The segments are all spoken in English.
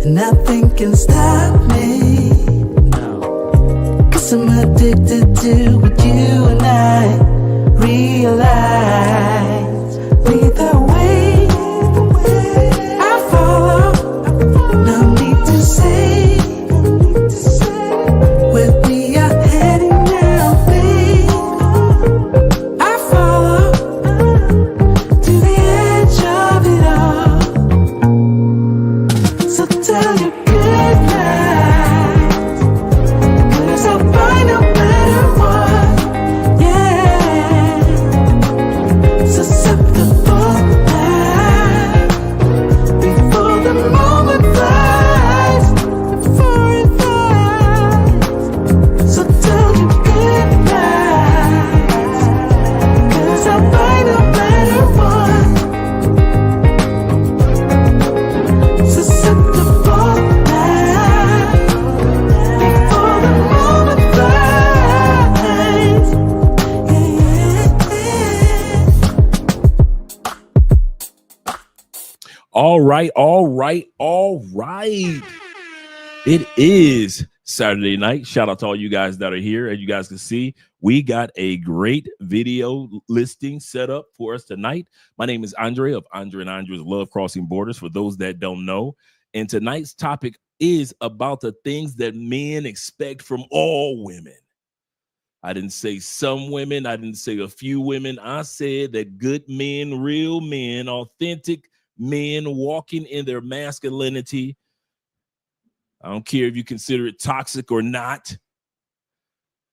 Nothing can stop me, 'cause I'm addicted to what you and I realize. Lead the way, I follow. No need to say where we are heading now, babe. I follow to the edge of it all. So tell your good night, 'cause I'll find no matter what. Yeah, susceptible now, before the moment flies, before it flies. So tell your good night, 'cause I'll find no matter what. Susceptible now, before the moment flies. All right. It is Saturday night. Shout out to all you guys that are here. As you guys can see, we got a great video listing set up for us tonight. My name is Andre of Andre and Andre's Love Crossing Borders, for those that don't know. And tonight's topic is about the things that men expect from all women. I didn't say some women. I didn't say a few women. I said that good men, real men, authentic men walking in their masculinity. I don't care if you consider it toxic or not.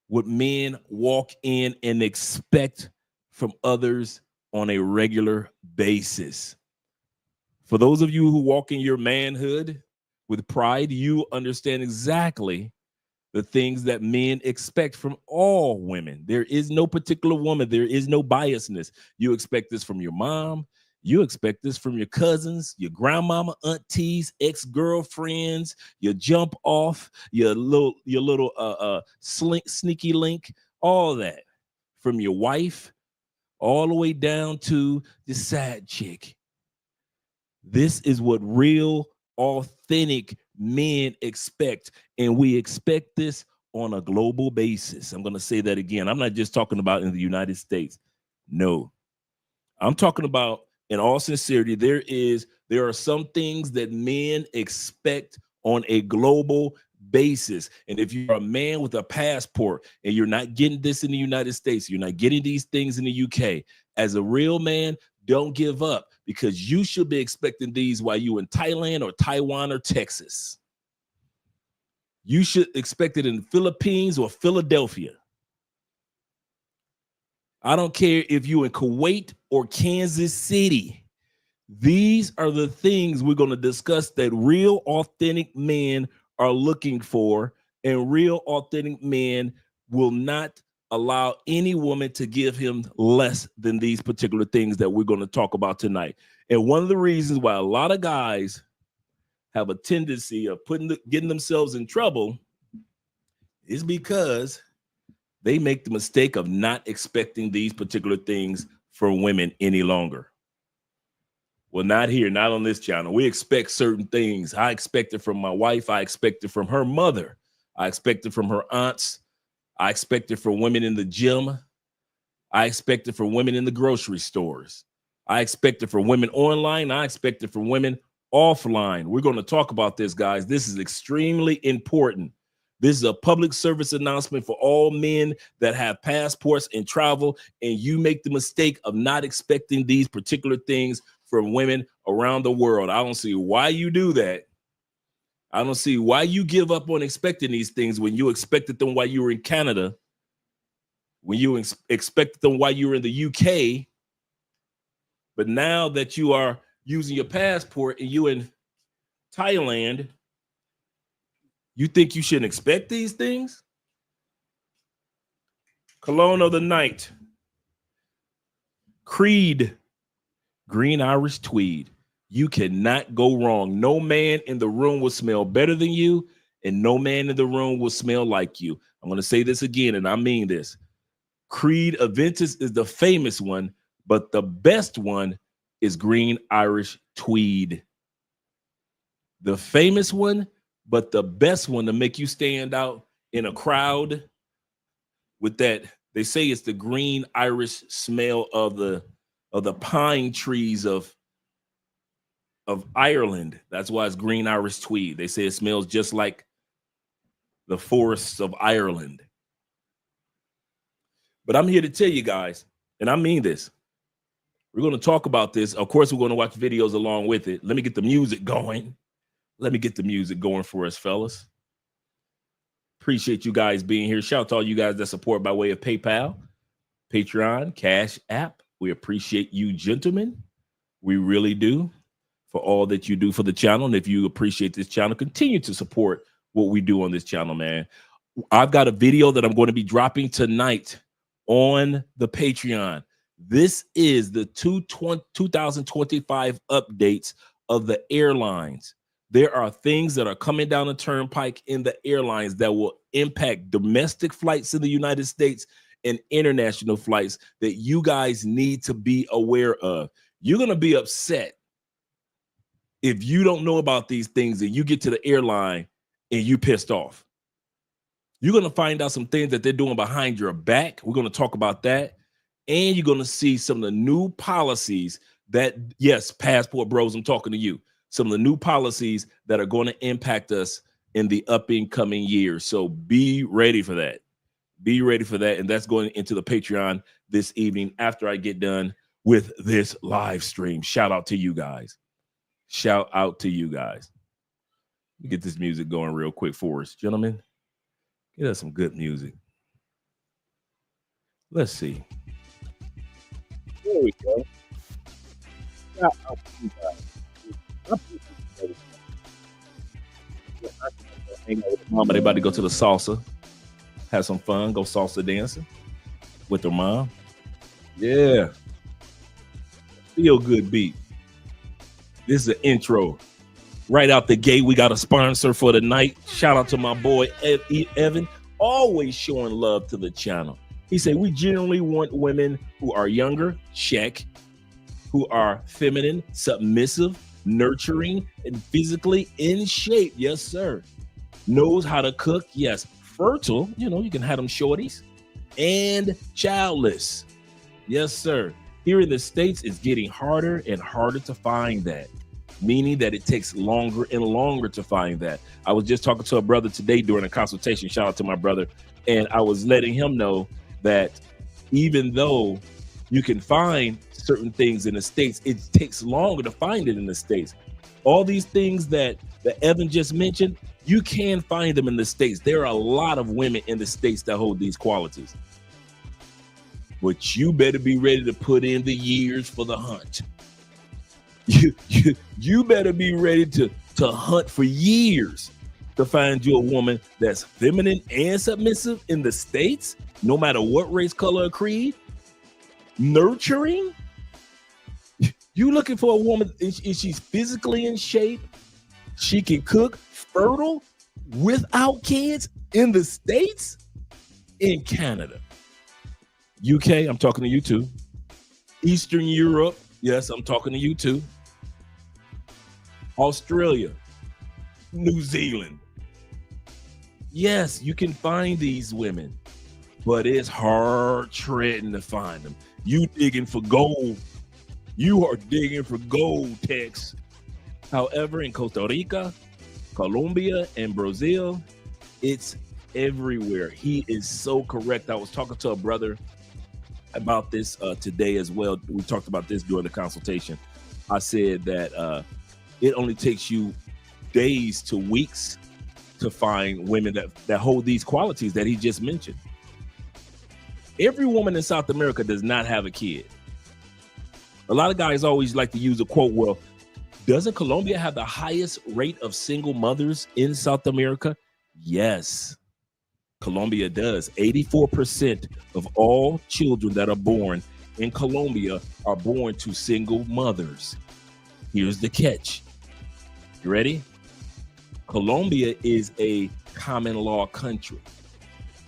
What men walk in and expect from others on a regular basis. For those of you who walk in your manhood with pride, you understand exactly the things that men expect from all women. There is no particular woman. There is no biasness. You expect this from your mom. You expect this from your cousins, your grandmama, aunties, ex-girlfriends, your jump off, your little sneaky link, all that, from your wife, all the way down to the side chick. This is what real, authentic men expect, and we expect this on a global basis. I'm going to say that again. I'm not just talking about in the United States. No, I'm talking about, in all sincerity, there are some things that men expect on a global basis. And if you're a man with a passport and you're not getting this in the United States, you're not getting these things in the UK, as a real man, don't give up, because you should be expecting these while you're in Thailand or Taiwan or Texas. You should expect it in the Philippines or Philadelphia. I don't care if you're in Kuwait or Kansas City. These are the things we're going to discuss that real authentic men are looking for, and real authentic men will not allow any woman to give him less than these particular things that we're going to talk about tonight. And one of the reasons why a lot of guys have a tendency of getting themselves in trouble is because they make the mistake of not expecting these particular things from women any longer. Well, not here, not on this channel. We expect certain things. I expect it from my wife. I expect it from her mother. I expect it from her aunts. I expect it from women in the gym. I expect it from women in the grocery stores. I expect it from women online. I expect it from women offline. We're going to talk about this, guys. This is extremely important. This is a public service announcement for all men that have passports and travel, and you make the mistake of not expecting these particular things from women around the world. I don't see why you do that. I don't see why you give up on expecting these things when you expected them while you were in Canada, when you expected them while you were in the UK. But now that you are using your passport and you in Thailand, you think you shouldn't expect these things? Cologne of the night. Creed, green Irish tweed. You cannot go wrong. No man in the room will smell better than you, and no man in the room will smell like you. I'm going to say this again, and I mean this. Creed Aventus is the famous one, but the best one is green Irish tweed. the famous one, but the best one to make you stand out in a crowd with that. They say it's the green Irish smell of the pine trees of Ireland. That's why it's green Irish tweed. They say it smells just like the forests of Ireland. But I'm here to tell you guys, and I mean this, we're going to talk about this. Of course, we're going to watch videos along with it. Let me get the music going. Let me get the music going for us, fellas. Appreciate you guys being here. Shout out to all you guys that support by way of PayPal, Patreon, Cash App. We appreciate you, gentlemen. We really do, for all that you do for the channel. And if you appreciate this channel, continue to support what we do on this channel, man. I've got a video that I'm going to be dropping tonight on the Patreon. This is the 2025 updates of the airlines. There are things that are coming down the turnpike in the airlines that will impact domestic flights in the United States and international flights that you guys need to be aware of. You're going to be upset if you don't know about these things and you get to the airline and you pissed off. You're going to find out some things that they're doing behind your back. We're going to talk about that. And you're going to see some of the new policies that, yes, passport bros, I'm talking to you. Some of the new policies that are going to impact us in the up and coming years. So be ready for that. Be ready for that. And that's going into the Patreon this evening after I get done with this live stream. Shout out to you guys. Shout out to you guys. Let me get this music going real quick for us, gentlemen. Get us some good music. Let's see. There we go. Shout out to you guys. Hang out with the mom. They about to go to the salsa, have some fun, go salsa dancing with their mom. Yeah. Feel good beat. This is an intro. Right out the gate, we got a sponsor for the night. Shout out to my boy, Evan, always showing love to the channel. He said, we generally want women who are younger, check, who are feminine, submissive, nurturing, and physically in shape. Yes, sir. Knows how to cook. Yes. Fertile. You know, you can have them shorties. And childless. Yes, sir. Here in the States, it's getting harder and harder to find that, meaning that it takes longer and longer to find that. I was just talking to a brother today during a consultation. Shout out to my brother. And I was letting him know that even though you can find certain things in the States, it takes longer to find it in the States. All these things that Evan just mentioned, you can find them in the States. There are a lot of women in the States that hold these qualities. But you better be ready to put in the years for the hunt. You better be ready to hunt for years to find you a woman that's feminine and submissive in the States, no matter what race, color, or creed. Nurturing. You looking for a woman, is she's physically in shape, she can cook, fertile, without kids in the States, in Canada, UK, I'm talking to you too. Eastern Europe, yes, I'm talking to you too. Australia, New Zealand. Yes, you can find these women, but it's hard treading to find them. You digging for gold. You are digging for gold, Tex. However, in Costa Rica, Colombia, and Brazil, it's everywhere. He is so correct. I was talking to a brother about this today as well. We talked about this during the consultation. I said that it only takes you days to weeks to find women that hold these qualities that he just mentioned. Every woman in South America does not have a kid. A lot of guys always like to use a quote, well, doesn't Colombia have the highest rate of single mothers in South America? Yes, Colombia does. 84% of all children that are born in Colombia are born to single mothers. Here's the catch. You ready? Colombia is a common law country.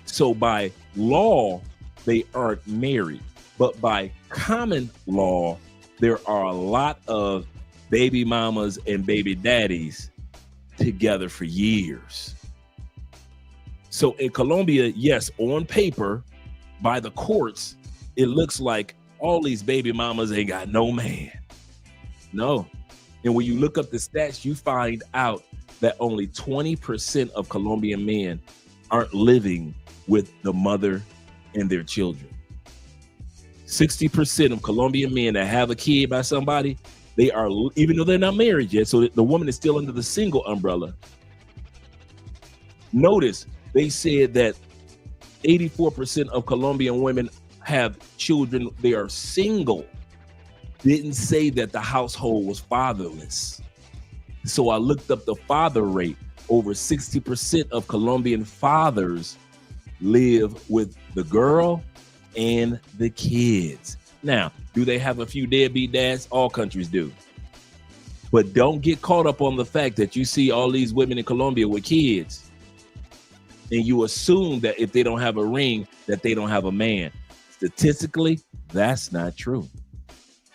So by law, they aren't married. But by common law, there are a lot of baby mamas and baby daddies together for years. So in Colombia, yes, on paper, by the courts, it looks like all these baby mamas ain't got no man. No. And when you look up the stats, you find out that only 20% of Colombian men aren't living with the mother and their children. 60% of Colombian men that have a kid by somebody, they are, even though they're not married yet, so the woman is still under the single umbrella. Notice they said that 84% of Colombian women have children, they are single. Didn't say that the household was fatherless. So I looked up the father rate. Over 60% of Colombian fathers live with the girl and the kids. Now, do they have a few deadbeat dads? All countries do. But don't get caught up on the fact that you see all these women in Colombia with kids and you assume that if they don't have a ring, that they don't have a man. Statistically, that's not true.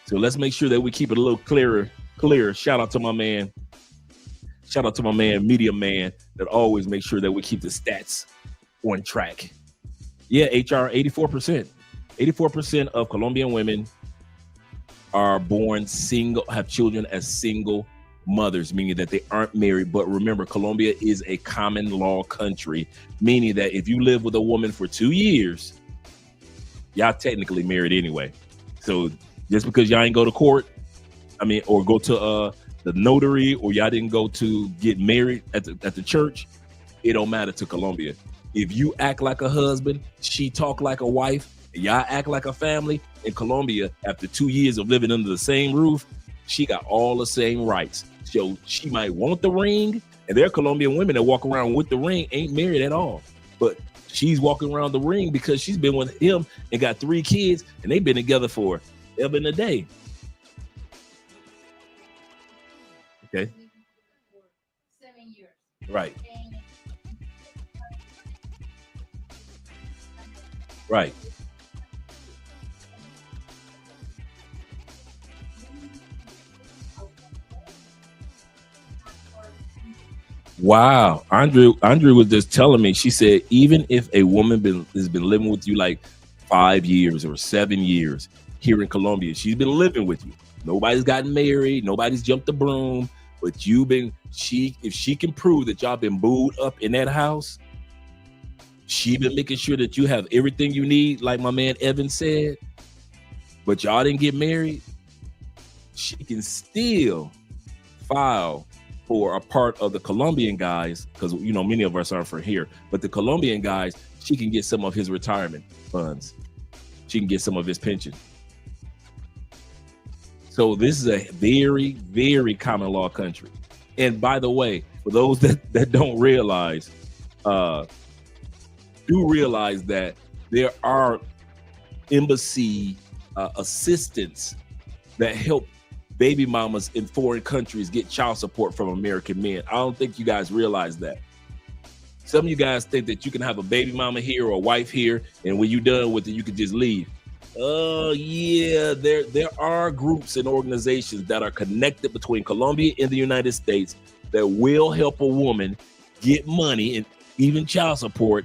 So let's make sure that we keep it a little clearer. Shout out to my man. Shout out to my man, Media Man, that always makes sure that we keep the stats on track. Yeah, HR, 84%. 84% of Colombian women are born single, have children as single mothers, meaning that they aren't married. But remember, Colombia is a common law country, meaning that if you live with a woman for 2 years, y'all technically married anyway. So just because y'all ain't go to court, or go to the notary, or y'all didn't go to get married at the church, it don't matter to Colombia. If you act like a husband, she talk like a wife, and y'all act like a family, in Colombia, after 2 years of living under the same roof, she got all the same rights. So she might want the ring, and there are Colombian women that walk around with the ring, ain't married at all. But she's walking around the ring because she's been with him and got 3 kids, and they've been together for ever and a day. Okay. 7 years. Right. Right. Wow. Andrew was just telling me, she said, even if a woman has been living with you like 5 years or 7 years here in Colombia, she's been living with you. Nobody's gotten married. Nobody's jumped the broom. But if she can prove that y'all been booed up in that house, she been making sure that you have everything you need, like my man Evan said, but y'all didn't get married, she can still file for a part of the Colombian guys, because many of us aren't from here, but the Colombian guys, she can get some of his retirement funds. She can get some of his pension. So this is a very, very common law country. And by the way, for those that don't realize, do realize that there are embassy assistants that help baby mamas in foreign countries get child support from American men. I don't think you guys realize that. Some of you guys think that you can have a baby mama here or a wife here, and when you're done with it, you can just leave. Yeah, there are groups and organizations that are connected between Colombia and the United States that will help a woman get money and even child support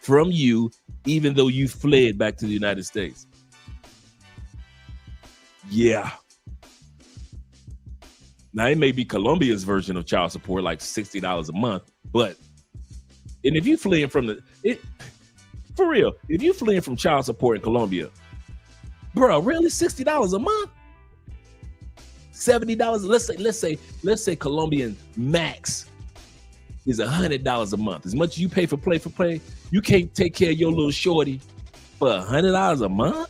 from you, even though you fled back to the United States. Yeah. Now, it may be Colombia's version of child support, like $60 a month, and if you fleeing from for real, if you fleeing from child support in Colombia, bro, really $60 a month? $70? Let's say Colombian max is $100 a month. As much as you pay for play, you can't take care of your little shorty for $100 a month?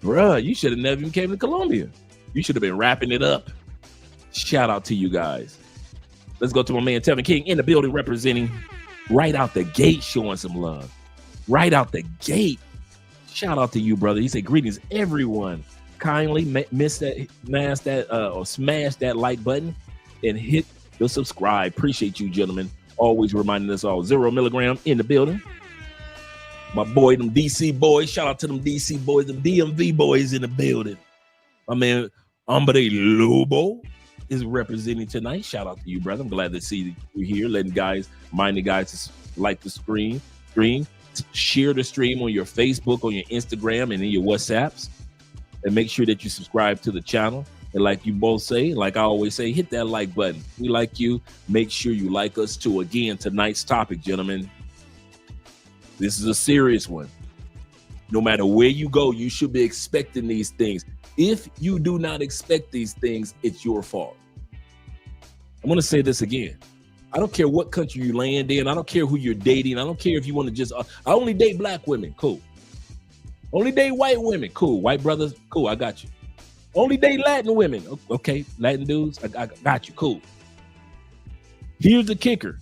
Bruh, you should have never even came to Colombia. You should have been wrapping it up. Shout out to you guys. Let's go to my man Tevin King in the building, representing right out the gate, showing some love. Right out the gate. Shout out to you, brother. He said, greetings, everyone. Kindly smash that like button and hit the subscribe. Appreciate you, gentlemen. Always reminding us all. 0 milligram in the building. My boy, them DC boys. Shout out to them DC boys, them DMV boys in the building. My man, Hombre Lobo is representing tonight. Shout out to you, brother. I'm glad to see you here. Letting guys, reminding guys to like the stream, share the stream on your Facebook, on your Instagram, and in your WhatsApps. And make sure that you subscribe to the channel. And like you both say, like I always say, hit that like button. We like you. Make sure you like us too. Again, tonight's topic, gentlemen, this is a serious one. No matter where you go, you should be expecting these things. If you do not expect these things, it's your fault. I'm going to say this again. I don't care what country you land in. I don't care who you're dating. I don't care if you want to just, I only date black women. Cool. Only date white women. Cool. White brothers. Cool. I got you. Only date Latin women. Okay. Latin dudes. I got you. Cool. Here's the kicker.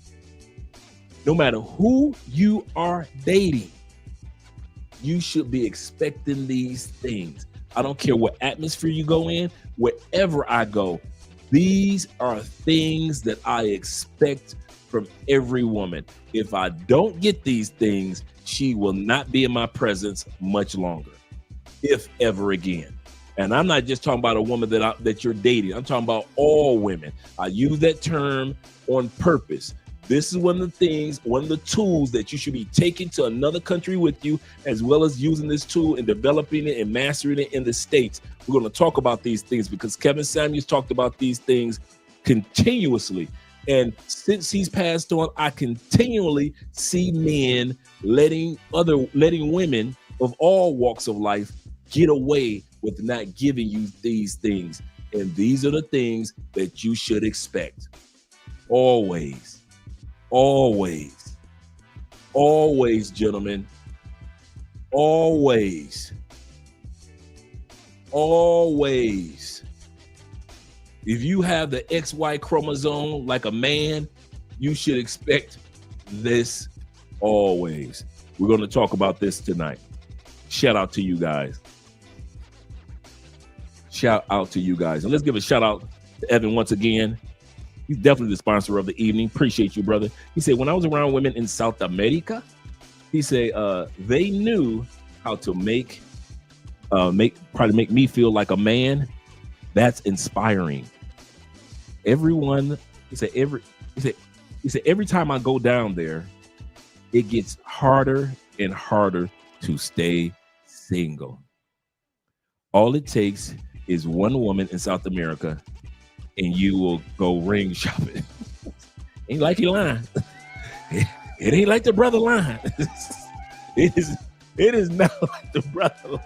No matter who you are dating, you should be expecting these things. I don't care what atmosphere you go in, wherever I go, these are things that I expect from every woman. If I don't get these things, she will not be in my presence much longer, if ever again. And I'm not just talking about a woman that you're dating. I'm talking about all women. I use that term on purpose. This is one of the tools that you should be taking to another country with you, as well as using this tool and developing it and mastering it in the States. We're going to talk about these things because Kevin Samuels talked about these things continuously. And since he's passed on, I continually see men letting women of all walks of life get away with not giving you these things. And these are the things that you should expect. Always. Always, gentlemen, always. If you have the XY chromosome like a man, you should expect this always. We're going to talk about this tonight. Shout out to you guys. And let's give a shout out to Evan once again. He's definitely the sponsor of the evening. Appreciate you, brother. He said, when I was around women in South America, he said, they knew how to make me feel like a man. That's inspiring. Everyone, he said, every time I go down there, it gets harder and harder to stay single. All it takes is one woman in South America and you will go ring shopping. Ain't like he lying. It ain't like the brother lying. It is not like the brother lying.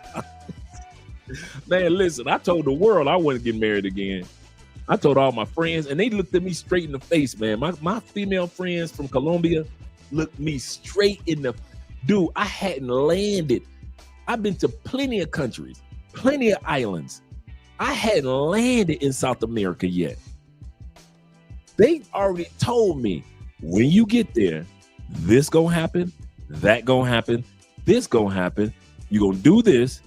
Man, listen, I told the world I wouldn't get married again. I told all my friends, and they looked at me straight in the face, man. My female friends from Colombia looked me straight in the... Dude, I hadn't landed. I've been to plenty of countries, plenty of islands. I hadn't landed in South America yet. They already told me, when you get there, this gonna happen, that gonna happen, this gonna happen. You're gonna do this.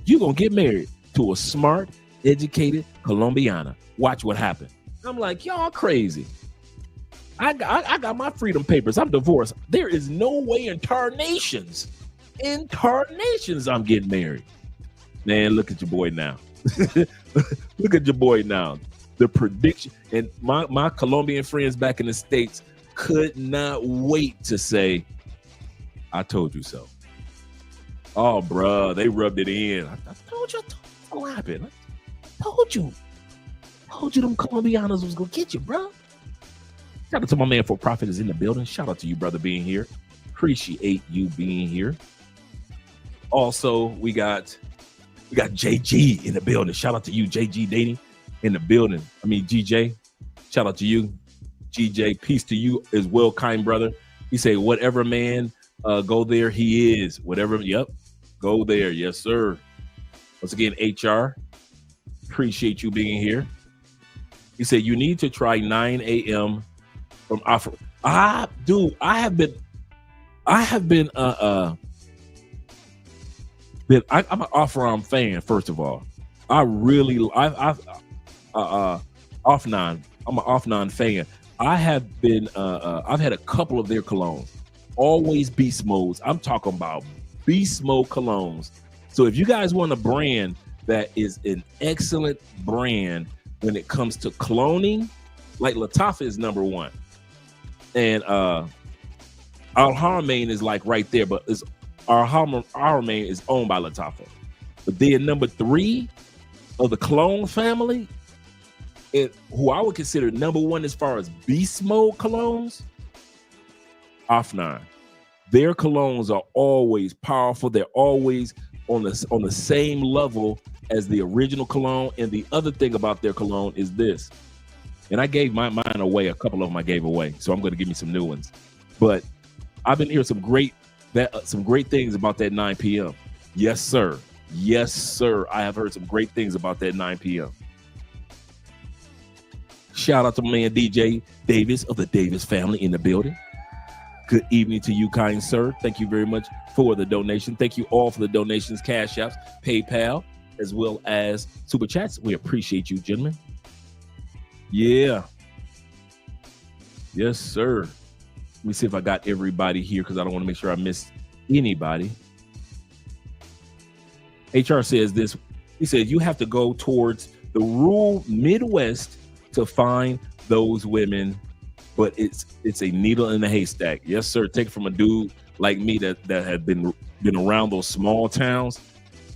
You're gonna get married to a smart, educated Colombiana. Watch what happens. I'm like, y'all crazy. I got my freedom papers. I'm divorced. There is no way in tarnations I'm getting married. Man, look at your boy now. Look at your boy now. The prediction, and my Colombian friends back in the States could not wait to say, I told you so. Oh, bruh, they rubbed it in. I told you what happened. I told you them Colombianos was gonna get you, bro. Shout out to my man For Profit is in the building. Shout out to you, brother, being here. Appreciate you being here. Also, we got JG in the building. Shout out to you, JG Dating in the building. I mean, GJ, shout out to you. GJ, peace to you as well, kind brother. He say, whatever man, go there, he is. Whatever, yep, go there. Yes, sir. Once again, HR, appreciate you being here. He said, you need to try 9 a.m. from Africa. Dude, I'm an Afram fan. First of all, I'm an Afnan fan. I've had a couple of their colognes, always beast modes. I'm talking about beast mode colognes. So if you guys want a brand that is an excellent brand when it comes to cloning, like Latifah is number one. And Al Haramain is like right there, but Al Haramain is owned by Latifah. But then number three of the clone family, who I would consider number one as far as beast mode colognes, Afnan. Their colognes are always powerful. They're always on the same level as the original cologne. And the other thing about their cologne is this. And I gave mine away. A couple of them I gave away. So I'm going to give me some new ones. But I've been hearing some great things about that 9 p.m. Yes, sir. Yes, sir. I have heard some great things about that 9 p.m. Shout out to my man DJ Davis of the Davis family in the building. Good evening to you, kind sir. Thank you very much for the donation. Thank you all for the donations, Cash Apps, PayPal, as well as Super Chats. We appreciate you, gentlemen. Yeah. Yes, sir. Let me see if I got everybody here because I don't want to make sure I missed anybody. HR says this. He said, you have to go towards the rural Midwest to find those women, but it's a needle in a haystack. Yes, sir. Take it from a dude like me that had been around those small towns.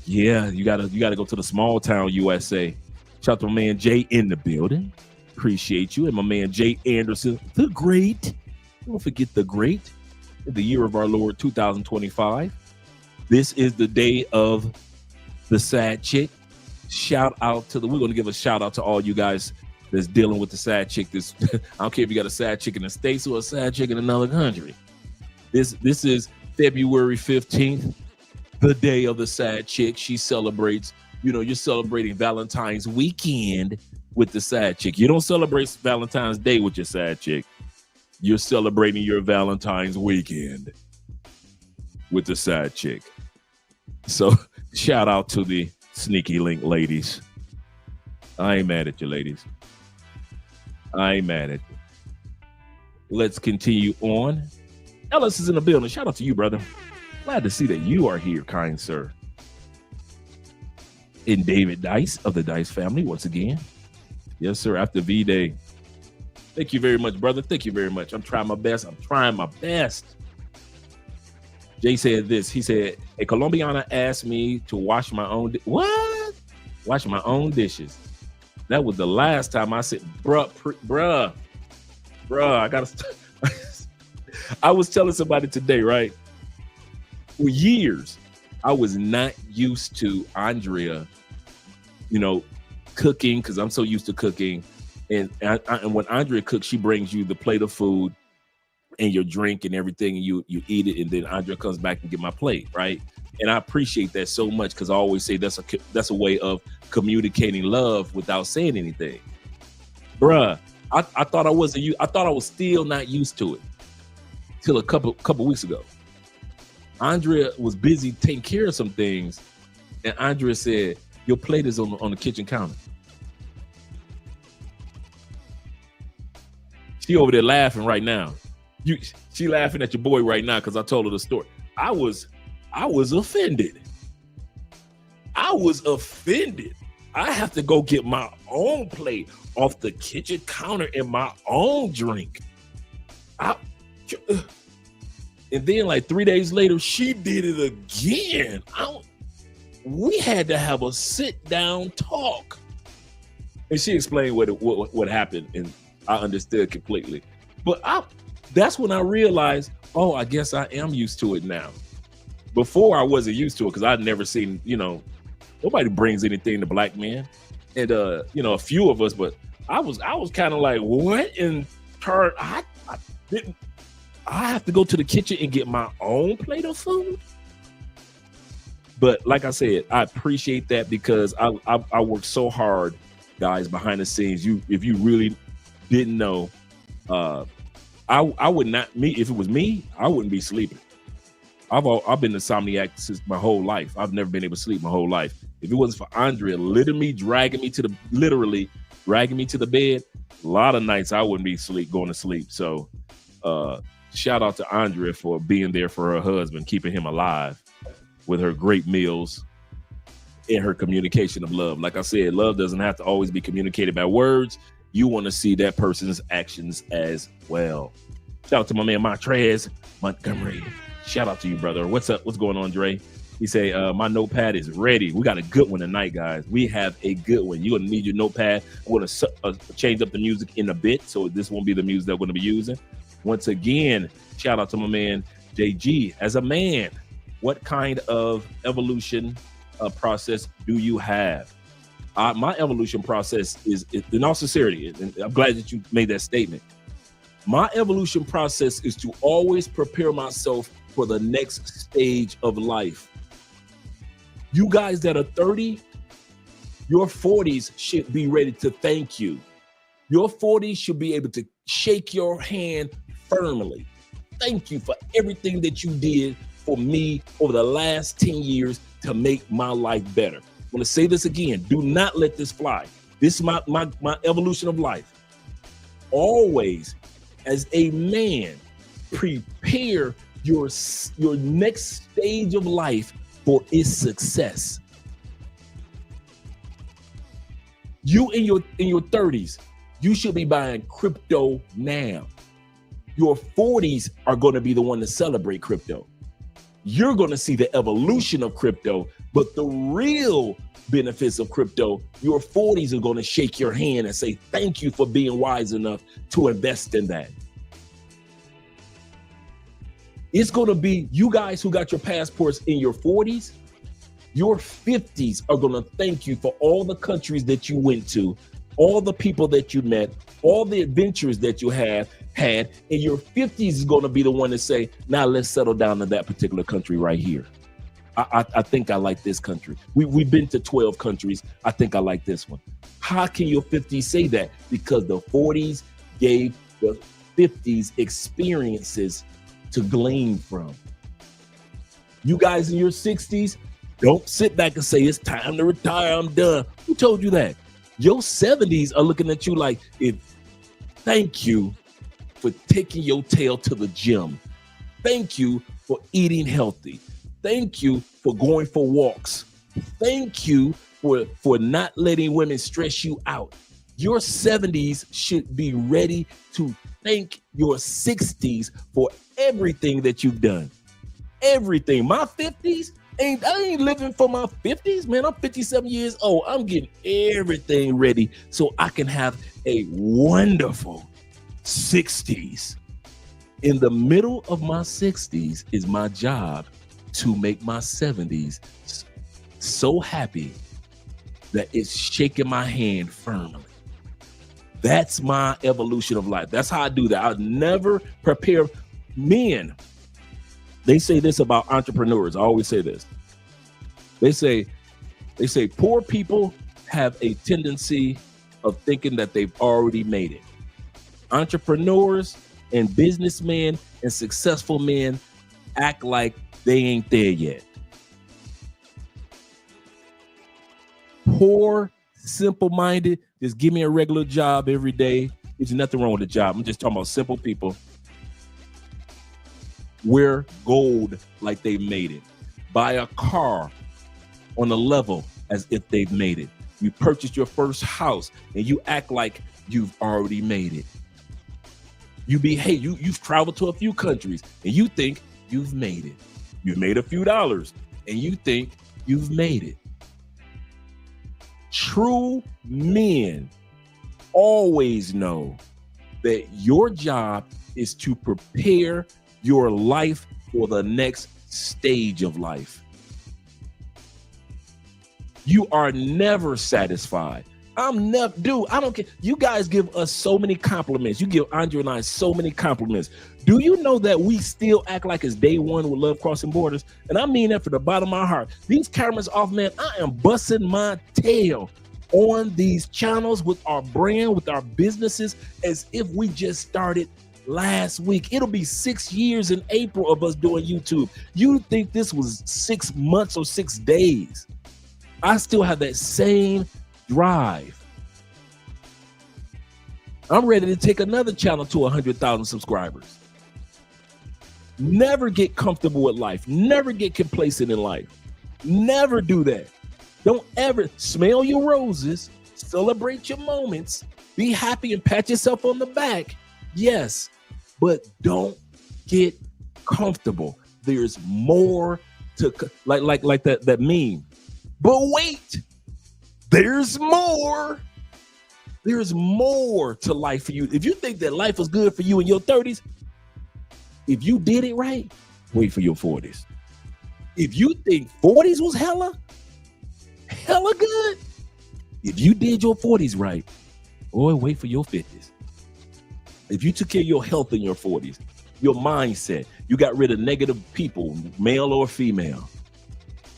Yeah, you gotta go to the small town USA. Shout out to my man Jay in the building. Appreciate you. And my man Jay Anderson, the great. Don't forget the great. In the year of our Lord 2025. This is the day of the sad chick. We're gonna give a shout out to all you guys that's dealing with the sad chick. I don't care if you got a sad chick in the States or a sad chick in another country. This is February 15th, the day of the sad chick. She celebrates, you're celebrating Valentine's weekend with the sad chick. You don't celebrate Valentine's Day with your sad chick. You're celebrating your Valentine's weekend with the sad chick. So shout out to the Sneaky Link ladies. I ain't mad at you, ladies. I ain't mad at you. Let's continue on. Ellis is in the building. Shout out to you, brother. Glad to see that you are here, kind sir. And David Dice of the Dice family, once again. Yes, sir. After V-Day. Thank you very much, brother. Thank you very much. I'm trying my best. Jay said this. He said, a Colombiana asked me to wash my own. What? Wash my own dishes. That was the last time I said, bruh, I gotta. I was telling somebody today, right? For years, I was not used to Andrea, cooking because I'm so used to cooking. And when Andrea cooks, she brings you the plate of food and your drink and everything, and you eat it, and then Andrea comes back and get my plate, right? And I appreciate that so much because I always say that's a way of communicating love without saying anything. Bruh, I thought I was still not used to it till a couple weeks ago. Andrea was busy taking care of some things, and Andrea said, your plate is on the kitchen counter. She over there laughing right now. She laughing at your boy right now because I told her the story. I was offended. I have to go get my own plate off the kitchen counter and my own drink. And then like 3 days later, she did it again. We had to have a sit down talk. And she explained what happened, and I understood completely. But that's when I realized, I guess I am used to it now. Before I wasn't used to it because I'd never seen, nobody brings anything to black men. And a few of us, but I was kind of like, what in turn? I have to go to the kitchen and get my own plate of food. But like I said, I appreciate that because I work so hard, guys, behind the scenes. If you really didn't know, I would not. If it was me, I wouldn't be sleeping. I've been insomniac since my whole life. I've never been able to sleep my whole life. If it wasn't for Andrea literally dragging me to the bed, a lot of nights I wouldn't be going to sleep. So shout out to Andrea for being there for her husband, keeping him alive with her great meals in her communication of love. Like I said, love doesn't have to always be communicated by words. You want to see that person's actions as well. Shout out to my man Montrez Montgomery. Shout out to you, brother. What's up? What's going on, Dre? He say, my notepad is ready. We got a good one tonight, guys. We have a good one. You're going to need your notepad. I'm going to change up the music in a bit, so this won't be the music that we're going to be using. Once again, shout out to my man JG. As a man, what kind of evolution process do you have? My evolution process is, in all sincerity, and I'm glad that you made that statement. My evolution process is to always prepare myself for the next stage of life. You guys that are 30, your 40s should be ready to thank you. Your 40s should be able to shake your hand firmly. Thank you for everything that you did for me over the last 10 years to make my life better. I'm going to say this again. Do not let this fly. This is my evolution of life. Always, as a man, prepare your next stage of life for its success. You in your 30s, you should be buying crypto now. Your 40s are going to be the one to celebrate crypto. You're going to see the evolution of crypto, but the real benefits of crypto, your 40s are going to shake your hand and say, thank you for being wise enough to invest in that. It's going to be you guys who got your passports in your 40s, your 50s are going to thank you for all the countries that you went to, all the people that you met, all the adventures that you had, and your 50s is going to be the one to say, now let's settle down in that particular country right here. I think I like this country. We've been to 12 countries. I think I like this one. How can your 50s say that? Because the 40s gave the 50s experiences to glean from. You guys in your 60s, don't sit back and say, it's time to retire, I'm done. Who told you that? Your 70s are looking at you like, thank you for taking your tail to the gym. Thank you for eating healthy. Thank you for going for walks. Thank you for not letting women stress you out. Your 70s should be ready to thank your 60s for everything that you've done. Everything. My 50s, I ain't living for my 50s, man. I'm 57 years old. I'm getting everything ready so I can have a wonderful 60s. In the middle of my 60s is my job to make my 70s so happy that it's shaking my hand firmly. That's my evolution of life. That's how I do that. I'll never prepare men. They say this about entrepreneurs. I always say this. They say poor people have a tendency of thinking that they've already made it. Entrepreneurs and businessmen and successful men act like they ain't there yet. Poor, simple-minded, just give me a regular job every day. There's nothing wrong with the job. I'm just talking about simple people. Wear gold like they've made it. Buy a car on a level as if they've made it. You purchased your first house and you act like you've already made it. You've traveled to a few countries and you think you've made it. You've made a few dollars and you think you've made it. True men always know that your job is to prepare your life for the next stage of life. You are never satisfied. I don't care. You guys give us so many compliments. You give Andre and I so many compliments. Do you know that we still act like it's day one with Love Crossing Borders? And I mean that from the bottom of my heart. These cameras off, man, I am busting my tail on these channels with our brand, with our businesses, as if we just started last week. It'll be 6 years in April of us doing YouTube. You think this was 6 months or 6 days? I still have that same drive. I'm ready to take another channel to 100,000 subscribers. Never get comfortable with life. Never get complacent in life. Never do that. Don't ever smell your roses, celebrate your moments, be happy and pat yourself on the back. Yes, but don't get comfortable. There's more to like that meme. But wait, there's more. There's more to life for you. If you think that life was good for you in your 30s, if you did it right, wait for your 40s. If you think 40s was hella good, if you did your 40s right, boy, wait for your 50s. If you took care of your health in your 40s, your mindset, you got rid of negative people, male or female.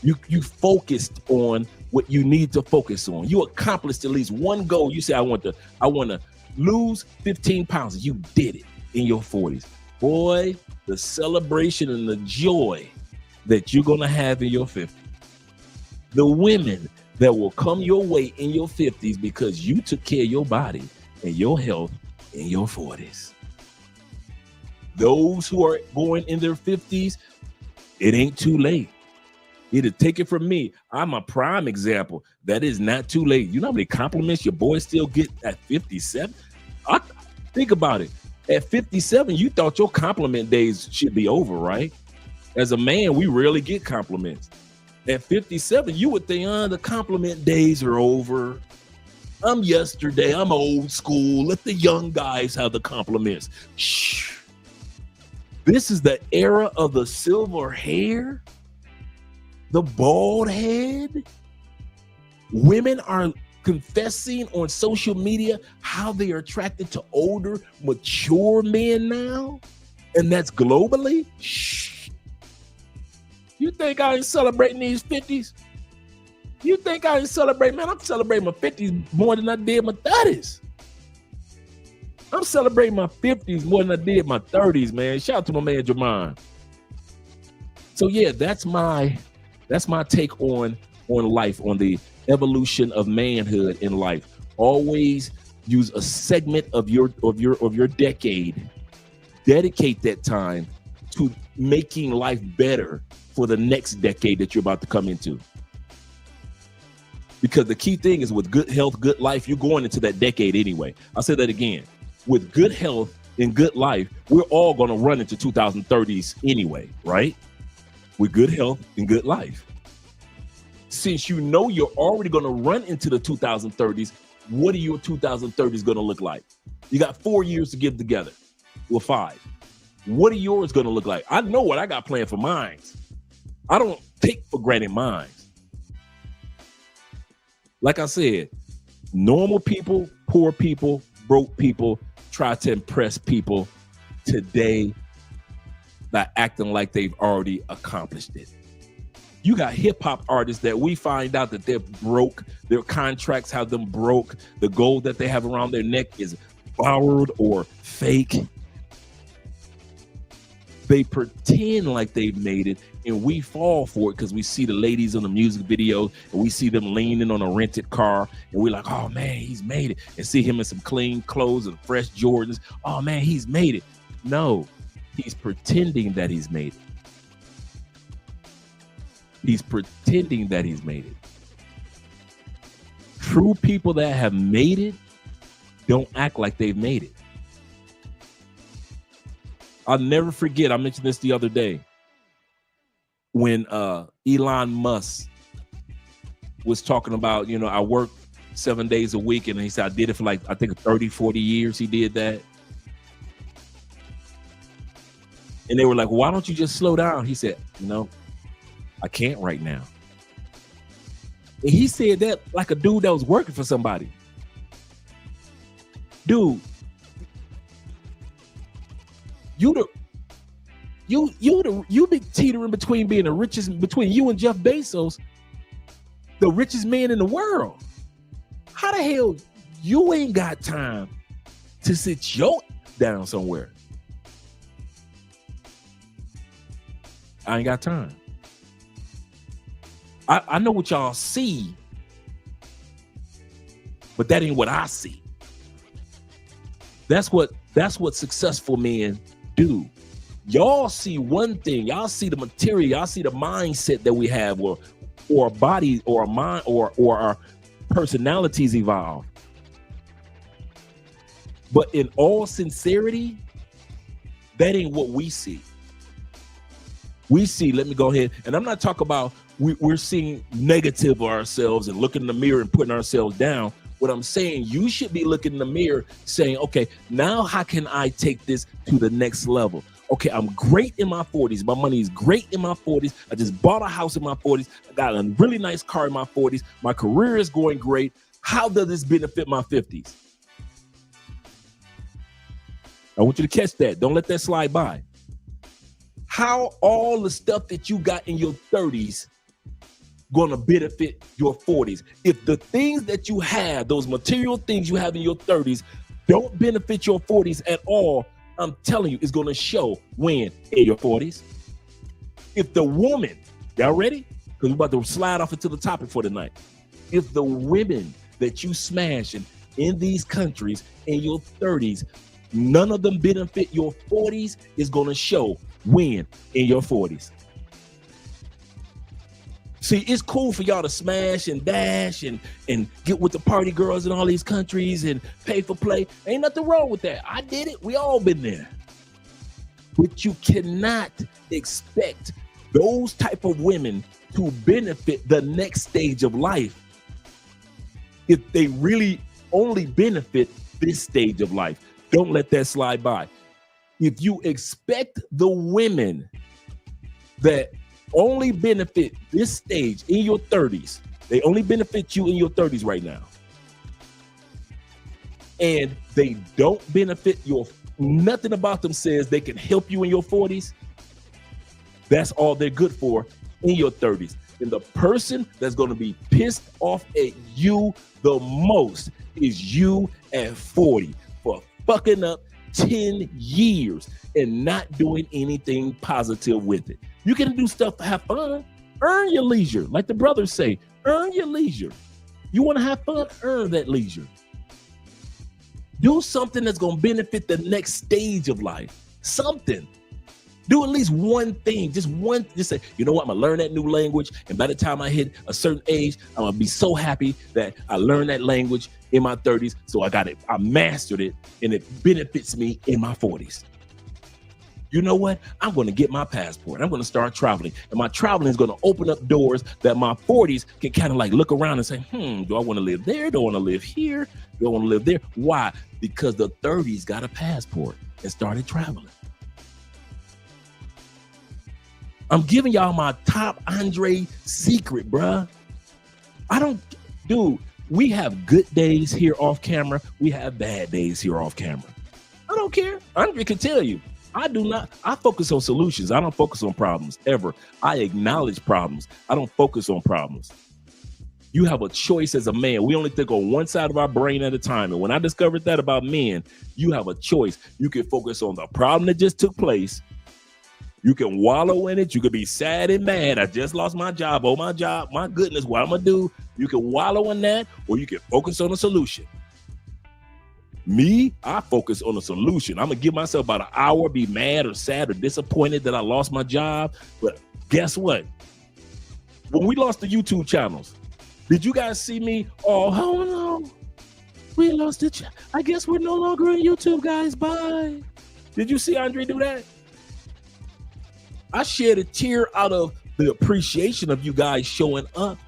You focused on what you need to focus on. You accomplished at least one goal. You say, I want to lose 15 pounds. You did it in your 40s. Boy, the celebration and the joy that you're going to have in your 50s. The women that will come your way in your 50s because you took care of your body and your health in your 40s. Those who are going in their 50s, it ain't too late. Either take it from me. I'm a prime example. That is not too late. You know how many compliments your boys still get at 57? Think about it. At 57, you thought your compliment days should be over, right? As a man, we rarely get compliments. At 57, you would think, the compliment days are over. I'm yesterday. I'm old school. Let the young guys have the compliments. Shh. This is the era of the silver hair, the bald head. Women are confessing on social media how they are attracted to older, mature men now, and that's globally. Shh. You think I ain't celebrating these 50s? You think I ain't celebrating? Man, I'm celebrating my 50s more than I did my 30s. I'm celebrating my 50s more than I did my 30s, man. Shout out to my man Jermaine. So yeah, that's my take on life, on the evolution of manhood in life. Always use a segment of your decade. Dedicate that time to making life better for the next decade that you're about to come into. Because the key thing is with good health, good life, you're going into that decade anyway. I'll say that again. With good health and good life, we're all going to run into 2030s anyway, right? With good health and good life. Since you know you're already going to run into the 2030s, what are your 2030s going to look like? You got 4 years to get together. Well, 5. What are yours going to look like? I know what I got planned for mine. I don't take for granted mine. Like I said, normal people, poor people, broke people try to impress people today by acting like they've already accomplished it. You got hip hop artists that we find out that they're broke. Their contracts have them broke. The gold that they have around their neck is borrowed or fake. They pretend like they've made it, and we fall for it because we see the ladies on the music videos and we see them leaning on a rented car, and we're like, oh man, he's made it. And see him in some clean clothes and fresh Jordans. Oh man, he's made it. No, he's pretending that he's made it. He's pretending that he's made it. True people that have made it don't act like they've made it. I'll never forget, I mentioned this the other day, when Elon Musk was talking about, I work 7 days a week, and he said, I did it for like, I think 30, 40 years he did that. And they were like, why don't you just slow down? He said, I can't right now. And he said that like a dude that was working for somebody. Dude, you be teetering between being the richest, between you and Jeff Bezos, the richest man in the world. How the hell you ain't got time to sit your down somewhere? I ain't got time. I know what y'all see, but that ain't what I see. That's what successful men do. Y'all see one thing. Y'all see the material. Y'all see the mindset that we have, or or our bodies or our mind or our personalities evolve. But in all sincerity, that ain't what we see. We see, let me go ahead, and I'm not talking about we're seeing negative of ourselves and looking in the mirror and putting ourselves down. What I'm saying, you should be looking in the mirror saying, okay, now how can I take this to the next level? Okay, I'm great in my 40s. My money is great in my 40s. I just bought a house in my 40s. I got a really nice car in my 40s. My career is going great. How does this benefit my 50s? I want you to catch that. Don't let that slide by. How all the stuff that you got in your 30s gonna benefit your 40s? If the things that you have, those material things you have in your 30s, don't benefit your 40s at all, I'm telling you, it's gonna show when in your 40s. If the woman, y'all ready? Because we're about to slide off into the topic for tonight. If the women that you smashing in these countries in your 30s, none of them benefit your 40s, is gonna show when in your 40s. See, it's cool for y'all to smash and dash and get with the party girls in all these countries and pay for play. Ain't nothing wrong with that. I did it. We all been there. But you cannot expect those type of women to benefit the next stage of life if they really only benefit this stage of life. Don't let that slide by. If you expect the women that only benefit this stage in your 30s, they only benefit you in your 30s right now, and they don't benefit your, nothing about them says they can help you in your 40s, that's all they're good for in your 30s. And the person that's going to be pissed off at you the most is you at 40 for fucking up 10 years and not doing anything positive with it. You can do stuff to have fun. Earn your leisure. Like the brothers say, earn your leisure. You want to have fun? Earn that leisure. Do something that's going to benefit the next stage of life. Something. Do at least one thing. Just say, you know what? I'm going to learn that new language. And by the time I hit a certain age, I'm going to be so happy that I learned that language in my 30s. So I got it. I mastered it and it benefits me in my 40s. You know what? I'm going to get my passport. I'm going to start traveling. And my traveling is going to open up doors that my 40s can kind of like look around and say, do I want to live there? Do I want to live here? Do I want to live there? Why? Because the 30s got a passport and started traveling. I'm giving y'all my top Andre secret, bruh. We have good days here off camera. We have bad days here off camera. I don't care. Andre can tell you. I focus on solutions. I don't focus on problems ever. I acknowledge problems. I don't focus on problems. You have a choice as a man. We only think on one side of our brain at a time. And when I discovered that about men, you have a choice. You can focus on the problem that just took place. You can wallow in it. You could be sad and mad. I just lost my job. Oh, my job. My goodness, what I'm going to do? You can wallow in that, or you can focus on a solution. Me, I focus on a solution. I'm going to give myself about an hour, be mad or sad or disappointed that I lost my job. But guess what? When we lost the YouTube channels, did you guys see me? Oh no. We lost it. I guess we're no longer on YouTube, guys. Bye. Did you see Andre do that? I shed a tear out of the appreciation of you guys showing up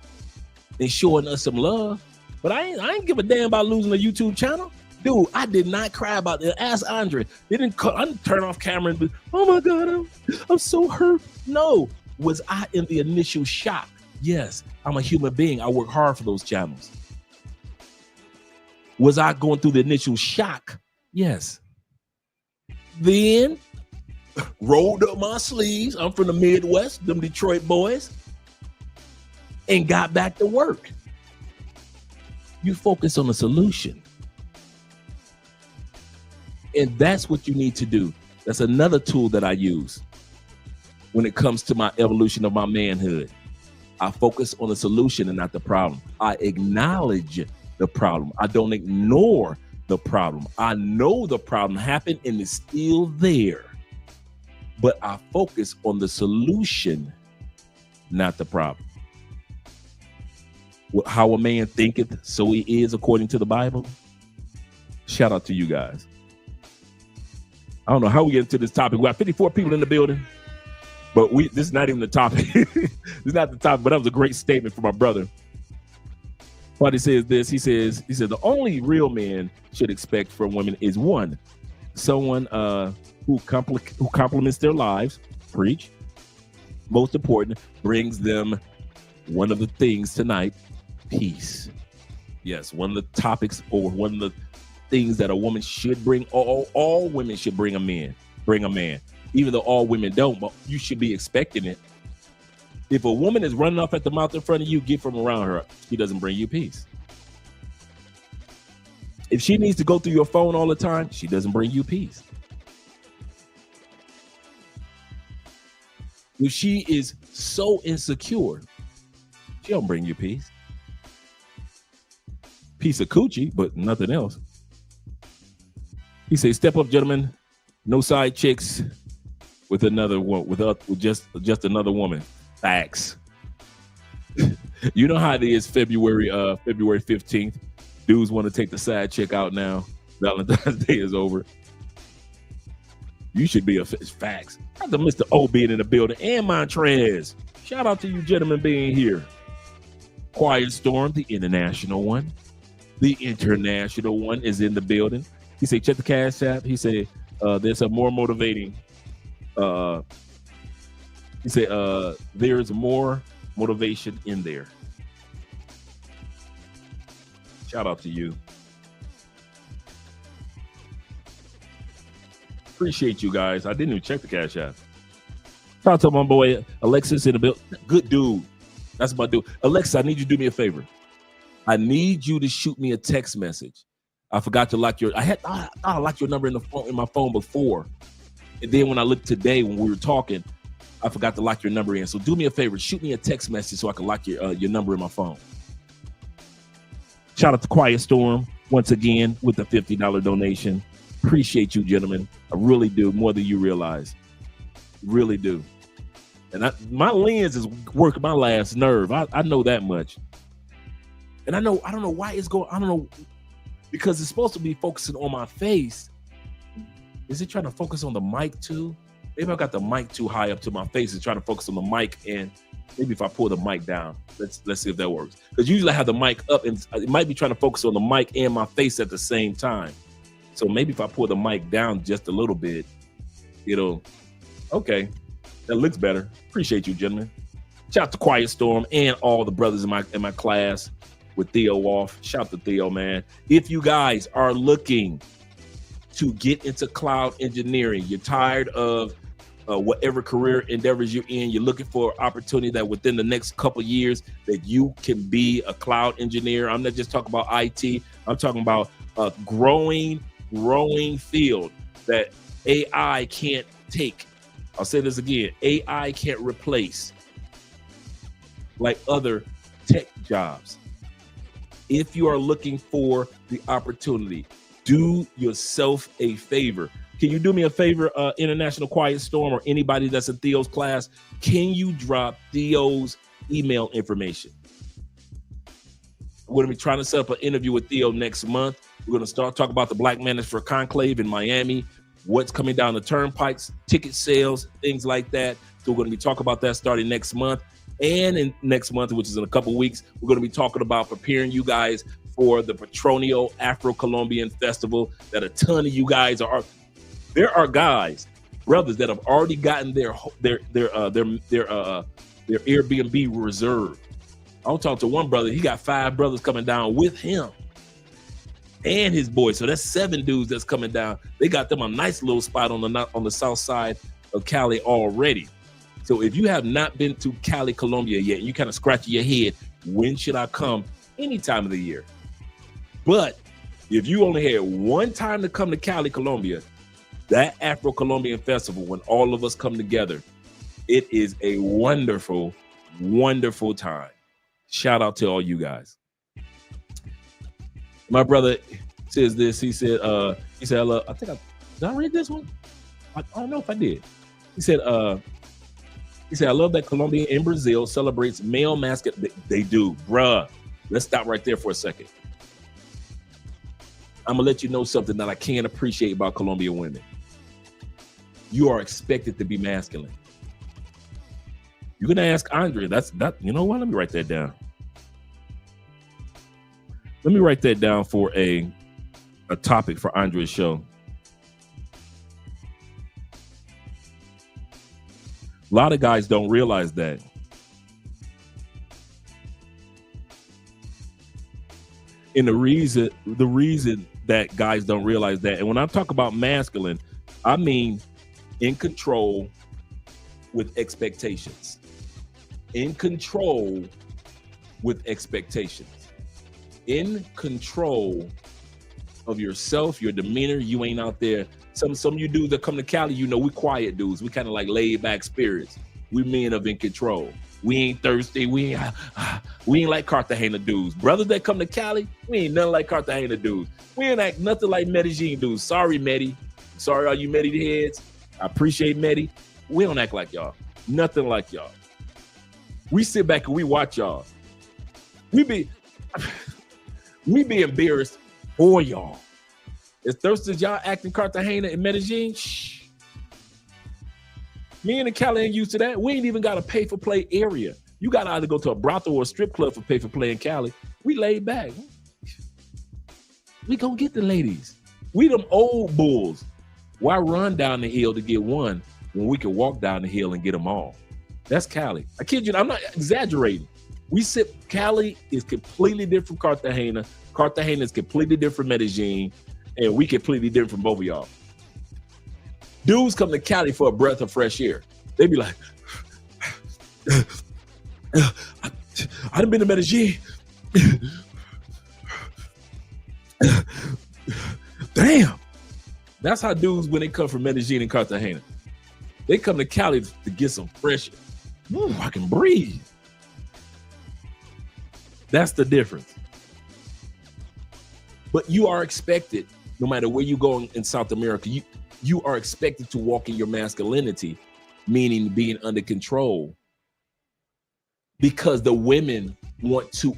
and showing us some love. But I ain't give a damn about losing a YouTube channel. Dude, I did not cry about it. Ask Andre. I didn't turn off camera and be, oh my God, I'm so hurt. No. Was I in the initial shock? Yes. I'm a human being. I work hard for those channels. Was I going through the initial shock? Yes. Then rolled up my sleeves. I'm from the Midwest, them Detroit boys, and got back to work. You focus on the solution. And that's what you need to do. That's another tool that I use when it comes to my evolution of my manhood. I focus on the solution and not the problem. I acknowledge the problem. I don't ignore the problem. I know the problem happened and it's still there. But I focus on the solution, not the problem. How a man thinketh, so he is, according to the Bible. Shout out to you guys. I don't know how we get into this topic. We got 54 people in the building, but this is not even the topic. This is not the topic, but that was a great statement from my brother. What he says this, he said, the only real men should expect from women is one, someone who complements their lives, preach. Most important, brings them one of the things tonight, peace. Yes, one of the topics or one of the things that a woman should bring. All women should bring a man, even though all women don't, but you should be expecting it. If a woman is running off at the mouth in front of you, get from around her. She doesn't bring you peace. If she needs to go through your phone all the time, she doesn't bring you peace. If she is so insecure, she don't bring you peace. Piece of coochie, but nothing else. He says, "Step up, gentlemen. No side chicks with another one, with just another woman." Facts. You know how it is. February 15th. Dudes want to take the side chick out now. Valentine's Day is over. You should be facts. Shout out to Mr. O being in the building and Montrez. Shout out to you gentlemen being here. Quiet Storm, the international one. The international one is in the building. He said, check the Cash App. He said, there's a more motivating. He said, there's more motivation in there. Shout out to you. Appreciate you guys. I didn't even check the Cash App. Shout out to my boy Alexis in the building. Good dude. That's my dude. Alexis, I need you to do me a favor. I need you to shoot me a text message. I forgot to lock your. I thought I locked your number in my phone before, and then when I looked today when we were talking, I forgot to lock your number in. So do me a favor, shoot me a text message so I can lock your number in my phone. Shout out to Quiet Storm once again with the $50 donation. Appreciate you, gentlemen. I really do, more than you realize. Really do. And my lens is working my last nerve. I know that much. And I don't know why it's going. I don't know, because it's supposed to be focusing on my face. Is it trying to focus on the mic too? Maybe I got the mic too high up to my face and trying to focus on the mic. And maybe if I pull the mic down, let's see if that works. Because usually I have the mic up and it might be trying to focus on the mic and my face at the same time. So maybe if I pull the mic down just a little bit, okay, that looks better. Appreciate you, gentlemen. Shout out to Quiet Storm and all the brothers in my class with Theo off. Shout out to Theo, man. If you guys are looking to get into cloud engineering, you're tired of whatever career endeavors you're in, you're looking for an opportunity that within the next couple of years that you can be a cloud engineer. I'm not just talking about IT. I'm talking about a growing field that AI can't take. I'll say this again. AI can't replace like other tech jobs. If you are looking for the opportunity, do yourself a favor. Can you do me a favor, International Quiet Storm, or anybody that's in Theo's class? Can you drop Theo's email information? We're going to be trying to set up an interview with Theo next month. We're going to start talking about the Black Manosphere Conclave in Miami, what's coming down the turnpikes, ticket sales, things like that. So we're going to be talking about that starting next month. And in next month, which is in a couple of weeks, we're going to be talking about preparing you guys for the Petronio Afro-Colombian Festival that a ton of you guys are. There are brothers that have already gotten their Airbnb reserved. I'll talk to one brother. He got 5 brothers coming down with him and his boys. So that's 7 dudes that's coming down. They got them a nice little spot on the south side of Cali already. So if you have not been to Cali, Colombia yet, you kind of scratching your head, when should I come? Any time of the year. But if you only had one time to come to Cali, Colombia, that Afro-Colombian Festival, when all of us come together, it is a wonderful, wonderful time. Shout out to all you guys. My brother says this. He said, I think did I read this one? I don't know if I did. He said, I love that Colombia and Brazil celebrates male masculinity. They do, bruh. Let's stop right there for a second. I'm gonna let you know something that I can't appreciate about Colombian women. You are expected to be masculine. You're gonna ask Andre. That. You know what? Let me write that down. Let me write that down for a topic for Andre's show. A lot of guys don't realize that. And the reason that guys don't realize that, and when I talk about masculine, I mean in control with expectations. In control with expectations. In control of yourself, your demeanor. You ain't out there. Some of you dudes that come to Cali, you know, we quiet dudes. We kind of like laid back spirits. We men of in control. We ain't thirsty. We ain't like Cartagena dudes. Brothers that come to Cali, we ain't nothing like Cartagena dudes. We ain't act nothing like Medellin dudes. Sorry, Medi. Sorry, all you Medi heads. I appreciate Medi. We don't act like y'all. Nothing like y'all. We sit back and we watch y'all. We be embarrassed for y'all. As thirsty as y'all acting Cartagena and Medellin, shh. Me and the Cali ain't used to that. We ain't even got a pay for play area. You got to either go to a brothel or a strip club for pay for play in Cali. We laid back. We gonna get the ladies. We them old bulls. Why run down the hill to get one when we can walk down the hill and get them all? That's Cali. I kid you, I'm not exaggerating. Cali is completely different from Cartagena. Cartagena is completely different from Medellin. And we completely different from both of y'all. Dudes come to Cali for a breath of fresh air. They be like, I done been to Medellin. Damn. That's how dudes, when they come from Medellin and Cartagena, they come to Cali to get some fresh air. Ooh, I can breathe. That's the difference. But you are expected, no matter where you go in South America, you are expected to walk in your masculinity, meaning being under control. Because the women want to,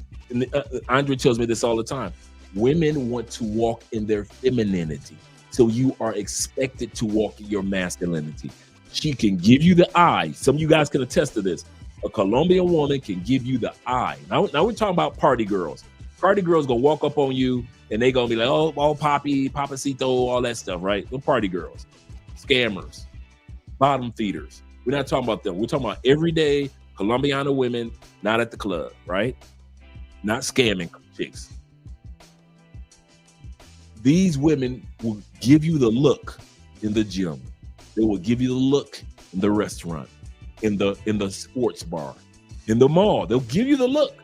Andre tells me this all the time, women want to walk in their femininity. So you are expected to walk in your masculinity. She can give you the eye. Some of you guys can attest to this. A Colombian woman can give you the eye. Now we're talking about party girls. Party girls gonna walk up on you and they gonna be like, oh, papi, papacito, all that stuff, right? The party girls, scammers, bottom feeders. We're not talking about them. We're talking about everyday Colombiana women, not at the club, right? Not scamming chicks. These women will give you the look in the gym. They will give you the look in the restaurant, in the sports bar, in the mall. They'll give you the look.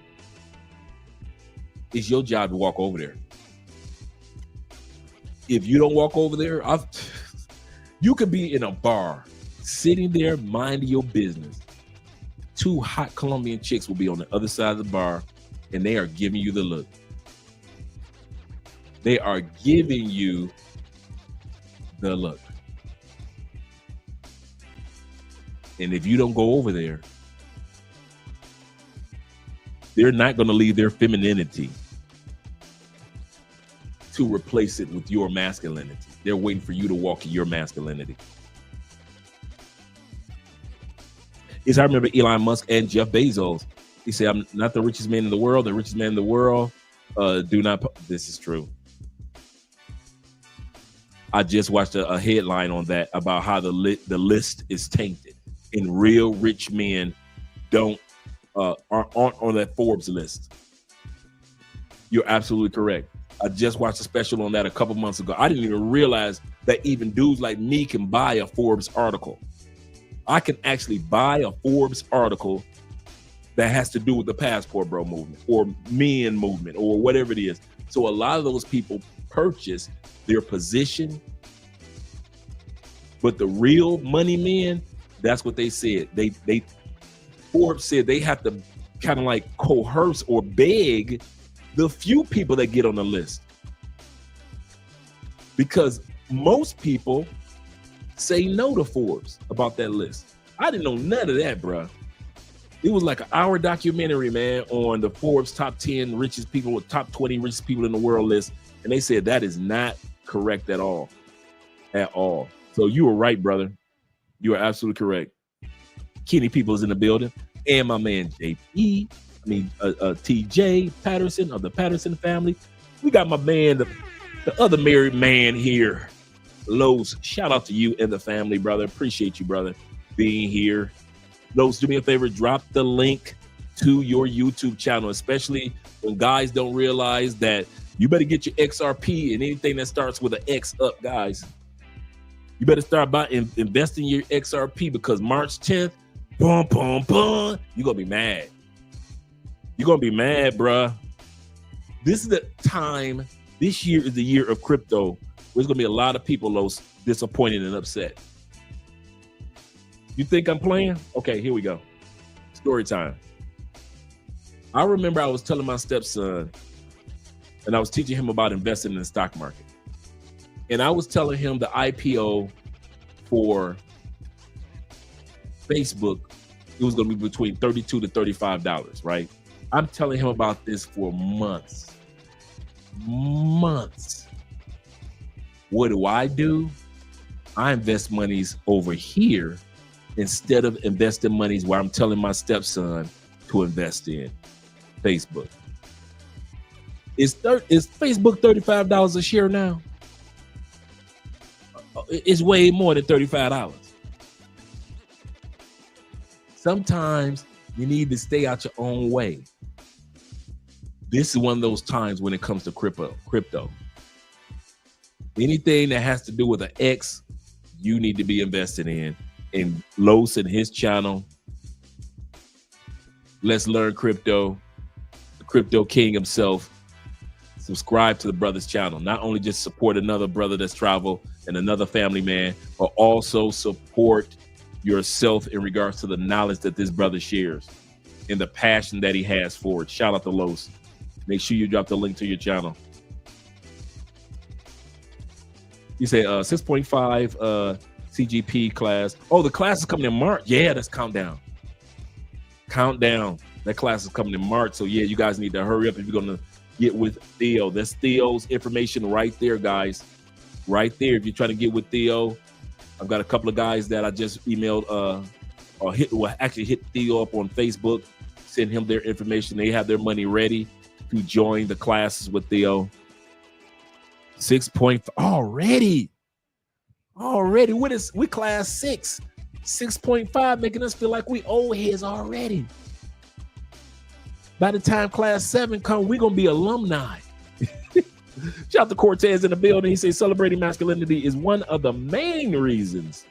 It's your job to walk over there. If you don't walk over there, you could be in a bar, sitting there, minding your business. Two hot Colombian chicks will be on the other side of the bar, and they are giving you the look. They are giving you the look. And if you don't go over there, they're not going to leave their femininity to replace it with your masculinity. They're waiting for you to walk in your masculinity. Yes, I remember Elon Musk and Jeff Bezos. He said, I'm not the richest man in the world. The richest man in the world this is true. I just watched a headline on that about how the list is tainted, and real rich men aren't on that Forbes list. You're absolutely correct. I just watched a special on that a couple months ago. I didn't even realize that even dudes like me can buy a Forbes article. I can actually buy a Forbes article that has to do with the passport bro movement or men movement or whatever it is. So a lot of those people purchase their position, but the real money men, that's what they said. Forbes said they have to kind of like coerce or beg the few people that get on the list, because most people say no to Forbes about that list. I didn't know none of that, bro. It was like an hour documentary, man, on the Forbes top 10 richest people, with top 20 richest people in the world list. And they said that is not correct at all. At all. So you were right, brother. You are absolutely correct. Kenny People is in the building. And my man TJ Patterson of the Patterson family. We got my man, the other married man here, Los. Shout out to you and the family, brother. Appreciate you, brother, being here. Los, do me a favor, drop the link to your YouTube channel, especially when guys don't realize that you better get your XRP and anything that starts with an X up, guys. You better start by investing your XRP, because March 10th, boom, boom, boom, you're going to be mad. You're going to be mad, bruh. This is the time. This year is the year of crypto. There's going to be a lot of people, Los, disappointed and upset. You think I'm playing? Okay, here we go. Story time. I remember I was telling my stepson, and I was teaching him about investing in the stock market. And I was telling him the IPO for Facebook, it was going to be between $32 to $35, right? I'm telling him about this for months. What do? I invest monies over here instead of investing monies where I'm telling my stepson to invest in Facebook. Is Facebook $35 a share now? It's way more than $35. Sometimes you need to stay out your own way. This is one of those times when it comes to crypto. Anything that has to do with an X, you need to be invested in. And Los and his channel, Let's Learn Crypto, the Crypto King himself. Subscribe to the brother's channel. Not only just support another brother that's traveled and another family man, but also support yourself in regards to the knowledge that this brother shares and the passion that he has for it. Shout out to Los. Make sure you drop the link to your channel. You say 6.5 CGP class. Oh, the class is coming in March. Yeah, that's countdown. That class is coming in March. So yeah, you guys need to hurry up if you're going to get with Theo. That's Theo's information right there, guys. Right there. If you're trying to get with Theo, I've got a couple of guys that I just emailed actually hit Theo up on Facebook, send him their information. They have their money ready to join the classes with Theo. 6.5 already. We class 6. 6.5, making us feel like we old heads already. By the time class 7 comes, we're gonna be alumni. Shout out to Cortez in the building. He says celebrating masculinity is one of the main reasons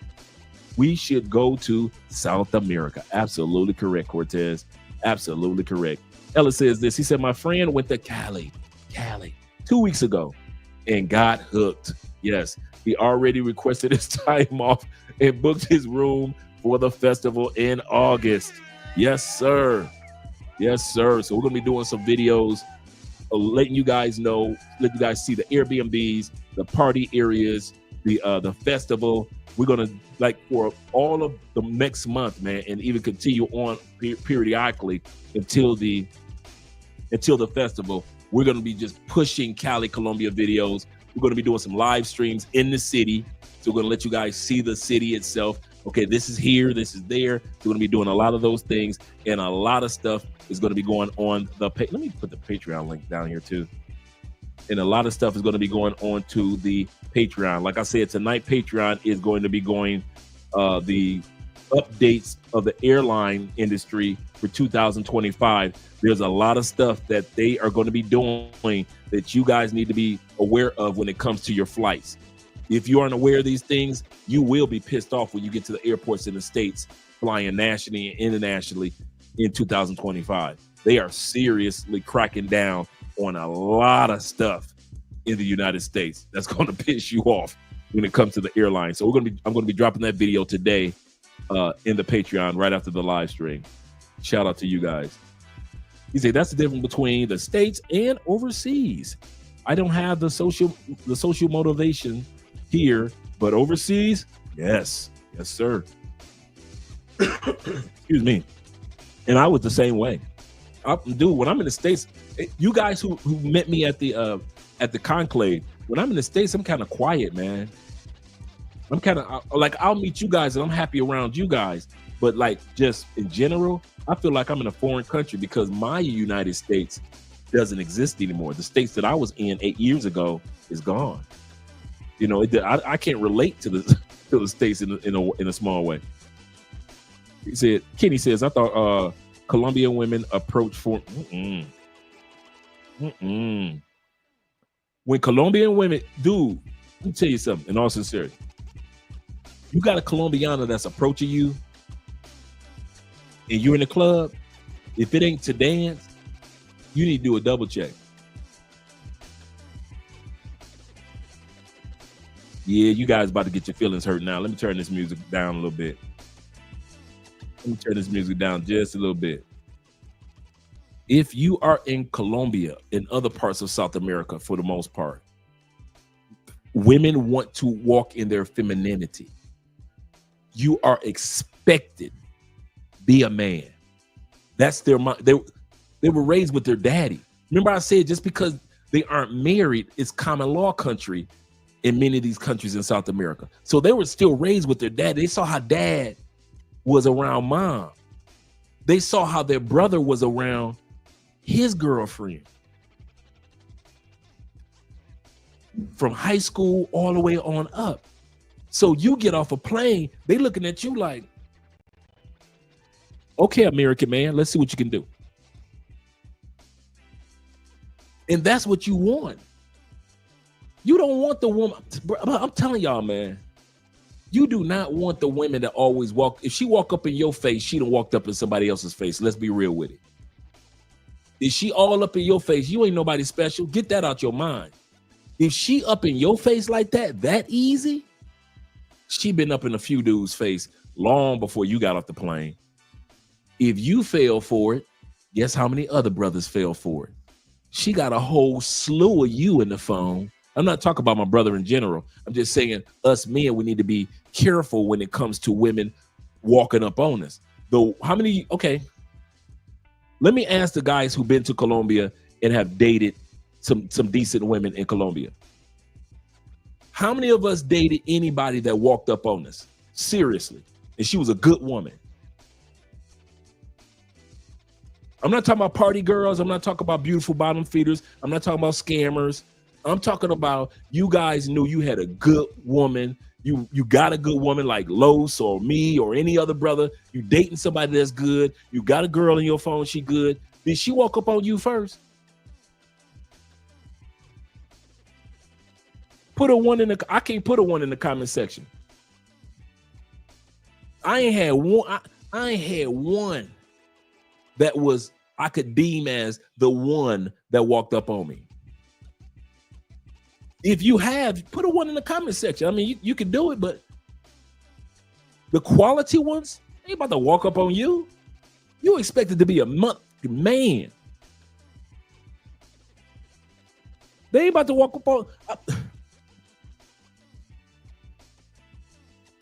we should go to South America. Absolutely correct, Cortez. Absolutely correct. Ella says this. He said, my friend went to Cali 2 weeks ago and got hooked. Yes, he already requested his time off and booked his room for the festival in August. Yes, sir. Yes, sir. So we're going to be doing some videos, letting you guys know, let you guys see the Airbnbs, the party areas, the festival. We're going to, like, for all of the next month, man, and even continue on periodically until the festival. We're going to be just pushing Cali, Colombia videos. We're going to be doing some live streams in the city. So we're going to let you guys see the city itself. Okay, this is here, this is there. We're going to be doing a lot of those things, and a lot of stuff is going to be going on the page. Let me put the Patreon link down here too. And a lot of stuff is going to be going on to the Patreon. Like I said, tonight Patreon is going to be going the updates of the airline industry for 2025. There's a lot of stuff that they are going to be doing that you guys need to be aware of when it comes to your flights. If you aren't aware of these things, you will be pissed off when you get to the airports in the States, flying nationally and internationally in 2025. They are seriously cracking down on a lot of stuff in the United States that's going to piss you off when it comes to the airline. So I'm going to be dropping that video today in the Patreon right after the live stream. Shout out to you guys. You say that's the difference between the States and overseas. I don't have the social motivation here, but overseas, yes, sir. Excuse me. And I was the same way. Dude, when I'm in the States, you guys who met me at the conclave, when I'm in the States, I'm kind of quiet, man. I'm kind of like, I'll meet you guys and I'm happy around you guys. But like, just in general, I feel like I'm in a foreign country because my United States doesn't exist anymore. The states that I was in 8 years ago is gone. You know, I can't relate to the to the states in a small way. He said, Kenny says, I thought Colombian women approach for when Colombian women, dude, let me tell you something in all sincerity. You got a Colombiana that's approaching you and you're in the club, if it ain't to dance, you need to do a double check. Yeah, you guys about to get your feelings hurt now. Let me turn this music down a little bit. Let me turn this music down just a little bit. If you are in Colombia and other parts of South America, for the most part, women want to walk in their femininity. You are expected be a man. That's their mind. They were raised with their daddy. Remember I said just because they aren't married, it's common law country in many of these countries in South America. So they were still raised with their dad. They saw how dad was around mom. They saw how their brother was around his girlfriend. From high school all the way on up. So you get off a plane, they looking at you like, okay, American man, let's see what you can do. And that's what you want. You don't want the woman. I'm telling y'all, man, you do not want the women that always walk. If she walk up in your face, she done walked up in somebody else's face. Let's be real with it. If she all up in your face, you ain't nobody special. Get that out your mind. If she up in your face like that easy, she been up in a few dudes' face long before you got off the plane. If you fell for it, guess how many other brothers fell for it? She got a whole slew of you in the phone. I'm not talking about my brother in general. I'm just saying us men, we need to be careful when it comes to women walking up on us. Though, how many? Okay, let me ask the guys who've been to Colombia and have dated some decent women in Colombia. How many of us dated anybody that walked up on us? Seriously. And she was a good woman. I'm not talking about party girls. I'm not talking about beautiful bottom feeders. I'm not talking about scammers. I'm talking about you guys knew you had a good woman. You got a good woman like Los or me or any other brother. You dating somebody that's good. You got a girl in your phone. She good. Did she walk up on you first? Put a one in the. I can't put a one in the comment section. I ain't had one. I ain't had one that was I could deem as the one that walked up on me. If you have, put a one in the comment section. I mean, you can do it, but the quality ones ain't about to walk up on you. You expected to be a man. They ain't about to walk up on.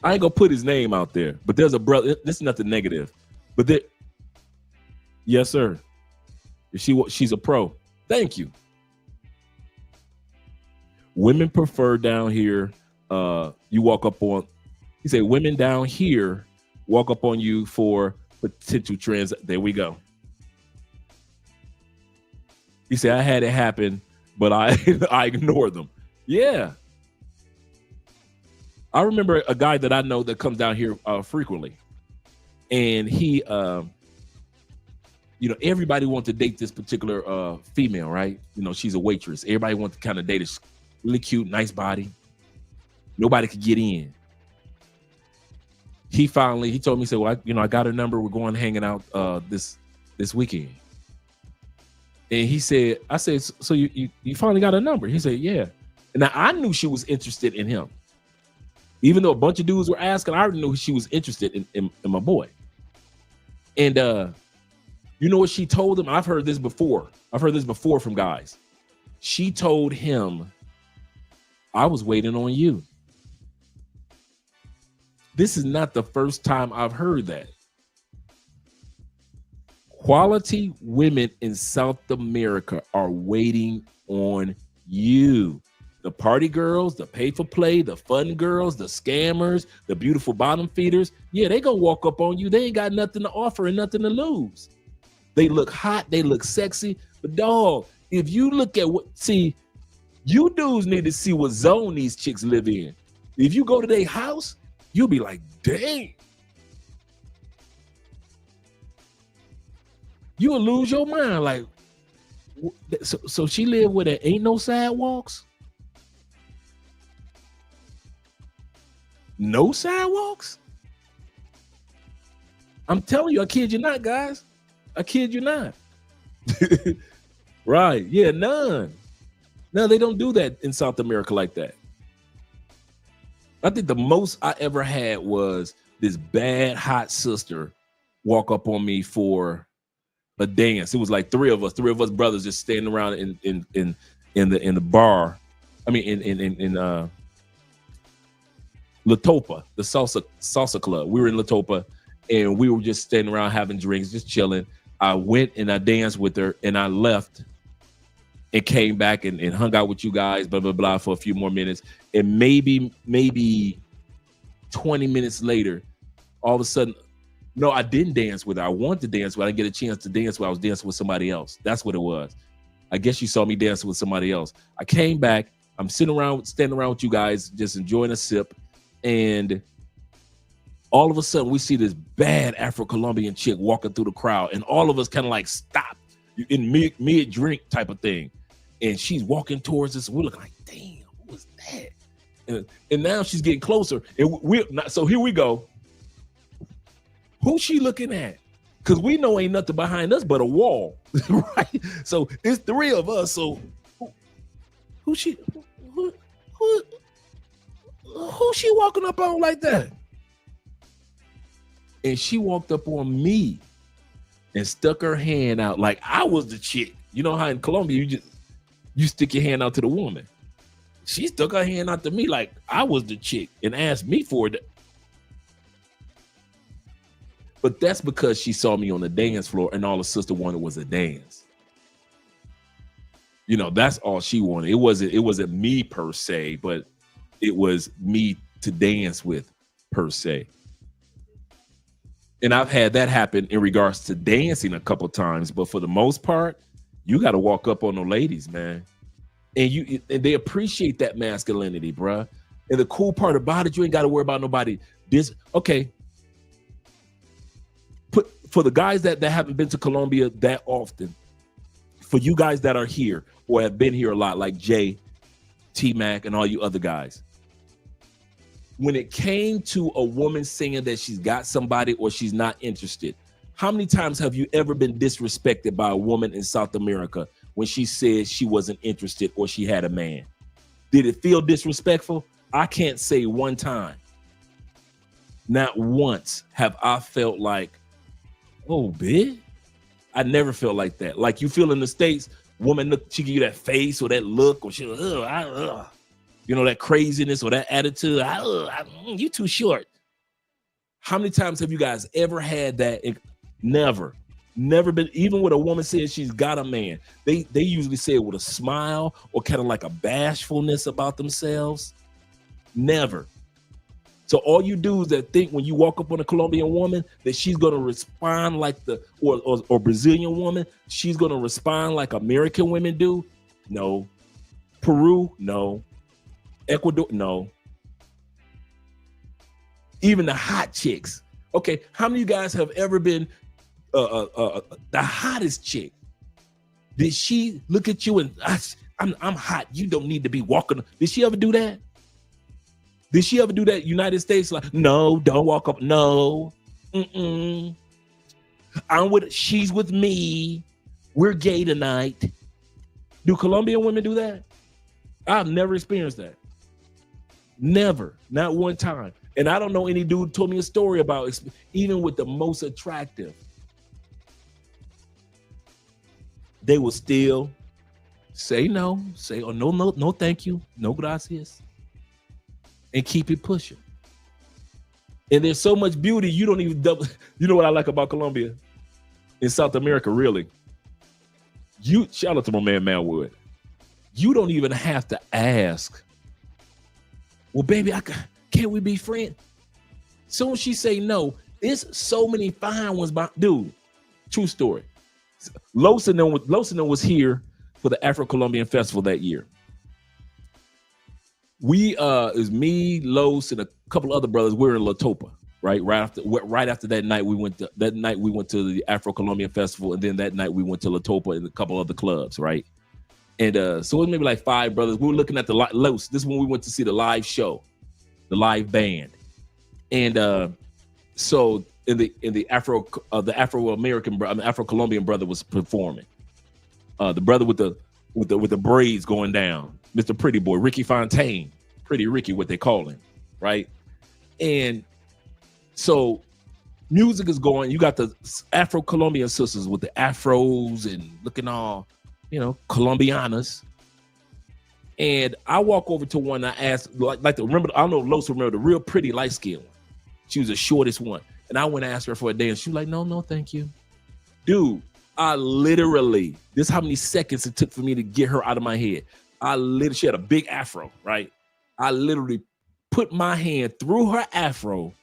I ain't gonna put his name out there, but there's a brother. This is nothing negative, but there. Yes, sir. She's a pro. Thank you. Women prefer down here. You walk up on. He said women down here walk up on you for potential trans. There we go. He said I had it happen, but I I ignored them. Yeah. I remember a guy that I know that comes down here frequently, and he, everybody wants to date this particular female, right? You know, she's a waitress. Everybody wants to kind of date her. Really cute, nice body. Nobody could get in. He told me, he said, well, I got her number. We're going hanging out this weekend. And he said, I said, so you finally got a number? He said, yeah. And now I knew she was interested in him. Even though a bunch of dudes were asking, I already knew she was interested in my boy. And you know what she told him? I've heard this before. I've heard this before from guys. She told him, I was waiting on you. This is not the first time I've heard that. Quality women in South America are waiting on you. The party girls, the pay for play, the fun girls, the scammers, the beautiful bottom feeders. Yeah, they gonna walk up on you. They ain't got nothing to offer and nothing to lose. They look hot, they look sexy. But dog, if you look at you dudes need to see what zone these chicks live in. If you go to their house, you'll be like, dang. You will lose your mind. Like, so she live where there ain't no sidewalks? No sidewalks? I'm telling you, I kid you not, guys. I kid you not. Right. Yeah, none. No, they don't do that in South America like that. I think the most I ever had was this bad hot sister walk up on me for a dance. It was like three of us brothers just standing around in the bar. I mean in La Topa, the salsa club. We were in La Topa and we were just standing around having drinks, just chilling. I went and I danced with her and I left and came back and hung out with you guys, blah, blah, blah, for a few more minutes. And maybe 20 minutes later, all of a sudden, no, I didn't dance with her. I wanted to dance with her. I didn't get a chance to dance with her. I was dancing with somebody else. That's what it was. I guess you saw me dancing with somebody else. I came back. I'm standing around with you guys, just enjoying a sip. And all of a sudden, we see this bad Afro-Colombian chick walking through the crowd. And all of us kind of like stop in mid-drink type of thing. And she's walking towards us. And we're looking like, damn, what was that? And now she's getting closer. And so here we go. Who's she looking at? Because we know ain't nothing behind us but a wall, right? So it's three of us. So who she walking up on like that? And she walked up on me and stuck her hand out like I was the chick. You know how in Colombia you stick your hand out to the woman. She stuck her hand out to me like I was the chick and asked me for it. But that's because she saw me on the dance floor and all the sister wanted was a dance. You know, that's all she wanted. It wasn't me per se, but it was me to dance with per se. And I've had that happen in regards to dancing a couple times, but for the most part, you got to walk up on the ladies, man. And they appreciate that masculinity, bruh. And the cool part about it, you ain't got to worry about nobody. For the guys that haven't been to Colombia that often, for you guys that are here or have been here a lot, like Jay, T-Mac, and all you other guys, when it came to a woman saying that she's got somebody or she's not interested, how many times have you ever been disrespected by a woman in South America when she said she wasn't interested or she had a man? Did it feel disrespectful? I can't say one time. Not once have I felt like, oh, bitch. I never felt like that. Like you feel in the States, woman, she give you that face or that look, or she, you know, that craziness or that attitude. You too short. How many times have you guys ever had that? Never been. Even when a woman says she's got a man, they usually say it with a smile or kind of like a bashfulness about themselves. Never. So all you dudes that think when you walk up on a Colombian woman that she's gonna respond like or Brazilian woman, she's gonna respond like American women do. No. Peru, no. Ecuador, no. Even the hot chicks. Okay, how many of you guys have ever been the hottest chick? Did she look at you and I'm hot? You don't need to be walking. Did she ever do that? Did she ever do that? United States, like, no, don't walk up. No, she's with me. We're gay tonight. Do Colombian women do that? I've never experienced that. Never, not one time. And I don't know any dude who told me a story about, even with the most attractive, they will still say no, say, oh, no, thank you. No gracias. And keep it pushing. And there's so much beauty, you don't even double. You know what I like about Colombia? in South America, really, you shout out to my man Malwood. You don't even have to ask. Well, baby, can't we be friends? Soon as she say no, it's so many fine ones. Dude, true story. Losino was here for the Afro-Colombian Festival that year. We is me, Los, and a couple other brothers. We were in La Topa, right? Right after that night, we went to the Afro-Colombian Festival, and then that night we went to La Topa and a couple other clubs, right? And so it was maybe like 5 brothers. We were looking at the Los. This is when we went to see the live show, the live band, and so in the Afro-Colombian brother was performing. The brother with the braids going down, Mr. Pretty Boy, Ricky Fontaine, Pretty Ricky, what they call him, right? And so music is going. You got the Afro-Colombian sisters with the afros and looking all, Colombianas. And I walk over to one. I asked, like to remember. I don't know, Los remember the real pretty light skinned one. She was the shortest one. And I went and asked her for a dance. She was like, no, thank you. Dude, I literally, this is how many seconds it took for me to get her out of my head. She had a big afro, right? I literally put my hand through her afro.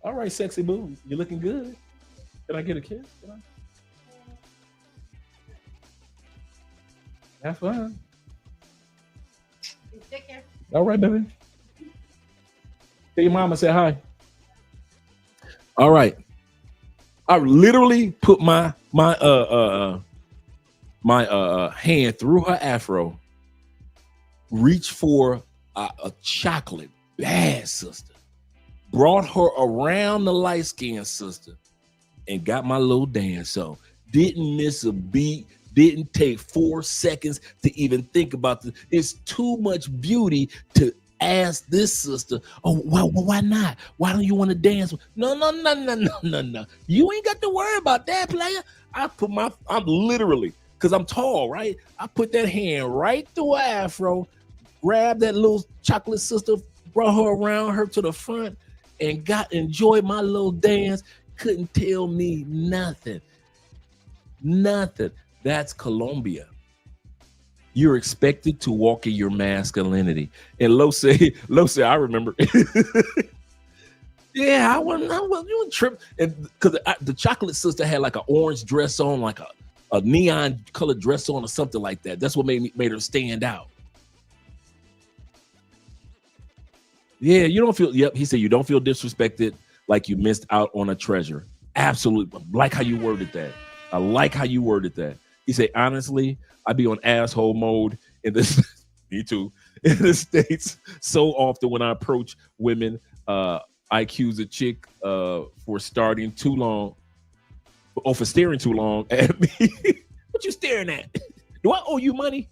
All right, sexy boo, you're looking good. Can I get a kiss? Have fun. Take care. All right, baby. Tell your mama say hi. All right. I literally put my hand through her afro, reached for a chocolate bad sister, brought her around the light-skinned sister, and got my little dance on. Didn't miss a beat. Didn't take 4 seconds to even think about this. It's too much beauty to ask this sister, oh, well, why not? Why don't you want to dance? No. You ain't got to worry about that, player. I'm literally, because I'm tall, right? I put that hand right through her afro, grabbed that little chocolate sister, brought her around her to the front, and enjoyed my little dance. Couldn't tell me nothing. That's Colombia. You're expected to walk in your masculinity. And Lo say, I remember. Yeah, I wasn't tripping. And because the chocolate sister had like an orange dress on, like a neon colored dress on or something like that. That's what made her stand out. Yeah, you don't feel, he said you don't feel disrespected, like you missed out on a treasure. Absolutely. I like how you worded that. He said, honestly, I be on asshole mode in this, me too, in the States so often when I approach women. I accuse a chick for staring too long at me. What you staring at? Do I owe you money?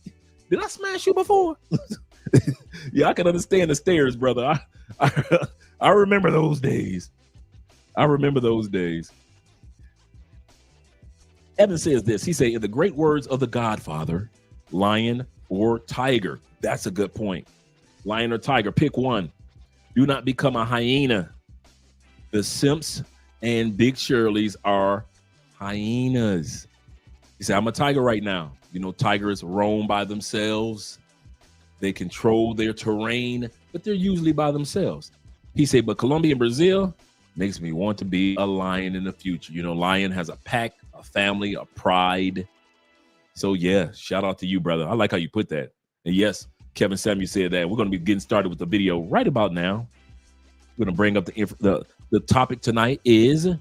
Did I smash you before? Yeah, I can understand the stares, brother. I remember those days. Evan says this. He say, in the great words of the Godfather, lion or tiger. That's a good point. Lion or tiger, pick one. Do not become a hyena. The Simps and Big Shirleys are hyenas. He said, I'm a tiger right now. Tigers roam by themselves. They control their terrain, but they're usually by themselves. He said, but Colombia and Brazil makes me want to be a lion in the future. Lion has a pack, a family, a pride. So yeah, shout out to you, brother. I like how you put that. And yes, Kevin Samuel said that. We're going to be getting started with the video right about now. We're going to bring up the topic tonight is, and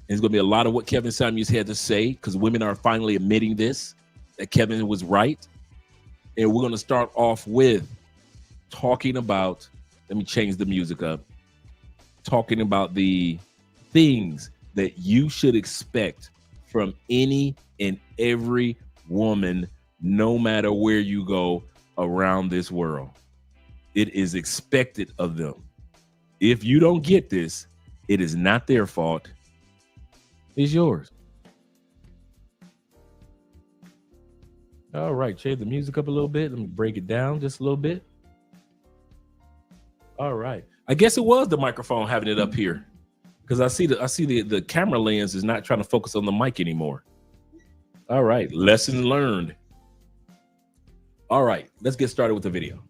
it's going to be a lot of what Kevin Samuels had to say, because women are finally admitting this, that Kevin was right. And we're going to start off with talking about, let me change the music up, talking about the things that you should expect from any and every woman, no matter where you go around this world. It is expected of them. If you don't get this, it is not their fault. It's yours. All right, change the music up a little bit. Let me break it down just a little bit. All right. I guess it was the microphone having it up here. because I see the camera lens is not trying to focus on the mic anymore. All right, lesson learned. All right, let's get started with the video.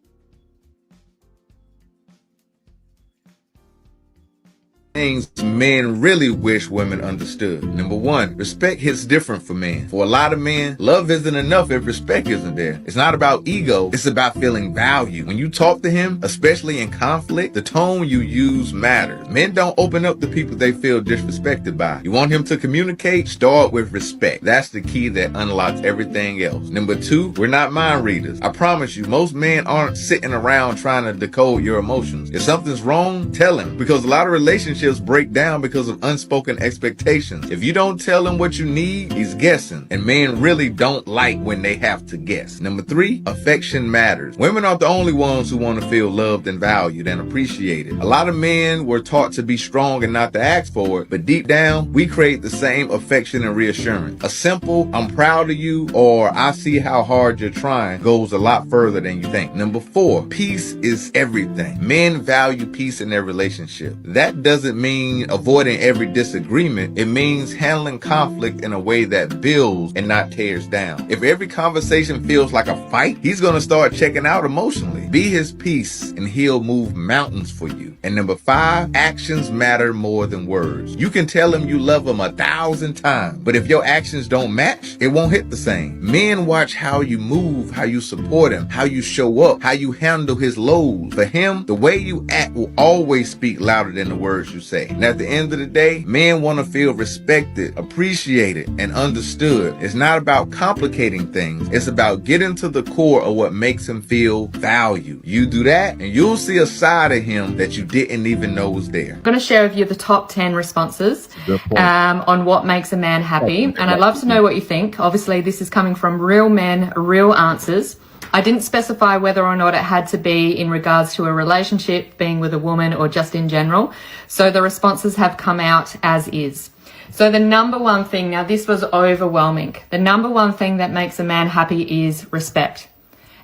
Things men really wish women understood. Number one, respect hits different for men. For a lot of men, love isn't enough if respect isn't there. It's not about ego, it's about feeling valued. When you talk to him, especially in conflict, the tone you use matters. Men don't open up to people they feel disrespected by. You want him to communicate? Start with respect. That's the key that unlocks everything else. Number two, we're not mind readers. I promise you, most men aren't sitting around trying to decode your emotions. If something's wrong, tell him. Because a lot of relationships break down because of unspoken expectations. If you don't tell him what you need, he's guessing. And men really don't like when they have to guess. Number three, affection matters. Women aren't the only ones who want to feel loved and valued and appreciated. A lot of men were taught to be strong and not to ask for it, but deep down, we crave the same affection and reassurance. A simple, I'm proud of you, or I see how hard you're trying goes a lot further than you think. Number four, peace is everything. Men value peace in their relationship. That doesn't mean avoiding every disagreement. It means handling conflict in a way that builds and not tears down. If every conversation feels like a fight, he's going to start checking out emotionally. Be his peace and he'll move mountains for you. And number five, actions matter more than words. You can tell him you love him 1,000 times, but if your actions don't match, it won't hit the same. Men watch how you move, how you support him, how you show up, how you handle his lows. For him, the way you act will always speak louder than the words you say. And at the end of the day, men want to feel respected, appreciated, and understood. It's not about complicating things. It's about getting to the core of what makes him feel valued. You do that, and you'll see a side of him that you didn't even know was there. I'm going to share with you the top 10 responses on what makes a man happy. And I'd love to know what you think. Obviously, this is coming from real men, real answers. I didn't specify whether or not it had to be in regards to a relationship, being with a woman, or just in general. So the responses have come out as is. So the number one thing, now this was overwhelming. The number one thing that makes a man happy is respect.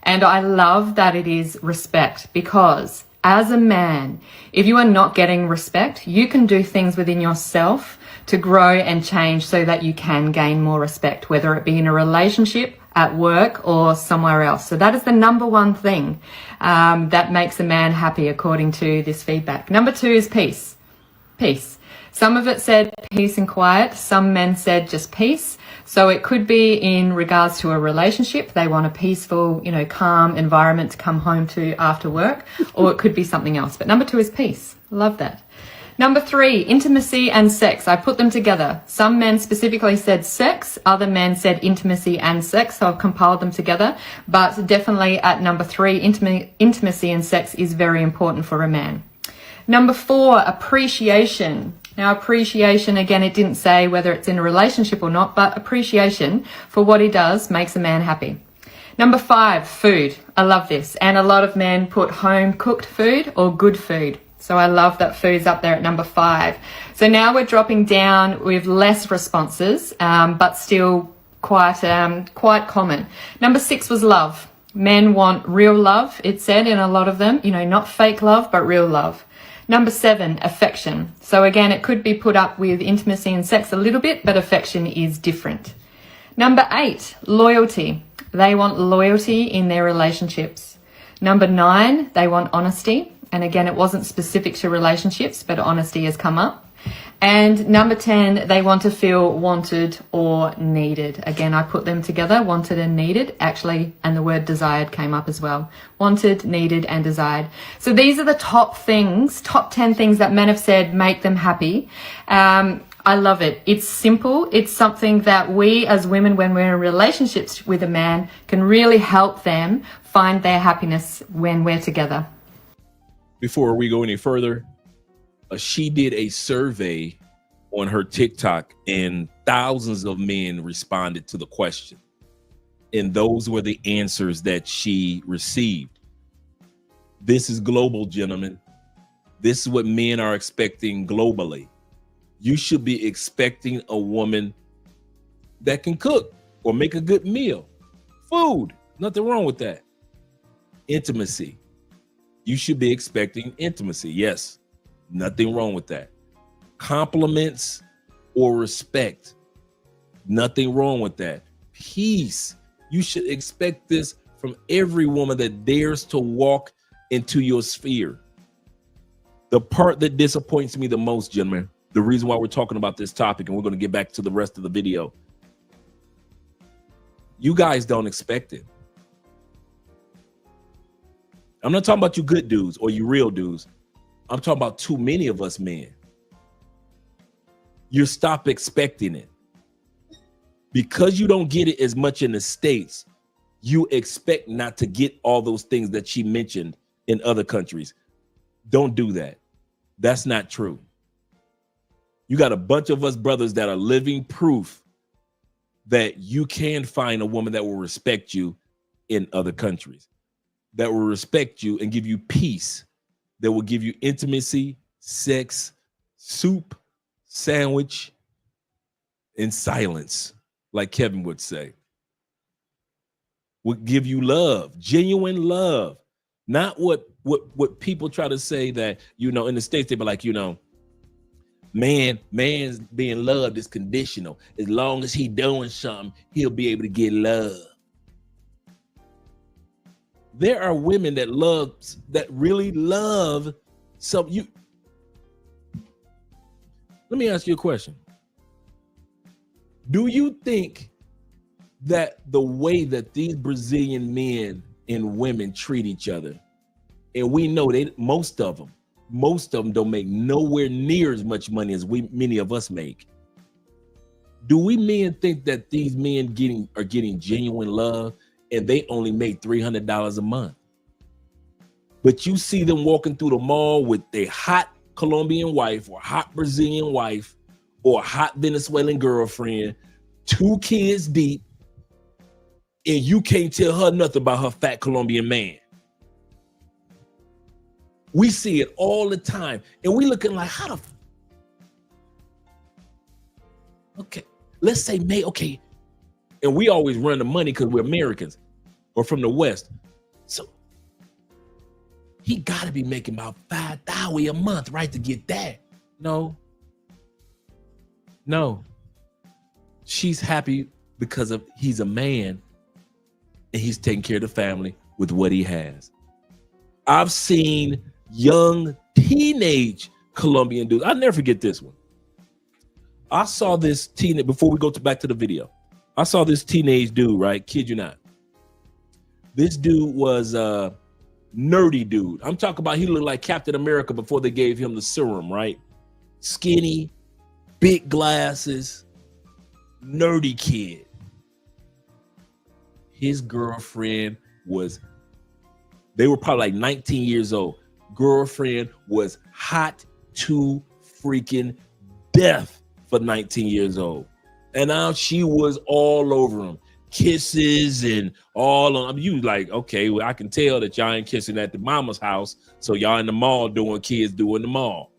And I love that it is respect, because as a man, if you are not getting respect, you can do things within yourself to grow and change so that you can gain more respect, whether it be in a relationship, at work, or somewhere else. So that is the number one thing that makes a man happy, according to this feedback. Number two is peace. Peace. Some of it said peace and quiet. Some men said just peace. So it could be in regards to a relationship. They want a peaceful, calm environment to come home to after work, or it could be something else. But number two is peace. Love that. Number three, intimacy and sex. I put them together. Some men specifically said sex. Other men said intimacy and sex. So I've compiled them together. But definitely at number three, intimacy and sex is very important for a man. Number four, appreciation. Now, appreciation, again, it didn't say whether it's in a relationship or not, but appreciation for what he does makes a man happy. Number five, food. I love this. And a lot of men put home cooked food or good food. So I love that food's up there at number five. So now we're dropping down with less responses, but still quite common. Number six was love. Men want real love, it said in a lot of them, not fake love, but real love. Number seven, affection. So again, it could be put up with intimacy and sex a little bit, but affection is different. Number eight, loyalty. They want loyalty in their relationships. Number nine, they want honesty. And again, it wasn't specific to relationships, but honesty has come up. And number 10, they want to feel wanted or needed. Again, I put them together, wanted and needed, actually, and the word desired came up as well. Wanted, needed, and desired. So these are the top 10 things that men have said make them happy. I love it. It's simple. It's something that we as women, when we're in relationships with a man, can really help them find their happiness when we're together. Before we go any further, she did a survey on her TikTok and thousands of men responded to the question. And those were the answers that she received. This is global, gentlemen. This is what men are expecting globally. You should be expecting a woman that can cook or make a good meal. Food, nothing wrong with that. Intimacy. You should be expecting intimacy. Yes, nothing wrong with that. compliments or respect. Nothing wrong with that. Peace. You should expect this from every woman that dares to walk into your sphere. The part that disappoints me the most, gentlemen, the reason why we're talking about this topic, and we're going to get back to the rest of the video, you guys don't expect it. I'm not talking about you good dudes or you real dudes. I'm talking about too many of us men. You stop expecting it. Because you don't get it as much in the States, you expect not to get all those things that she mentioned in other countries. Don't do that. That's not true. You got a bunch of us brothers that are living proof that you can find a woman that will respect you in other countries, that will respect you and give you peace, that will give you intimacy, sex, soup, sandwich, and silence, like Kevin would say. Would give you love, genuine love, not what people try to say that, you know, in the States, they be like, you know, man's being loved is conditional. As long as he doing something, he'll be able to get love. There are women that really love some you. Let me ask you a question. Do you think that the way that these Brazilian men and women treat each other, and we know most of them don't make nowhere near as much money as many of us make. Do we men think that these men are getting genuine love and they only make $300 a month? But you see them walking through the mall with their hot Colombian wife or hot Brazilian wife or hot Venezuelan girlfriend, 2 kids deep, and you can't tell her nothing about her fat Colombian man. We see it all the time, and we looking like, how the okay, let's say okay, and we always run the money because we're Americans or from the West. So he got to be making about $5,000 a month, right, to get that. No. She's happy because he's a man and he's taking care of the family with what he has. I've seen young teenage Colombian dudes. I'll never forget this one. I saw this teenage, before we go back to the video, I saw this teenage dude, right? Kid you not. This dude was a nerdy dude. I'm talking about he looked like Captain America before they gave him the serum, right? Skinny, big glasses, nerdy kid. His girlfriend they were probably like 19 years old. Girlfriend was hot to freaking death for 19 years old. And now she was all over him. Kisses and all on him. You like, okay, well, I can tell that y'all ain't kissing at the mama's house. So y'all in the mall doing kids doing the mall.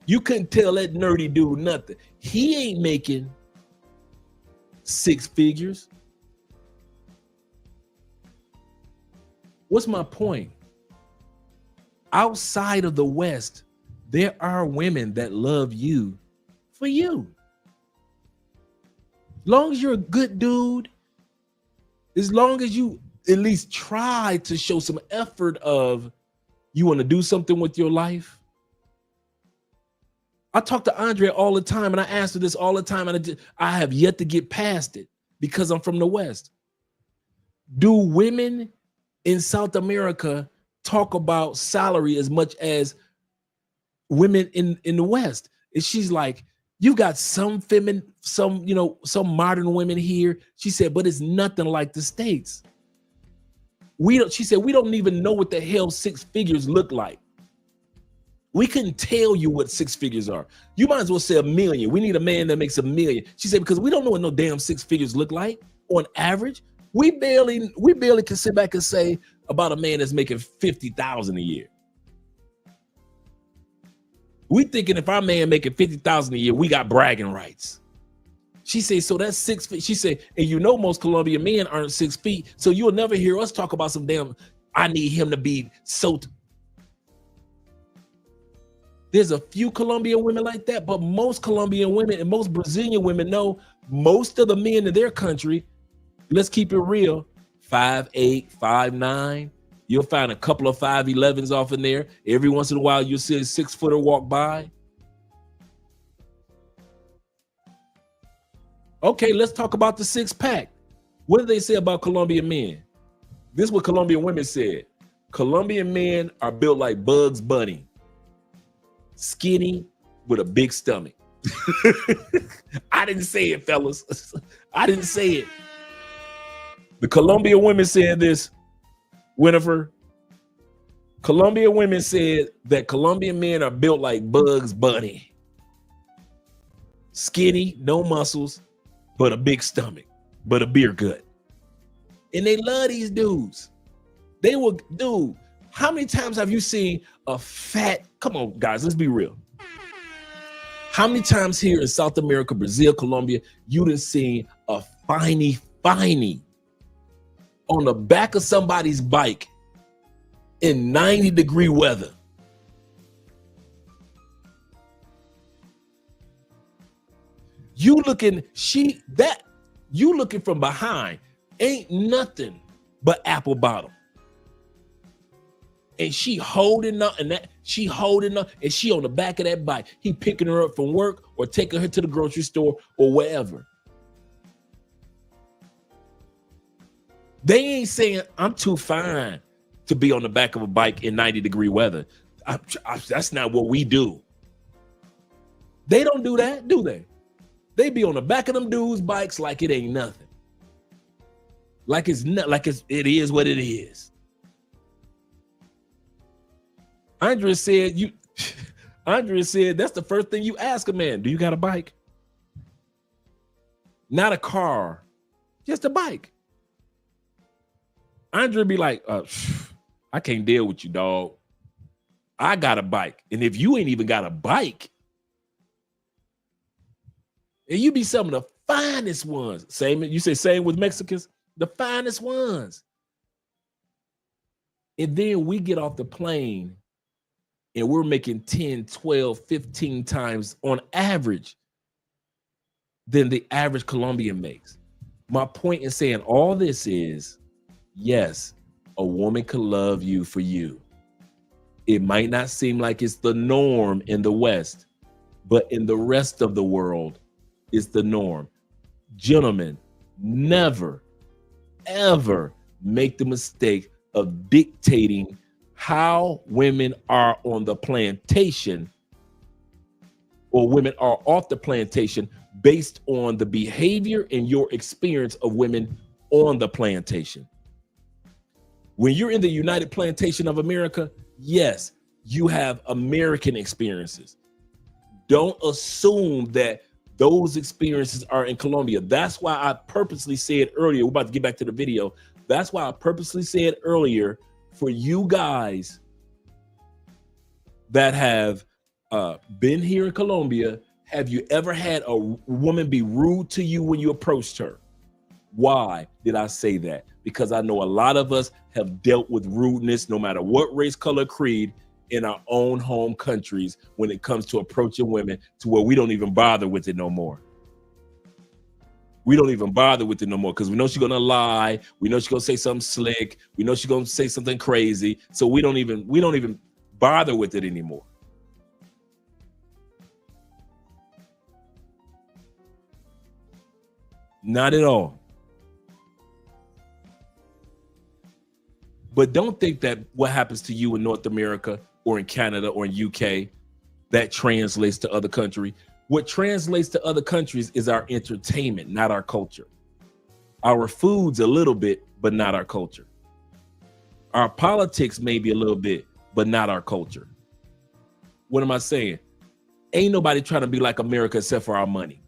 You couldn't tell that nerdy dude nothing. He ain't making 6 figures. What's my point? Outside of the West, there are women that love you for you. As long as you're a good dude, as long as you at least try to show some effort of you want to do something with your life. I talk to Andrea all the time and I ask her this all the time, and I have yet to get past it because I'm from the West. Do women in South America talk about salary as much as women in the West? And she's like, you got some modern women here. She said, but it's nothing like the States. She said, we don't even know what the hell 6 figures look like. We couldn't tell you what 6 figures are. You might as well say $1 million. We need a man that makes $1 million. She said, because we don't know what no damn 6 figures look like on average. We barely can sit back and say about a man that's making $50,000 a year. We thinking if our man making $50,000 a year, we got bragging rights. She said, so that's 6 feet. She said, and you know most Colombian men aren't 6 feet, so you'll never hear us talk about some damn, I need him to be so. There's a few Colombian women like that, but most Colombian women and most Brazilian women know most of the men in their country, let's keep it real, 5'8", 5'9". You'll find a couple of 5'11s off in there. Every once in a while, you'll see a 6-footer walk by. Okay, let's talk about the 6-pack. What do they say about Colombian men? This is what Colombian women said. Colombian men are built like Bugs Bunny, skinny with a big stomach. I didn't say it, fellas. I didn't say it. The Colombian women said this, Winifred. Colombian women said that Colombian men are built like Bugs Bunny. Skinny, no muscles, but a big stomach, but a beer gut. And they love these dudes. They will, dude, how many times have you seen a fat, come on guys, let's be real. How many times here in South America, Brazil, Colombia, you done seen a finey on the back of somebody's bike in 90-degree weather? You looking from behind, ain't nothing but apple bottom. And she holding up, and she on the back of that bike. He picking her up from work or taking her to the grocery store or wherever. They ain't saying, I'm too fine to be on the back of a bike in 90-degree weather. That's not what we do. They don't do that, do they? They be on the back of them dudes' bikes like it ain't nothing. Like it's not, like it is what it is. Andrea said that's the first thing you ask a man. Do you got a bike? Not a car, just a bike. Andrea be like, I can't deal with you, dog. I got a bike. And if you ain't even got a bike, and you be some of the finest ones. Same, you say same with Mexicans, the finest ones. And then we get off the plane and we're making 10, 12, 15 times on average than the average Colombian makes. My point in saying all this is, yes, a woman could love you for you. It might not seem like it's the norm in the West, but in the rest of the world, it's the norm. Gentlemen, never, ever make the mistake of dictating how women are on the plantation or women are off the plantation based on the behavior and your experience of women on the plantation. When you're in the United Plantation of America, yes, you have American experiences. Don't assume that those experiences are in Colombia. That's why I purposely said earlier, we're about to get back to the video. That's why I purposely said earlier, for you guys that have been here in Colombia, have you ever had a woman be rude to you when you approached her? Why did I say that? Because I know a lot of us have dealt with rudeness, no matter what race, color, creed, in our own home countries when it comes to approaching women, to where we don't even bother with it no more. We don't even bother with it no more because we know she's gonna lie. We know she's gonna say something slick. We know she's gonna say something crazy. So we don't even bother with it anymore. Not at all. But don't think that what happens to you in North America or in Canada or in UK, that translates to other countries. What translates to other countries is our entertainment, not our culture. Our foods a little bit, but not our culture. Our politics maybe a little bit, but not our culture. What am I saying? Ain't nobody trying to be like America except for our money.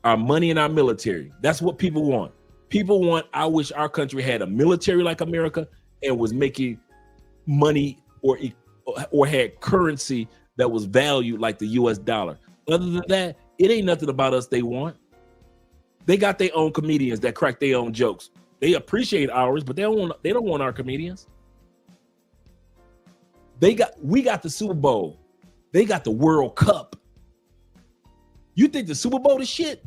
Our money and our military. That's what people want. People want, I wish our country had a military like America and was making money or had currency that was valued like the US dollar. Other than that, it ain't nothing about us they want. They got their own comedians that crack their own jokes. They appreciate ours, but they don't want our comedians. We got the Super Bowl. They got the World Cup. You think the Super Bowl is shit?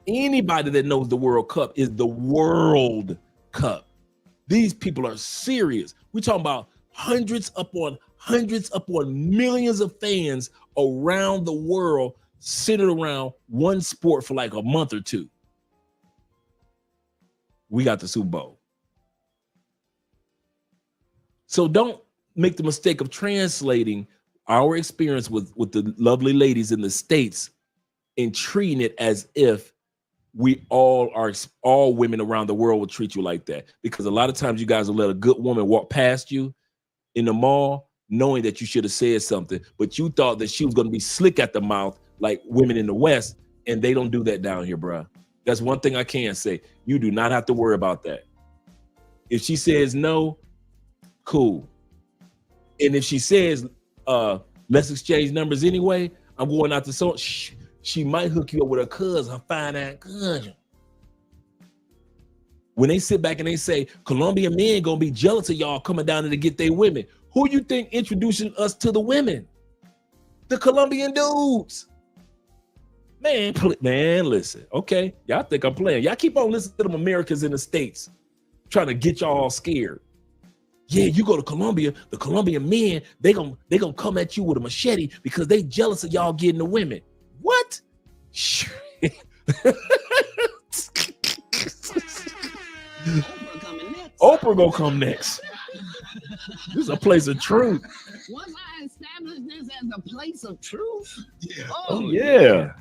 Anybody that knows the World Cup is the World Cup. These people are serious. We're talking about hundreds upon millions of fans around the world centered around one sport for like a month or two. We got the Super Bowl. So don't make the mistake of translating our experience with the lovely ladies in the States and treating it as if we all women around the world will treat you like that. Because a lot of times you guys will let a good woman walk past you in the mall knowing that you should have said something, but you thought that she was going to be slick at the mouth like women in the West, and they don't do that down here, bruh. That's one thing I can say. You do not have to worry about that. If she says no, cool. And if she says, let's exchange numbers anyway, I'm going out to so she might hook you up with her cousin, her fine-ass cousin. When they sit back and they say, Colombian men gonna be jealous of y'all coming down there to get their women, who you think introducing us to the women? The Colombian dudes. Man, listen, okay? Y'all think I'm playing. Y'all keep on listening to them Americans in the States trying to get y'all all scared. Yeah, you go to Colombia, the Colombian men, they gonna come at you with a machete because they jealous of y'all getting the women. What? Oprah gonna come next. This is a place of truth. Once I establish this as a place of truth, oh yeah.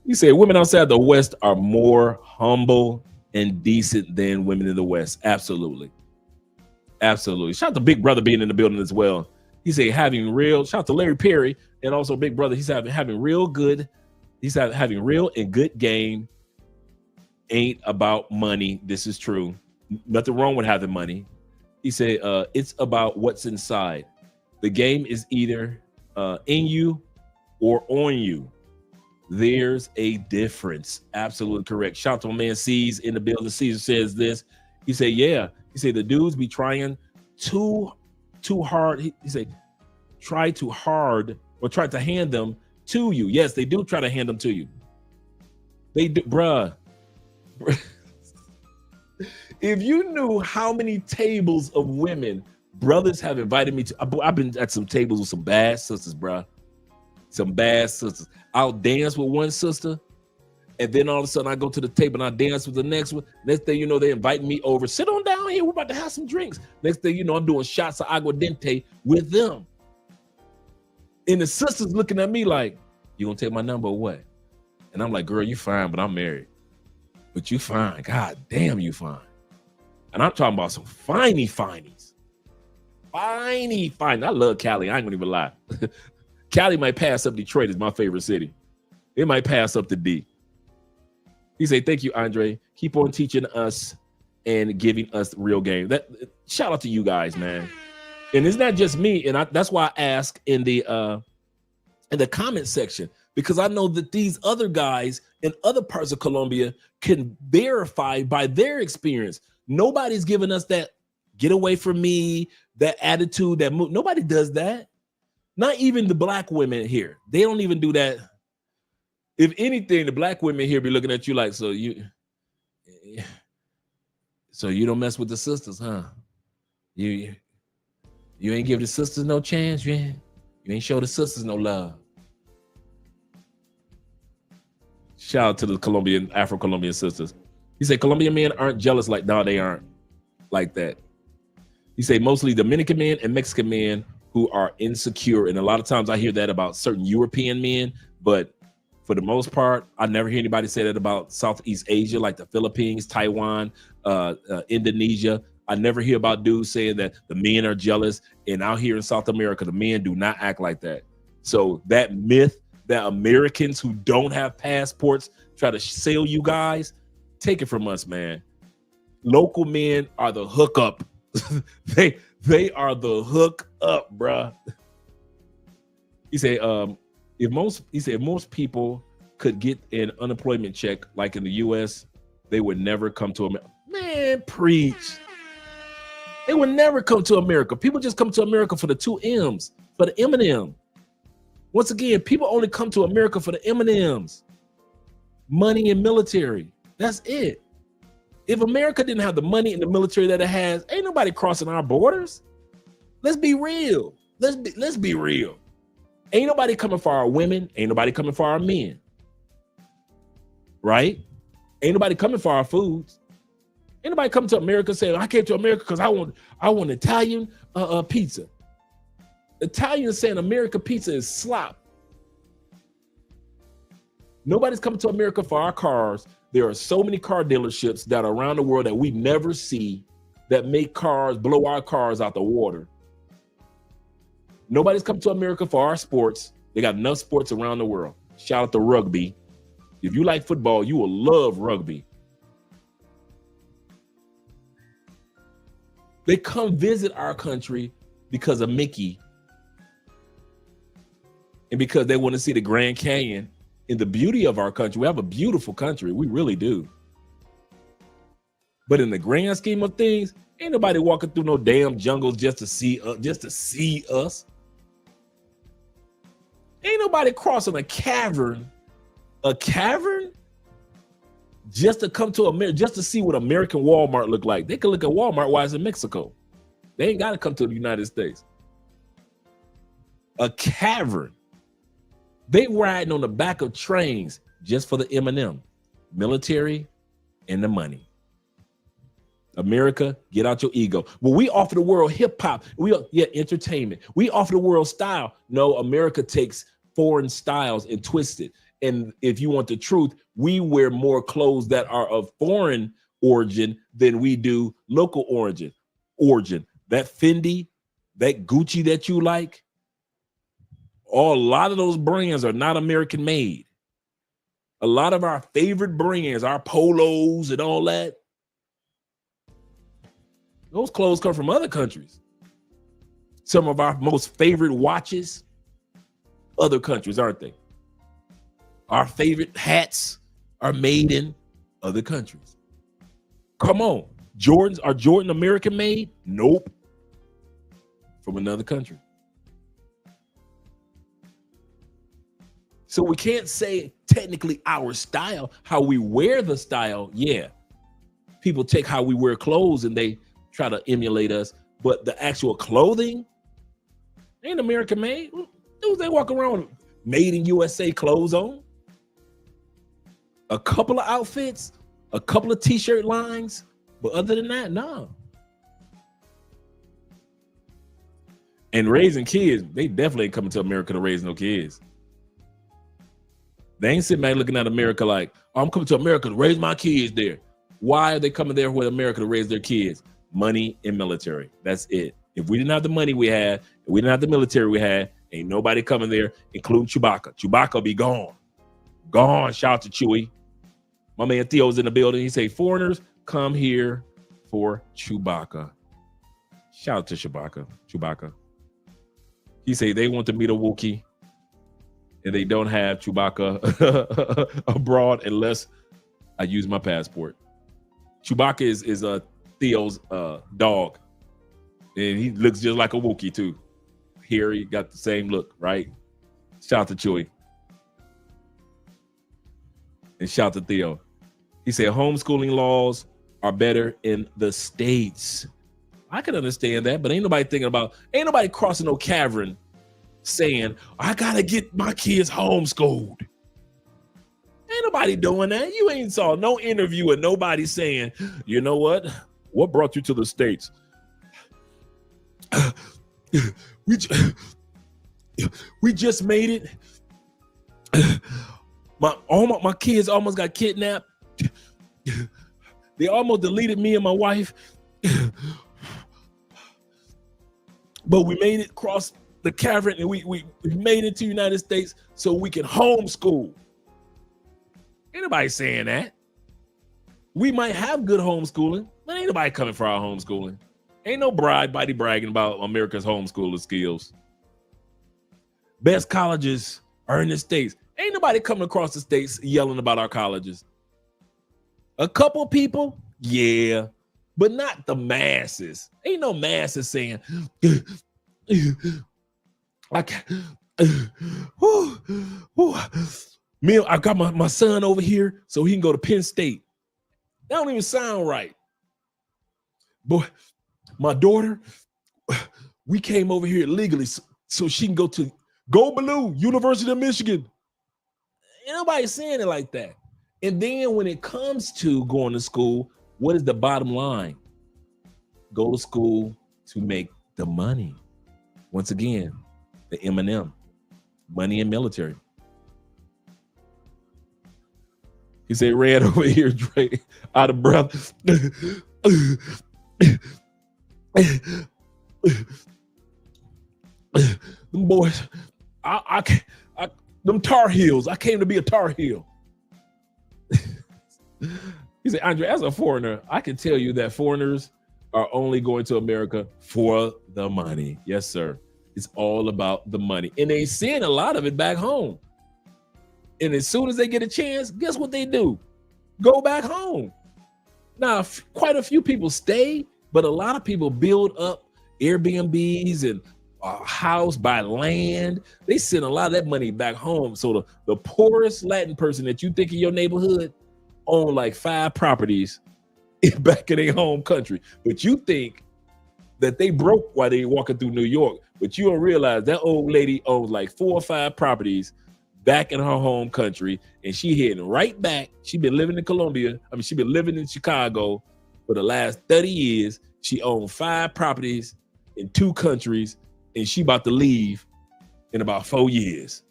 You say women outside the West are more humble and decent than women in the West. Absolutely. Absolutely. Shout out to Big Brother being in the building as well. He said shout out to Larry Perry and also Big Brother. He's having real and good game. Ain't about money. This is true. Nothing wrong with having money. He said it's about what's inside. The game is either in you or on you. There's a difference. Absolutely correct. Shout out to my man C's in the building. Caesar says this. He said, yeah. He said the dudes be trying too hard. He said, try too hard or try to hand them to you. Yes, they do try to hand them to you. They do, bruh. If you knew how many tables of women brothers have invited me to, I've been at some tables with some bad sisters, bruh. Some bad sisters. I'll dance with one sister, and then all of a sudden I go to the table and I dance with the next one. Next thing you know, they invite me over. Sit on down here. We're about to have some drinks. Next thing you know, I'm doing shots of aguardiente with them. And the sister's looking at me like, you gonna take my number or what? And I'm like, girl, you fine, but I'm married. But you fine. God damn, you fine. And I'm talking about some finey-finies. Finey. I love Cali. I ain't gonna even lie. Cali might pass up Detroit as my favorite city. It might pass up the D. He said, thank you, Andre. Keep on teaching us and giving us real game. Shout out to you guys, man. And it's not just me. And that's why I ask in the comment section, because I know that these other guys in other parts of Colombia can verify by their experience. Nobody's giving us that get away from me, that attitude, that move. Nobody does that. Not even the black women here. They don't even do that. If anything, the black women here be looking at you like, so you don't mess with the sisters, huh? You ain't give the sisters no chance. You ain't show the sisters no love. Shout out to the Afro-Colombian sisters. He said Colombian men aren't jealous like, no, they aren't like that. He said mostly Dominican men and Mexican men who are insecure. And a lot of times I hear that about certain European men, but for the most part, I never hear anybody say that about Southeast Asia, like the Philippines, Taiwan, Indonesia. I never hear about dudes saying that the men are jealous. And out here in South America, the men do not act like that. So that myth that Americans who don't have passports try to sell you guys, take it from us, man. Local men are the hookup. They are the hook up, bruh. He said, if most people could get an unemployment check like in the US, they would never come to America. Man, preach. They would never come to America. People just come to America for the 2 M's. for the M&M. Once again, people only come to America for the M&Ms, money and military. That's it. If America didn't have the money and the military that it has, ain't nobody crossing our borders. Let's be real. Let's be real. Ain't nobody coming for our women. Ain't nobody coming for our men. Right? Ain't nobody coming for our foods. Ain't nobody coming to America saying, I came to America because I want Italian pizza. Italians saying American pizza is slop. Nobody's coming to America for our cars. There are so many car dealerships that are around the world that we never see that make cars, blow our cars out the water. Nobody's coming to America for our sports. They got enough sports around the world. Shout out to rugby. If you like football, you will love rugby. They come visit our country because of Mickey and because they want to see the Grand Canyon and the beauty of our country. We have a beautiful country. We really do. But in the grand scheme of things, ain't nobody walking through no damn jungles just to see us. Ain't nobody crossing a cavern just to come to America, just to see what American Walmart look like. They can look at Walmart while it's in Mexico. They ain't got to come to the United States. A cavern. They riding on the back of trains just for the M&M, military and the money. America, get out your ego. Well, we offer the world hip hop. Entertainment. We offer the world style. No, America takes foreign styles and twists it. And if you want the truth, we wear more clothes that are of foreign origin than we do local origin. That Fendi, that Gucci that you like, a lot of those brands are not American made. A lot of our favorite brands, our polos and all that, those clothes come from other countries. Some of our most favorite watches, other countries, aren't they? Our favorite hats are made in other countries. Come on. Are Jordan American made? Nope. From another country. So we can't say technically our style, how we wear the style. Yeah. People take how we wear clothes and they try to emulate us. But the actual clothing ain't American made. Dudes, they walk around with made in USA clothes on. A couple of outfits, a couple of t-shirt lines. But other than that, no. And raising kids, they definitely ain't coming to America to raise no kids. They ain't sitting back looking at America like, oh, I'm coming to America to raise my kids there. Why are they coming there with America to raise their kids? Money and military. That's it. If we didn't have the money we had, if we didn't have the military we had, ain't nobody coming there, including Chewbacca. Chewbacca will be gone. Gone. Shout out to Chewie. My man Theo's in the building. He say, foreigners, come here for Chewbacca. Shout out to Chewbacca. He say they want to meet a Wookiee. And they don't have Chewbacca abroad unless I use my passport. Chewbacca is Theo's dog. And he looks just like a Wookiee too. Harry got the same look, right? Shout out to Chewie. And shout out to Theo. He said homeschooling laws are better in the States. I can understand that, but ain't nobody crossing no cavern saying, I gotta get my kids homeschooled. Ain't nobody doing that. You ain't saw no interview with nobody saying, you know what? What brought you to the States? We just made it. My kids almost got kidnapped. They almost deleted me and my wife. But we made it across the cavern and we made it to the United States so we can homeschool. Ain't nobody saying that. We might have good homeschooling, but ain't nobody coming for our homeschooling. Ain't nobody bragging about America's homeschooling skills. Best colleges are in the States. Ain't nobody coming across the States yelling about our colleges. A couple people, yeah, but not the masses. Ain't no masses saying, I can't. I got my son over here so he can go to Penn State. That don't even sound right. Boy, my daughter, we came over here illegally so she can go to Go Blue, University of Michigan. Ain't nobody saying it like that. And then when it comes to going to school, what is the bottom line? Go to school to make the money. Once again, the M&M, money and military. He said, ran over here, Dre, out of breath. Them boys, them Tar Heels. I came to be a Tar Heel. He said, Andre, as a foreigner, I can tell you that foreigners are only going to America for the money. Yes, sir. It's all about the money. And they seeing a lot of it back home. And as soon as they get a chance, guess what they do? Go back home. Now, quite a few people stay, but a lot of people build up Airbnbs and a house, buy land. They send a lot of that money back home. So the poorest Latin person that you think in your neighborhood own like 5 properties back in their home country. But you think that they broke while they walking through New York. But you don't realize that old lady owns like 4 or 5 properties back in her home country, and she heading right back. She been living in Colombia. I mean, she been living in Chicago for the last 30 years. She owned 5 properties in 2 countries, and she about to leave in about 4 years.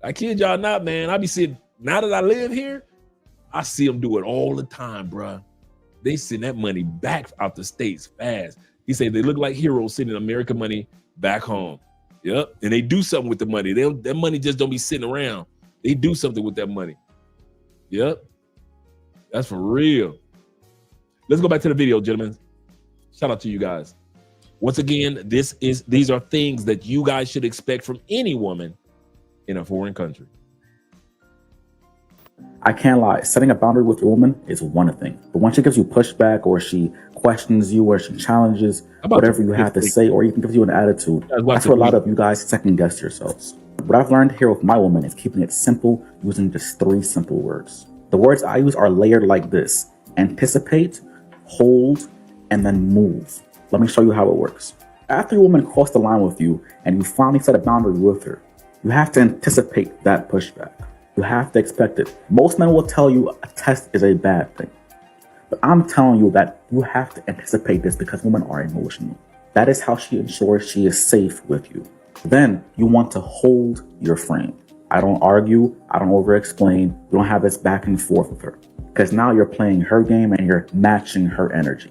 I kid y'all not, man. I be seeing, now that I live here, I see them do it all the time, bruh. They send that money back out the States fast. He said they look like heroes sending American money back home. Yep. And they do something with the money. That money just don't be sitting around. They do something with that money. Yep. That's for real. Let's go back to the video, gentlemen. Shout out to you guys. Once again, these are things that you guys should expect from any woman in a foreign country. I can't lie, setting a boundary with your woman is one thing. But when she gives you pushback, or she questions you, or she challenges whatever you have to say, or even gives you an attitude, that's where a lot of you guys second guess yourselves. What I've learned here with my woman is keeping it simple, using just 3 simple words. The words I use are layered like this: anticipate, hold, and then move. Let me show you how it works. After your woman crossed the line with you and you finally set a boundary with her, you have to anticipate that pushback. You have to expect it. Most men will tell you a test is a bad thing. But I'm telling you that you have to anticipate this, because women are emotional. That is how she ensures she is safe with you. Then you want to hold your frame. I don't argue. I don't over-explain. You don't have this back and forth with her, because now you're playing her game and you're matching her energy.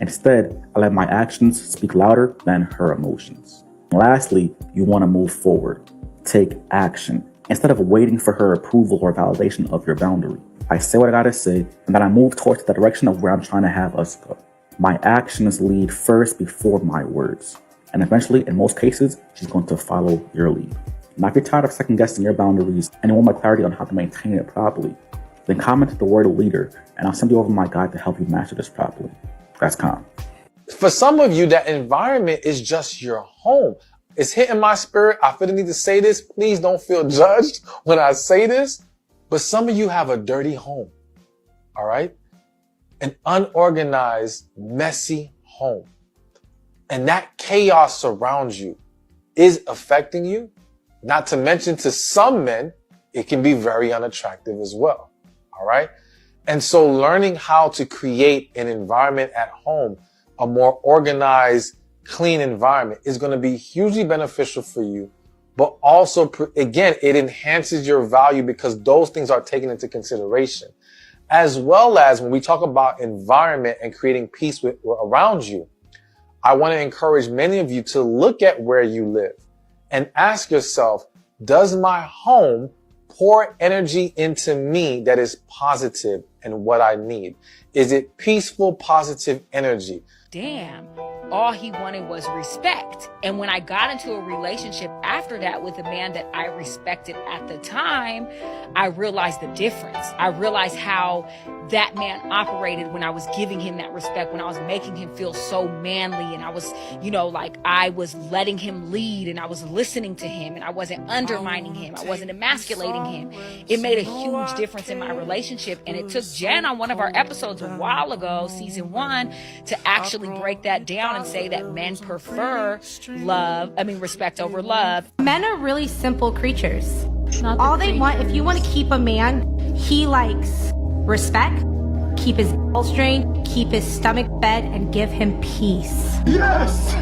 Instead, I let my actions speak louder than her emotions. And lastly, you want to move forward. Take action. Instead of waiting for her approval or validation of your boundary, I say what I gotta say, and then I move towards the direction of where I'm trying to have us go. My actions lead first before my words. And eventually, in most cases, she's going to follow your lead. Now, if you're tired of second guessing your boundaries and you want my clarity on how to maintain it properly, then comment the word leader, and I'll send you over my guide to help you master this properly. That's calm. For some of you, that environment is just your home. It's hitting my spirit. I feel the need to say this. Please don't feel judged when I say this. But some of you have a dirty home. All right? An unorganized, messy home. And that chaos surrounds you is affecting you. Not to mention, to some men, it can be very unattractive as well. All right? And so learning how to create an environment at home, a more organized, clean environment, is going to be hugely beneficial for you. But also, again, it enhances your value, because those things are taken into consideration. As well as when we talk about environment and creating peace around you, I want to encourage many of you to look at where you live and ask yourself, does my home pour energy into me that is positive and what I need? Is it peaceful, positive energy? Damn. all he wanted was respect. And when I got into a relationship after that with a man that I respected at the time, I realized the difference. I realized how that man operated when I was giving him that respect, when I was making him feel so manly, and I was, like I was letting him lead, and I was listening to him, and I wasn't undermining him. I wasn't emasculating him. It made a huge difference in my relationship. And it took Jen on one of our episodes a while ago, season 1, to actually break that down and say that men prefer respect over love. Men are really simple creatures. All they want, if you want to keep a man, he likes respect, keep his ball straight, keep his stomach fed, and give him peace. Yes!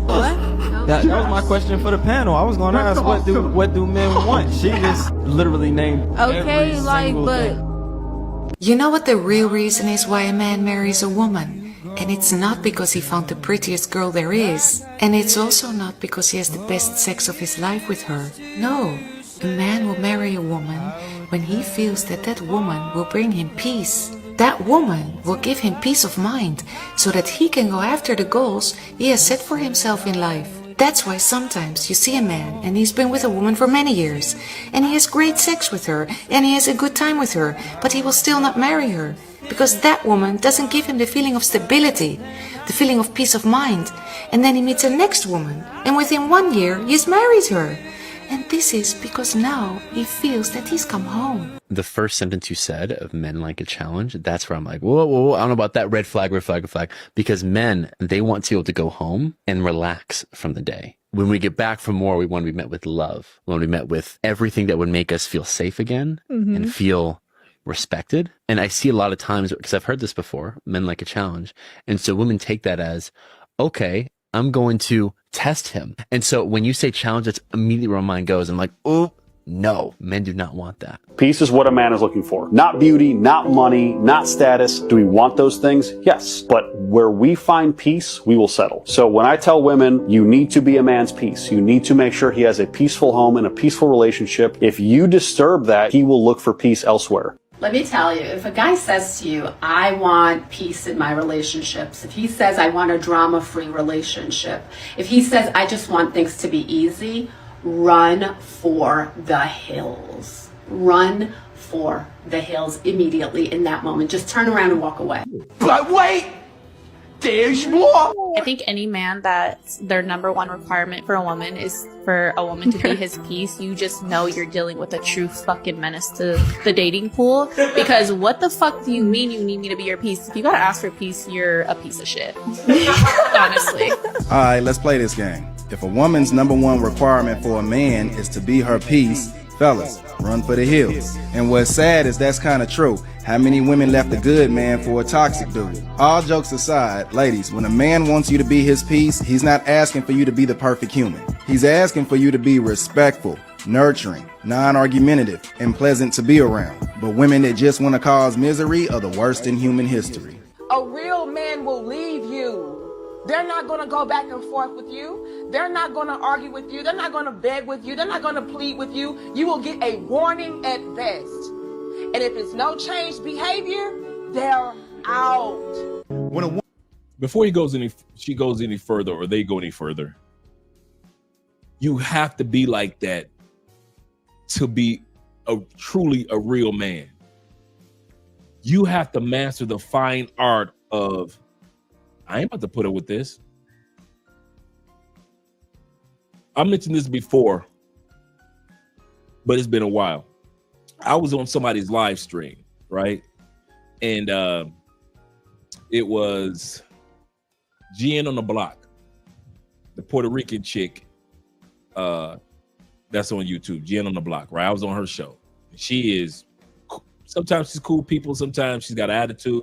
What? That was my question for the panel. I was going to ask, what do men want? She just literally named Okay, every like, single but thing. You know what the real reason is why a man marries a woman? And it's not because he found the prettiest girl there is. And it's also not because he has the best sex of his life with her. No, a man will marry a woman when he feels that that woman will bring him peace. That woman will give him peace of mind so that he can go after the goals he has set for himself in life. That's why sometimes you see a man and he's been with a woman for many years and he has great sex with her and he has a good time with her, but he will still not marry her because that woman doesn't give him the feeling of stability, the feeling of peace of mind. And then he meets a next woman and within 1 year he's married her. And this is because now he feels that he's come home. The first sentence you said of men like a challenge, that's where I'm like, whoa, I don't know about that. Red flag. Because men, they want to be able to go home and relax from the day. When we get back from war, we want to be met with love. We want to be met with everything that would make us feel safe again and feel respected. And I see a lot of times, because I've heard this before, men like a challenge. And so women take that as, okay, I'm going to test him. And so when you say challenge, that's immediately where my mind goes. I'm like, oh, no, men do not want that. Peace is what a man is looking for. Not beauty, not money, not status. Do we want those things? Yes. But where we find peace, we will settle. So when I tell women, you need to be a man's peace. You need to make sure he has a peaceful home and a peaceful relationship. If you disturb that, he will look for peace elsewhere. Let me tell you, if a guy says to you, I want peace in my relationships, if he says, I want a drama-free relationship, if he says, I just want things to be easy, run for the hills. Run for the hills immediately in that moment. Just turn around and walk away. But wait! There's more! I think any man that their number one requirement for a woman is for a woman to be his peace. You just know you're dealing with a true fucking menace to the dating pool. Because what the fuck do you mean you need me to be your peace? If you gotta ask for peace, you're a piece of shit. Honestly. All right, let's play this game. If a woman's number one requirement for a man is to be her peace, fellas, run for the hills. And what's sad is that's kind of true. How many women left a good man for a toxic dude? All jokes aside, ladies, when a man wants you to be his peace, he's not asking for you to be the perfect human. He's asking for you to be respectful, nurturing, non-argumentative, and pleasant to be around. But women that just want to cause misery are the worst in human history. A real man will leave you. They're not going to go back and forth with you. They're not going to argue with you. They're not going to beg with you. They're not going to plead with you. You will get a warning at best. And if it's no changed behavior, they're out. Before she goes any further, or they go any further, you have to be like that to be truly a real man. You have to master the fine art of, I ain't about to put up with this. I mentioned this before, but it's been a while. I was on somebody's live stream, right? And it was Jen on the Block, the Puerto Rican chick. That's on YouTube, Jen on the Block, right? I was on her show. She is, sometimes she's cool people, sometimes she's got an attitude,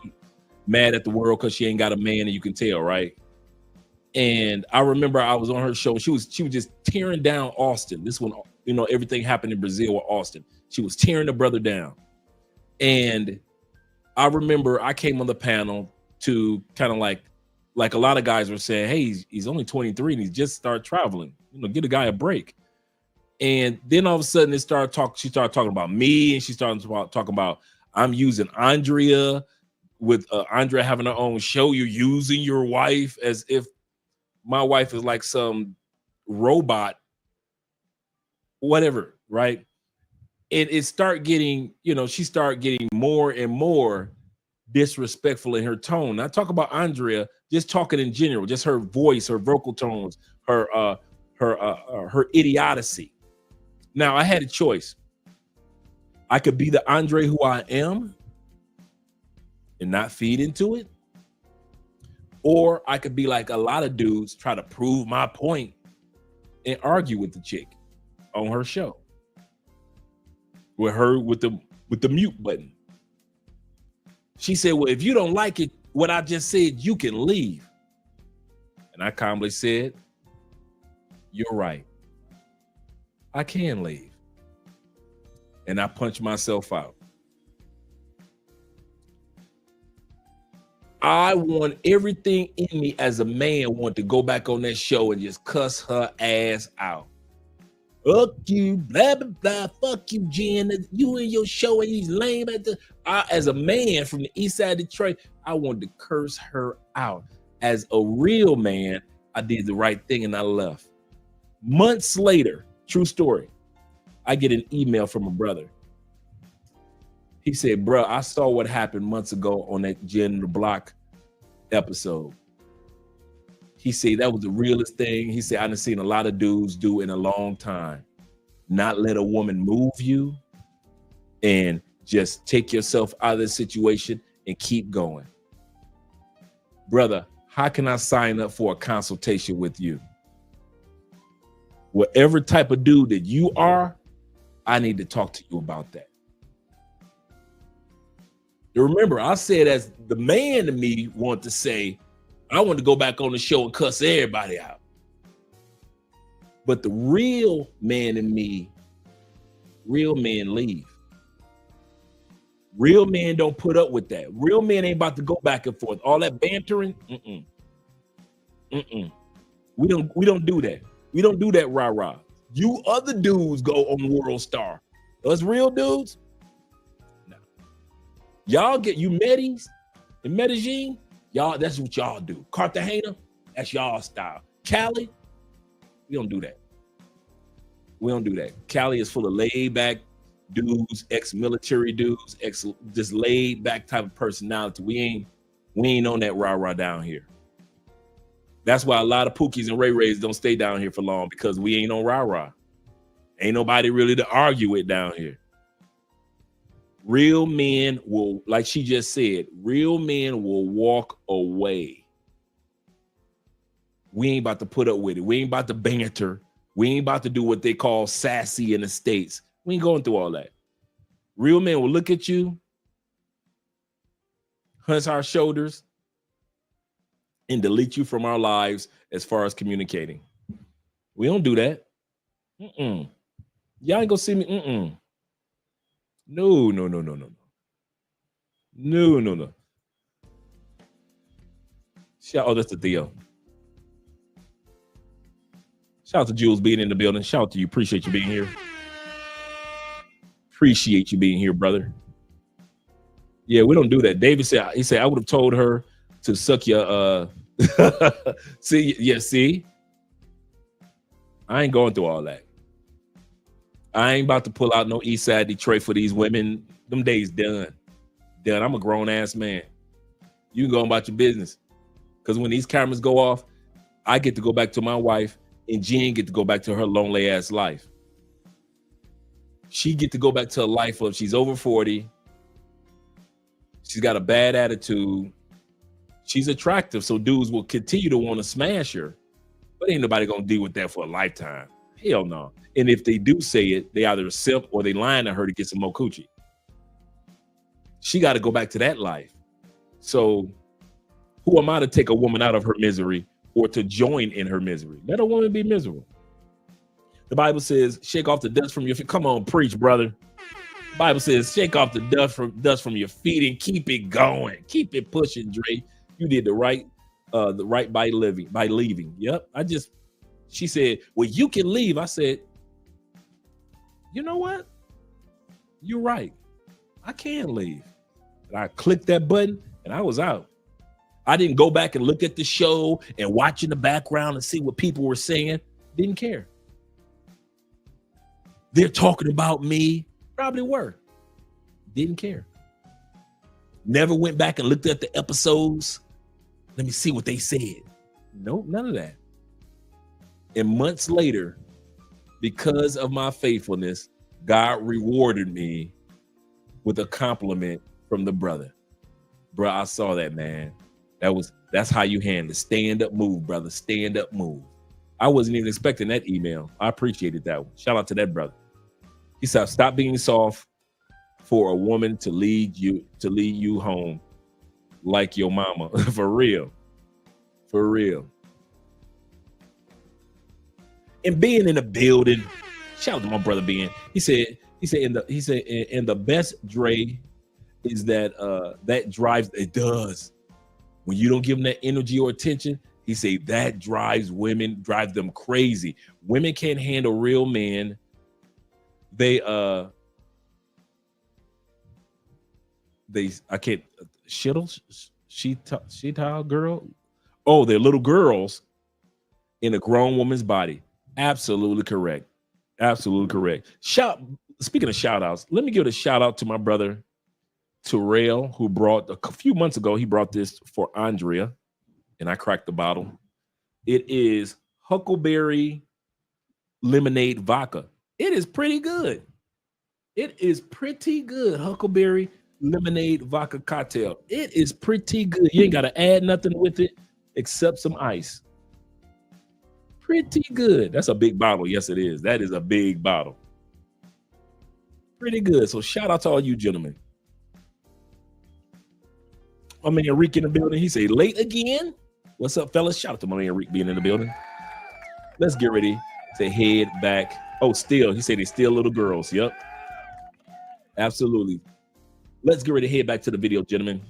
mad at the world because she ain't got a man, and you can tell, right? And I remember I was on her show. She was just tearing down Austin. This one, everything happened in Brazil with Austin. She was tearing the brother down. And I remember I came on the panel to kind of like a lot of guys were saying, hey, he's only 23 and he's just started traveling. Get a guy a break. And then all of a sudden she started talking about me, and she started talking about I'm using Andrea with Andrea having her own show. You're using your wife as if my wife is like some robot, whatever, right? And it start getting, she start getting more and more disrespectful in her tone. I talk about Andrea, just talking in general, just her voice, her vocal tones, her idiocy. Now I had a choice. I could be the Andre who I am and not feed into it, or I could be like a lot of dudes, try to prove my point and argue with the chick on her show with her with the mute button. She said, well, if you don't like it, what I just said, you can leave. And I calmly said, you're right. I can leave. And I punched myself out. I want everything in me as a man want to go back on that show and just cuss her ass out. Fuck you, blah, blah, blah. Fuck you, Jen. You and your show and these lame at the. As a man from the east side of Detroit, I wanted to curse her out. As a real man, I did the right thing and I left. Months later, true story, I get an email from a brother. He said, bro, I saw what happened months ago on that Jen the Block episode. He said that was the realest thing. He said, I done seen a lot of dudes do in a long time. Not let a woman move you and just take yourself out of the situation and keep going. Brother, how can I sign up for a consultation with you? Whatever type of dude that you are, I need to talk to you about that. Remember, I said as the man in me want to say, I want to go back on the show and cuss everybody out. But the real man in me, real men leave. Real men don't put up with that. Real men ain't about to go back and forth. All that bantering, We don't do that. We don't do that rah-rah. You other dudes go on World Star. Us real dudes, no. Y'all get you Medis and Medellin, y'all, that's what y'all do. Cartagena, that's y'all style. Cali, we don't do that. We don't do that. Cali is full of laid-back dudes, ex-military dudes, just laid-back type of personality. We ain't on that rah-rah down here. That's why a lot of Pookies and Ray Rays don't stay down here for long, because we ain't on rah-rah. Ain't nobody really to argue with down here. Real men will, like she just said, real men will walk away. We ain't about to put up with it. We ain't about to banter. We ain't about to do what they call sassy in the States. We ain't going through all that. Real men will look at you, hunch our shoulders, and delete you from our lives as far as communicating. We don't do that. Y'all ain't gonna see me. No. Oh, that's the Theo. Shout out to Jules being in the building. Shout out to you. Appreciate you being here. Appreciate you being here, brother. Yeah, we don't do that. David said, he said, I would have told her to suck your see? I ain't going through all that. I ain't about to pull out no East Side Detroit for these women. Them days done. I'm a grown ass man. You can go about your business. Because when these cameras go off, I get to go back to my wife, and Jean get to go back to her lonely ass life. She get to go back to a life of, she's over 40. She's got a bad attitude. She's attractive, so dudes will continue to want to smash her. But ain't nobody gonna deal with that for a lifetime. Hell no. And if they do say it, they either simp or they lying to her to get some more coochie. She got to go back to that life. So who am I to take a woman out of her misery or to join in her misery? Let a woman be miserable. The Bible says, shake off the dust from your feet. Come on, preach, brother. The Bible says, shake off the dust from your feet and keep it going. Keep it pushing, Dre. You did the right by leaving. Yep. She said, well, you can leave. I said, you know what? You're right. I can leave. And I clicked that button and I was out. I didn't go back and look at the show and watch in the background and see what people were saying. Didn't care. They're talking about me. Probably were. Didn't care. Never went back and looked at the episodes. Let me see what they said. Nope, none of that. And months later, because of my faithfulness, God rewarded me with a compliment from the brother. Bro, I saw that, man. That's how you handle it. Stand up, move, brother. Stand up, move. I wasn't even expecting that email. I appreciated that one. Shout out to that brother. He said, stop being soft for a woman to lead you home like your mama. For real. For real. And being in the building, shout out to my brother Ben. He said, and the best, Dre, is that drives, it does. When you don't give them that energy or attention, he said that drives them crazy. Women can't handle real men. I can't, she-tile girl. Oh, they're little girls in a grown woman's body. Absolutely correct. Absolutely correct. Speaking of shout outs, let me give a shout out to my brother Terrell, who brought a few months ago, he brought this for Andrea, and I cracked the bottle. It is Huckleberry Lemonade Vodka. It is pretty good. It is pretty good. Huckleberry Lemonade Vodka cocktail. It is pretty good. You ain't got to add nothing with it except some ice. Pretty good. That's a big bottle. Yes, it is. That is a big bottle. Pretty good. So shout out to all you gentlemen. My man Rick in the building. He say late again. What's up, fellas? Shout out to my man Rick being in the building. Let's get ready to head back. Oh, still. He said they still little girls. Yep. Absolutely. Let's get ready to head back to the video, gentlemen.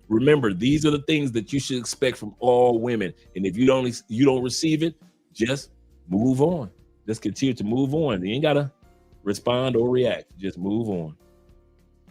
Remember, these are the things that you should expect from all women. And if you don't receive it, just move on. Just continue to move on. You ain't gotta respond or react. Just move on.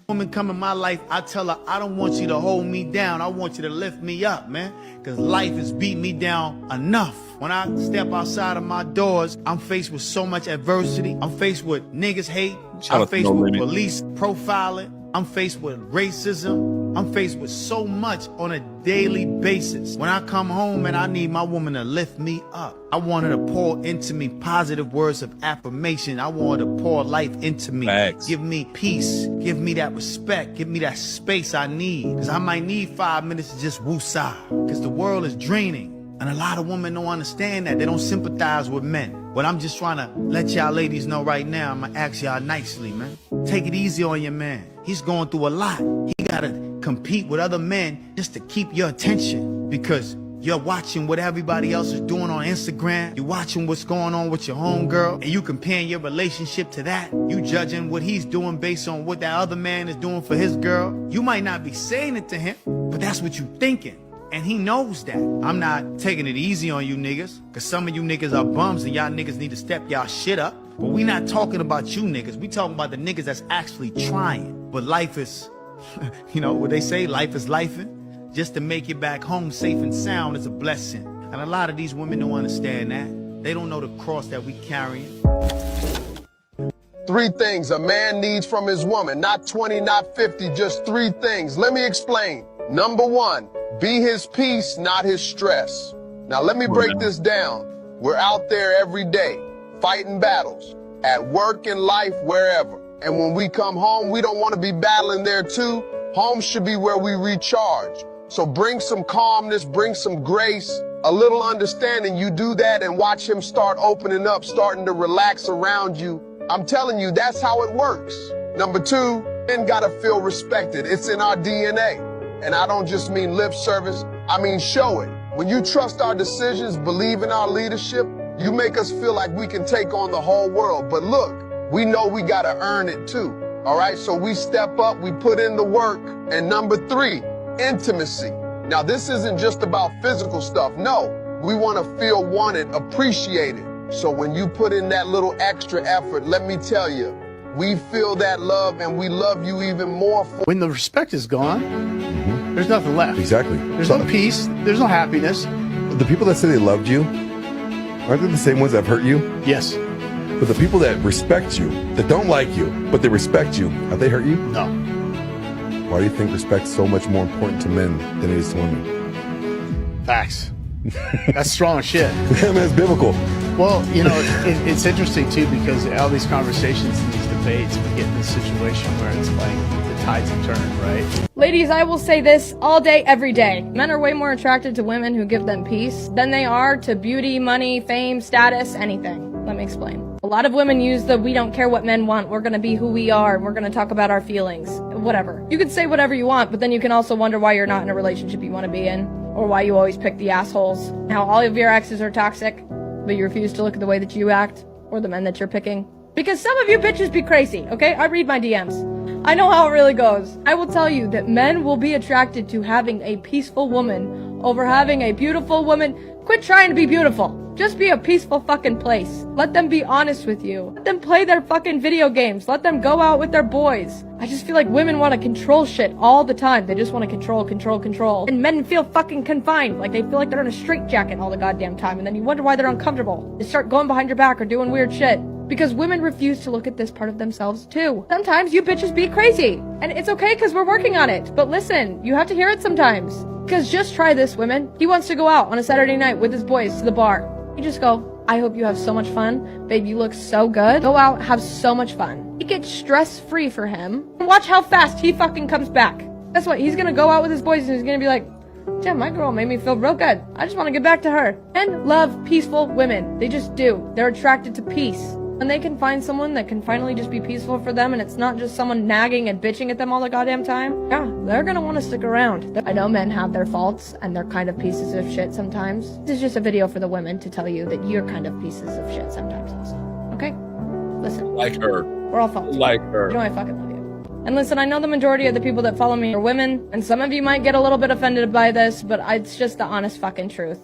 Woman come in my life, I tell her, I don't want you to hold me down. I want you to lift me up, man. Because life has beat me down enough. When I step outside of my doors, I'm faced with so much adversity. I'm faced with niggas hate. I'm faced with police profiling. I'm faced with racism. I'm faced with so much on a daily basis. When I come home and I need my woman to lift me up, I want her to pour into me positive words of affirmation. I want her to pour life into me. Facts. Give me peace. Give me that respect. Give me that space I need. Because I might need 5 minutes to just woosah. Because the world is draining. And a lot of women don't understand that. They don't sympathize with men. But I'm just trying to let y'all ladies know right now, I'm going to ask y'all nicely, man. Take it easy on your man. He's going through a lot. He got to compete with other men just to keep your attention. Because you're watching what everybody else is doing on Instagram. You're watching what's going on with your homegirl. And you comparing your relationship to that. You judging what he's doing based on what that other man is doing for his girl. You might not be saying it to him, but that's what you're thinking. And he knows that. I'm not taking it easy on you niggas, because some of you niggas are bums and y'all niggas need to step y'all shit up. But we not talking about you niggas. We talking about the niggas that's actually trying. But life is, you know what they say, life is lifing. Just to make it back home safe and sound is a blessing. And a lot of these women don't understand that. They don't know the cross that we carrying. 3 things a man needs from his woman. Not 20, not 50, just 3 things. Let me explain. Number 1, be his peace, not his stress. Now let me break this down. We're out there every day, fighting battles, at work, in life, wherever. And when we come home, we don't want to be battling there too. Home should be where we recharge. So bring some calmness, bring some grace, a little understanding. You do that and watch him start opening up, starting to relax around you. I'm telling you, that's how it works. Number 2, men gotta feel respected. It's in our DNA. And I don't just mean lip service, I mean show it. When you trust our decisions, believe in our leadership, you make us feel like we can take on the whole world. But look, we know we gotta earn it too. All right, so we step up, we put in the work. And number 3, intimacy. Now this isn't just about physical stuff. No, we wanna feel wanted, appreciated. So when you put in that little extra effort, let me tell you, we feel that love and we love you even more. When the respect is gone, there's nothing left. Exactly. There's no peace. There's no happiness. The people that say they loved you, aren't they the same ones that have hurt you? Yes. But the people that respect you, that don't like you, but they respect you, have they hurt you? No. Why do you think respect's so much more important to men than it is to women? Facts. That's strong shit. I mean, it's biblical. Well, you know, it's interesting too, because all these conversations and these debates, we get in this situation where it's like the tides have turned, right? Ladies, I will say this all day, every day. Men are way more attracted to women who give them peace than they are to beauty, money, fame, status, anything. Let me explain. A lot of women use the "we don't care what men want, we're gonna be who we are, and we're gonna talk about our feelings," whatever. You can say whatever you want, but then you can also wonder why you're not in a relationship you want to be in, or why you always pick the assholes. How all of your exes are toxic, but you refuse to look at the way that you act, or the men that you're picking. Because some of you bitches be crazy, okay? I read my DMs. I know how it really goes. I will tell you that men will be attracted to having a peaceful woman over having a beautiful woman. Quit trying to be beautiful. Just be a peaceful fucking place. Let them be honest with you. Let them play their fucking video games. Let them go out with their boys. I just feel like women want to control shit all the time. They just want to control. And men feel fucking confined. Like they feel like they're in a straitjacket all the goddamn time. And then you wonder why they're uncomfortable. They start going behind your back or doing weird shit. Because women refuse to look at this part of themselves too. Sometimes you bitches be crazy. And it's okay because we're working on it. But listen, you have to hear it sometimes. Because just try this, women. He wants to go out on a Saturday night with his boys to the bar. You just go, "I hope you have so much fun. Babe, you look so good. Go out, have so much fun." It gets stress-free for him. And watch how fast he fucking comes back. Guess what? He's gonna go out with his boys and he's gonna be like, "Damn, my girl made me feel real good. I just want to get back to her." Men love peaceful women. They just do. They're attracted to peace. And they can find someone that can finally just be peaceful for them, and it's not just someone nagging and bitching at them all the goddamn time. Yeah, they're gonna want to stick around. I know men have their faults, and they're kind of pieces of shit sometimes. This is just a video for the women to tell you that you're kind of pieces of shit sometimes also. Okay? Listen. Like her. We're all faults. Like her. You know I fucking love you. And listen, I know the majority of the people that follow me are women, and some of you might get a little bit offended by this, but it's just the honest fucking truth.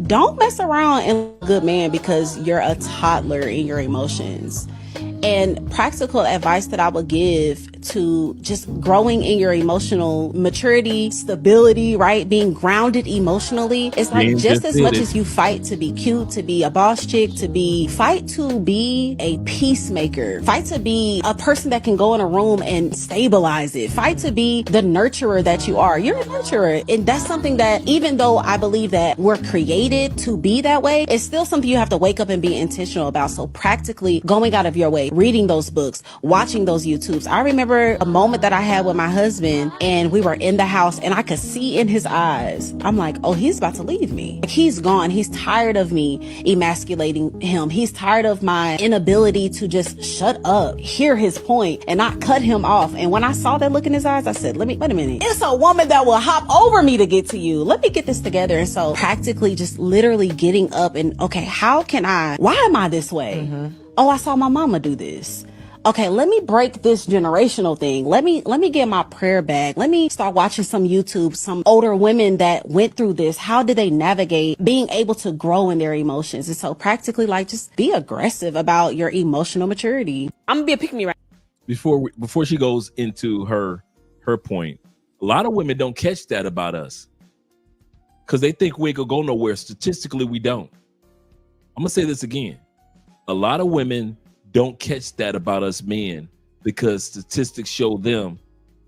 Don't mess around and look a good man because you're a toddler in your emotions. And practical advice that I would give to just growing in your emotional maturity, stability, right? Being grounded emotionally. It's like just as much as you fight to be cute, to be a boss chick, fight to be a peacemaker. Fight to be a person that can go in a room and stabilize it. Fight to be the nurturer that you are. You're a nurturer. And that's something that, even though I believe that we're created to be that way, it's still something you have to wake up and be intentional about. So practically going out of your way, reading those books, watching those YouTubes. I remember a moment that I had with my husband and we were in the house and I could see in his eyes, I'm like, oh, he's about to leave me. Like, he's gone. He's tired of me emasculating him. He's tired of my inability to just shut up, hear his point and not cut him off. And when I saw that look in his eyes, I said, wait a minute. It's a woman that will hop over me to get to you. Let me get this together. And so practically just literally getting up and, okay, why am I this way? Oh, I saw my mama do this. Okay, let me break this generational thing. Let me get my prayer bag. Let me start watching some YouTube, some older women that went through this. How did they navigate being able to grow in their emotions? And so practically, like, just be aggressive about your emotional maturity. I'm gonna be a pick-me right Before she goes into her point, a lot of women don't catch that about us because they think we ain't gonna go nowhere. Statistically, we don't. I'm gonna say this again. A lot of women don't catch that about us men because statistics show them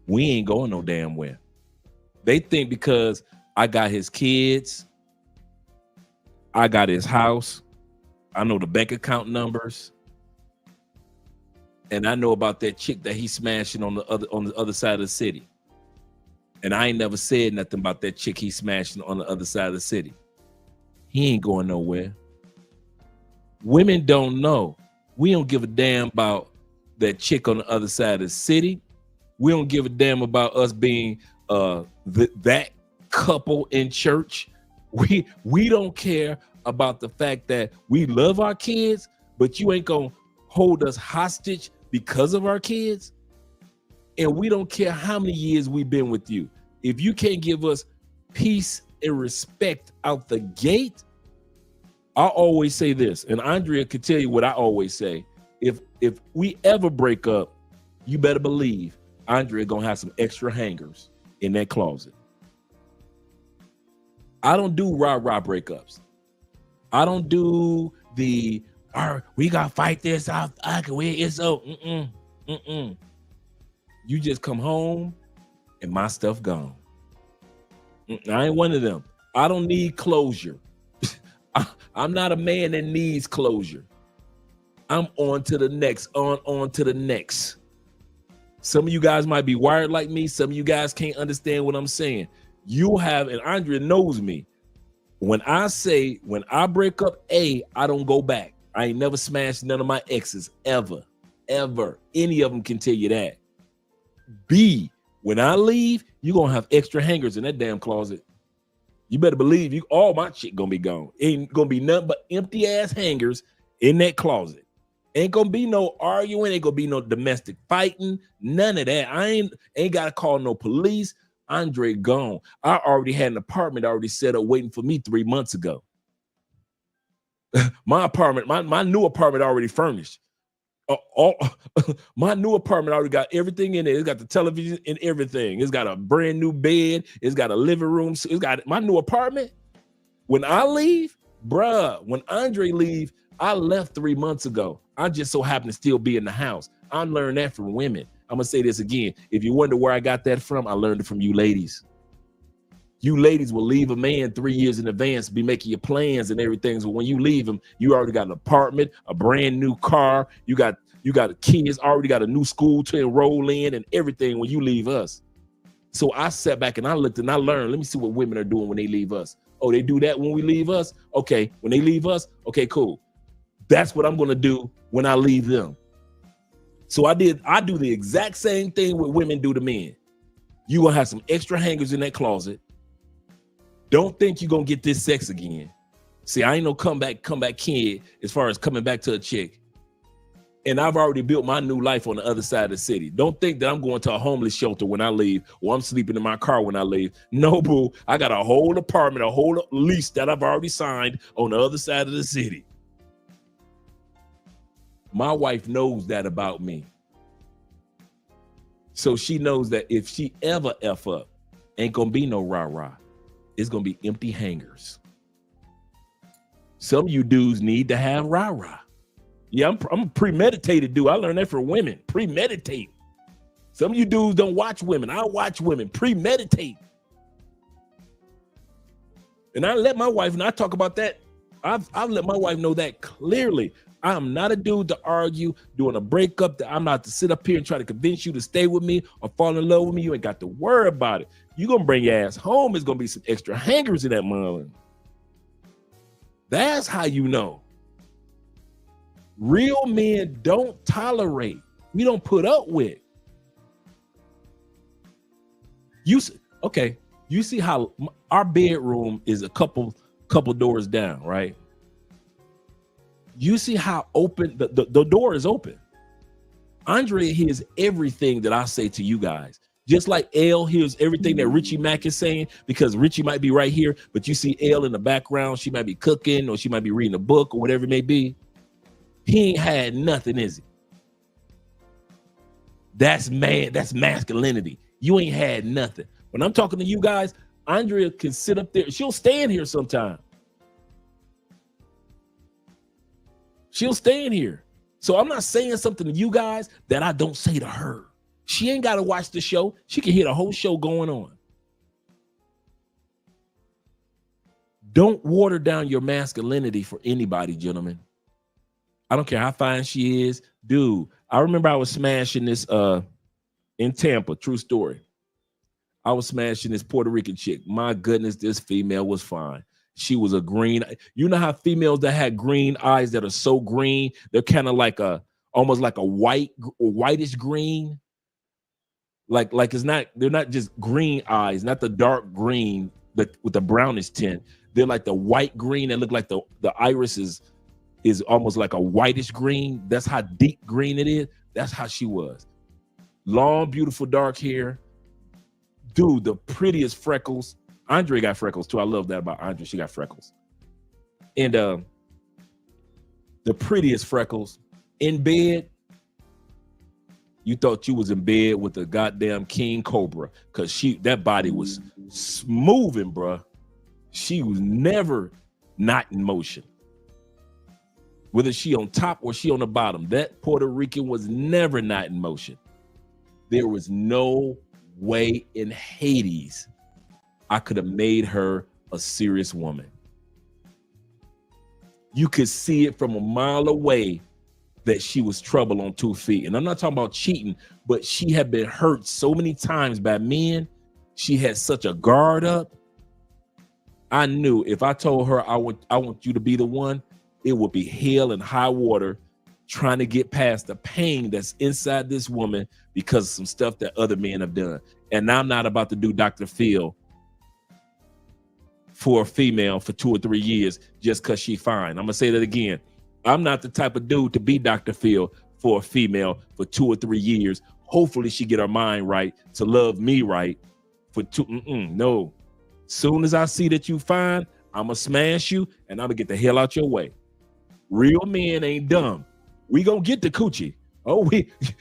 we ain't going no damn where. They think because I got his kids, I got his house, I know the bank account numbers, and I know about that chick that he's smashing on the other side of the city. And I ain't never said nothing about that chick he's smashing on the other side of the city. He ain't going nowhere. Women don't know. We don't give a damn about that chick on the other side of the city. We don't give a damn about us being that couple in church. We don't care about the fact that we love our kids, but you ain't gonna hold us hostage because of our kids. And we don't care how many years we've been with you. If you can't give us peace and respect out the gate, I always say this, and Andrea could tell you what I always say. If we ever break up, you better believe Andrea gonna have some extra hangers in that closet. I don't do rah-rah breakups. I don't do the, we gotta fight this out. It's so, You just come home and my stuff gone. I ain't one of them. I don't need closure. I'm not a man that needs closure. I'm on to the next, on to the next. Some of you guys might be wired like me. Some of you guys can't understand what I'm saying. You have, and Andrea knows me. When I break up, I don't go back. I ain't never smashed none of my exes, ever. Any of them can tell you that. B, when I leave, you're going to have extra hangers in that damn closet. You better believe all my shit going to be gone. Ain't going to be nothing but empty ass hangers in that closet. Ain't going to be no arguing. Ain't going to be no domestic fighting. None of that. I ain't got to call no police. Andre gone. I already had an apartment already set up waiting for me 3 months ago. My apartment, my new apartment already furnished. My new apartment already got everything in it. It's got the television and everything. It's got a brand new bed. It's got a living room. It's got my new apartment. When I leave, bruh, when Andre leave, I left 3 months ago. I just so happen to still be in the house. I learned that from women. I'm gonna say this again. If you wonder where I got that from, I learned it from you ladies. You ladies will leave a man 3 years in advance, be making your plans and everything. So when you leave him, you already got an apartment, a brand new car. You got kids, already got a new school to enroll in and everything when you leave us. So I sat back and I looked and I learned, let me see what women are doing when they leave us. Oh, they do that when we leave us? Okay, when they leave us, okay, cool. That's what I'm gonna do when I leave them. So I do the exact same thing what women do to men. You gonna have some extra hangers in that closet. Don't think you're gonna get this sex again. See, I ain't no comeback kid as far as coming back to a chick. And I've already built my new life on the other side of the city. Don't think that I'm going to a homeless shelter when I leave, or I'm sleeping in my car when I leave. No, boo. I got a whole apartment, a whole lease that I've already signed on the other side of the city. My wife knows that about me. So she knows that if she ever F up, ain't gonna be no rah-rah. It's gonna be empty hangers. Some of you dudes need to have rah-rah. Yeah, I'm a premeditated dude. I learned that from women. Premeditate. Some of you dudes don't watch women. I watch women. Premeditate. And I let my wife, and I talk about that. I've let my wife know that clearly. I am not a dude to argue doing a breakup. That I'm not to sit up here and try to convince you to stay with me or fall in love with me. You ain't got to worry about it. You're going to bring your ass home. It's going to be some extra hangers in that mother. That's how you know. Real men don't tolerate. We don't put up with. You see how our bedroom is a couple doors down, right? You see how open the door is open. Andre hears everything that I say to you guys. Just like L hears everything that Richie Mack is saying, because Richie might be right here, but you see L in the background. She might be cooking or she might be reading a book or whatever it may be. He ain't had nothing, is he? That's masculinity. You ain't had nothing. When I'm talking to you guys, Andrea can sit up there. She'll stand here sometime. She'll stand here. So I'm not saying something to you guys that I don't say to her. She ain't got to watch the show. She can hear the whole show going on. Don't water down your masculinity for anybody, gentlemen. I don't care how fine she is. Dude, I remember I was smashing this in Tampa, true story. I was smashing this Puerto Rican chick. My goodness, this female was fine. She was a green. You know how females that had green eyes that are so green, they're kind of like almost like a whitish green. Like it's not, they're not just green eyes, not the dark green with the brownish tint. They're like the white green that look like the iris is almost like a whitish green. That's how deep green it is. That's how she was. Long, beautiful, dark hair. Dude, the prettiest freckles. Andre got freckles too. I love that about Andre. She got freckles. And the prettiest freckles. In bed, you thought you was in bed with a goddamn king cobra, because that body was moving, bruh. She was never not in motion. Whether she on top or she on the bottom, that Puerto Rican was never not in motion. There was no way in Hades I could have made her a serious woman. You could see it from a mile away that she was trouble on 2 feet. And I'm not talking about cheating, but she had been hurt so many times by men. She had such a guard up. I knew if I told her I want you to be the one, it would be hell and high water trying to get past the pain that's inside this woman because of some stuff that other men have done. And I'm not about to do Dr. Phil for a female for 2 or 3 years just because she fine. I'm gonna say that again. I'm not the type of dude to be Dr. Phil for a female for 2 or 3 years. Hopefully she get her mind right to love me right for no. Soon as I see that you fine, I'm gonna smash you and I'm gonna get the hell out your way. Real men ain't dumb. We gonna get the coochie. Oh,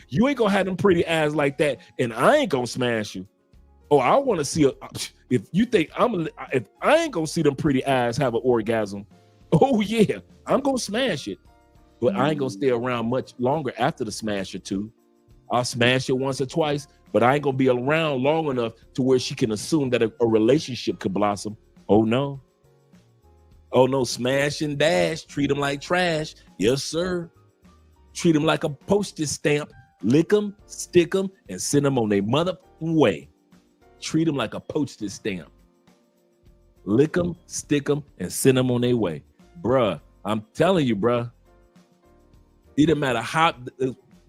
you ain't gonna have them pretty eyes like that, and I ain't gonna smash you. Oh, I want to see if you think if I ain't gonna see them pretty eyes have an orgasm. Oh yeah, I'm gonna smash it, but I ain't gonna stay around much longer after the smash or two. I'll smash it once or twice, but I ain't gonna be around long enough to where she can assume that a relationship could blossom. Oh no. Oh no, smash and dash, treat them like trash. Yes, sir. Treat them like a postage stamp. Lick them, stick them, and send them on their mother way. Treat them like a postage stamp. Lick them, stick them, and send them on their way. Bruh, I'm telling you, bruh. It didn't matter how,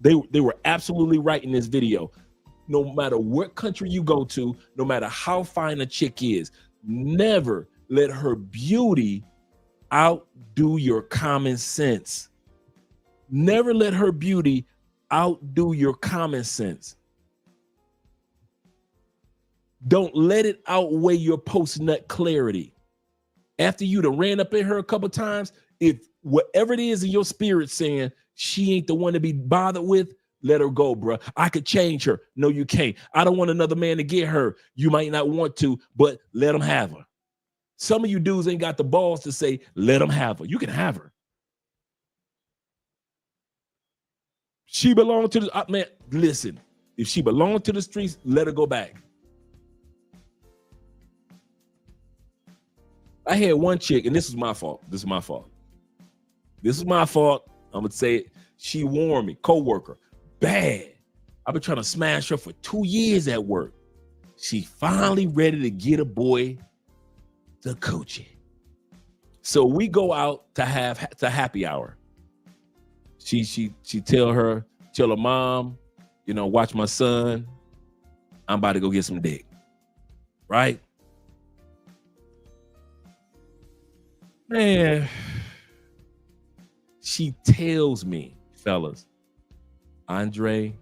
they were absolutely right in this video. No matter what country you go to, no matter how fine a chick is, never let her beauty outdo your common sense. Never let her beauty outdo your common sense. Don't let it outweigh your post-nut clarity. After you done ran up in her a couple times, if whatever it is in your spirit saying she ain't the one to be bothered with, let her go, bro. I could change her. No, you can't. I don't want another man to get her. You might not want to, but let him have her. Some of you dudes ain't got the balls to say, let him have her. You can have her. She belonged to the, man, listen, if she belonged to the streets, let her go back. I had one chick, and this is my fault. This is my fault. I'm going to say it. She warned me, co-worker, bad. I've been trying to smash her for 2 years at work. She finally ready to get a boy the coochie. So we go out to happy hour. She tell her mom, watch my son. I'm about to go get some dick. Right? Man, she tells me, fellas, Andre,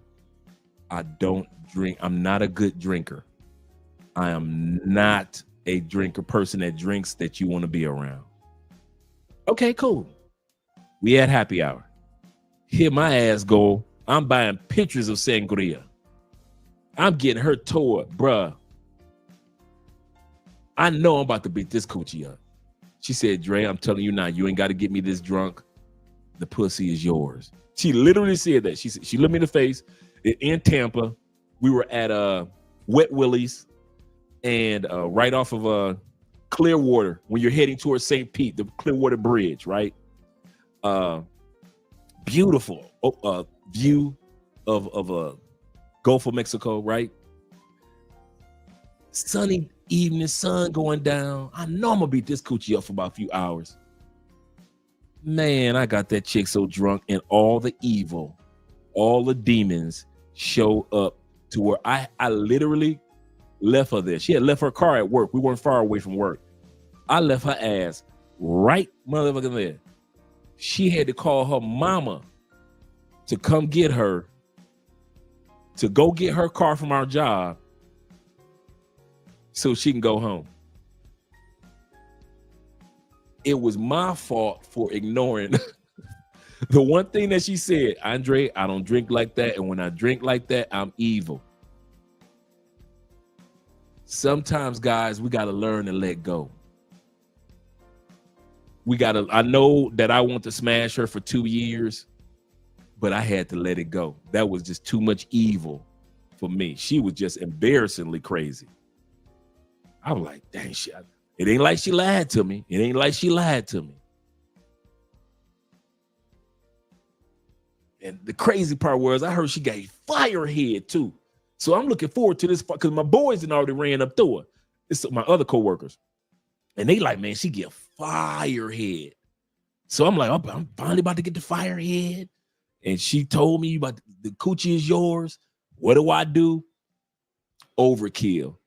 I don't drink. I'm not a good drinker. I am not a person that drinks that you want to be around. Okay, cool. We had happy hour. Here my ass go. I'm buying pictures of sangria. I'm getting her towed, bruh. I know I'm about to beat this coochie up. She said, Dre, I'm telling you now, you ain't got to get me this drunk. The pussy is yours. She literally said that. She looked me in the face. In Tampa, we were at Wet Willie's and right off of Clearwater, when you're heading towards St. Pete, the Clearwater Bridge, right? Beautiful view of Gulf of Mexico, right? Sunny evening, sun going down. I know I'm gonna beat this coochie up for about a few hours. Man, I got that chick so drunk, and all the evil, all the demons show up to where I literally left her there. She had left her car at work. We weren't far away from work. I left her ass right motherfucking there. She had to call her mama to come get her, to go get her car from our job so she can go home. It was my fault for ignoring the one thing that she said, Andre, I don't drink like that. And when I drink like that, I'm evil. Sometimes, guys, we got to learn to let go. I know that I want to smash her for 2 years, but I had to let it go. That was just too much evil for me. She was just embarrassingly crazy. I was like, dang, it ain't like she lied to me. It ain't like she lied to me. And the crazy part was I heard she got a fire head too. So I'm looking forward to this because my boys had already ran up through her. It's my other coworkers. And they like, man, she get a fire head. So I'm like, I'm finally about to get the fire head. And she told me about the coochie is yours. What do I do? Overkill.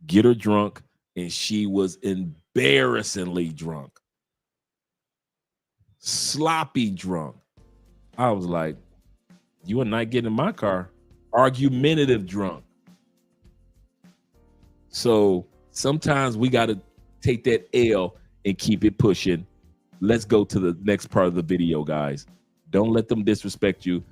Get her drunk. And she was embarrassingly drunk. Sloppy drunk. I was like, you are not getting in my car. Argumentative drunk. So sometimes we got to take that L and keep it pushing. Let's go to the next part of the video, guys. Don't let them disrespect you.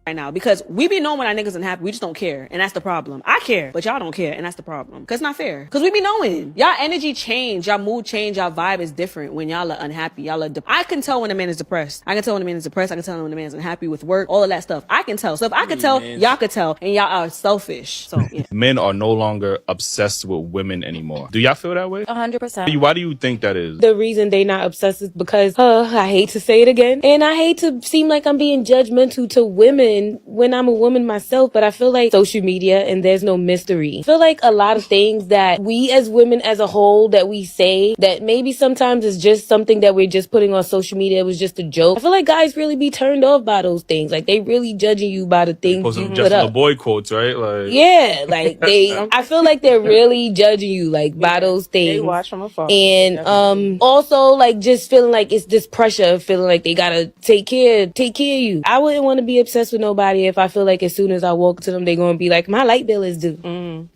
Right now, because we be knowing when our niggas unhappy, we just don't care, and that's the problem. I care, but y'all don't care, and that's the problem. Cause it's not fair. Cause we be knowing y'all energy change, y'all mood change, y'all vibe is different when y'all are unhappy. Y'all are. I can tell when a man is depressed. I can tell when a man is depressed. I can tell when a man is unhappy with work. All of that stuff. I can tell. So if I could tell, y'all could tell, and y'all are selfish. So yeah. Men are no longer obsessed with women anymore. Do y'all feel that way? 100%. Why do you think that is? The reason they not obsessed is because I hate to say it again, and I hate to seem like I'm being judgmental to women when I'm a woman myself, but I feel like social media and there's no mystery. I feel like a lot of things that we as women as a whole that we say that maybe sometimes is just something that we're just putting on social media. It was just a joke. I feel like guys really be turned off by those things. Like they really judging you by the things you put up. Boy quotes, right? Like yeah, like I feel like they're really judging you like by those things. They watch from afar. And also like just feeling like it's this pressure of feeling like they gotta take care of you. I wouldn't want to be obsessed with nobody if I feel like as soon as I walk to them, they're gonna be like, my light bill is due.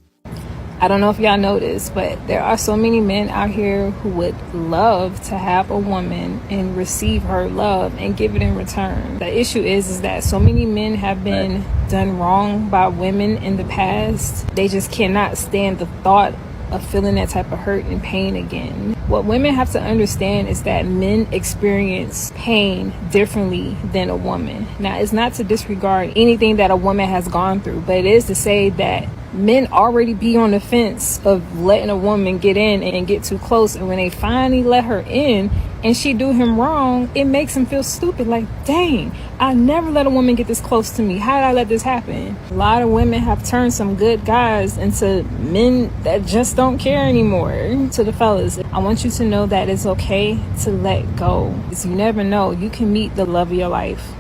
I don't know if y'all know this, but there are so many men out here who would love to have a woman and receive her love and give it in return. The issue is that so many men have been done wrong by women in the past. They just cannot stand the thought of feeling that type of hurt and pain again. What women have to understand is that men experience pain differently than a woman. Now, it's not to disregard anything that a woman has gone through, but it is to say that men already be on the fence of letting a woman get in and get too close, and when they finally let her in and she do him wrong, it makes him feel stupid. Like, dang, I never let a woman get this close to me. How did I let this happen? A lot of women have turned some good guys into men that just don't care anymore. To the fellas, I want you to know that it's okay to let go. Because you never know, you can meet the love of your life.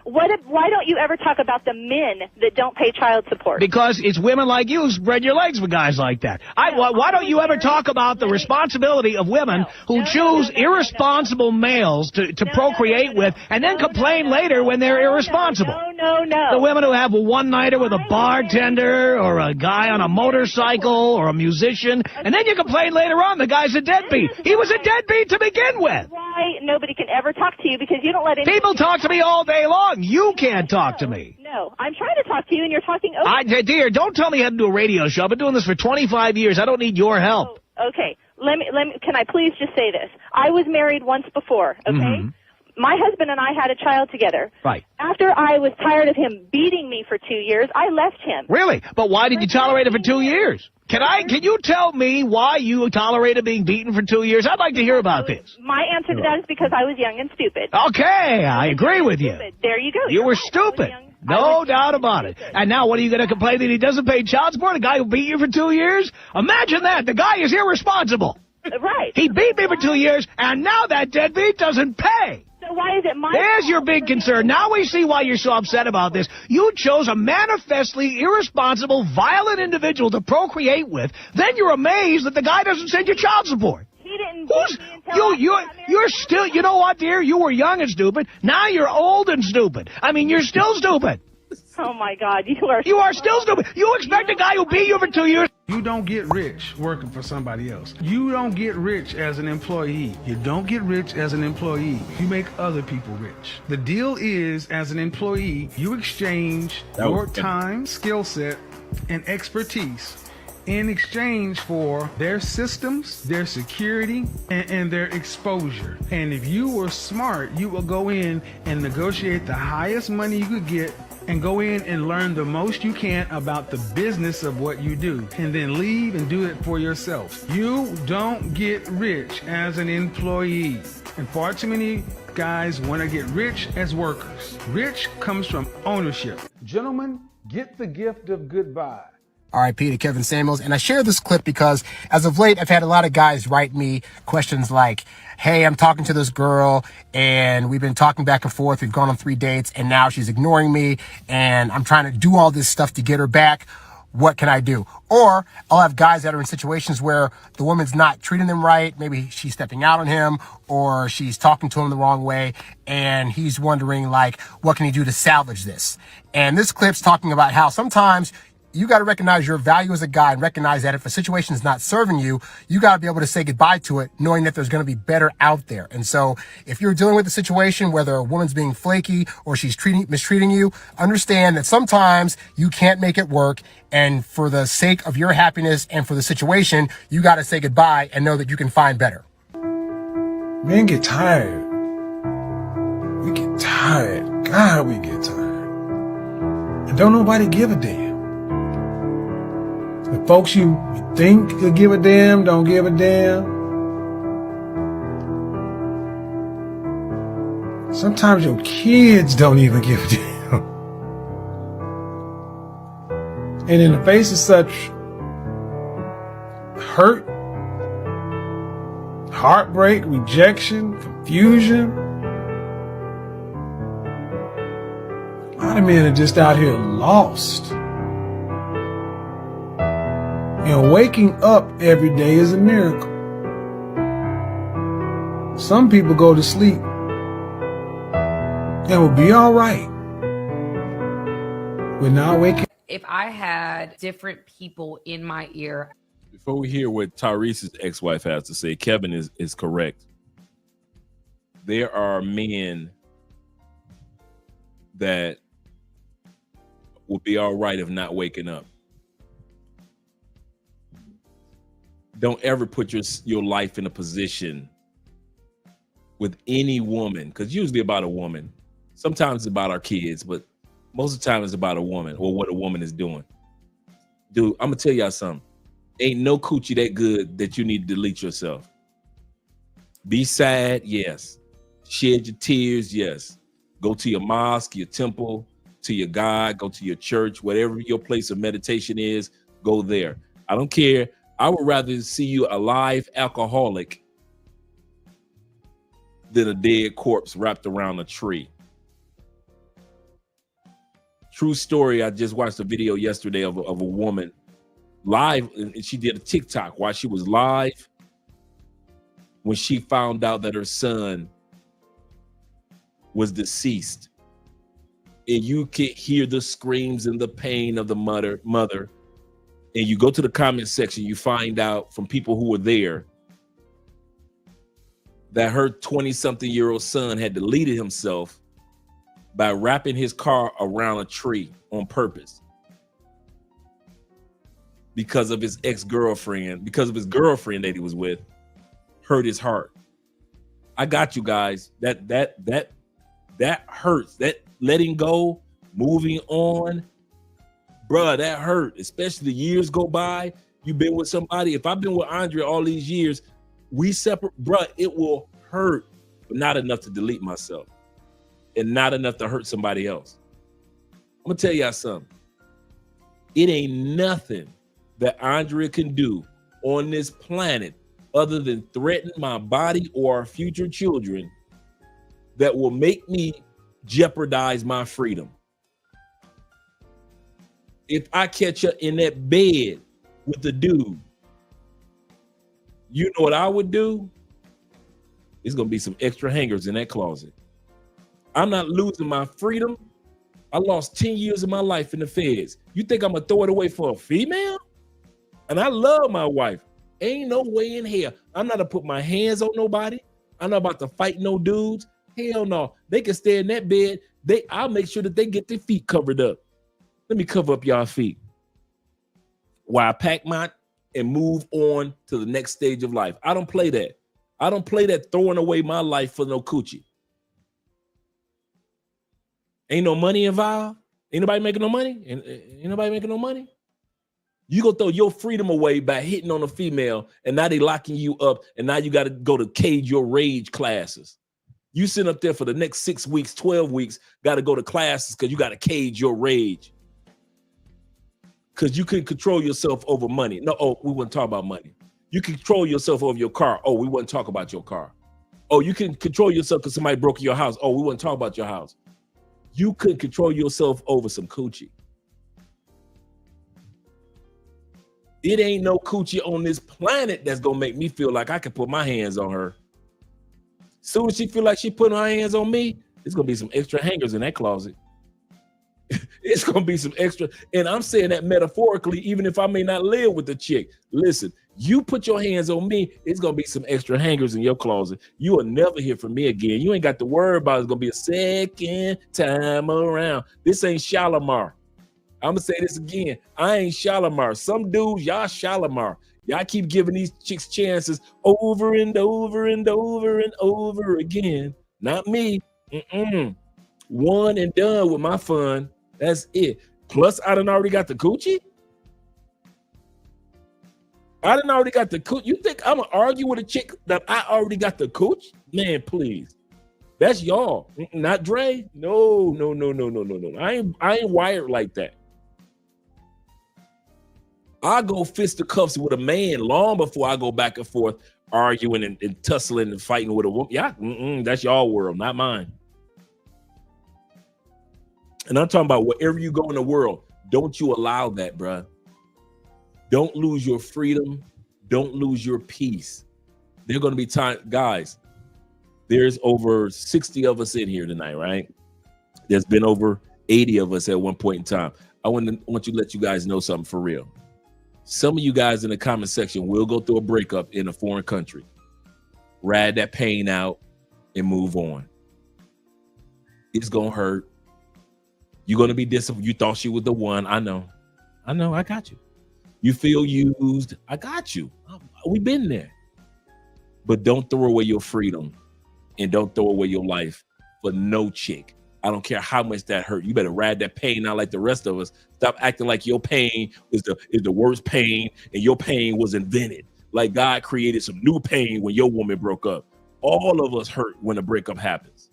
Why don't you ever talk about the men that don't pay child support? Because it's women like you who spread your legs for guys like that. Why don't you ever talk about the responsibility of women who choose irresponsible males to procreate with and then complain later when they're irresponsible? No. The women who have a one-nighter with a bartender or a guy on a motorcycle or a musician, and then you complain later on the guy's a deadbeat. He was a deadbeat to begin with. Why nobody can ever talk to you because you don't let anybody... People talk to me all day long. You can't talk to me. No, I'm trying to talk to you and you're talking over... Dear, don't tell me how to do a radio show. I've been doing this for 25 years. I don't need your help. Oh, okay, let me. Can I please just say this? I was married once before, okay? Mm-hmm. My husband and I had a child together. Right. After I was tired of him beating me for 2 years, I left him. Really? But why did you tolerate it for 2 years? Can you tell me why you tolerated being beaten for 2 years? I'd like to hear about this. My answer to that is because I was young and stupid. Okay, I agree with you. There you go. You were stupid. No doubt about it. And now what are you going to complain that he doesn't pay child support? The guy who beat you for 2 years? Imagine that. The guy is irresponsible. Right. He beat me for 2 years, and now that deadbeat doesn't pay. So why is it my There's your big concern. Now we see why you're so upset about this. You chose a manifestly irresponsible, violent individual to procreate with. Then you're amazed that the guy doesn't send you child support. He didn't You're still, you know what, dear? You were young and stupid. Now you're old and stupid. I mean, you're still stupid. Oh, my God. You are still stupid. You expect a guy who beat you for 2 years? You don't get rich working for somebody else. You don't get rich as an employee. You don't get rich as an employee. You make other people rich. The deal is, as an employee, you exchange your time, skill set, and expertise in exchange for their systems, their security, and their exposure. And if you were smart, you will go in and negotiate the highest money you could get and go in and learn the most you can about the business of what you do, and then leave and do it for yourself. You don't get rich as an employee. And far too many guys want to get rich as workers. Rich comes from ownership. Gentlemen, get the gift of goodbye. RIP to Kevin Samuels. And I share this clip because as of late, I've had a lot of guys write me questions like, hey, I'm talking to this girl and we've been talking back and forth. We've gone on 3 dates and now she's ignoring me and I'm trying to do all this stuff to get her back. What can I do? Or I'll have guys that are in situations where the woman's not treating them right. Maybe she's stepping out on him or she's talking to him the wrong way. And he's wondering, like, what can he do to salvage this? And this clip's talking about how sometimes you got to recognize your value as a guy and recognize that if a situation is not serving you, you got to be able to say goodbye to it, knowing that there's going to be better out there. And so if you're dealing with a situation, whether a woman's being flaky or she's mistreating you, understand that sometimes you can't make it work. And for the sake of your happiness and for the situation, you got to say goodbye and know that you can find better. Men get tired. We get tired. God, we get tired. And don't nobody give a damn. The folks you think could give a damn don't give a damn. Sometimes your kids don't even give a damn. And in the face of such hurt, heartbreak, rejection, confusion, a lot of men are just out here lost. And waking up every day is a miracle. Some people go to sleep and will be all right. We're not waking. If I had different people in my ear. Before we hear what Tyrese's ex-wife has to say, Kevin is correct. There are men that will be all right if not waking up. Don't ever put your life in a position with any woman, because usually about a woman. Sometimes it's about our kids, but most of the time it's about a woman or what a woman is doing. Dude, I'm gonna tell y'all something. Ain't no coochie that good that you need to delete yourself. Be sad, yes. Shed your tears, yes. Go to your mosque, your temple, to your God, go to your church, whatever your place of meditation is, go there. I don't care. I would rather see you a live alcoholic than a dead corpse wrapped around a tree. True story. I just watched a video yesterday of a woman live, and she did a TikTok while she was live when she found out that her son was deceased. And you could hear the screams and the pain of the mother. And you go to the comment section, you find out from people who were there that her 20-something-year-old son had deleted himself by wrapping his car around a tree on purpose because of his ex-girlfriend, because of his girlfriend that he was with, hurt his heart. I got you guys. That hurts. That letting go, moving on, bruh, that hurt, especially the years go by. You've been with somebody. If I've been with Andre all these years, we separate, bruh, it will hurt, but not enough to delete myself and not enough to hurt somebody else. I'm gonna tell y'all something. It ain't nothing that Andrea can do on this planet other than threaten my body or our future children that will make me jeopardize my freedom. If I catch her in that bed with the dude, you know what I would do? It's gonna be some extra hangers in that closet. I'm not losing my freedom. I lost 10 years of my life in the feds. You think I'm gonna throw it away for a female? And I love my wife. Ain't no way in hell. I'm not gonna put my hands on nobody. I'm not about to fight no dudes. Hell no. They can stay in that bed. I'll make sure that they get their feet covered up. Let me cover up y'all feet. while I pack my and move on to the next stage of life. I don't play that. I don't play that throwing away my life for no coochie. Ain't no money involved. Ain't nobody making no money. Ain't nobody making no money. You go throw your freedom away by hitting on a female, and now they locking you up, and now you got to go to cage your rage classes. You sit up there for the next 6 weeks, 12 weeks, got to go to classes because you got to cage your rage. Because you couldn't control yourself over money. No, we wouldn't talk about money. You can control yourself over your car. Oh, we wouldn't talk about your car. Oh, you can control yourself because somebody broke your house. Oh, we wouldn't talk about your house. You couldn't control yourself over some coochie. It ain't no coochie on this planet that's gonna make me feel like I can put my hands on her. Soon as she feel like she putting her hands on me, there's gonna be some extra hangers in that closet. It's gonna be some extra, and I'm saying that metaphorically, even if I may not live with the chick. Listen, you put your hands on me, it's gonna be some extra hangers in your closet. You will never hear from me again. You ain't got to worry about it's gonna be a second time around. This ain't Shalimar. I'm gonna say this again. I ain't Shalimar. Some dudes, y'all Shalimar. Y'all keep giving these chicks chances over and over and over and over again. Not me. One and done with my fun. That's it. Plus, I done already got the coochie. I done already got the coochie. You think I'm gonna argue with a chick that I already got the coochie? Man, please. That's y'all, not Dre. No. I ain't wired like that. I go fisticuffs with a man long before I go back and forth arguing and tussling and fighting with a woman. Yeah, that's y'all world, not mine. And I'm talking about wherever you go in the world, don't you allow that, bruh. Don't lose your freedom. Don't lose your peace. There are going to be time, guys, there's over 60 of us in here tonight, right? There's been over 80 of us at one point in time. I want you to let you guys know something for real. Some of you guys in the comment section will go through a breakup in a foreign country, ride that pain out, and move on. It's going to hurt. You're going to be disappointed. You thought she was the one. I know. I got you. You feel used. I got you. We've been there. But don't throw away your freedom and don't throw away your life for no chick. I don't care how much that hurt. You better ride that pain out like the rest of us. Stop acting like your pain is the worst pain and your pain was invented. Like God created some new pain when your woman broke up. All of us hurt when a breakup happens.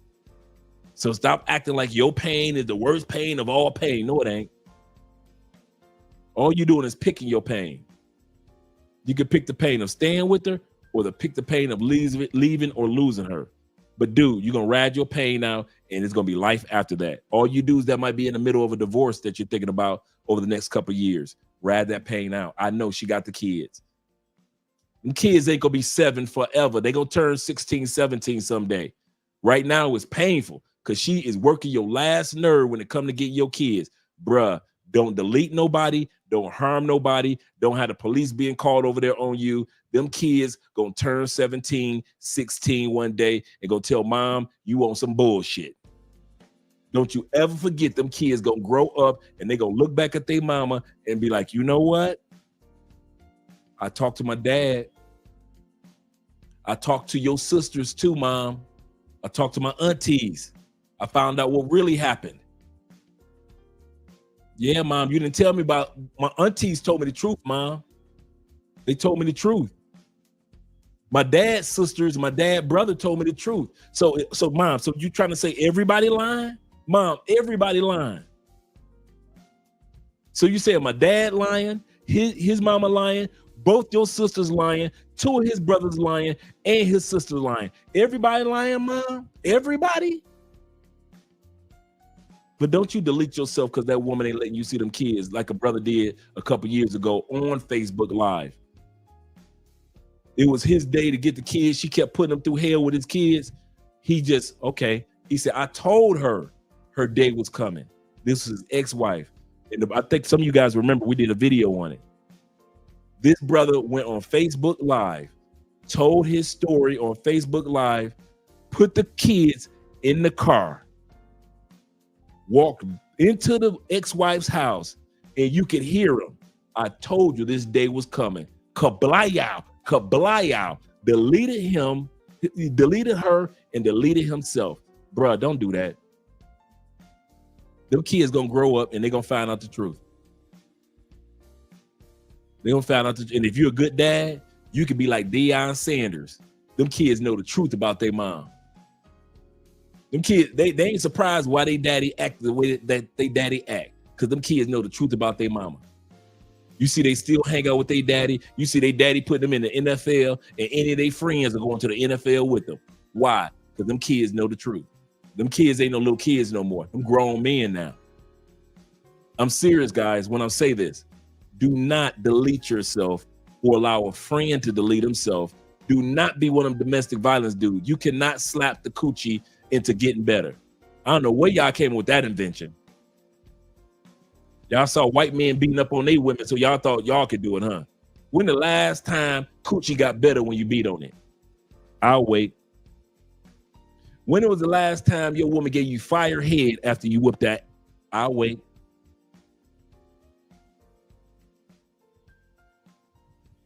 So stop acting like your pain is the worst pain of all pain. No, it ain't. All you doing is picking your pain. You can pick the pain of staying with her or pick the pain of leaving or losing her. But dude, you're going to ride your pain out and it's going to be life after that. All you do is that might be in the middle of a divorce that you're thinking about over the next couple of years. Ride that pain out. I know she got the kids. And kids ain't going to be 7 forever. They going to turn 16, 17 someday. Right now it's painful because she is working your last nerve when it comes to get your kids. Bruh, don't delete nobody. Don't harm nobody. Don't have the police being called over there on you. Them kids gonna turn 17, 16 one day and gonna tell mom you want some bullshit. Don't you ever forget them kids gonna grow up and they gonna look back at their mama and be like, you know what? I talked to my dad. I talked to your sisters too, mom. I talked to my aunties. I found out what really happened. Yeah, mom, you didn't tell me about, my aunties told me the truth, mom. They told me the truth. My dad's sisters, my dad's brother told me the truth. So mom, so you trying to say everybody lying? Mom, everybody lying. So you saying my dad lying, his mama lying, both your sisters lying, 2 of his brothers lying, and his sisters lying. Everybody lying, mom? Everybody? But don't you delete yourself because that woman ain't letting you see them kids like a brother did a couple years ago on Facebook Live. It was his day to get the kids. She kept putting them through hell with his kids. He just, okay. He said, I told her her day was coming. This was his ex-wife. And I think some of you guys remember we did a video on it. This brother went on Facebook Live, told his story on Facebook Live, put the kids in the car, walked into the ex-wife's house, and you could hear him. I told you this day was coming. Kablayow. Deleted him, deleted her, and deleted himself. Bruh, don't do that. Them kids gonna grow up and they're gonna find out the truth. They're gonna find out and if you're a good dad, you can be like Deion Sanders. Them kids know the truth about their mom. Them kids, they ain't surprised why they daddy act the way that they daddy act. Because them kids know the truth about their mama. You see, they still hang out with their daddy. You see, they daddy put them in the NFL, and any of their friends are going to the NFL with them. Why? Because them kids know the truth. Them kids ain't no little kids no more. Them grown men now. I'm serious, guys, when I say this. Do not delete yourself or allow a friend to delete himself. Do not be one of them domestic violence dudes. You cannot slap the coochie into getting better. I don't know where y'all came with that invention. Y'all saw white men beating up on their women, so y'all thought y'all could do it, huh? When the last time coochie got better when you beat on it? I'll wait. When it was the last time your woman gave you fire head after you whooped that? I'll wait.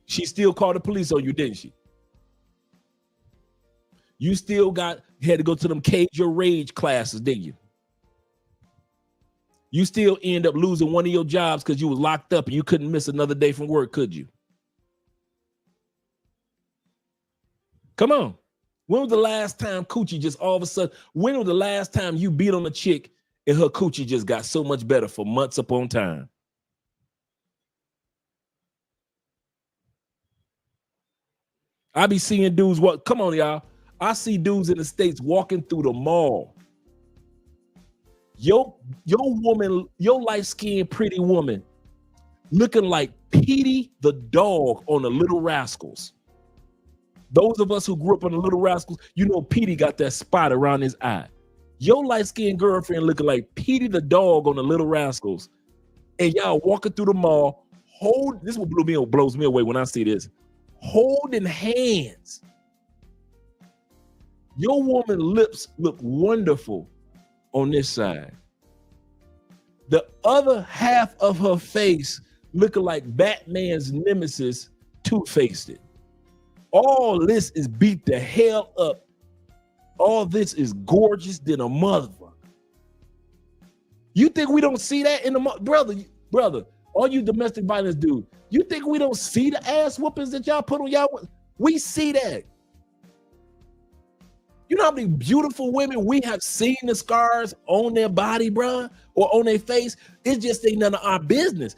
She still called the police on you, didn't she? You still had to go to them Cage Your Rage classes, didn't you? You still end up losing one of your jobs because you was locked up and you couldn't miss another day from work, could you? Come on. When was the last time coochie just all of a sudden, when was the last time you beat on a chick and her coochie just got so much better for months upon time? I be seeing dudes walk, come on, y'all. I see dudes in the States walking through the mall. Your woman, your light-skinned pretty woman, looking like Petey the dog on the Little Rascals. Those of us who grew up on the Little Rascals, you know Petey got that spot around his eye. Your light-skinned girlfriend looking like Petey the dog on the Little Rascals. And y'all walking through the mall, this is what blows me away when I see this. Holding hands. Your woman's lips look wonderful on this side. The other half of her face looking like Batman's nemesis, two-faced it. All this is beat the hell up. All this is gorgeous than a motherfucker. You think we don't see that in the brother? All you domestic violence dudes, you think we don't see the ass whoopings that y'all put on y'all? We see that. You know how many beautiful women we have seen the scars on their body, bruh, or on their face? It just ain't none of our business.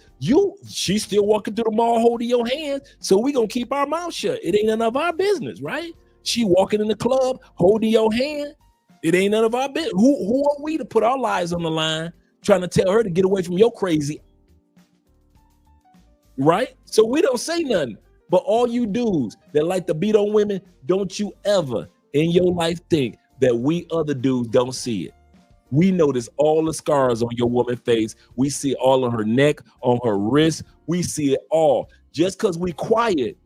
She's still walking through the mall holding your hand, so we gonna keep our mouth shut. It ain't none of our business, right? She walking in the club holding your hand. It ain't none of our business. Who are we to put our lives on the line trying to tell her to get away from your crazy? Right? So we don't say nothing. But all you dudes that like to beat on women, don't you ever in your life think that we other dudes don't see it. We notice all the scars on your woman's face. We see all on her neck, on her wrist. We see it all. Just because we quiet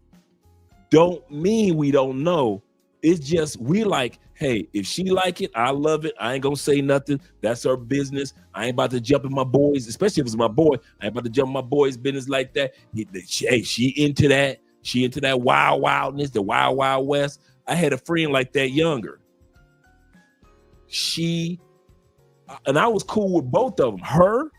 don't mean we don't know. It's just we like, hey, if she like it, I love it. I ain't gonna say nothing. That's her business. I ain't about to jump in my boys, especially if it's my boy. I ain't about to jump in my boy's business like that. She into that. She into that wildness, the wild west. I had a friend like that younger. And I was cool with both of them. Her,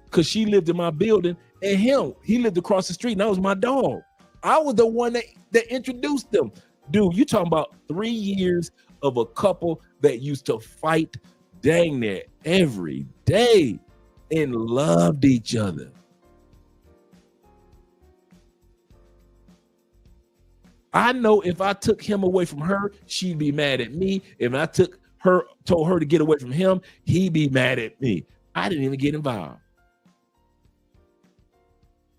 because she lived in my building, and him, he lived across the street, and that was my dog. I was the one that introduced them. Dude, you talking about 3 years of a couple that used to fight dang near every day and loved each other. I know if I took him away from her, she'd be mad at me. If I told her to get away from him, he'd be mad at me. I didn't even get involved.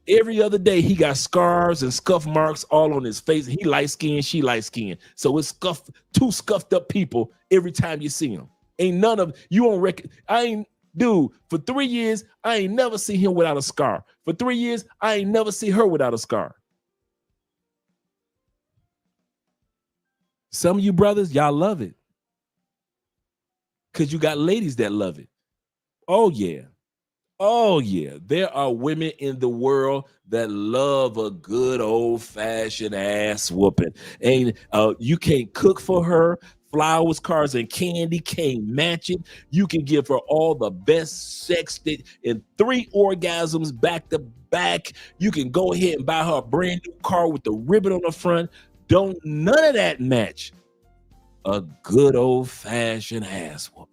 Every other day, he got scars and scuff marks all on his face. He light-skinned, she light-skinned. So it's two scuffed up people every time you see him. Ain't none of you won't reckon. Dude, for 3 years, I ain't never seen him without a scar. For 3 years, I ain't never see her without a scar. Some of you brothers, y'all love it. Because you got ladies that love it. Oh, yeah. Oh, yeah. There are women in the world that love a good old-fashioned ass whooping. And you can't cook for her. Flowers, cards, and candy can't match it. You can give her all the best sex in 3 orgasms back to back. You can go ahead and buy her a brand new car with the ribbon on the front. Don't none of that match a good old-fashioned ass whooping.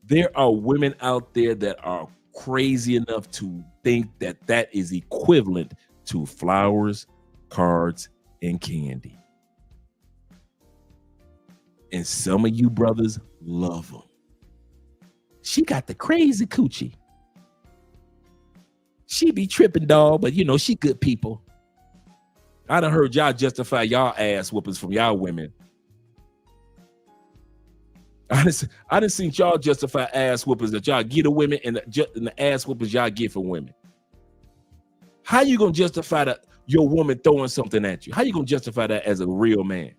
There are women out there that are crazy enough to think that that is equivalent to flowers, cards, and candy. And some of you brothers love them. She got the crazy coochie. She be tripping, dog, but you know, she good people. I done heard y'all justify y'all ass whoopings from y'all women. I done seen y'all justify ass whoopings that y'all get to women and the ass whoopings y'all get for women. How you gonna justify your woman throwing something at you? How you gonna justify that as a real man?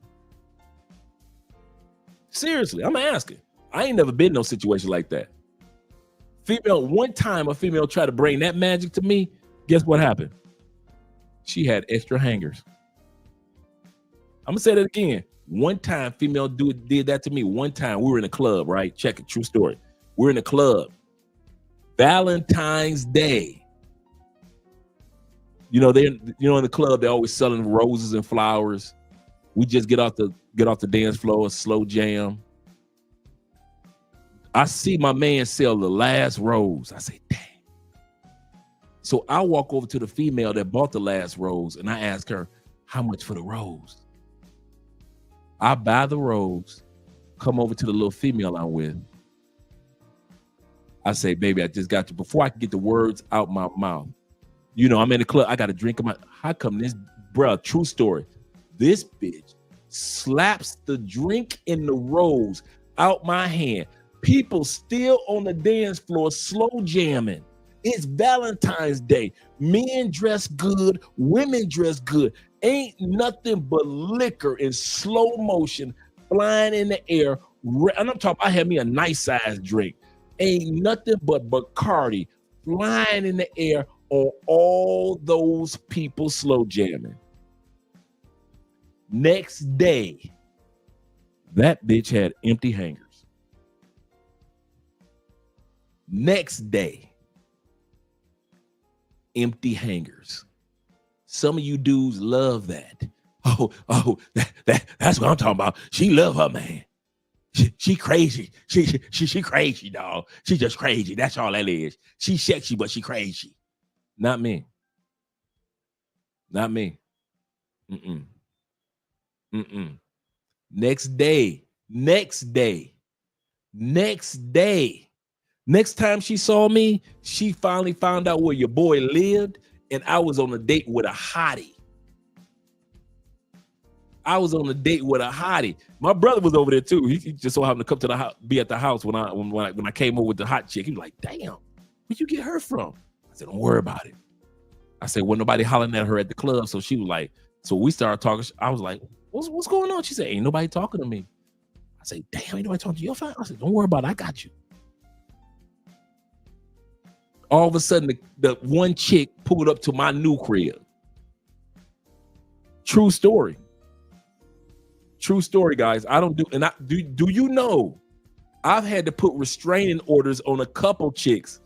Seriously, I'm asking. I ain't never been in no situation like that. One time a female tried to bring that magic to me. Guess what happened? She had extra hangers. I'm gonna say that again. One time female did that to me. One time we were in a club, right? Check it, true story. We're in a club. Valentine's Day. You know, in the club, they're always selling roses and flowers. We just get off the dance floor, a slow jam. I see my man sell the last rose. I say, dang. So I walk over to the female that bought the last rose and I ask her, how much for the rose? I buy the rose, come over to the little female I'm with. I say, baby, I just got you. Before I can get the words out my mouth, you know, I'm in the club. I got a drink. How come this, bruh, true story. This bitch slaps the drink in the rose out my hand. People still on the dance floor, slow jamming. It's Valentine's Day. Men dress good, women dress good. Ain't nothing but liquor in slow motion flying in the air. And I'm talking, I had me a nice size drink. Ain't nothing but Bacardi flying in the air on all those people slow jamming. Next day, that bitch had empty hangers. Next day, empty hangers. Some of you dudes love that. That's what I'm talking about. She love her man. She crazy. She crazy, dog. She just crazy. That's all that is. She sexy, but she crazy. Not me. Not me. Next day. Next time she saw me, she finally found out where your boy lived, and I was on a date with a hottie. My brother was over there too. He just so happened to come to the house, be at the house when I came over with the hot chick. He was like, "Damn, where'd you get her from?" I said, "Don't worry about it." I said, "Well, nobody hollering at her at the club." So she was like, so we started talking. I was like, "What's going on?" She said, "Ain't nobody talking to me." I said, "Damn, ain't nobody talking to you? You're fine." I said, "Don't worry about it. I got you." All of a sudden, the one chick pulled up to my new crib. True story. True story, guys. Do you know I've had to put restraining orders on a couple chicks?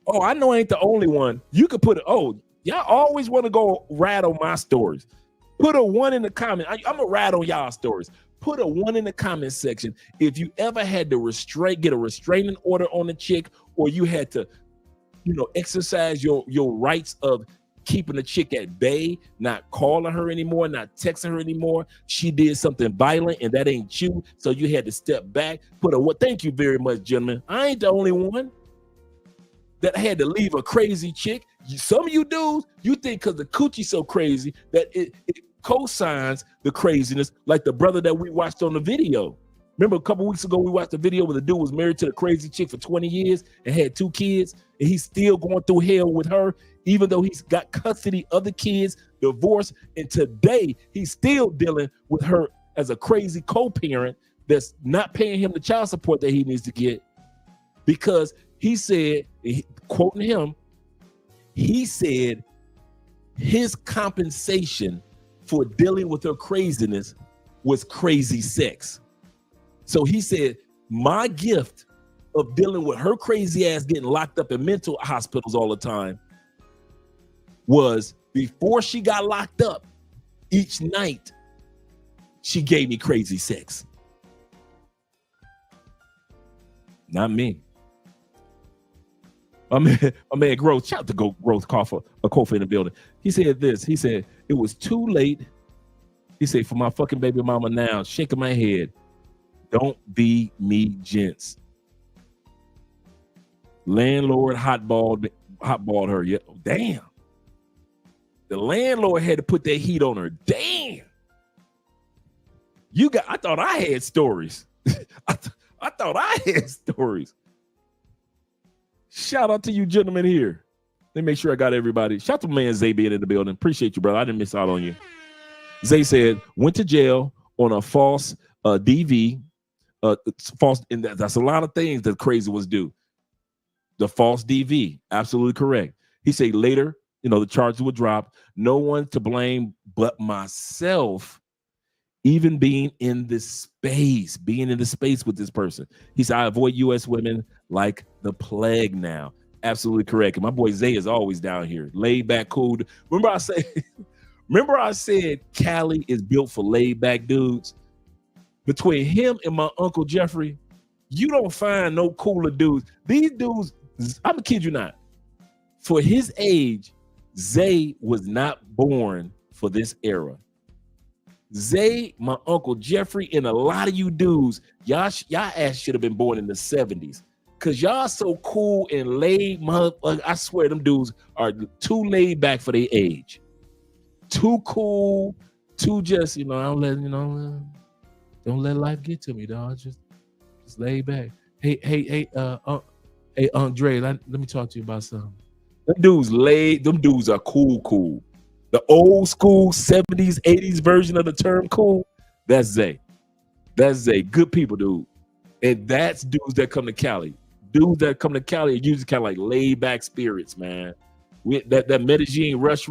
Oh, I know I ain't the only one. You could put y'all always want to go rat on my stories. Put a 1 in the comment. I'm gonna rat on y'all stories. Put a 1 in the comment section if you ever had to get a restraining order on a chick, or you had to, exercise your rights of keeping the chick at bay, not calling her anymore, not texting her anymore. She did something violent and that ain't you, so you had to step back. Thank you very much, gentlemen. I ain't the only one that had to leave a crazy chick. Some of you dudes, you think because the coochie so crazy that it co-signs the craziness, like the brother that we watched on the video. Remember a couple weeks ago, we watched the video where the dude was married to the crazy chick for 20 years and had 2 kids, and he's still going through hell with her, even though he's got custody of the kids, divorced, and today he's still dealing with her as a crazy co-parent that's not paying him the child support that he needs to get. because he said, quoting him, he said his compensation for dealing with her craziness was crazy sex. So he said, my gift of dealing with her crazy ass getting locked up in mental hospitals all the time was before she got locked up, each night she gave me crazy sex. Not me. My man Growth, shout out to Growth Kofa in the building. He said this, he said, it was too late. He said, for my fucking baby mama now, shaking my head. Don't be me, gents. Landlord hotballed her. Yeah, damn. The landlord had to put that heat on her. Damn. I thought I had stories. I thought I had stories. Shout out to you gentlemen here. Let me make sure I got everybody. Shout out to my man Zay being in the building. Appreciate you, brother. I didn't miss out on you. Zay said, went to jail on a false DV. False, and that's a lot of things that crazy ones do. The false DV, absolutely correct. He said later, the charges would drop. No one to blame but myself. Even being in this space with this person. He said, I avoid U.S. women like the plague now. Absolutely correct. And my boy Zay is always down here. Laid back, cool. Remember I said Cali is built for laid back dudes? Between him and my Uncle Jeffrey, you don't find no cooler dudes. These dudes, I'm gonna kid you not. For his age, Zay was not born for this era. Zay, my Uncle Jeffrey, and a lot of you dudes, y'all ass should have been born in the 70s. Cause y'all so cool and laid, I swear them dudes are too laid back for their age. Too cool, too just, don't let life get to me, dog. Just lay back. Hey, Andre, let me talk to you about something. Them dudes are cool. The old school 70s, 80s version of the term cool, that's Zay. That's Zay. Good people, dude. And that's dudes that come to Cali. Dudes that come to Cali are usually kind of like laid back spirits, man. That Medellin rush.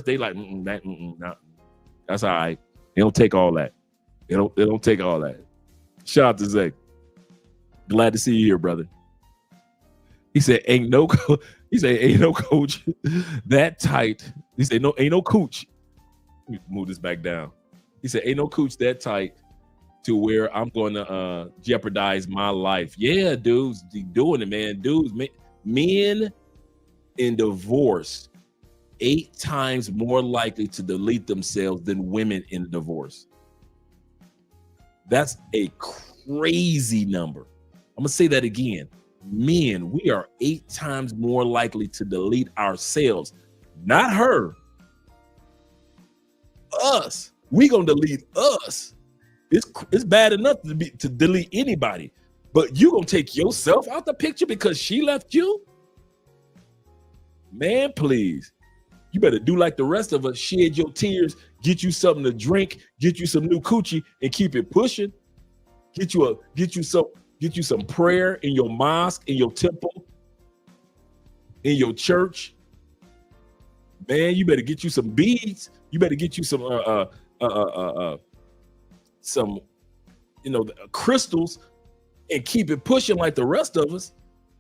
They like, nah. That's all right. They don't take all that. They don't take all that. Shout out to Zay. Glad to see you here, brother. He said, ain't no coach that tight. He said, ain't no cooch. Let me move this back down. He said, ain't no cooch that tight to where I'm going to jeopardize my life. Yeah, dudes, doing it, man. Dudes, men in divorce 8 times more likely to delete themselves than women in divorce. That's a crazy number. I'm going to say that again. Men, we are 8 times more likely to delete ourselves. Not her. Us. We gonna delete us. It's bad enough to delete anybody, but you gonna take yourself out the picture because she left you? Man, please. You better do like the rest of us. Shed your tears, get you something to drink, get you some new coochie, and keep it pushing. Get you some prayer in your mosque, in your temple, in your church. Man, you better get you some beads. You better get you some crystals and keep it pushing like the rest of us.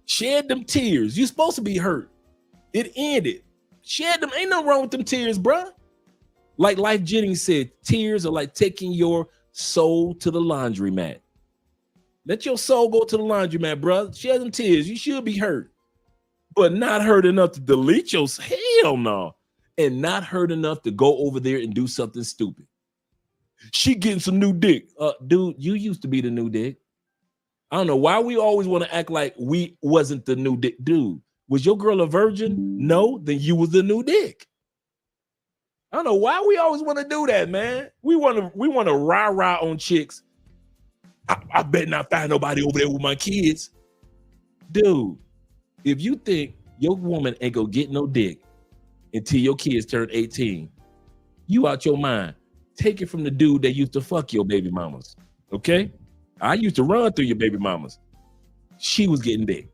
Shed them tears. You're supposed to be hurt. It ended. Shed them. Ain't nothing wrong with them tears, bruh. Like Life Jennings said, tears are like taking your soul to the laundromat. Let your soul go to the laundromat, bruh. Shed them tears. You should be hurt, but not hurt enough to delete your hell no, and not hurt enough to go over there and do something stupid. She getting some new dick. Dude, you used to be the new dick. I don't know why we always want to act like we wasn't the new dick. Dude, was your girl a virgin? No, then you was the new dick. I don't know why we always want to do that, man. We want to rah-rah on chicks. I better not find nobody over there with my kids. Dude, if you think your woman ain't gonna get no dick until your kids turn 18, you out your mind. Take it from the dude that used to fuck your baby mamas, okay? I used to run through your baby mamas. she was getting dick.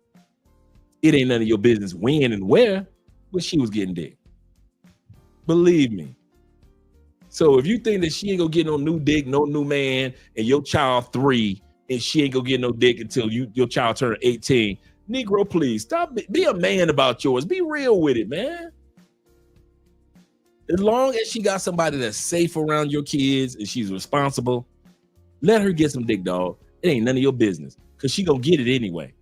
It ain't none of your business when and where, but she was getting dick. Believe me. So if you think that she ain't gonna get no new dick, no new man, and your child 3, and she ain't gonna get no dick until your child turn 18, Negro, please stop. Be a man about yours. Be real with it, man. As long as she got somebody that's safe around your kids and she's responsible, let her get some dick, dog. It ain't none of your business, because she gonna get it anyway.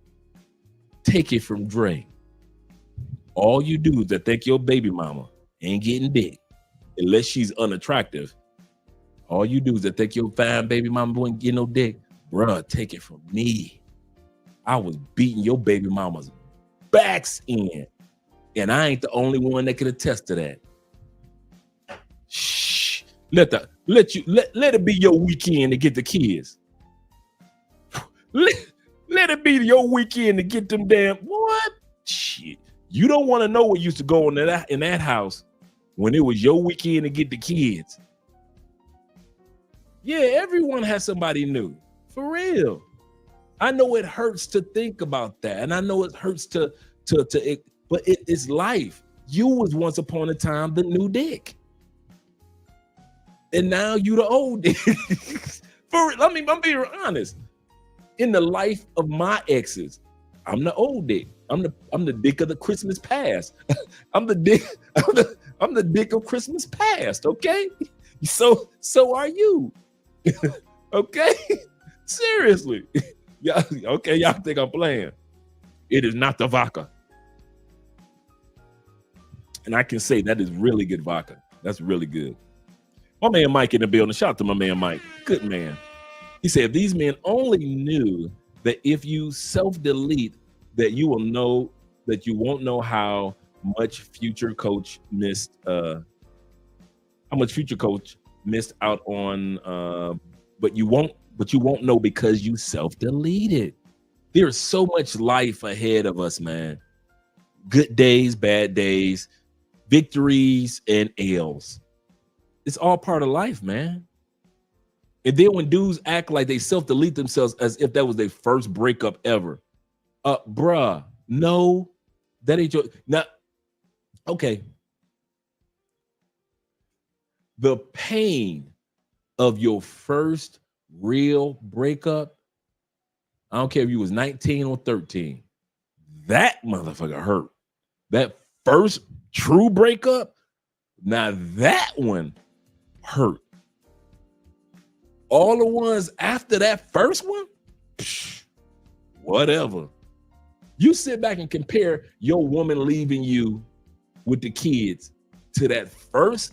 Take it from Dre. All you do is that think your baby mama ain't getting dick, unless she's unattractive. All you do is that think your fine baby mama wouldn't get no dick. Bruh, take it from me. I was beating your baby mama's backs in, and I ain't the only one that can attest to that. Shh. Let it be your weekend to get the kids. Let it be your weekend to get them damn what? Shit. You don't want to know what used to go on in that house when it was your weekend to get the kids. Yeah, everyone has somebody new. For real. I know it hurts to think about that. And I know it hurts but it's life. You was once upon a time the new dick. And now you the old dick. I'm being honest. In the life of my exes, I'm the old dick. I'm the dick of the Christmas past. I'm the dick of Christmas past, okay? So are you. Okay? Seriously. Yeah, okay, y'all think I'm playing. It is not the vodka. And I can say that is really good vodka. That's really good. My man Mike in the building. Shout out to my man Mike. Good man. He said, if these men only knew that if you self-delete, that you will know that you won't know how much future coach missed out on, but you won't know because you self-deleted. There's so much life ahead of us, man. Good days, bad days, victories and L's. It's all part of life, man. And then when dudes act like they self-delete themselves as if that was their first breakup ever. Bruh, no, that ain't your, now, okay. The pain of your first real breakup, I don't care if you was 19 or 13, that motherfucker hurt. That first true breakup, now that one hurt. All the ones after that first one, whatever. You sit back and compare your woman leaving you with the kids to that first,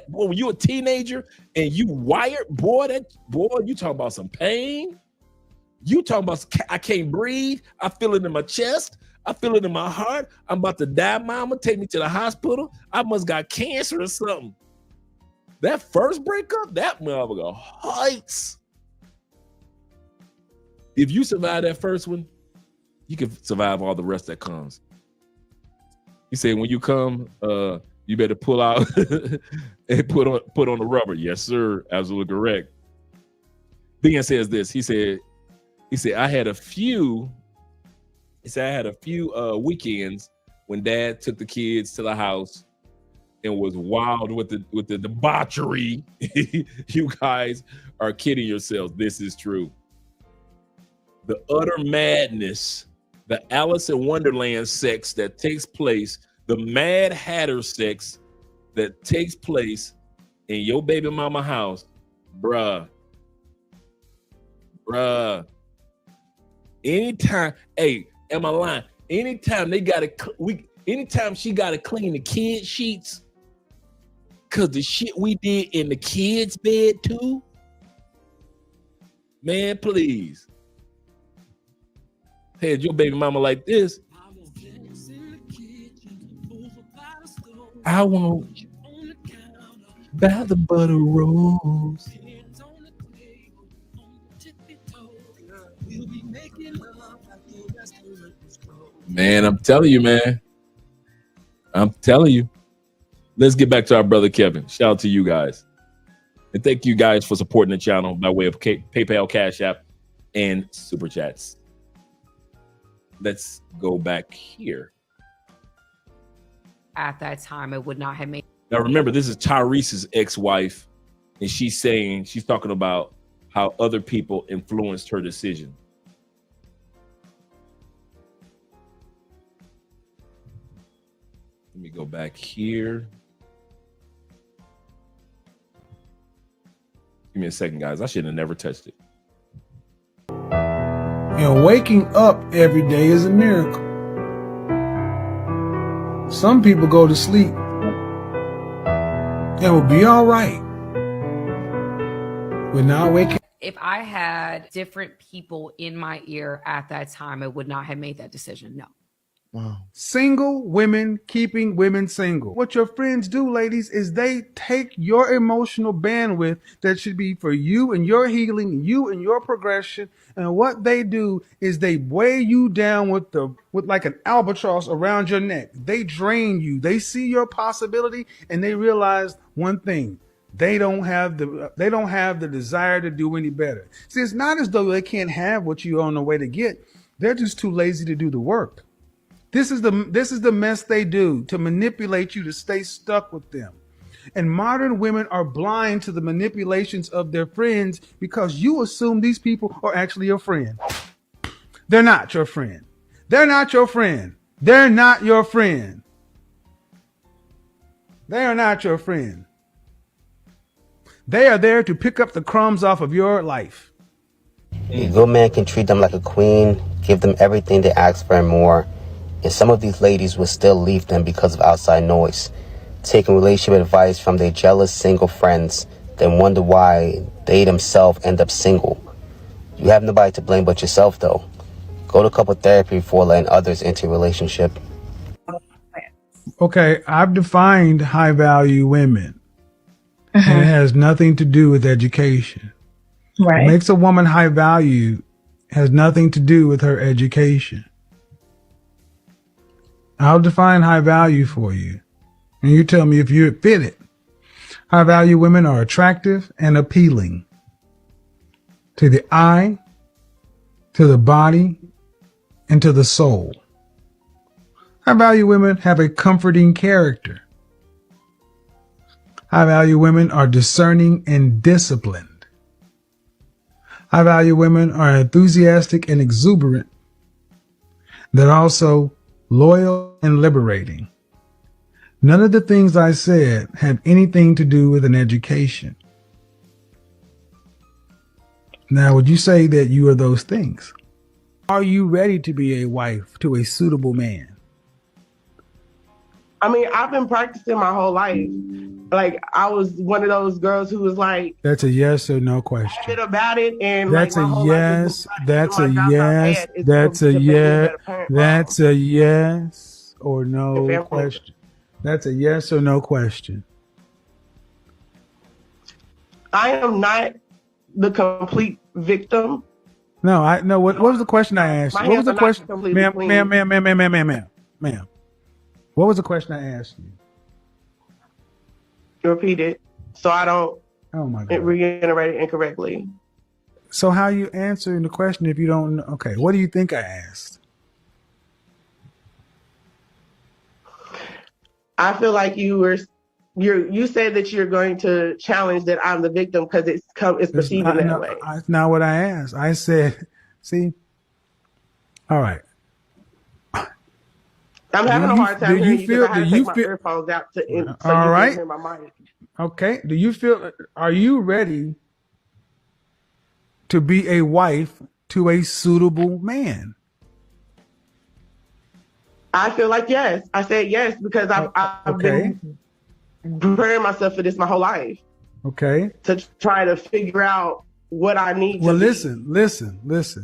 when you a teenager and you wired, you talking about some pain. You talking about, I can't breathe. I feel it in my chest. I feel it in my heart. I'm about to die, mama. Take me to the hospital. I must got cancer or something. That first breakup, that motherfucker hurts. If you survive that first one, you can survive all the rest that comes. He said, when you come, you better pull out and put on the rubber. Yes, sir. Absolutely correct. Ben says this. He said, I had a few weekends when dad took the kids to the house and was wild with the debauchery. You guys are kidding yourselves. This is true. The utter madness, the Alice in Wonderland sex that takes place, the Mad Hatter sex that takes place in your baby mama house, bruh. Anytime, hey, am I lying? Anytime anytime she gotta clean the kid sheets, cause the shit we did in the kids' bed too. Man, please. Had your baby mama like this. I won't buy the butter rolls. Man, I'm telling you, man. I'm telling you. Let's get back to our brother Kevin. Shout out to you guys. And thank you guys for supporting the channel by way of PayPal, Cash App, and Super Chats. Let's go back here. At that time, it would not have made. Now remember, this is Tyrese's ex-wife, and she's talking about how other people influenced her decision. Let me go back here. Give me a second, guys. I should have never touched it. And waking up every day is a miracle. Some people go to sleep and will be all right. But not waking. If I had different people in my ear at that time, I would not have made that decision. No. Wow. Single women keeping women single. What your friends do, ladies, is they take your emotional bandwidth that should be for you and your healing, you and your progression, and what they do is they weigh you down with like an albatross around your neck. They drain you. They see your possibility and they realize one thing. They don't have the desire to do any better. See, it's not as though they can't have what you're on the way to get. They're just too lazy to do the work. This is the mess they do to manipulate you to stay stuck with them. And modern women are blind to the manipulations of their friends because you assume these people are actually your friend. They're not your friend. They're not your friend. They're not your friend. They are not your friend. They are there to pick up the crumbs off of your life. A good man can treat them like a queen, give them everything they ask for and more. And some of these ladies will still leave them because of outside noise, taking relationship advice from their jealous single friends, then wonder why they themselves end up single. You have nobody to blame but yourself, though. Go to couple therapy before letting others into a relationship. Okay, I've defined high value women. And it has nothing to do with education. Right. What makes a woman high value has nothing to do with her education. I'll define high value for you, and you tell me if you fit it. High value women are attractive and appealing to the eye, to the body, and to the soul. High value women have a comforting character. High value women are discerning and disciplined. High value women are enthusiastic and exuberant. They're also loyal and liberating. None of the things I said have anything to do with an education. Now, would you say that you are those things? Are you ready to be a wife to a suitable man? I mean, I've been practicing my whole life. Like, I was one of those girls who was like, that's a yes or no question. bit about it, and that's like, a yes. That's a yes. That's a yes. That's a yes or no question. That's a yes or no question. I am not the complete victim. No, What was the question I asked you? What was the question, ma'am? What was the question I asked you? Repeat it so I don't reiterate it incorrectly. So how are you answering the question if you don't know? Okay, what do you think I asked? I feel like you said that you're going to challenge that I'm the victim because it's perceived in that way. That's not what I asked. I said, see, all right. I'm having a hard time hearing you because I had to take my earphones out so you can hear my mic. Okay. Are you ready to be a wife to a suitable man? I feel like yes. I said yes because I've been preparing myself for this my whole life. Okay. To try to figure out what I need to listen.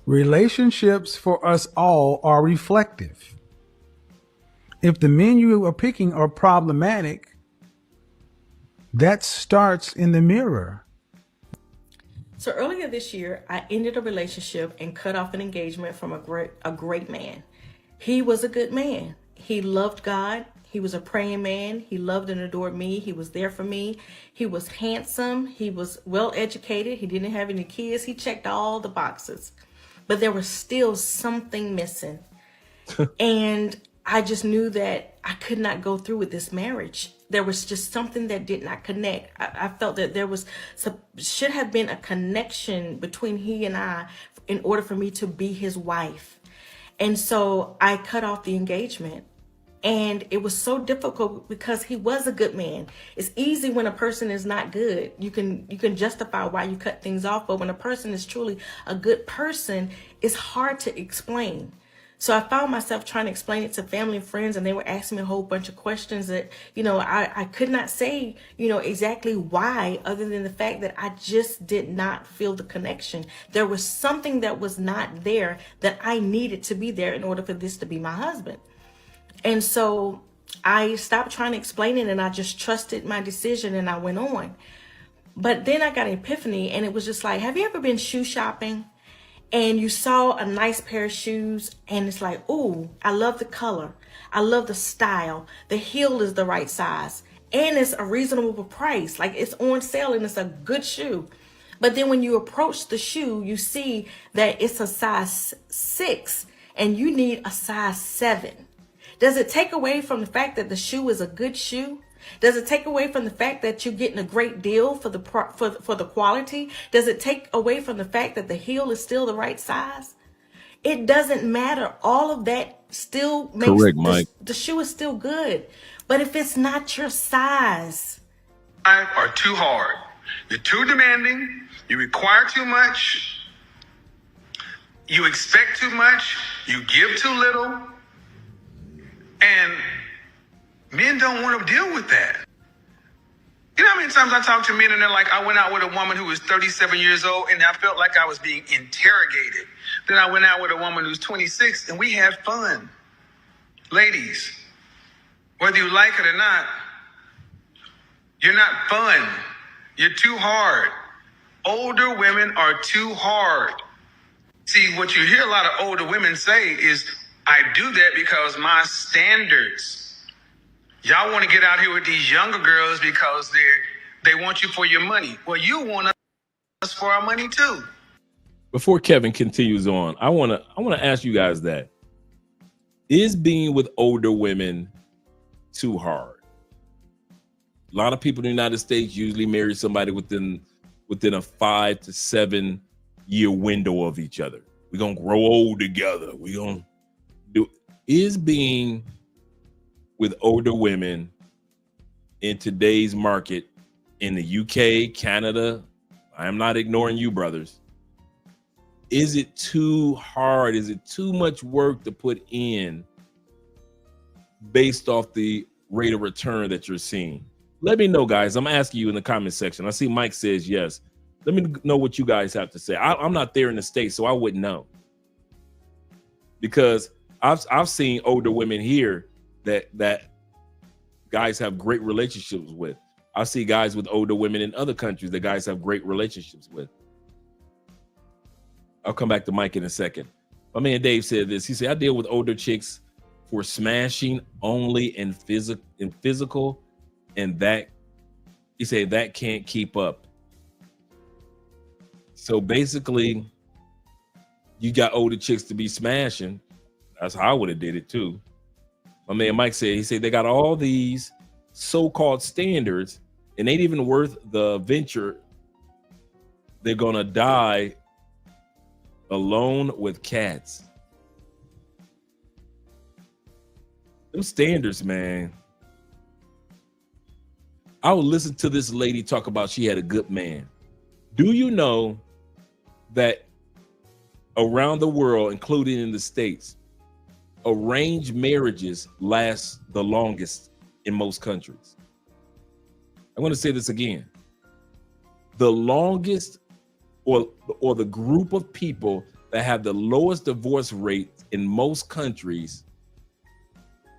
Relationships for us all are reflective. If the men you are picking are problematic, that starts in the mirror. So earlier this year, I ended a relationship and cut off an engagement from a great man. He was a good man. He loved God. He was a praying man. He loved and adored me. He was there for me. He was handsome. He was well educated. He didn't have any kids. He checked all the boxes. but there was still something missing. And I just knew that I could not go through with this marriage. There was just something that did not connect. I felt that there should have been a connection between he and I in order for me to be his wife. And so I cut off the engagement. And it was so difficult because he was a good man. It's easy when a person is not good. You can justify why you cut things off, but when a person is truly a good person, it's hard to explain. So I found myself trying to explain it to family and friends, and they were asking me a whole bunch of questions that, I could not say, exactly why, other than the fact that I just did not feel the connection. There was something that was not there that I needed to be there in order for this to be my husband. And so I stopped trying to explain it, and I just trusted my decision, and I went on. But then I got an epiphany, and it was just like, have you ever been shoe shopping and you saw a nice pair of shoes and it's like, ooh, I love the color. I love the style. The heel is the right size and it's a reasonable price. Like it's on sale and it's a good shoe. But then when you approach the shoe, you see that it's a size 6 and you need a size 7. Does it take away from the fact that the shoe is a good shoe? Does it take away from the fact that you're getting a great deal for the quality? Does it take away from the fact that the heel is still the right size? It doesn't matter. All of that still makes Correct, Mike. The shoe is still good. But if it's not your size, are too hard. You're too demanding. You require too much. You expect too much. You give too little. And men don't want to deal with that. You know how many times I talk to men and they're like, I went out with a woman who was 37 years old and I felt like I was being interrogated. Then I went out with a woman who's 26 and we had fun. Ladies, whether you like it or not, you're not fun. You're too hard. Older women are too hard. See, what you hear a lot of older women say is, I do that because my standards. Y'all want to get out here with these younger girls because they want you for your money. Well, you want us for our money too. Before Kevin continues on, I want to ask you guys that. Is being with older women too hard? A lot of people in the United States usually marry somebody within a 5 to 7 year window of each other. We're going to grow old together. Is being with older women in today's market in the UK, Canada, I am not ignoring you, brothers. Is it too hard? Is it too much work to put in based off the rate of return that you're seeing? Let me know, guys. I'm asking you in the comment section. I see Mike says yes. Let me know what you guys have to say. I'm not there in the States, so I wouldn't know. Because I've seen older women here that guys have great relationships with. I see guys with older women in other countries that guys have great relationships with. I'll come back to Mike in a second. My man Dave said this. He said, I deal with older chicks for smashing only in physical, and that he said that can't keep up. So basically, you got older chicks to be smashing. That's how I would have did it too. My man Mike said, he said they got all these so-called standards and ain't even worth the venture. They're gonna die alone with cats. Them standards, man. I would listen to this lady talk about she had a good man. Do you know that around the world, including in the States, arranged marriages last the longest in most countries? I'm going to say this again. The longest or the group of people that have the lowest divorce rate in most countries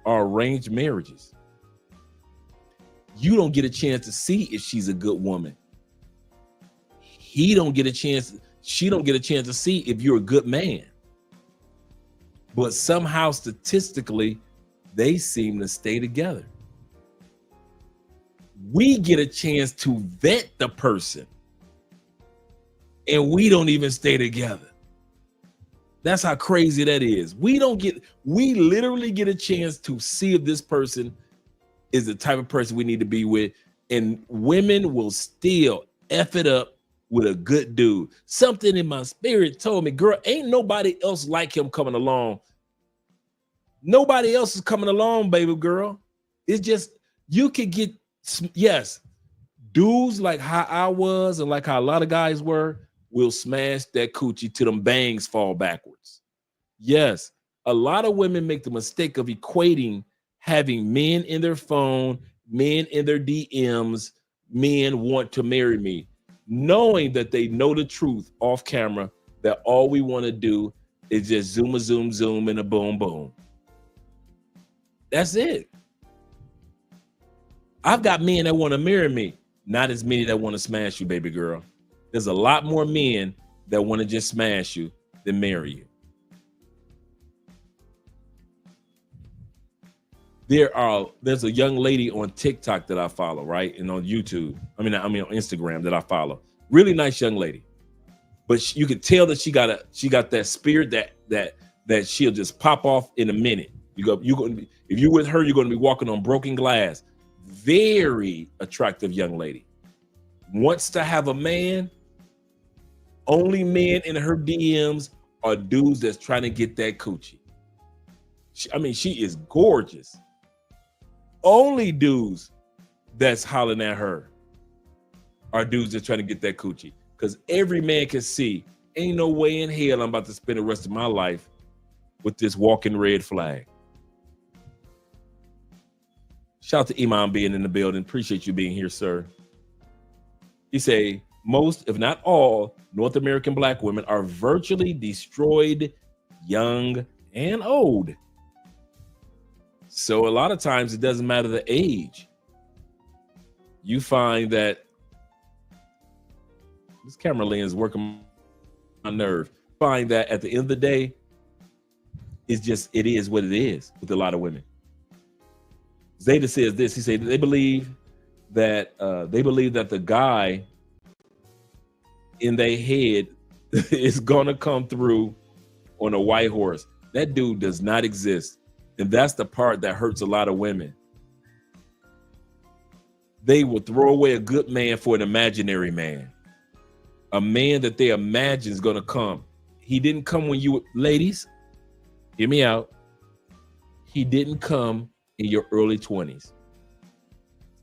are arranged marriages. You don't get a chance to see if she's a good woman. She don't get a chance to see if you're a good man. But somehow statistically, they seem to stay together. We get a chance to vet the person, and we don't even stay together. That's how crazy that is. We literally get a chance to see if this person is the type of person we need to be with. And women will still F it up with a good dude. Something in my spirit told me, girl, ain't nobody else like him coming along. Nobody else is coming along, baby girl. It's just, you could get, yes, dudes like how I was and like how a lot of guys were, will smash that coochie till them bangs fall backwards. Yes, a lot of women make the mistake of equating having men in their phone, men in their DMs, men want to marry me, knowing that they know the truth off camera, that all we want to do is just zoom, zoom, and a boom, boom. That's it. I've got men that want to marry me, not as many that want to smash you, baby girl. There's a lot more men that want to just smash you than marry you. There's a young lady on TikTok that I follow, right? And on YouTube. I mean on Instagram that I follow. Really nice young lady. But you could tell that she got that spirit that she'll just pop off in a minute. If you're with her, you're going to be walking on broken glass. Very attractive young lady. Wants to have a man. Only men in her DMs are dudes that's trying to get that coochie. She is gorgeous. Only dudes that's hollering at her are dudes that's trying to get that coochie. Because every man can see, ain't no way in hell I'm about to spend the rest of my life with this walking red flag. Shout out to Iman being in the building. Appreciate you being here, sir. He say, most, if not all, North American black women are virtually destroyed, young and old. So a lot of times it doesn't matter the age. You find that this camera lens working my nerve. Find that at the end of the day, it is what it is with a lot of women. Zeta says this. He said they believe that the guy in their head is gonna come through on a white horse. That dude does not exist. And that's the part that hurts a lot of women. They will throw away a good man for an imaginary man. A man that they imagine is gonna come. He didn't come when you, ladies, hear me out. He didn't come in your early 20s.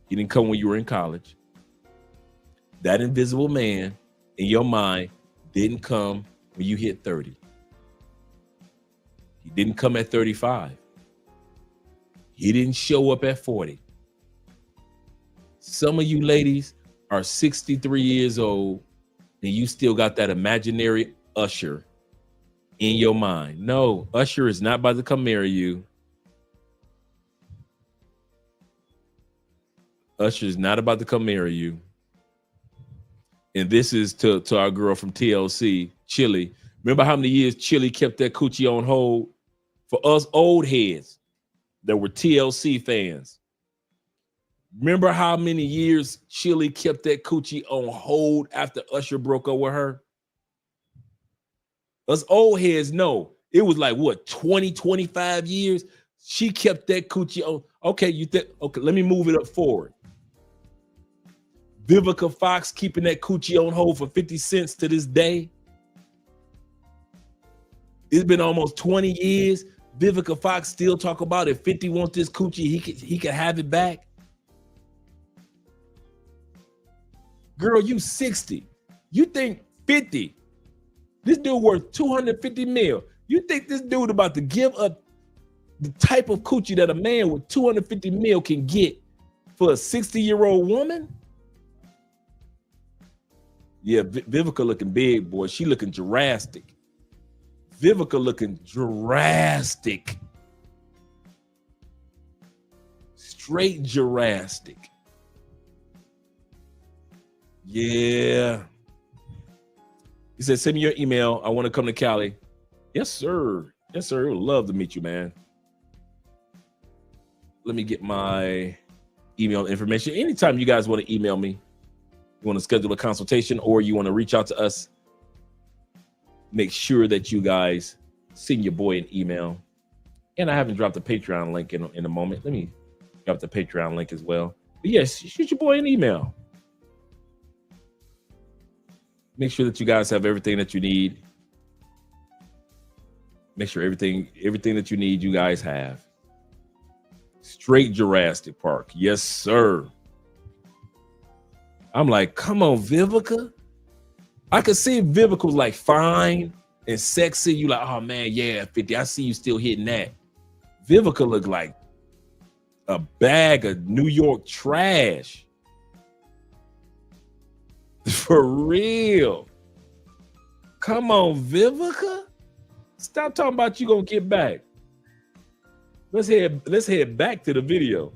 He didn't come when you were in college. That invisible man in your mind didn't come when you hit 30. He didn't come at 35. He didn't show up at 40. Some of you ladies are 63 years old and you still got that imaginary Usher in your mind. No, Usher is not about to come marry you. Usher is not about to come marry you. And this is to our girl from TLC, Chili. Remember how many years Chili kept that coochie on hold? For us old heads that were TLC fans. Remember how many years Chili kept that coochie on hold after Usher broke up with her? Us old heads know. It was like, what, 20, 25 years? She kept that coochie on. Okay, okay, let me move it up forward. Vivica Fox keeping that coochie on hold for 50 cents to this day. It's been almost 20 years. Vivica Fox still talk about if 50 wants this coochie, he can have it back. Girl, you 60. You think 50. This dude worth 250 mil. You think this dude about to give up the type of coochie that a man with 250 mil can get for a 60-year-old woman? Yeah, Vivica looking big, boy. She looking Jurassic. Vivica looking Jurassic. Straight Jurassic. Yeah. He said, send me your email. I want to come to Cali. Yes, sir. Yes, sir. I would love to meet you, man. Let me get my email information. Anytime you guys want to email me, you want to schedule a consultation or you want to reach out to us, make sure that you guys send your boy an email. And I haven't dropped the Patreon link in a moment. Let me drop the Patreon link as well. But yes, shoot your boy an email. Make sure that you guys have everything that you need. Make sure everything that you need, you guys have. Straight Jurassic Park. Yes, sir. I'm like, come on, Vivica. I could see Vivica was like fine and sexy. You like, oh man, yeah, 50. I see you still hitting that. Vivica looked like a bag of New York trash. For real. Come on, Vivica. Stop talking about you gonna get back. Let's head back to the video.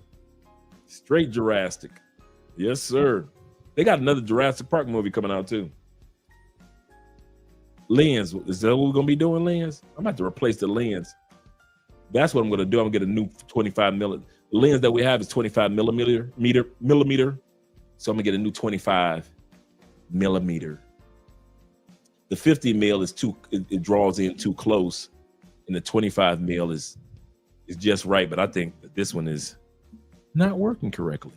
Straight Jurassic. Yes, sir. They got another Jurassic Park movie coming out too. Lens. Is that what we're gonna be doing, lens? I'm about to replace the lens. That's what I'm gonna do. I'm gonna get a new 25 millimeter. The lens that we have is 25 millimeter. So I'm gonna get a new 25 millimeter. The 50 mil is it draws in too close, and the 25 mil is just right. But I think that this one is not working correctly.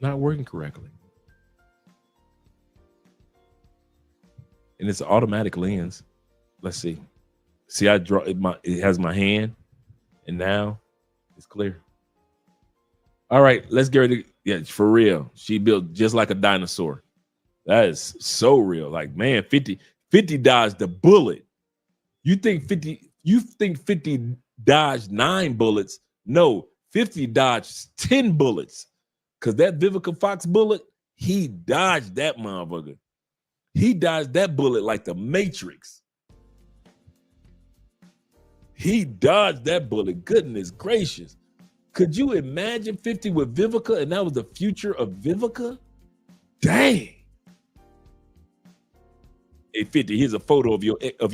Not working correctly. And it's an automatic lens. Let's see. See, I draw it. It has my hand, and now it's clear. All right, let's get ready. Yeah, for real. She built just like a dinosaur. That is so real. Like, man, 50 dodged the bullet. You think 50 dodged 9 bullets? No, 50 dodged 10 bullets. Because that Vivica Fox bullet, he dodged that motherfucker. He dodged that bullet like the Matrix. He dodged that bullet. Goodness gracious. Could you imagine 50 with Vivica and that was the future of Vivica? Dang. Hey, 50, here's a photo of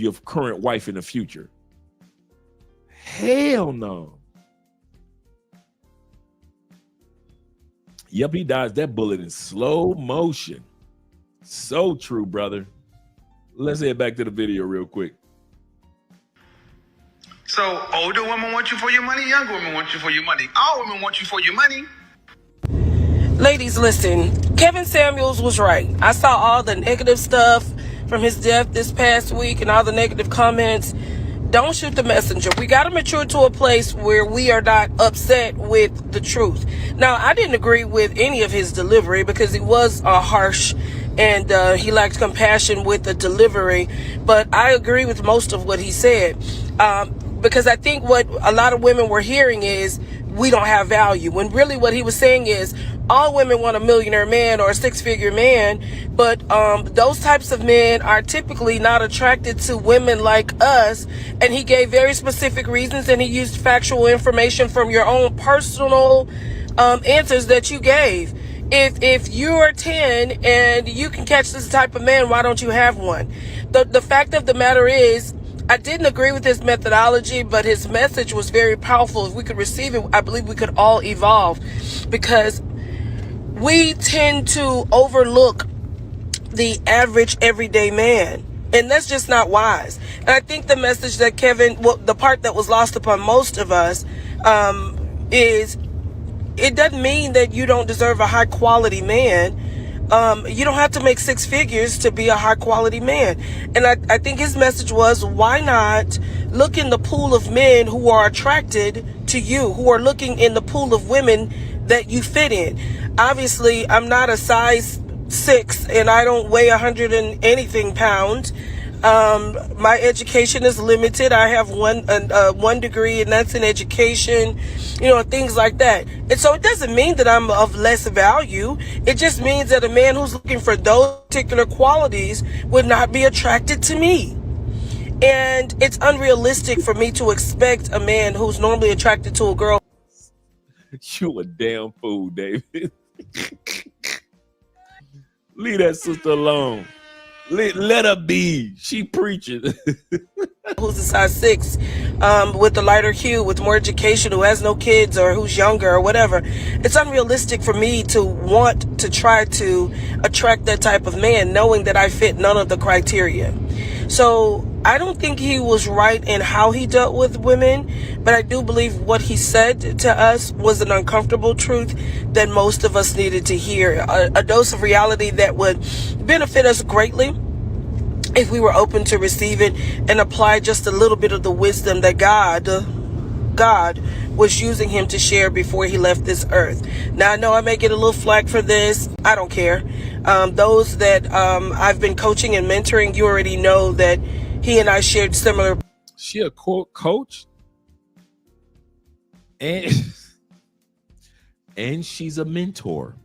your current wife in the future. Hell no. Yep, he dodged that bullet in slow motion. So true, brother. Let's head back to the video real quick. So older women want you for your money, younger women want you for your money. All women want you for your money. Ladies, listen, Kevin Samuels was right. I saw all the negative stuff from his death this past week and all the negative comments. Don't shoot the messenger. We got to mature to a place where we are not upset with the truth. Now, I didn't agree with any of his delivery because he was harsh and he lacked compassion with the delivery. But I agree with most of what he said because I think what a lot of women were hearing is we don't have value. When really what he was saying is all women want a millionaire man or a six-figure man, but those types of men are typically not attracted to women like us. And he gave very specific reasons, and he used factual information from your own personal answers that you gave. If you're 10 and you can catch this type of man, why don't you have one? The fact of the matter is, I didn't agree with his methodology, but his message was very powerful. If we could receive it, I believe we could all evolve, because we tend to overlook the average everyday man, and that's just not wise. And I think the message that the part that was lost upon most of us is it doesn't mean that you don't deserve a high quality man. You don't have to make 6 figures to be a high quality man. And I think his message was, why not look in the pool of men who are attracted to you, who are looking in the pool of women that you fit in. Obviously, I'm not a size 6 and I don't weigh 100 and anything pounds. My education is limited. I have one degree, and that's in education, things like that. And so it doesn't mean that I'm of less value. It just means that a man who's looking for those particular qualities would not be attracted to me. And it's unrealistic for me to expect a man who's normally attracted to a girl. You a damn fool, David. Leave that sister alone. Let her be. She preaching. who's a size 6 with a lighter hue, with more education, who has no kids or who's younger or whatever. It's unrealistic for me to want to try to attract that type of man, knowing that I fit none of the criteria. So I don't think he was right in how he dealt with women, but I do believe what he said to us was an uncomfortable truth that most of us needed to hear. A dose of reality that would benefit us greatly if we were open to receive it and apply just a little bit of the wisdom that God was using him to share before he left this earth. Now, I know I may get a little flack for this. I don't care. Those that I've been coaching and mentoring, you already know that he and I shared similar. She a coach, and she's a mentor.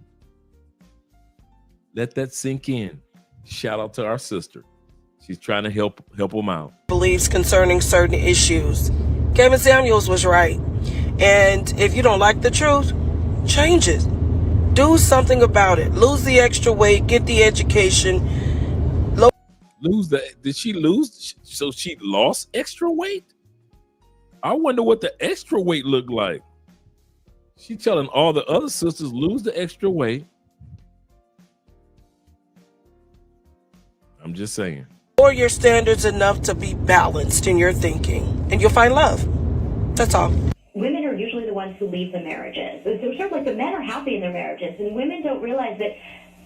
Let that sink in. Shout out to our sister. She's trying to help them out. Beliefs concerning certain issues. Kevin Samuels was right. And if you don't like the truth, change it. Do something about it. Lose the extra weight. Get the education. Did she lose? So she lost extra weight? I wonder what the extra weight looked like. She telling all the other sisters lose the extra weight. I'm just saying. Lower your standards enough to be balanced in your thinking, and you'll find love. That's all. Women are usually the ones who leave the marriages. So sort of like the men are happy in their marriages, and women don't realize that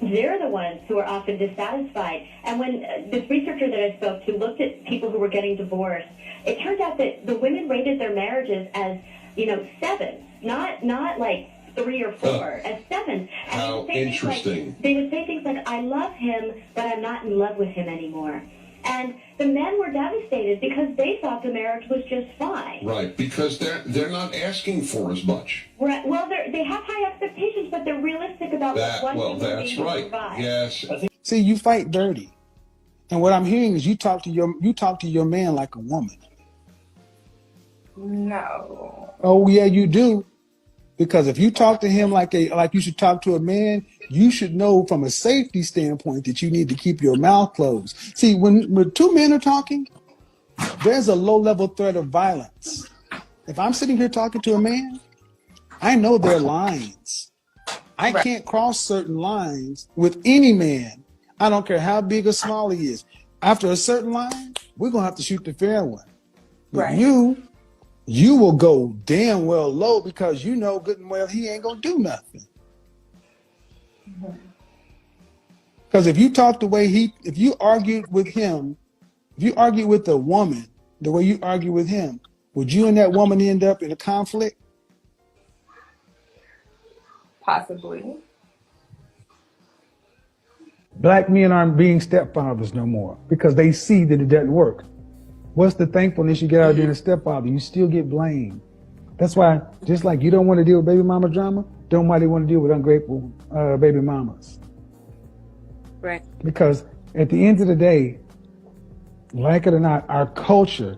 they're the ones who are often dissatisfied. And when this researcher that I spoke to looked at people who were getting divorced, it turns out that the women rated their marriages as, 7, not like 3 or 4, as 7. And How interesting. They would say things like, I love him, but I'm not in love with him anymore. And the men were devastated because they thought the marriage was just fine. Right, because they're not asking for as much. Right. Well, they have high expectations, but they're realistic about what one human being can provide. Yes. See, you fight dirty, and what I'm hearing is you talk to your man like a woman. No. Oh yeah, you do. Because if you talk to him like you should talk to a man, you should know from a safety standpoint that you need to keep your mouth closed. See, when two men are talking, there's a low-level threat of violence. If I'm sitting here talking to a man, I know there are lines. I can't cross certain lines with any man. I don't care how big or small he is. After a certain line, we're going to have to shoot the fair one. But you will go damn well low because you know good and well he ain't going to do nothing. Because if you talk the way if you argued with him, if you argue with a woman the way you argue with him, would you and that woman end up in a conflict? Possibly. Black men aren't being stepfathers no more because they see that it doesn't work. What's the thankfulness you get out of being a stepfather? You still get blamed. That's why, just like you don't want to deal with baby mama drama, don't nobody want to deal with ungrateful baby mamas. Right. Because at the end of the day, like it or not, our culture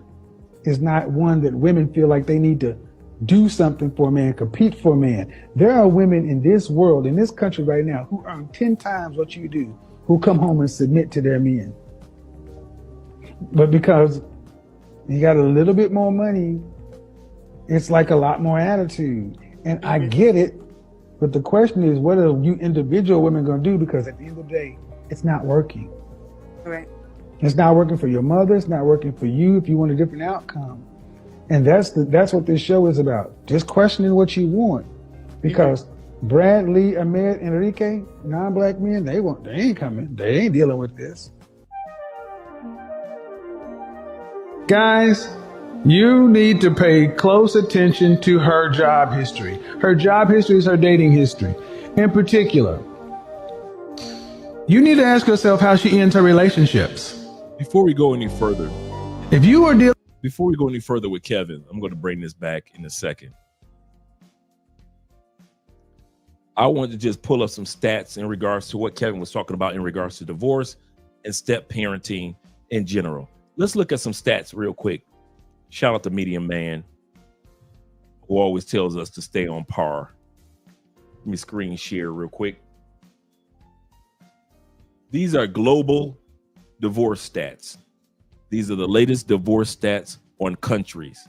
is not one that women feel like they need to do something for a man, compete for a man. There are women in this world, in this country right now, who earn 10 times what you do, who come home and submit to their men. But because you got a little bit more money, it's like a lot more attitude. And I get it, but the question is, what are you individual women going to do? Because at the end of the day, it's not working. Right. It's not working for your mother. It's not working for you if you want a different outcome. And that's what this show is about. Just questioning what you want. Because Brad, Lee, Ahmed, Enrique, non-black men, they ain't coming. They ain't dealing with this. Guys, you need to pay close attention to her job history. Her job history is her dating history. In particular, you need to ask yourself how she ends her relationships. Before we go any further, before we go any further with Kevin, I'm going to bring this back in a second. I wanted to just pull up some stats in regards to what Kevin was talking about in regards to divorce and step parenting in general. Let's look at some stats real quick. Shout out to Medium Man, who always tells us to stay on par. Let me screen share real quick. These are global divorce stats. These are the latest divorce stats on countries.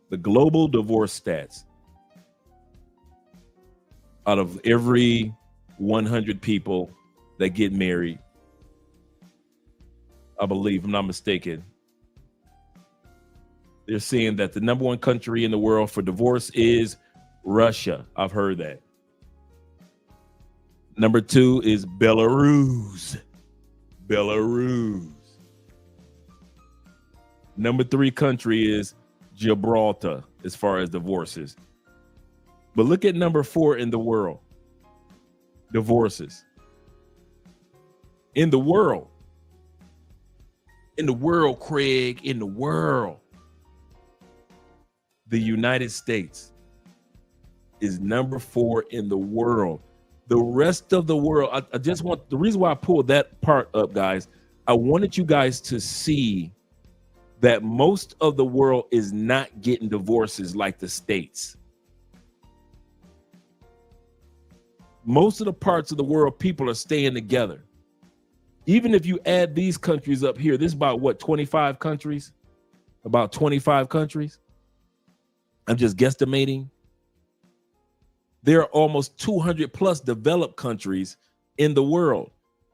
The global divorce stats. Out of every 100 people that get married, I believe, if I'm not mistaken, they're saying that the number one country in the world for divorce is Russia. I've heard that. Number 2 is Belarus. Belarus. Number 3 country is Gibraltar as far as divorces. But look at number 4 in the world. Divorces. In the world. In the world, Craig, in the world. The United States is number 4 in the world. The rest of the world, I just want, the reason why I pulled that part up, guys, I wanted you guys to see that most of the world is not getting divorces like the States. Most of the parts of the world, people are staying together. Even if you add these countries up here, this is about what, 25 countries? About 25 countries? I'm just guesstimating. There are almost 200 plus developed countries in the world.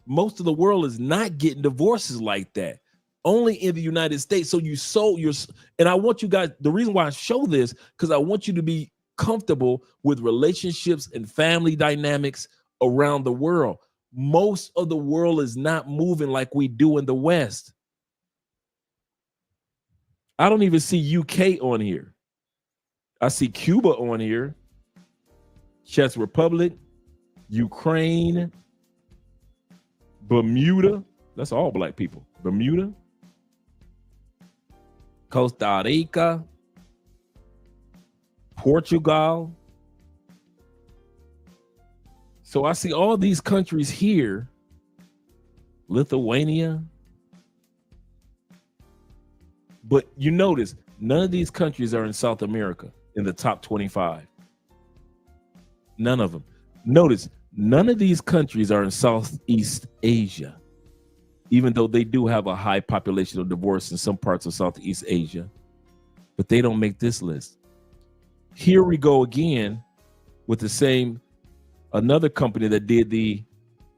Most of the world is not getting divorces like that. Only in the United States. So and I want you guys, the reason why I show this, because I want you to be comfortable with relationships and family dynamics around the world. Most of the world is not moving like we do in the West. I don't even see UK on here. I see Cuba on here, Czech Republic, Ukraine, Bermuda. That's all black people. Bermuda, Costa Rica, Portugal. So I see all these countries here, Lithuania. But you notice none of these countries are in South America in the top 25. None of them. Notice none of these countries are in Southeast Asia, even though they do have a high population of divorce in some parts of Southeast Asia, but they don't make this list. Here we go again with the same, another company that did the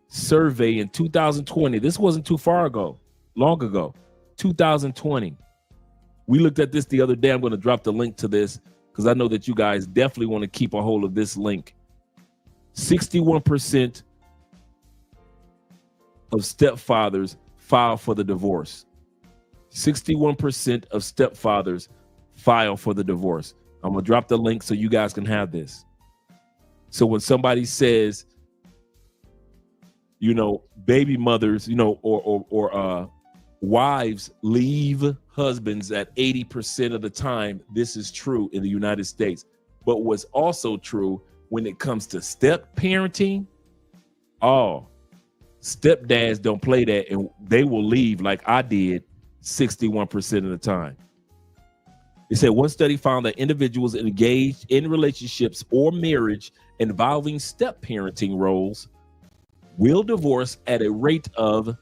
survey in 2020. This wasn't too far ago, long ago, 2020. We looked at this the other day. I'm going to drop the link to this because I know that you guys definitely want to keep a hold of this link. 61% of stepfathers file for the divorce. 61% of stepfathers file for the divorce. I'm going to drop the link so you guys can have this. So when somebody says, baby mothers, or wives leave husbands at 80% of the time, this is true in the United States. But what's also true when it comes to step parenting, stepdads don't play that, and they will leave like I did 61% of the time. They said one study found that individuals engaged in relationships or marriage involving step parenting roles will divorce at a rate of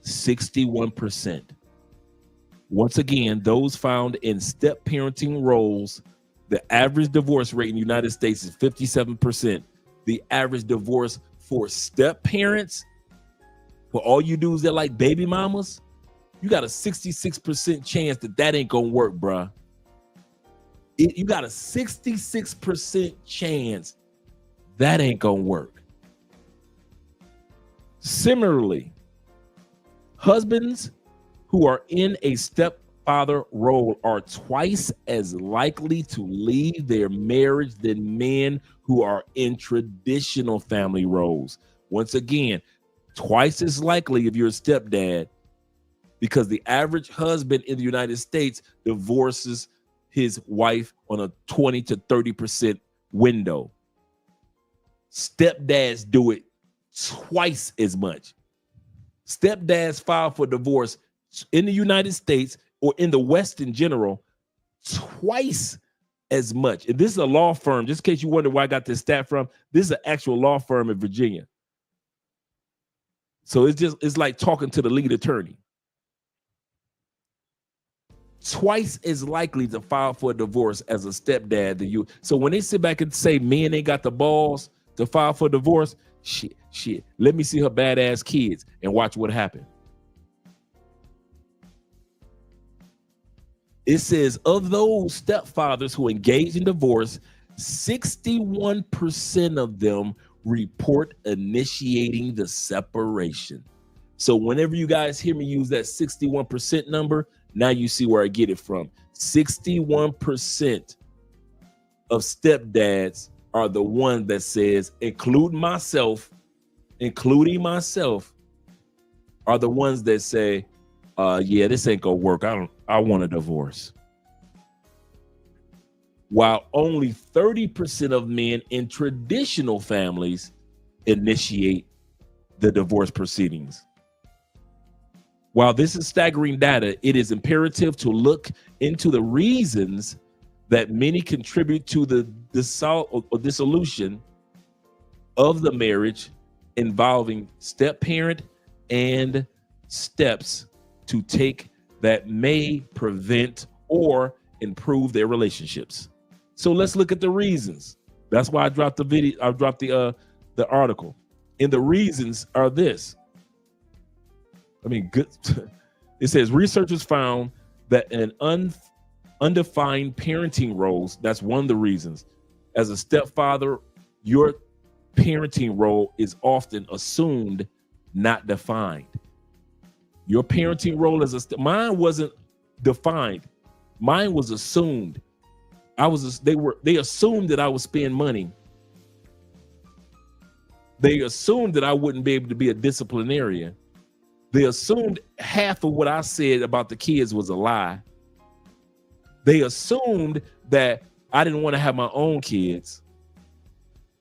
61%. Once again, those found in step parenting roles, the average divorce rate in the United States is 57%. The average divorce for step parents, for all you dudes that like baby mamas, you got a 66% chance that ain't gonna work, bruh. You got a 66% chance that ain't gonna work. Similarly, husbands who are in a stepfather role are twice as likely to leave their marriage than men who are in traditional family roles. Once again, twice as likely if you're a stepdad, because the average husband in the United States divorces his wife on a 20 to 30% window. Stepdads do it twice as much. Stepdads file for divorce in the United States or in the West in general twice as much. And this is a law firm, just in case you wonder where I got this stat from. This is an actual law firm in Virginia. So it's like talking to the lead attorney. twice as likely to file for a divorce as a stepdad than you. So when they sit back and say men ain't got the balls to file for divorce, shit, let me see her badass kids and watch what happened. It says of those stepfathers who engage in divorce, 61% of them report initiating the separation. So whenever you guys hear me use that 61% number, now you see where I get it from. 61% of stepdads are the one that says, including myself, are the ones that say, yeah, this ain't gonna work. I want a divorce. While only 30% of men in traditional families initiate the divorce proceedings. While this is staggering data, it is imperative to look into the reasons that many contribute to the dissolution of the marriage involving step-parent and steps to take that may prevent or improve their relationships. So let's look at the reasons. That's why I dropped the video. I dropped the article. And the reasons are this. Good. It says researchers found that an undefined parenting roles, that's one of the reasons. As a stepfather, your parenting role is often assumed, not defined. Your parenting role as mine wasn't defined. Mine was assumed. They assumed that I would spend money. They assumed that I wouldn't be able to be a disciplinarian. They assumed half of what I said about the kids was a lie. They assumed that I didn't want to have my own kids.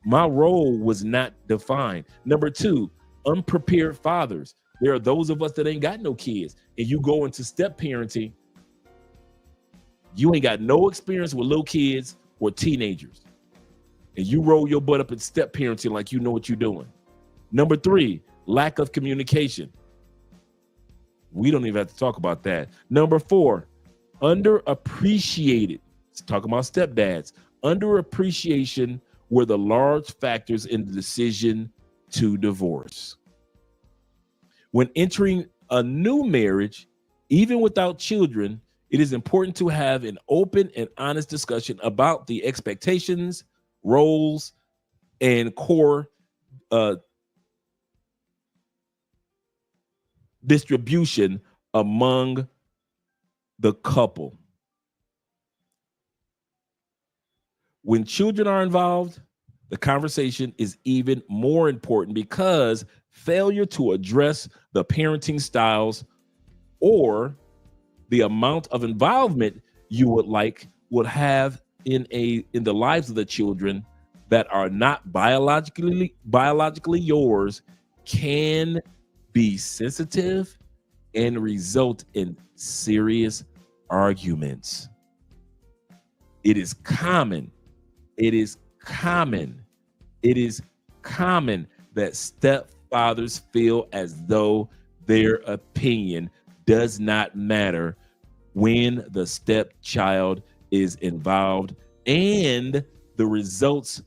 My role was not defined. Number two, unprepared fathers. There are those of us that ain't got no kids, and you go into step parenting. You ain't got no experience with little kids or teenagers, and you roll your butt up in step parenting like you know what you're doing. Number three, lack of communication. We don't even have to talk about that. Number four, underappreciated. Let's talk about stepdads. Underappreciation were the large factors in the decision to divorce. When entering a new marriage, even without children, it is important to have an open and honest discussion about the expectations, roles, and core distribution among the couple. When children are involved, the conversation is even more important because failure to address the parenting styles or the amount of involvement you would have in the lives of the children that are not biologically yours can be sensitive and result in serious arguments. It is common that stepfathers feel as though their opinion does not matter when the stepchild is involved, and the results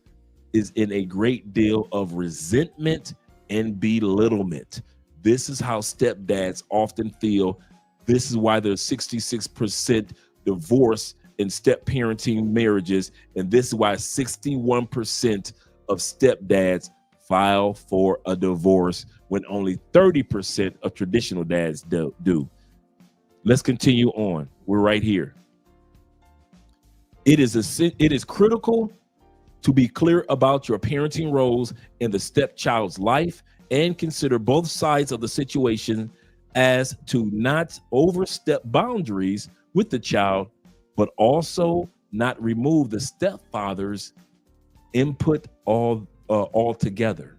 is in a great deal of resentment and belittlement. This is how stepdads often feel. This is why there's 66% divorce in step parenting marriages, and this is why 61% of stepdads file for a divorce when only 30% of traditional dads do. Let's continue on. We're right here. It is critical to be clear about your parenting roles in the stepchild's life and consider both sides of the situation as to not overstep boundaries with the child, but also not remove the stepfather's input altogether.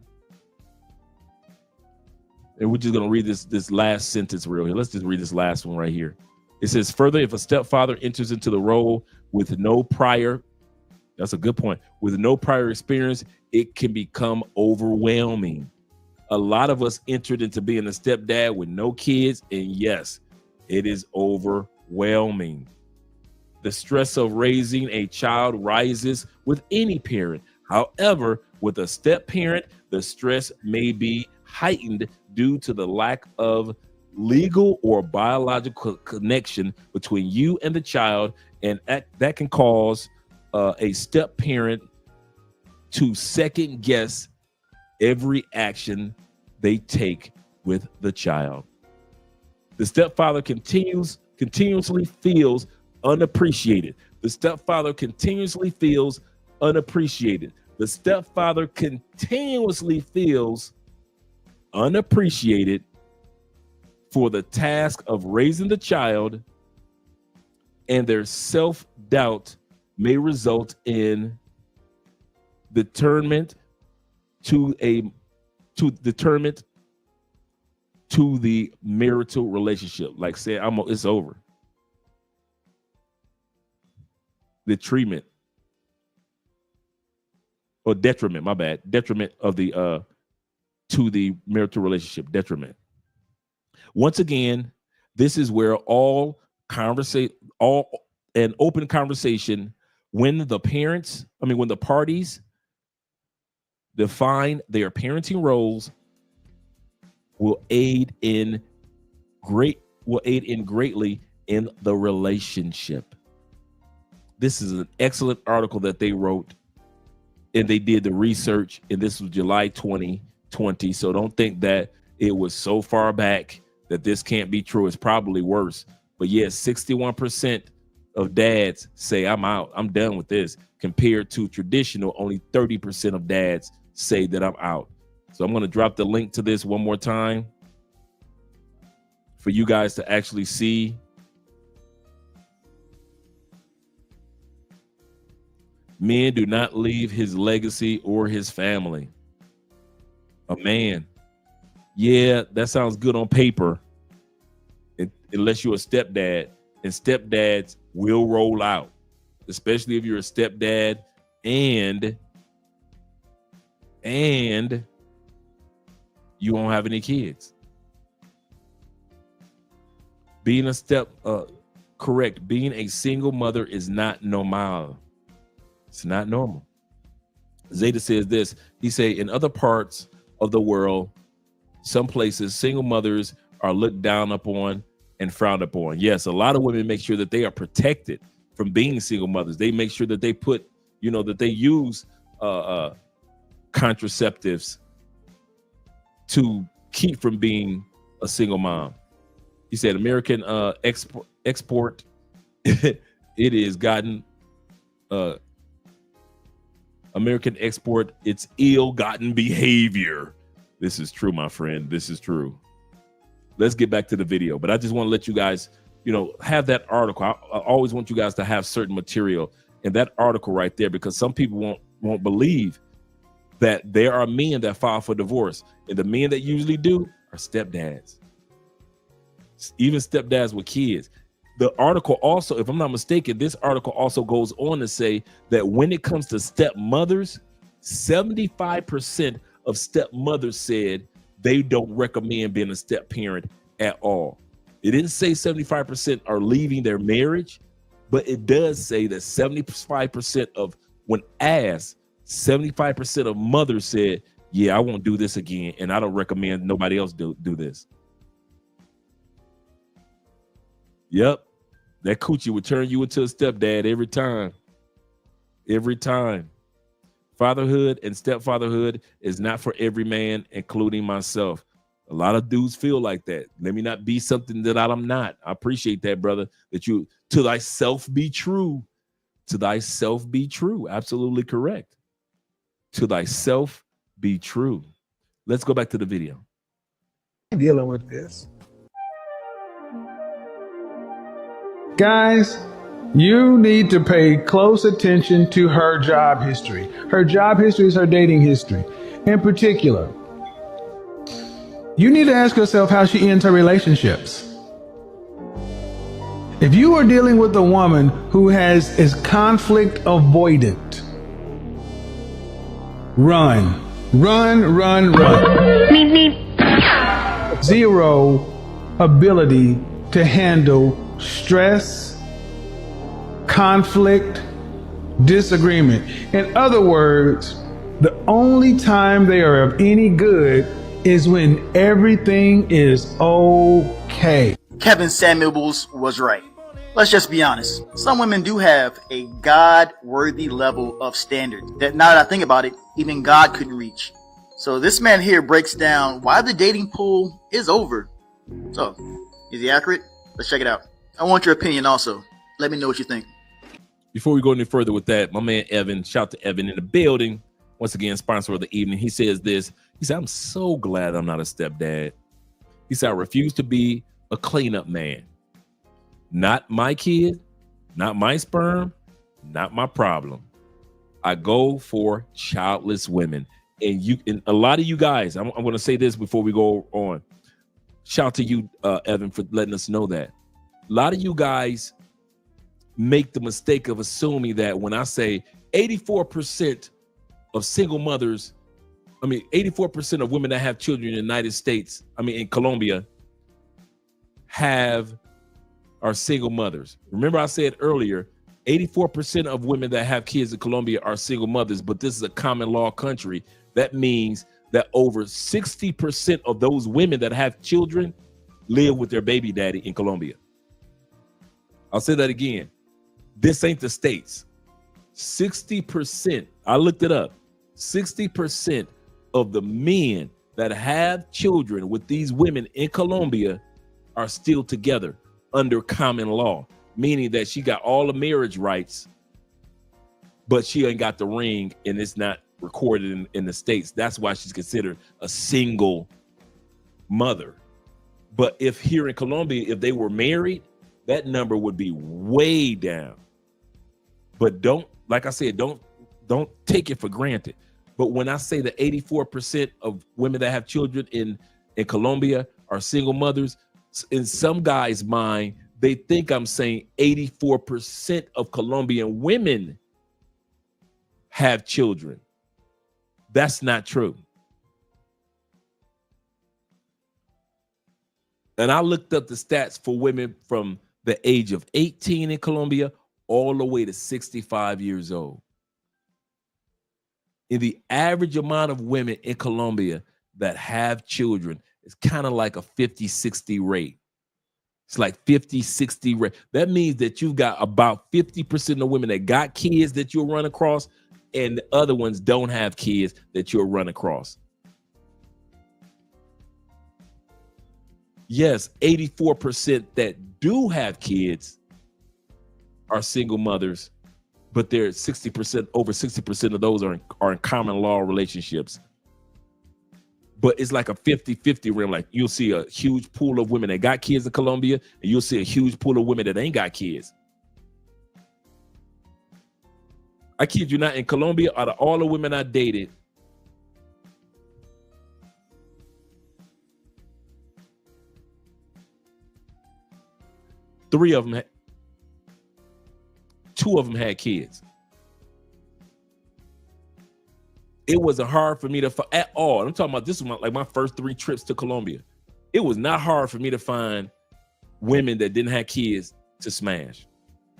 And we're just going to read this last sentence real here. Let's just read this last one right here. It says, further, if a stepfather enters into the role with no prior, that's a good point, with no prior experience, it can become overwhelming. A lot of us entered into being a stepdad with no kids, and yes, it is overwhelming. overwhelming. The stress of raising a child rises with any parent. However, with a step parent, the stress may be heightened due to the lack of legal or biological connection between you and the child, and that can cause a step parent to second guess every action they take with the child. The stepfather continuously feels unappreciated. The stepfather continuously feels unappreciated. The stepfather continuously feels unappreciated for the task of raising the child, and their self-doubt may result in determinant to the marital relationship. Like say, it's over. The treatment or detriment, my bad, detriment of the to the marital relationship, detriment. Once again, this is where an open conversation, when the parties define their parenting roles, will aid greatly in the relationship. This is an excellent article that they wrote, and they did the research, and this was July 2020. So don't think that it was so far back that this can't be true. It's probably worse. But yes, 61% of dads say, I'm out, I'm done with this, compared to traditional, only 30% of dads say that I'm out. So I'm going to drop the link to this one more time for you guys to actually see. Men do not leave his legacy or his family. A man. Yeah, that sounds good on paper. Unless you're a stepdad, and stepdads will roll out, especially if you're a stepdad and you won't have any kids. Being a being a single mother is not normal. It's not normal. Zeta says this. He say, in other parts of the world, some places, single mothers are looked down upon and frowned upon. Yes, a lot of women make sure that they are protected from being single mothers. They make sure that they put, that they use contraceptives to keep from being a single mom. He said, American export, it is gotten American export, it's ill-gotten behavior. This is true, my friend. This is true. Let's get back to the video. But I just want to let you guys, have that article. I always want you guys to have certain material in that article right there, because some people won't believe that there are men that file for divorce. And the men that usually do are stepdads. Even stepdads with kids. The article also, if I'm not mistaken, this article also goes on to say that when it comes to stepmothers, 75% of stepmothers said they don't recommend being a step parent at all. It didn't say 75% are leaving their marriage, but it does say that 75% of, when asked, 75% of mothers said, yeah, I won't do this again, and I don't recommend nobody else do this. Yep, that coochie would turn you into a stepdad every time. Every time. Fatherhood and stepfatherhood is not for every man, including myself. A lot of dudes feel like that. Let me not be something that I'm not. I appreciate that, brother, that you, to thyself be true. To thyself be true. Absolutely correct. To thyself be true. Let's go back to the video. Dealing with this. Guys, you need to pay close attention to her job history. Her job history is her dating history. In particular, you need to ask yourself how she ends her relationships. If you are dealing with a woman who is conflict avoidant, run. Zero ability to handle stress, conflict, disagreement. In other words, the only time they are of any good is when everything is okay. Kevin Samuels was right. Let's just be honest. Some women do have a God-worthy level of standard that, now that I think about it, even God couldn't reach. So this man here breaks down why the dating pool is over. So, is he accurate? Let's check it out. I want your opinion also. Let me know what you think. Before we go any further with that, my man Evan, shout to Evan in the building. Once again, sponsor of the evening. He says this. He said, I'm so glad I'm not a stepdad. He said, I refuse to be a cleanup man. Not my kid, not my sperm, not my problem. I go for childless women. And a lot of you guys, I'm going to say this before we go on. Shout to you, Evan, for letting us know that. A lot of you guys make the mistake of assuming that when I say 84% of single mothers, 84% of women that have children in the United States, in Colombia, are single mothers. Remember I said earlier, 84% of women that have kids in Colombia are single mothers, but this is a common law country. That means that over 60% of those women that have children live with their baby daddy in Colombia. I'll say that again. This ain't the States. 60%, I looked it up, 60% of the men that have children with these women in Colombia are still together under common law, meaning that she got all the marriage rights, but she ain't got the ring and it's not recorded in the States. That's why she's considered a single mother. But if here in Colombia, if they were married, that number would be way down. But like I said, don't take it for granted. But when I say that 84% of women that have children in Colombia are single mothers, in some guys' mind, they think I'm saying 84% of Colombian women have children. That's not true. And I looked up the stats for women from the age of 18 in Colombia all the way to 65 years old. And the average amount of women in Colombia that have children is kind of like a 50-60 rate. It's like 50-60 rate. That means that you've got about 50% of women that got kids that you'll run across, and the other ones don't have kids that you'll run across. Yes, 84% that do have kids are single mothers, but they're 60%, over 60% of those are in common law relationships. But it's like a 50-50 rim. Like you'll see a huge pool of women that got kids in Colombia, and you'll see a huge pool of women that ain't got kids. I kid you not, in Colombia, out of all the women I dated, two of them had kids. It wasn't hard for me to find at all. I'm talking about this was my first 3 trips to Colombia. It was not hard for me to find women that didn't have kids to smash.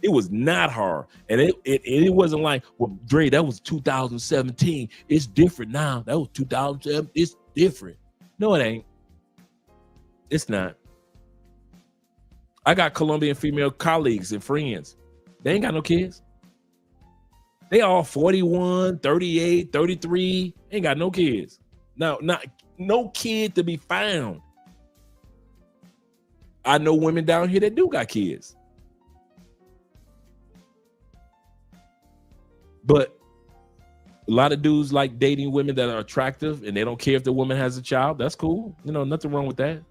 It was not hard. And it wasn't like, well, Dre, that was 2017. It's different now. That was 2007. It's different. No, it ain't. It's not. I got Colombian female colleagues and friends. They ain't got no kids. They all 41, 38, 33, ain't got no kids. No kid to be found. I know women down here that do got kids. But a lot of dudes like dating women that are attractive and they don't care if the woman has a child. That's cool. Nothing wrong with that.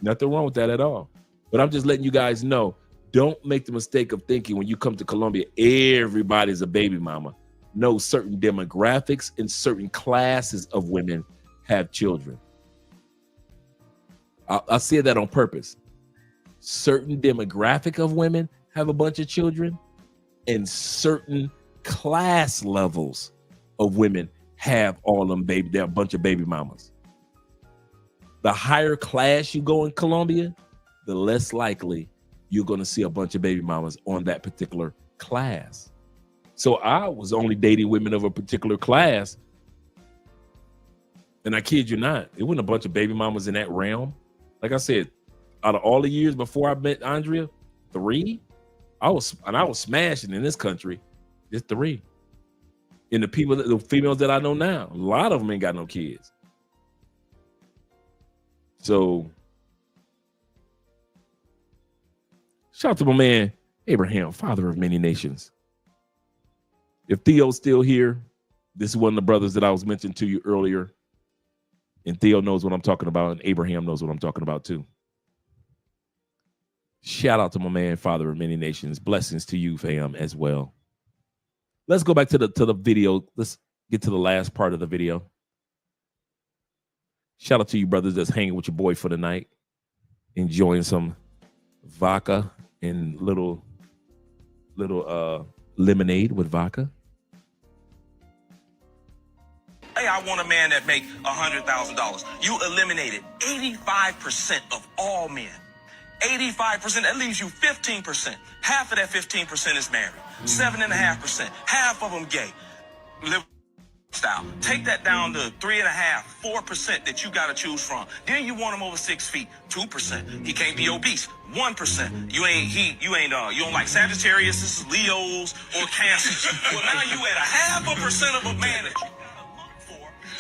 Nothing wrong with that at all. But I'm just letting you guys know, don't make the mistake of thinking when you come to Colombia, everybody's a baby mama. No, certain demographics and certain classes of women have children. I say that on purpose. Certain demographic of women have a bunch of children, and certain class levels of women have all them baby. They're a bunch of baby mamas. The higher class you go in Colombia, the less likely you're going to see a bunch of baby mamas on that particular class. So I was only dating women of a particular class. And I kid you not, it wasn't a bunch of baby mamas in that realm. Like I said, out of all the years before I met Andrea, 3, I was smashing in this country, just 3. And the females that I know now, a lot of them ain't got no kids. So shout out to my man, Abraham, father of many nations. If Theo's still here, this is one of the brothers that I was mentioning to you earlier. And Theo knows what I'm talking about, and Abraham knows what I'm talking about too. Shout out to my man, father of many nations. Blessings to you, fam, as well. Let's go back to the video. Let's get to the last part of the video. Shout out to you brothers that's hanging with your boy for the night, enjoying some vodka and little lemonade with vodka. Hey, I want a man that make $100,000. You eliminated 85% of all men. 85%, that leaves you 15%. Half of that 15% is married. 7.5%. Half of them gay. Lifestyle. Take that down to 3.5%, 4% that you got to choose from. Then you want him over 6 feet. 2%. He can't be obese. 1%. You don't like Sagittarius, Leos, or Cancers. Well, now you at 0.5% of a man that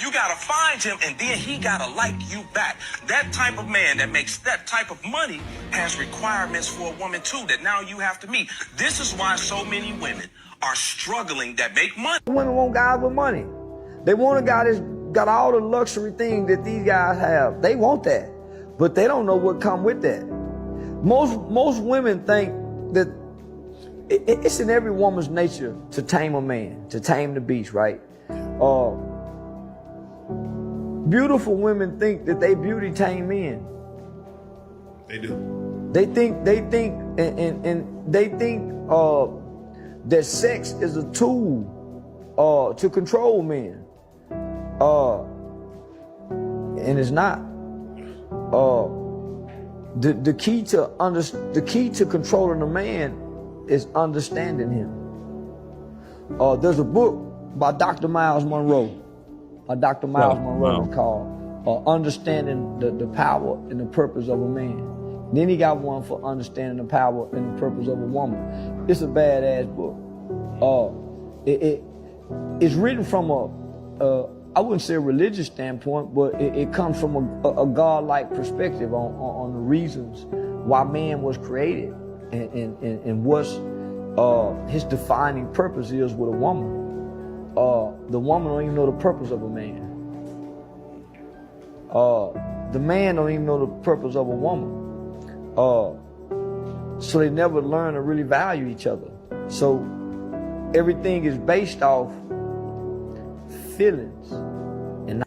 you You gotta find him, and then he gotta like you back. That type of man that makes that type of money has requirements for a woman too that now you have to meet. This is why so many women are struggling that make money. Women want guys with money. They want a guy that's got all the luxury things that these guys have. They want that, but they don't know what come with that. Most women think that it's in every woman's nature to tame a man, to tame the beast, right? Beautiful women think that they beauty tame men. They do. They think that sex is a tool to control men. And it's not. The key to controlling a man is understanding him. There's a book by Dr. Miles Monroe. Dr. Miles Monroe is called Understanding the Power and the Purpose of a Man. Then he got one for Understanding the Power and the Purpose of a Woman. It's a badass book. It's written from I wouldn't say a religious standpoint, but it comes from a God-like perspective on the reasons why man was created and what's his defining purpose is with a woman. The woman don't even know the purpose of a man. The man don't even know the purpose of a woman. So they never learn to really value each other. So everything is based off feelings. And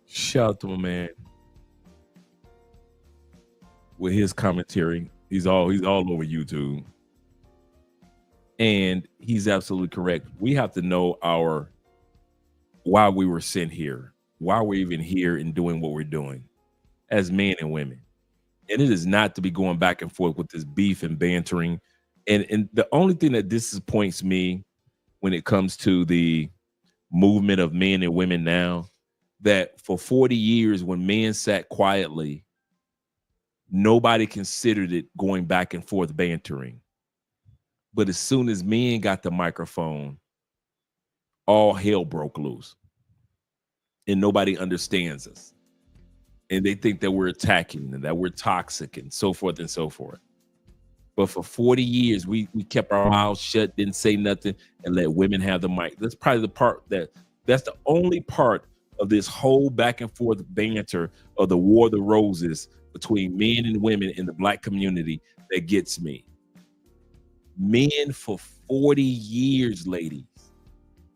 shout out to my man with his commentary. He's all over YouTube. And he's absolutely correct. We have to know why we were sent here, why we're even here and doing what we're doing as men and women. And it is not to be going back and forth with this beef and bantering. And the only thing that disappoints me when it comes to the movement of men and women now, that for 40 years when men sat quietly, nobody considered it going back and forth bantering. But as soon as men got the microphone, all hell broke loose. And nobody understands us. And they think that we're attacking and that we're toxic and so forth and so forth. But for 40 years, we kept our mouths shut, didn't say nothing, and let women have the mic. That's probably the part that's the only part of this whole back and forth banter of the War of the Roses between men and women in the Black community that gets me. Men for 40 years, ladies,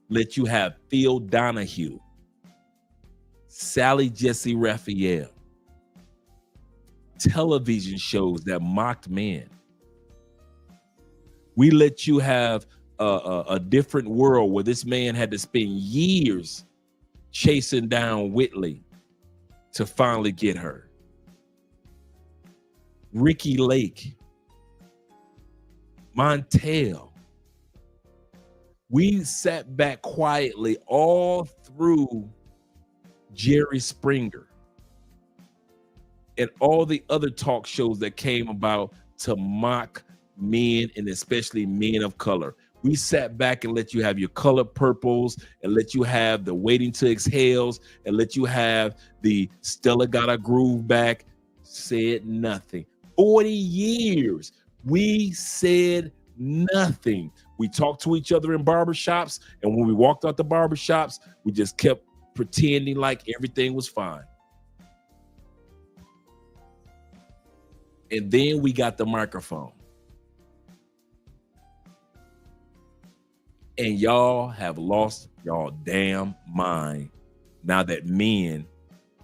let you have Phil Donahue, Sally Jesse Raphael, television shows that mocked men. We let you have a different world where this man had to spend years chasing down Whitley to finally get her. Ricky Lake, Montel. We sat back quietly all through Jerry Springer and all the other talk shows that came about to mock men, and especially men of color. We sat back and let you have your color purples, and let you have the waiting to exhales, and let you have the Stella got a groove back. Said nothing. 40 years. We said nothing. We talked to each other in barbershops, and when we walked out the barbershops, we just kept pretending like everything was fine. And then we got the microphone. And y'all have lost y'all damn mind now that men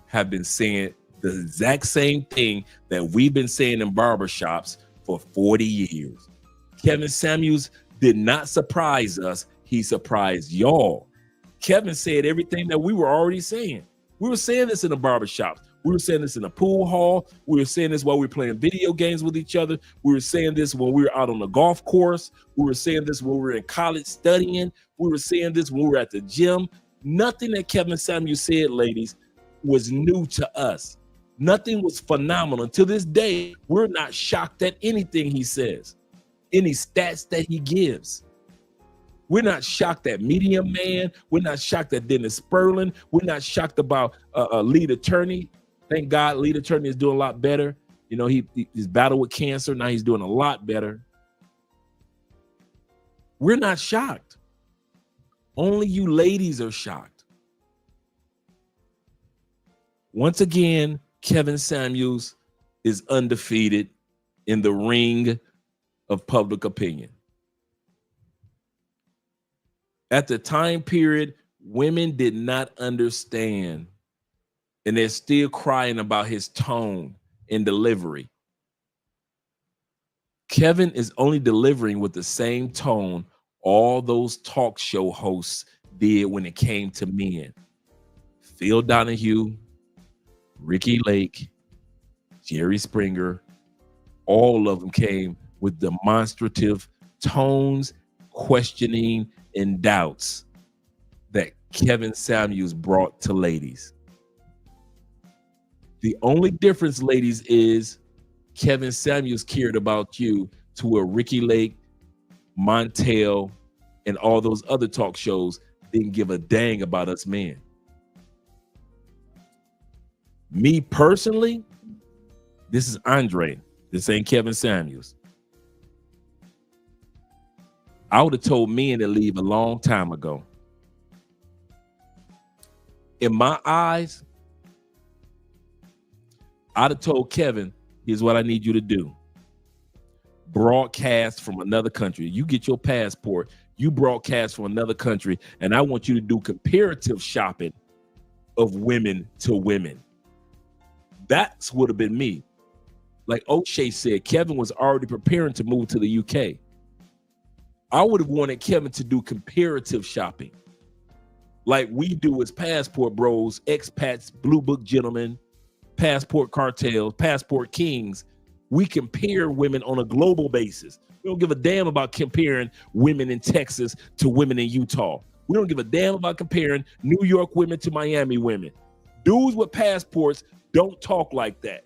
have been saying the exact same thing that we've been saying in barbershops for 40 years. Kevin Samuels did not surprise us. He surprised y'all. Kevin said everything that we were already saying. We were saying this in the barbershops. We were saying this in the pool hall. We were saying this while we were playing video games with each other. We were saying this when we were out on the golf course. We were saying this when we were in college studying. We were saying this when we were at the gym. Nothing that Kevin Samuels said, ladies, was new to us. Nothing was phenomenal. To this day, we're not shocked at anything he says, any stats that he gives. We're not shocked at Medium Man. We're not shocked at Dennis Sperling. We're not shocked about lead attorney. Thank God lead attorney is doing a lot better. You know, he's battled with cancer. Now he's doing a lot better. We're not shocked. Only you ladies are shocked. Once again, Kevin Samuels is undefeated in the ring of public opinion. At the time period, women did not understand, and they're still crying about his tone and delivery. Kevin is only delivering with the same tone all those talk show hosts did when it came to men. Phil Donahue, Ricky Lake, Jerry Springer, all of them came with demonstrative tones, questioning, and doubts that Kevin Samuels brought to ladies. The only difference, ladies, is Kevin Samuels cared about you to where Ricky Lake, Montel, and all those other talk shows didn't give a dang about us men. Me personally, this is Andre. This ain't Kevin Samuels. I would have told men to leave a long time ago. In my eyes, I'd have told Kevin, here's what I need you to do. Broadcast from another country. You get your passport, you broadcast from another country, and I want you to do comparative shopping of women to women. That's would have been me. Like O'Shea said, Kevin was already preparing to move to the UK. I would have wanted Kevin to do comparative shopping like we do as passport bros, expats, blue book gentlemen, passport cartels, passport kings. We compare women on a global basis. We don't give a damn about comparing women in Texas to women in Utah. We don't give a damn about comparing New York women to Miami women. Dudes with passports don't talk like that.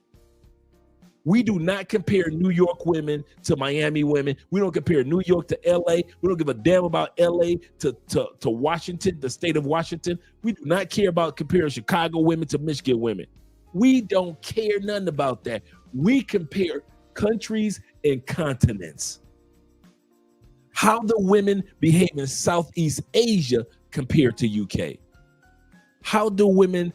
We do not compare New York women to Miami women. We don't compare New York to LA. We don't give a damn about LA to Washington, the state of Washington. We do not care about comparing Chicago women to Michigan women. We don't care nothing about that. We compare countries and continents. How the women behave in Southeast Asia compared to UK? How do women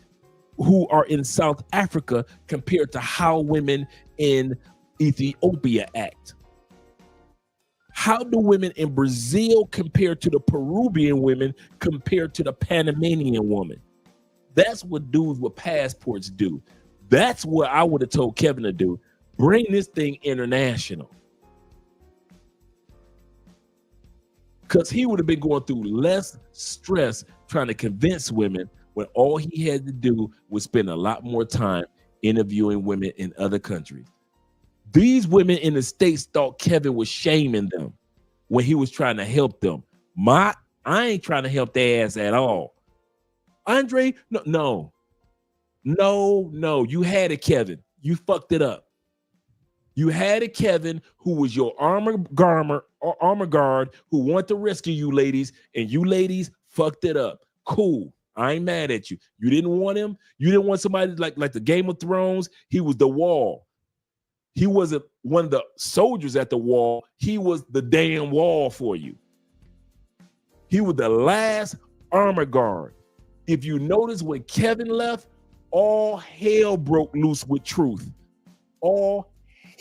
who are in South Africa compared to how women in Ethiopia act? How do women in Brazil compare to the Peruvian women compared to the Panamanian woman? That's what dudes with passports do. That's what I would have told Kevin to do. Bring this thing international. Because he would have been going through less stress trying to convince women when all he had to do was spend a lot more time interviewing women in other countries. These women in the States thought Kevin was shaming them when he was trying to help them. I ain't trying to help their ass at all. Andre, no. You had it, Kevin. You fucked it up. You had a Kevin who was your armor guard who wanted to rescue you ladies, and you ladies fucked it up. Cool. I ain't mad at you. You didn't want him. You didn't want somebody like the Game of Thrones. He was the wall. He wasn't one of the soldiers at the wall. He was the damn wall for you. He was the last armor guard. If you notice, when Kevin left, all hell broke loose with truth. All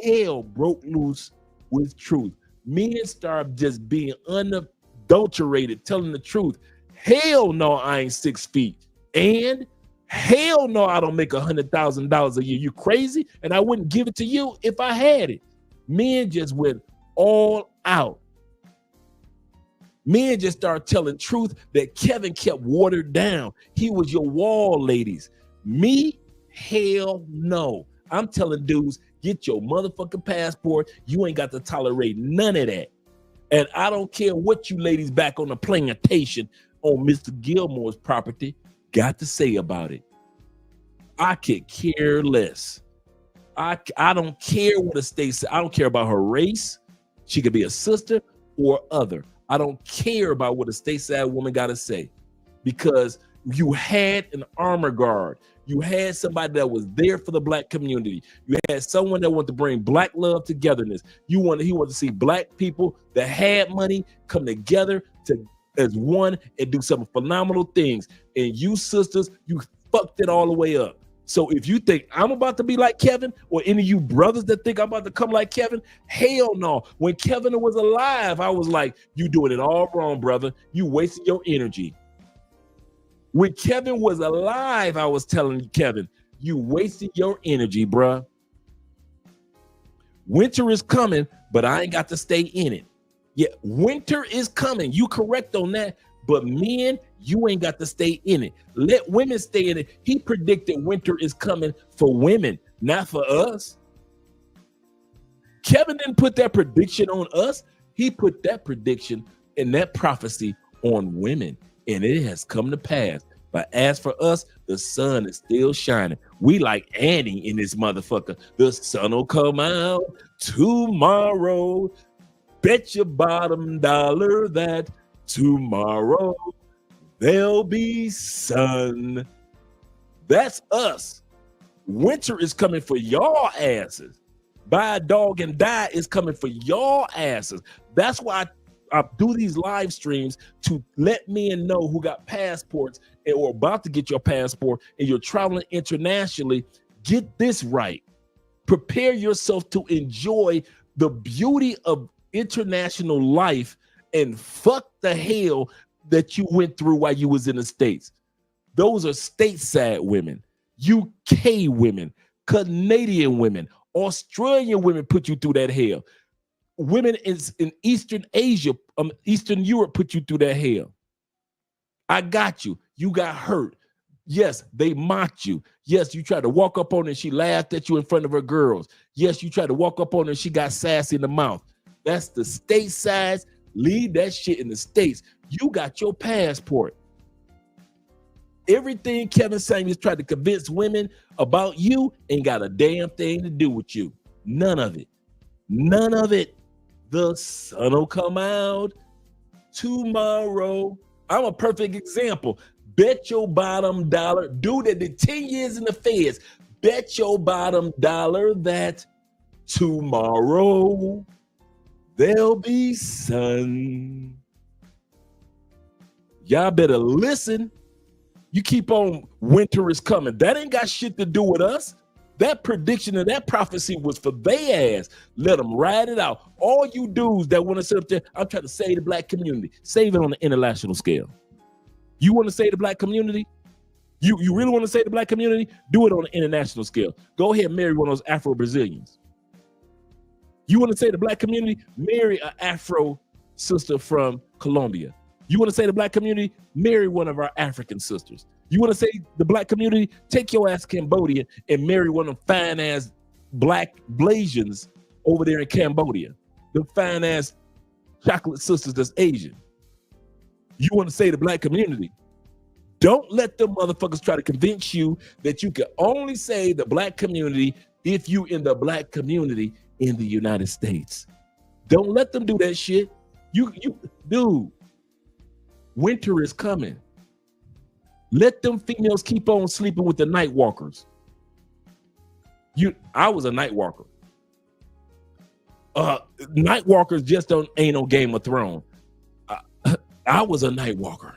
hell broke loose with truth. Men started just being unadulterated, telling the truth. Hell no, I ain't 6 feet. And hell no, I don't make $100,000 a year. You crazy? And I wouldn't give it to you if I had it. Men just went all out. Men just started telling truth that Kevin kept watered down. He was your wall, ladies. Me? Hell no. I'm telling dudes, get your motherfucking passport. You ain't got to tolerate none of that. And I don't care what you ladies back on the plantation on Mr. Gilmore's property got to say about it. I could care less. I don't care what the state says. I don't care about her race. She could be a sister or other. I don't care about what a stateside woman got to say, because you had an armor guard. You had somebody that was there for the black community. You had someone that wanted to bring black love, togetherness. He wanted to see black people that had money come together as one and do some phenomenal things. And you sisters, you fucked it all the way up. So if you think I'm about to be like Kevin, or any of you brothers that think I'm about to come like Kevin, hell no. When Kevin was alive, I was like, you doing it all wrong, brother. You wasting your energy. When Kevin was alive, I was telling you, Kevin, you wasted your energy, bruh. Winter is coming, but I ain't got to stay in it. Yeah, winter is coming. You correct on that. But men, you ain't got to stay in it. Let women stay in it. He predicted winter is coming for women, not for us. Kevin didn't put that prediction on us. He put that prediction and that prophecy on women, and it has come to pass. But as for us, the sun is still shining. We like Annie in this motherfucker. The sun will come out tomorrow. Bet your bottom dollar that tomorrow there'll be sun. That's us. Winter is coming for y'all asses. Buy a dog and die is coming for y'all asses. That's why I do these live streams, to let men know who got passports or about to get your passport and you're traveling internationally. Get this right. Prepare yourself to enjoy the beauty of international life and fuck the hell that you went through while you was in the States. Those are stateside women, UK women, Canadian women, Australian women put you through that hell. Women in Eastern Asia, Eastern Europe put you through that hell. I got you. You got hurt. Yes, they mocked you. Yes, you tried to walk up on her and she laughed at you in front of her girls. Yes, you tried to walk up on her and she got sassy in the mouth. That's the state size. Leave that shit in the States. You got your passport. Everything Kevin Samuels tried to convince women about you ain't got a damn thing to do with you. None of it. None of it. The sun will come out tomorrow. I'm a perfect example. Bet your bottom dollar, dude that did 10 years in the feds, bet your bottom dollar that tomorrow there'll be sun. Y'all better listen. You keep on, winter is coming. That ain't got shit to do with us. That prediction and that prophecy was for their ass. Let them ride it out. All you dudes that want to sit up there, I'm trying to save the black community. Save it on the international scale. You want to save the black community? You really want to save the black community? Do it on the international scale. Go ahead and marry one of those Afro-Brazilians. You want to save the black community? Marry an Afro sister from Colombia. You want to save the black community? Marry one of our African sisters. You want to save the black community? Take your ass to Cambodia and marry one of them fine-ass black Blasians over there in Cambodia, the fine ass chocolate sisters that's Asian. You want to say the black community. Don't let them motherfuckers try to convince you that you can only say the black community if you in the black community in the United States. Don't let them do that shit. Dude, winter is coming. Let them females keep on sleeping with the night walkers. I was a night walker. Night walkers just ain't no Game of Thrones. I was a night walker.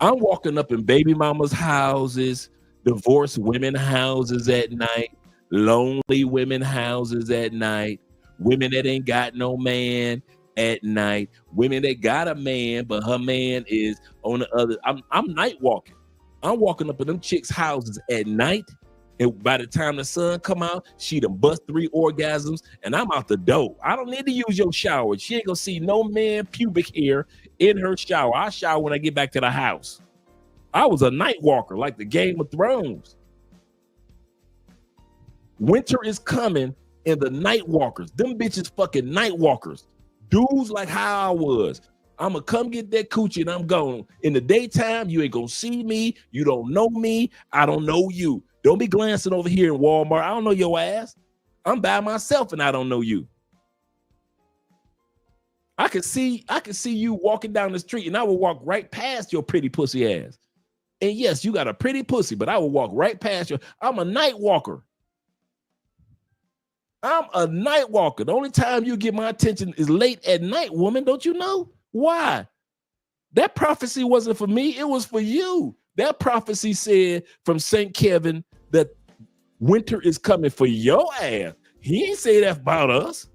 I'm walking up in baby mama's houses, divorced women houses at night, lonely women houses at night, women that ain't got no man at night, women that got a man, but her man is on the other. I'm night walking. I'm walking up in them chicks' houses at night, and by the time the sun come out, she done bust 3 orgasms, and I'm out the door. I don't need to use your shower. She ain't gonna see no man pubic hair in her shower. I shower when I get back to the house. I was a night walker, like the Game of Thrones. Winter is coming, and the night walkers, them bitches fucking night walkers. Dudes like how I was. I'm gonna come get that coochie and I'm gone. In the daytime, you ain't gonna see me. You don't know me. I don't know you. Don't be glancing over here in Walmart. I don't know your ass. I'm by myself and I don't know you. I can see you walking down the street and I will walk right past your pretty pussy ass. And yes, you got a pretty pussy, but I will walk right past you. I'm a night walker. I'm a night walker. The only time you get my attention is late at night, woman. Don't you know? Why? That prophecy wasn't for me. It was for you. That prophecy said from St. Kevin that winter is coming for your ass. He ain't say that about us.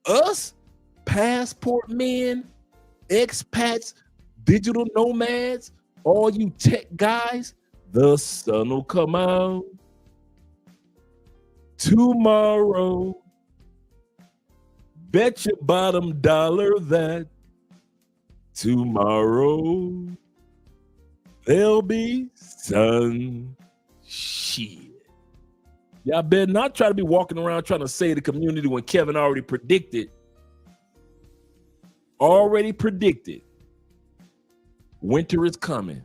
Us, passport men, expats, digital nomads, all you tech guys, the sun will come out tomorrow. Bet your bottom dollar that tomorrow there'll be sun. Shit. Y'all better not try to be walking around trying to save the community when Kevin already predicted winter is coming.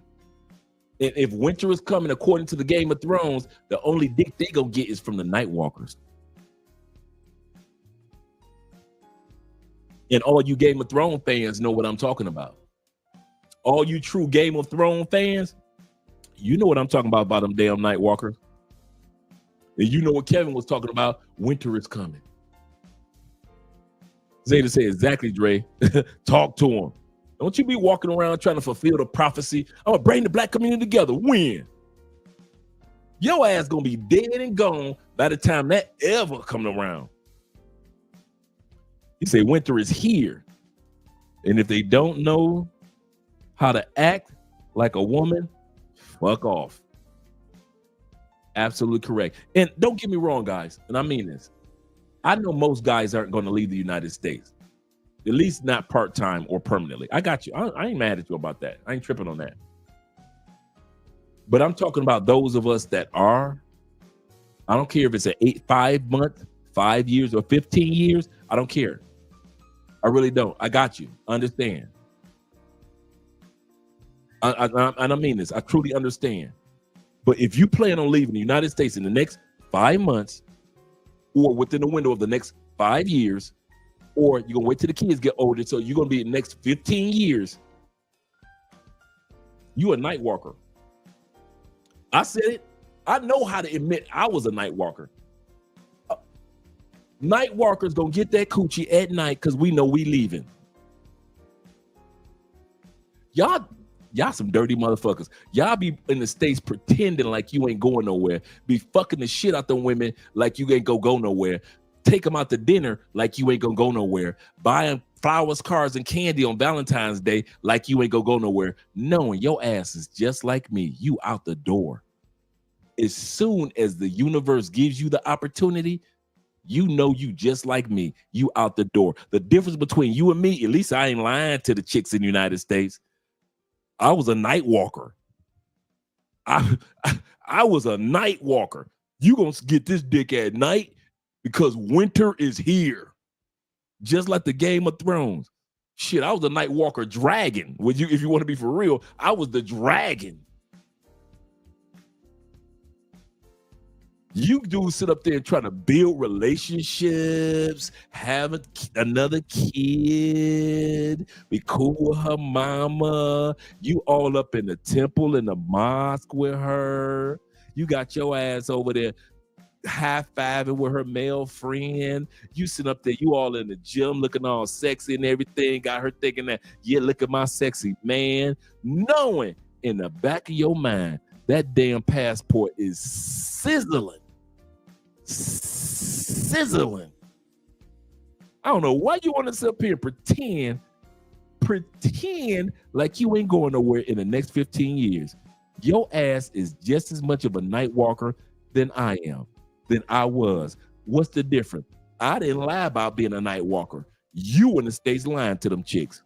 And if winter is coming, according to the Game of Thrones, the only dick they gonna get is from the night walkers. And all you Game of Thrones fans know what I'm talking about. All you true Game of Thrones fans, you know what I'm talking about them damn night walkers. And you know what Kevin was talking about, winter is coming. Zeta said, exactly, Dre. Talk to him. Don't you be walking around trying to fulfill the prophecy. I'm gonna bring the black community together. When? Your ass gonna be dead and gone by the time that ever comes around. You say winter is here. And if they don't know how to act like a woman, fuck off. Absolutely correct. And don't get me wrong, guys, and I mean this. I know most guys aren't going to leave the United States, at least not part-time or permanently. I got you. I ain't mad at you about that. I ain't tripping on that. But I'm talking about those of us that are. I don't care if it's 5 months, 5 years, or 15 years. I don't care. I really don't. I got you. Understand. And I mean this. I truly understand. But if you plan on leaving the United States in the next 5 months, or within the window of the next 5 years, or you're going to wait till the kids get older, so you're going to be in the next 15 years, you a night walker. I said it. I know how to admit I was a night walker. Night walkers going to get that coochie at night because we know we leaving. Y'all some dirty motherfuckers. Y'all be in the States pretending like you ain't going nowhere. Be fucking the shit out them women like you ain't go nowhere. Take them out to dinner like you ain't gonna go nowhere. Buying flowers, cards, and candy on Valentine's Day like you ain't go nowhere. Knowing your ass is just like me. You out the door. As soon as the universe gives you the opportunity, you know you just like me. You out the door. The difference between you and me, at least I ain't lying to the chicks in the United States. I was a night walker. I was a night walker. You gonna get this dick at night because winter is here. Just like the Game of Thrones. Shit, I was the Night Walker dragon. If you want to be for real, I was the dragon. You do sit up there and try to build relationships, have another kid, be cool with her mama. You all up in the temple, in the mosque with her. You got your ass over there high-fiving with her male friend. You sit up there, you all in the gym looking all sexy and everything. Got her thinking that, yeah, look at my sexy man. Knowing in the back of your mind, that damn passport is sizzling. Sizzling. I don't know why you want to sit up here and pretend like you ain't going nowhere in the next 15 years. Your ass is just as much of a night walker than I am, than I was. What's the difference? I didn't lie about being a night walker. You in the States lying to them chicks.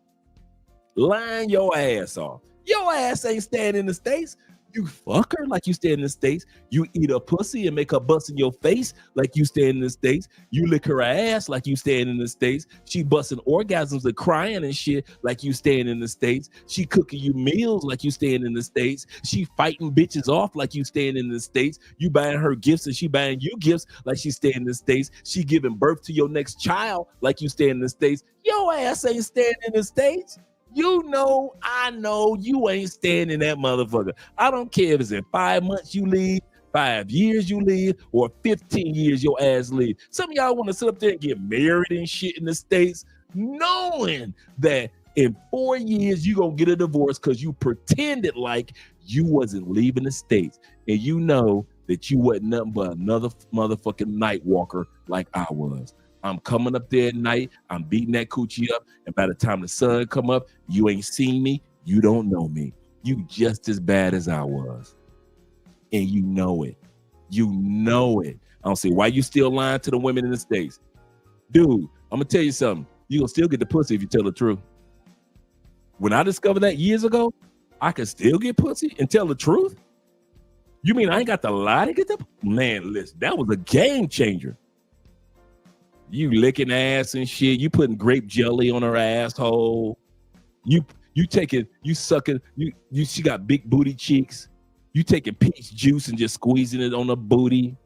Lying your ass off. Your ass ain't staying in the States. You fuck her like you stay in the States. You eat her pussy and make her bust in your face like you stay in the States. You lick her ass like you staying in the States. She busting orgasms and crying and shit like you staying in the States. She cooking you meals like you staying in the States. She fighting bitches off like you staying in the States. You buying her gifts and she buying you gifts like she staying in the States. She giving birth to your next child like you stay in the States. Your ass ain't staying in the States. You know, I know you ain't staying in that motherfucker. I don't care if it's in 5 months you leave, 5 years you leave, or 15 years your ass leave. Some of y'all want to sit up there and get married and shit in the States, knowing that in 4 years you gonna get a divorce because you pretended like you wasn't leaving the States. And you know that you wasn't nothing but another motherfucking night walker like I was. I'm coming up there at night. I'm beating that coochie up. And by the time the sun come up, you ain't seen me. You don't know me. You just as bad as I was. And you know it. You know it. I don't see why you still lying to the women in the States. Dude, I'm going to tell you something. You going to still get the pussy if you tell the truth. When I discovered that years ago, I could still get pussy and tell the truth? You mean I ain't got to lie to get the... Man, listen, that was a game changer. You licking ass and shit. You putting grape jelly on her asshole. You taking, you sucking, she got big booty cheeks. You taking peach juice and just squeezing it on her booty.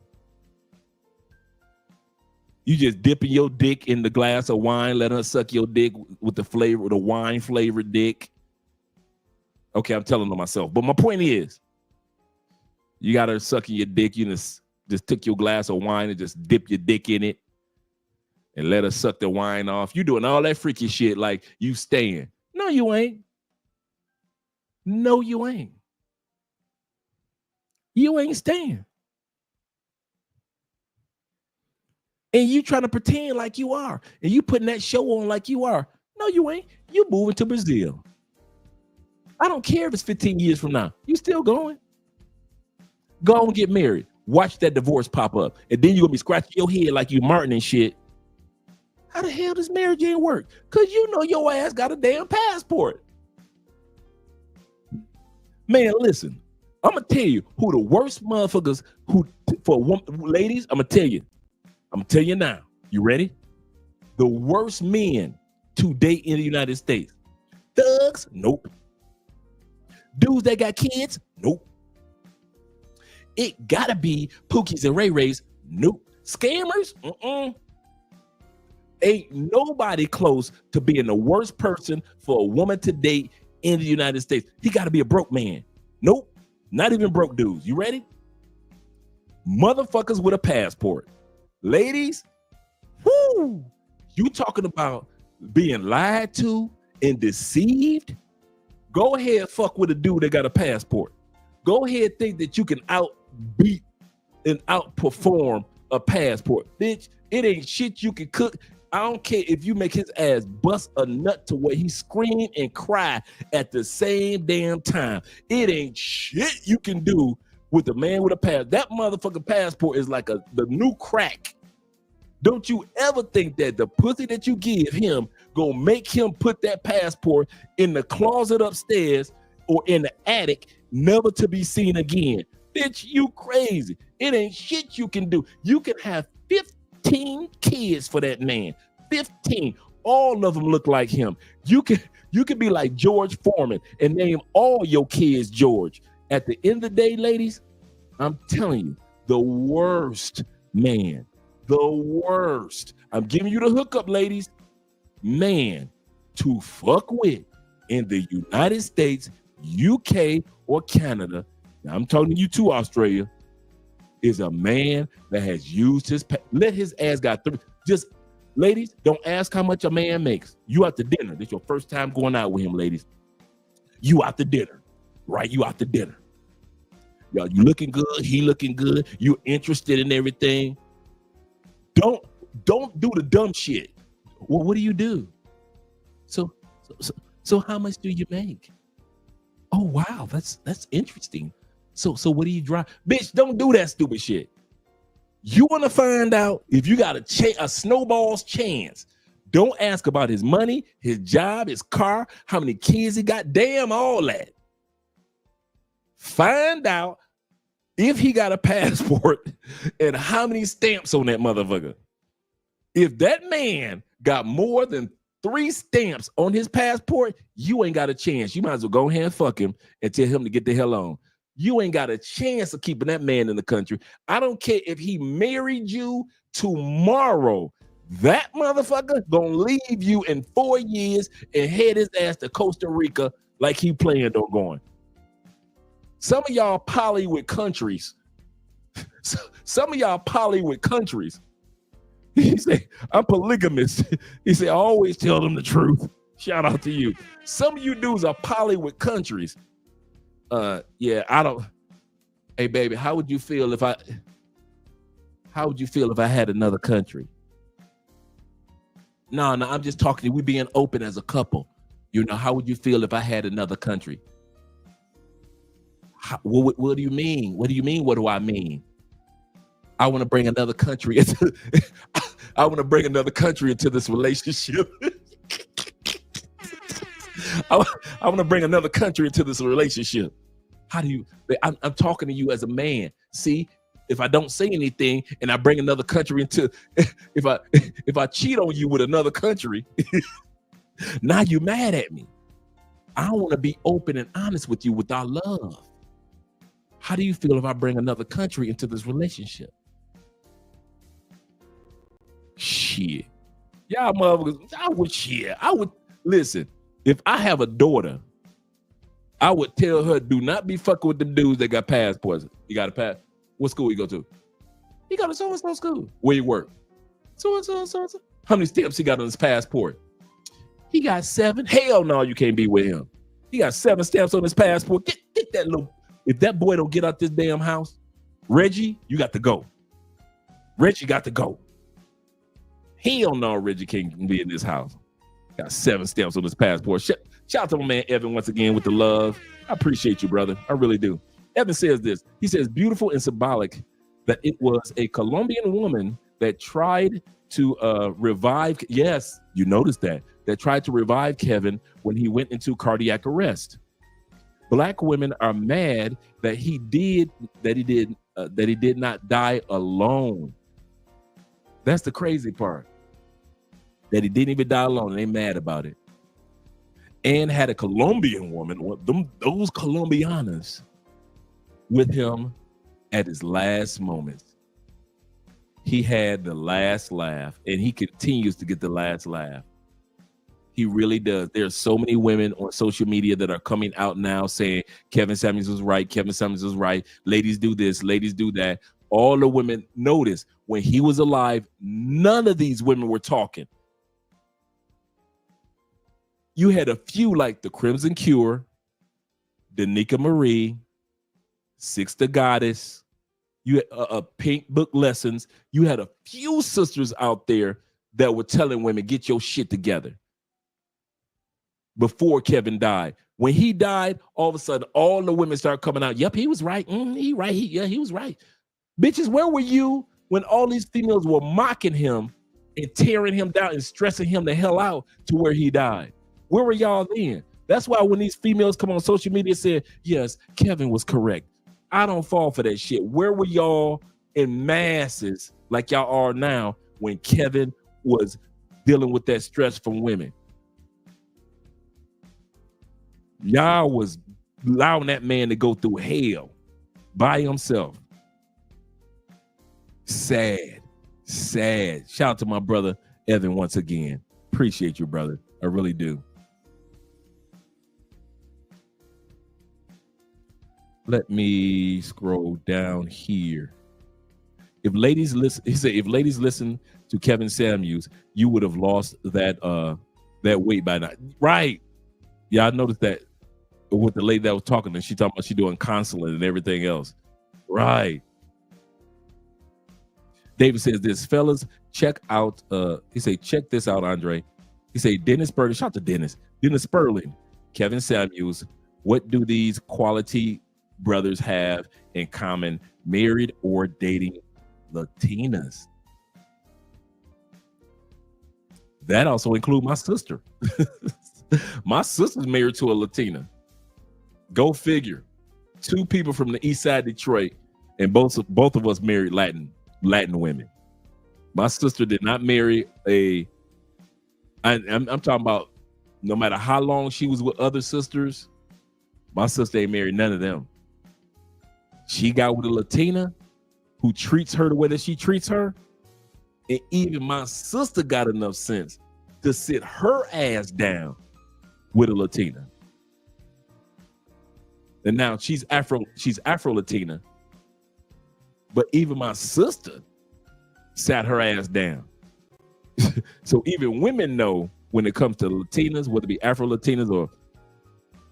You just dipping your dick in the glass of wine, letting her suck your dick with the flavor, the wine flavored dick. Okay, I'm telling on myself. But my point is, you got her sucking your dick. You just took your glass of wine and just dip your dick in it. And let her suck the wine off. You doing all that freaky shit like you staying. No, you ain't. No, you ain't. You ain't staying. And you trying to pretend like you are. And you putting that show on like you are. No, you ain't. You moving to Brazil. I don't care if it's 15 years from now. You still going. Go and get married. Watch that divorce pop up. And then you're going to be scratching your head like you Martin and shit. How the hell does marriage ain't work? Because you know your ass got a damn passport. Man, listen. I'm going to tell you who the worst motherfuckers ladies, I'm going to tell you. I'm going to tell you now. You ready? The worst men to date in the United States. Thugs? Nope. Dudes that got kids? Nope. It got to be Pookies and Ray Rays? Nope. Scammers? Ain't nobody close to being the worst person for a woman to date in the United States. He got to be a broke man. Nope. Not even broke dudes. You ready? Motherfuckers with a passport. Ladies, whoo, you talking about being lied to and deceived? Go ahead, fuck with a dude that got a passport. Go ahead, think that you can outbeat and outperform a passport. Bitch, it ain't shit you can cook. I don't care if you make his ass bust a nut to where he scream and cry at the same damn time. It ain't shit you can do with a man with a passport. That motherfucking passport is like the new crack. Don't you ever think that the pussy that you give him gonna make him put that passport in the closet upstairs or in the attic, never to be seen again. Bitch, you crazy. It ain't shit you can do. You can have 15 15 kids for that man. 15. All of them look like him. You can be like George Foreman and name all your kids George. At the end of the day, ladies, I'm telling you, the worst man, the worst. I'm giving you the hookup, ladies. Man to fuck with in the United States, UK, or Canada. Now I'm talking to you too, Australia. Is a man that has used his let his ass got through. Just ladies, don't ask how much a man makes. You out to dinner. This your first time going out with him, ladies. You out to dinner, right? You out to dinner. Y'all, you looking good. He looking good. You interested in everything. Don't do the dumb shit. Well, what do you do? So how much do you make? Oh wow, that's interesting. So what do you drive? Bitch, don't do that stupid shit. You want to find out if you got a snowball's chance. Don't ask about his money, his job, his car, how many kids he got. Damn, all that. Find out if he got a passport and how many stamps on that motherfucker. If that man got more than 3 stamps on his passport, you ain't got a chance. You might as well go ahead and fuck him and tell him to get the hell on. You ain't got a chance of keeping that man in the country. I don't care if he married you tomorrow. That motherfucker gonna leave you in 4 years and head his ass to Costa Rica like he planned on going. Some of y'all poly with countries. Some of y'all poly with countries. He said, I'm polygamous. He said, I always tell them the truth. Shout out to you. Some of you dudes are poly with countries. Yeah, I don't. Hey, baby, how would you feel if I had another country? No, I'm just talking to you. We being open as a couple. You know, how would you feel if I had another country? What do you mean? What do you mean? What do I mean? I want to bring another country into I want to bring another country into this relationship. I want to bring another country into this relationship. How do you? I'm talking to you as a man. See, if I don't say anything and I bring another country into, if I cheat on you with another country, now you mad at me. I want to be open and honest with you with our love. How do you feel if I bring another country into this relationship? Shit. Y'all motherfuckers, I would listen. If I have a daughter, I would tell her, do not be fucking with them dudes that got passports. You got a pass? What school you go to? He got a so-and-so school. Where you work? So-and-so. How many stamps he got on his passport? He got 7. Hell no, you can't be with him. He got 7 stamps on his passport. Get that little. If that boy don't get out this damn house, Reggie, you got to go. Reggie got to go. Hell no, Reggie can't be in this house. Got 7 stamps on his passport. Shout out to my man Evan once again with the love. I appreciate you, brother. I really do. Evan says this. He says, beautiful and symbolic that it was a Colombian woman that tried to revive. Yes, you noticed that tried to revive Kevin when he went into cardiac arrest. Black women are mad that he did not die alone. That's the crazy part. That he didn't even die alone, and they mad about it. And had a Colombian woman, those Colombianas, with him at his last moments. He had the last laugh, and he continues to get the last laugh. He really does. There are so many women on social media that are coming out now saying Kevin Samuels was right. Kevin Samuels was right. Ladies do this. Ladies do that. All the women notice when he was alive, none of these women were talking. You had a few like the Crimson Cure, Danica Marie, Sixta Goddess. You had Pink Book Lessons. You had a few sisters out there that were telling women, get your shit together. Before Kevin died. When he died, all of a sudden, all the women started coming out. Yep, he was right. He was right. Bitches, where were you when all these females were mocking him and tearing him down and stressing him the hell out to where he died? Where were y'all then? That's why when these females come on social media saying, yes, Kevin was correct. I don't fall for that shit. Where were y'all in masses like y'all are now when Kevin was dealing with that stress from women. Y'all was allowing that man to go through hell by himself. Sad. Shout out to my brother Evan once again. Appreciate you, brother. I really do. Let me scroll down here. If ladies listen, he said, if ladies listen to Kevin Samuels, you would have lost that weight by now. Right. Yeah, I noticed that with the lady that was talking, and she talking about she doing counseling and everything else. Right. David says this, fellas, check out, he say, check this out, Andre. He say, Dennis Sperling, shout out to Dennis Sperling, Kevin Samuels, what do these quality brothers have in common, married or dating Latinas? That also includes my sister. My sister's married to a Latina. Go figure. 2 people from the east side of Detroit, and both of us married Latin women. My sister did not marry I'm talking about no matter how long she was with other sisters, my sister ain't married none of them. She got with a Latina who treats her the way that she treats her. And even my sister got enough sense to sit her ass down with a Latina. And now she's Afro-Latina. But even my sister sat her ass down. So even women know when it comes to Latinas, whether it be Afro-Latinas or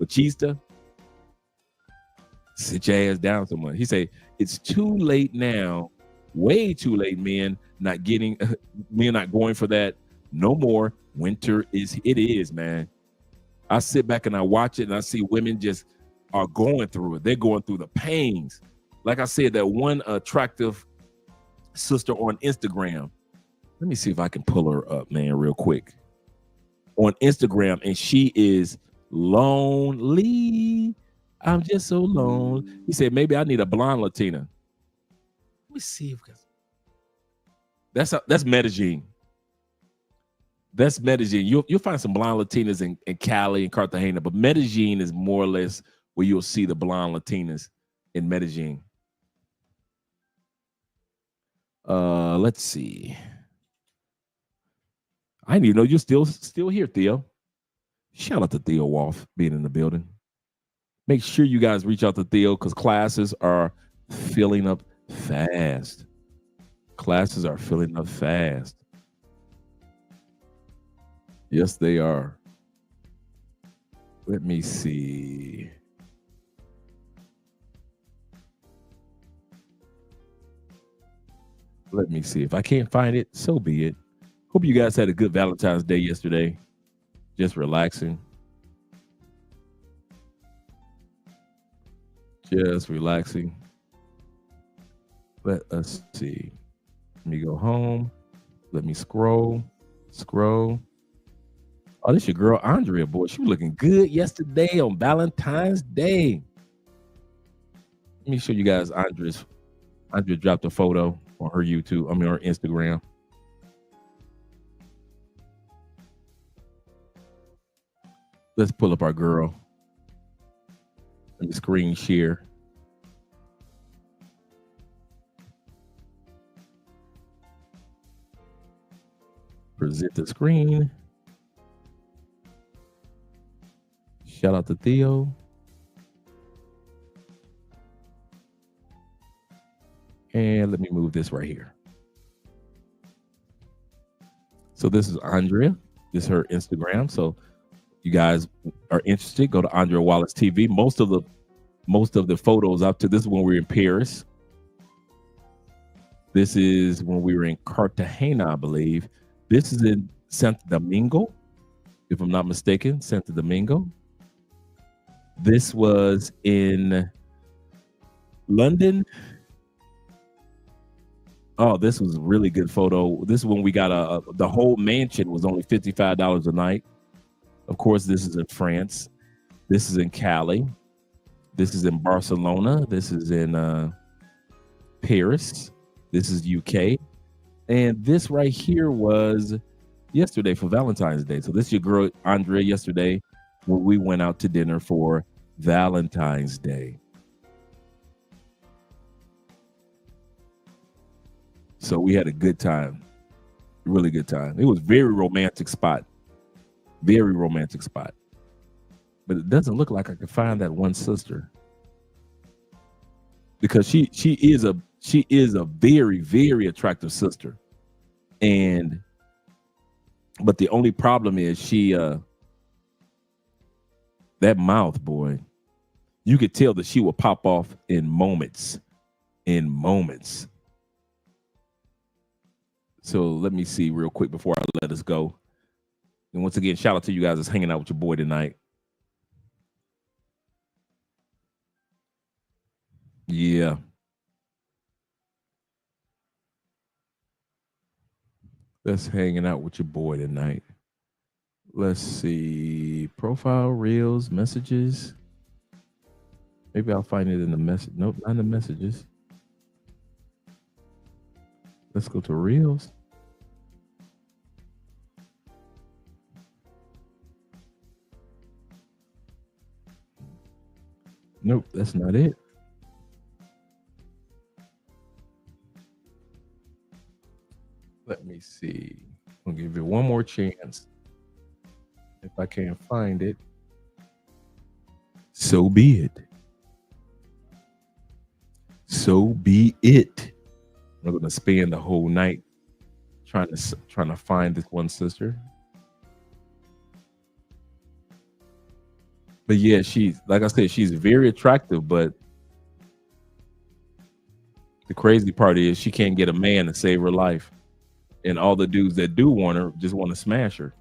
Machista, sit your ass down someone. He say, it's too late now, way too late, men not going for that no more. Winter it is, man. I sit back and I watch it and I see women just are going through it. They're going through the pains. Like I said, that one attractive sister on Instagram. Let me see if I can pull her up, man, real quick. On Instagram, and she is lonely. I'm just so lonely. He said, maybe I need a blonde Latina. Let me see if that's Medellin. That's Medellin. You'll find some blonde Latinas in Cali and Cartagena, but Medellin is more or less where you'll see the blonde Latinas in Medellin. Let's see. I didn't even know you're still here, Theo. Shout out to Theo Wolf being in the building. Make sure you guys reach out to Theo because classes are filling up fast. Classes are filling up fast. Yes, they are. Let me see. Let me see. If I can't find it, so be it. Hope you guys had a good Valentine's Day yesterday. Just relaxing. Just relaxing. Let us see. Let me go home. Let me scroll. Oh, this your girl, Andrea, boy. She was looking good yesterday on Valentine's Day. Let me show you guys Andrea dropped a photo on her YouTube, her Instagram. Let's pull up our girl. Let me screen share. Present the screen. Shout out to Theo. And let me move this right here. So this is Andrea. This is her Instagram. So you guys are interested, go to Andrea Wallace TV. Most of the photos up to this is when we were in Paris. This is when we were in Cartagena, I believe. This is in Santo Domingo, if I'm not mistaken, Santo Domingo. This was in London. Oh, this was a really good photo. This is when we got the whole mansion was only $55 a night. Of course, this is in France. This is in Cali. This is in Barcelona. This is in Paris. This is UK. And this right here was yesterday for Valentine's Day. So this is your girl Andrea yesterday when we went out to dinner for Valentine's Day. So we had a good time, really good time. It was very romantic spot, very romantic spot. But it doesn't look like I could find that one sister, because she is a very, very attractive sister. But the only problem is that mouth, boy, you could tell that she will pop off in moments. So let me see real quick before I let us go. And once again, shout out to you guys that's hanging out with your boy tonight. Yeah. That's hanging out with your boy tonight. Let's see. Profile, reels, messages. Maybe I'll find it in the message. Nope, not in the messages. Let's go to reels. Nope, that's not it. Let me see. I'll give you one more chance. If I can't find it, so be it. So be it. I'm going to spend the whole night trying to find this one sister. But yeah, she's, like I said, she's very attractive, but the crazy part is she can't get a man to save her life. And all the dudes that do want her just want to smash her.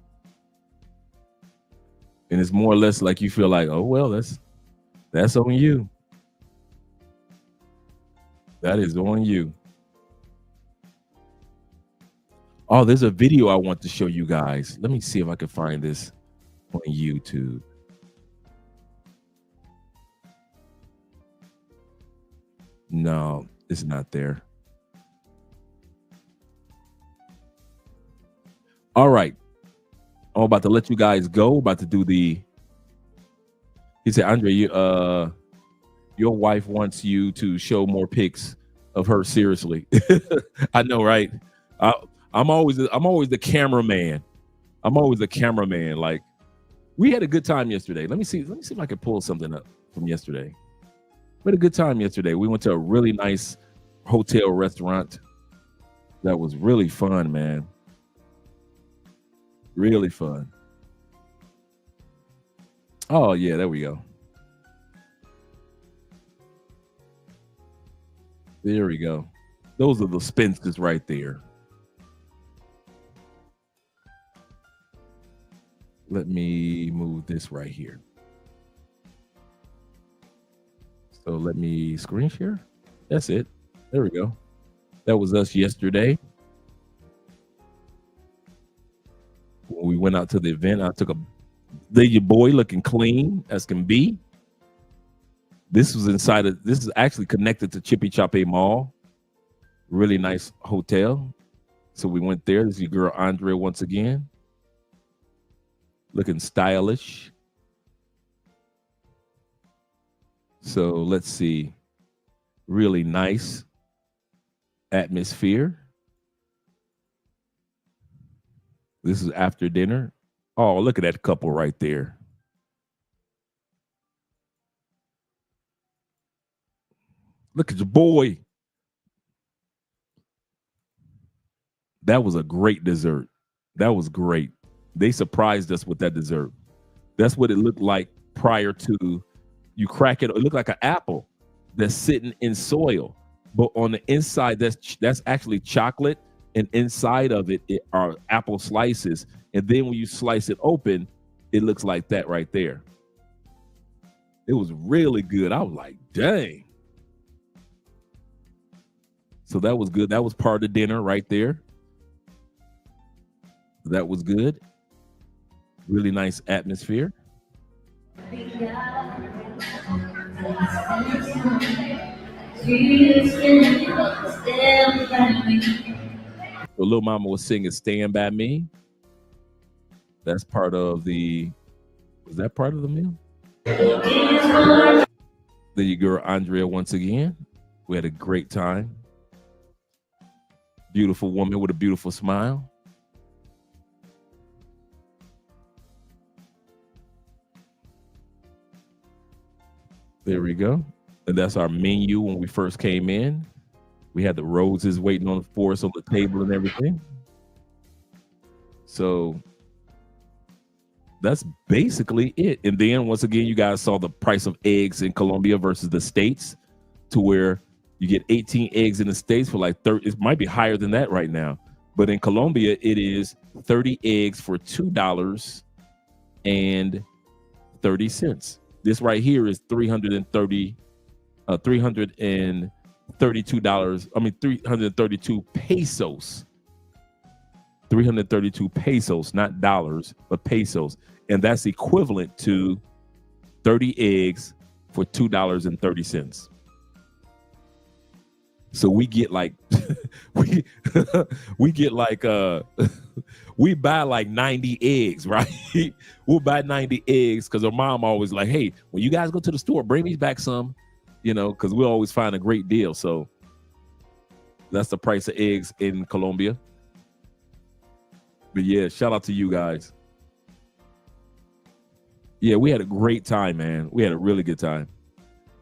And it's more or less like you feel like, oh, well, that's on you. That is on you. Oh, there's a video I want to show you guys. Let me see if I can find this on YouTube. No, it's not there. All right. I'm about to let you guys go. About to do the. He said, Andre, your wife wants you to show more pics of her. Seriously. I know, right? I'm always the cameraman. I'm always the cameraman. Like, we had a good time yesterday. Let me see if I can pull something up from yesterday. We had a good time yesterday. We went to a really nice hotel restaurant. That was really fun, man. Really fun. Oh, yeah, there we go. There we go. Those are the spinsters right there. Let me move this right here. So let me screen share. That's it. There we go. That was us yesterday. When we went out to the event, I took your boy looking clean as can be. This is actually connected to Chippy Choppe Mall. Really nice hotel. So we went there. This is your girl Andrea once again. Looking stylish. So let's see. Really nice atmosphere. This is after dinner. Oh, look at that couple right there. Look at your boy. That was a great dessert. That was great. They surprised us with that dessert. That's what it looked like prior to you crack it. It looked like an apple that's sitting in soil. But on the inside, that's actually chocolate. And inside of it are apple slices. And then when you slice it open, it looks like that right there. It was really good. I was like, dang. So that was good. That was part of the dinner right there. That was good. Really nice atmosphere. So Lil Mama was singing "Stand by Me." That's part of the. Was that part of the meal? There you go, Andrea. Once again, we had a great time. Beautiful woman with a beautiful smile. There we go. And that's our menu when we first came in. We had the roses waiting on for us on the table and everything. So that's basically it. And then once again, you guys saw the price of eggs in Colombia versus the States, to where you get 18 eggs in the States for like 30. It might be higher than that right now. But in Colombia, it is 30 eggs for $2.30. This right here is $332. I mean, 332 pesos. 332 pesos, not dollars, but pesos. And that's equivalent to 30 eggs for $2.30. So we get like we get like we buy like 90 eggs, right? We'll buy 90 eggs because our mom always like, hey, when you guys go to the store, bring me back some, because we'll always find a great deal. So that's the price of eggs in Colombia. But yeah, shout out to you guys. Yeah, we had a great time, man. We had a really good time.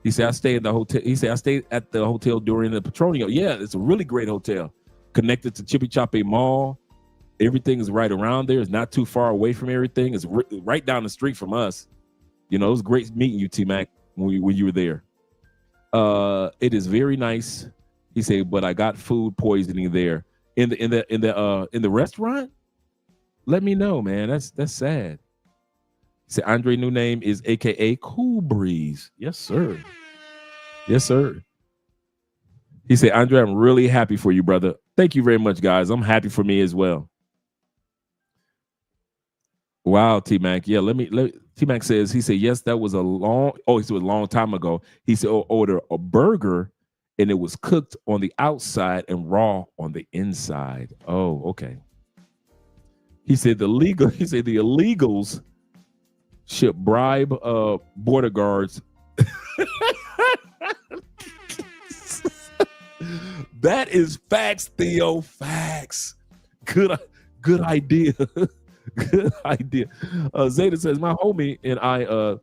He said, I stayed at the hotel. He said, I stayed at the hotel during the Petronio. Yeah, it's a really great hotel. Connected to Chippy Choppe Mall. Everything is right around there. It's not too far away from everything. It's right down the street from us. It was great meeting you, T-Mac, when you were there. It is very nice. He said, but I got food poisoning there. In the restaurant? Let me know, man. That's sad. He said, Andre new name is AKA Cool Breeze. Yes, sir. Yes, sir. He said, Andre, I'm really happy for you, brother. Thank you very much, guys. I'm happy for me as well. Wow, T-Mac. Yeah, T-Mac says, he said, yes, that was a long time ago. He said, order a burger and it was cooked on the outside and raw on the inside. Oh, okay. He said the illegals should bribe border guards. That is facts, Theo. Facts. Good idea. Good idea. Zeta says, my homie and I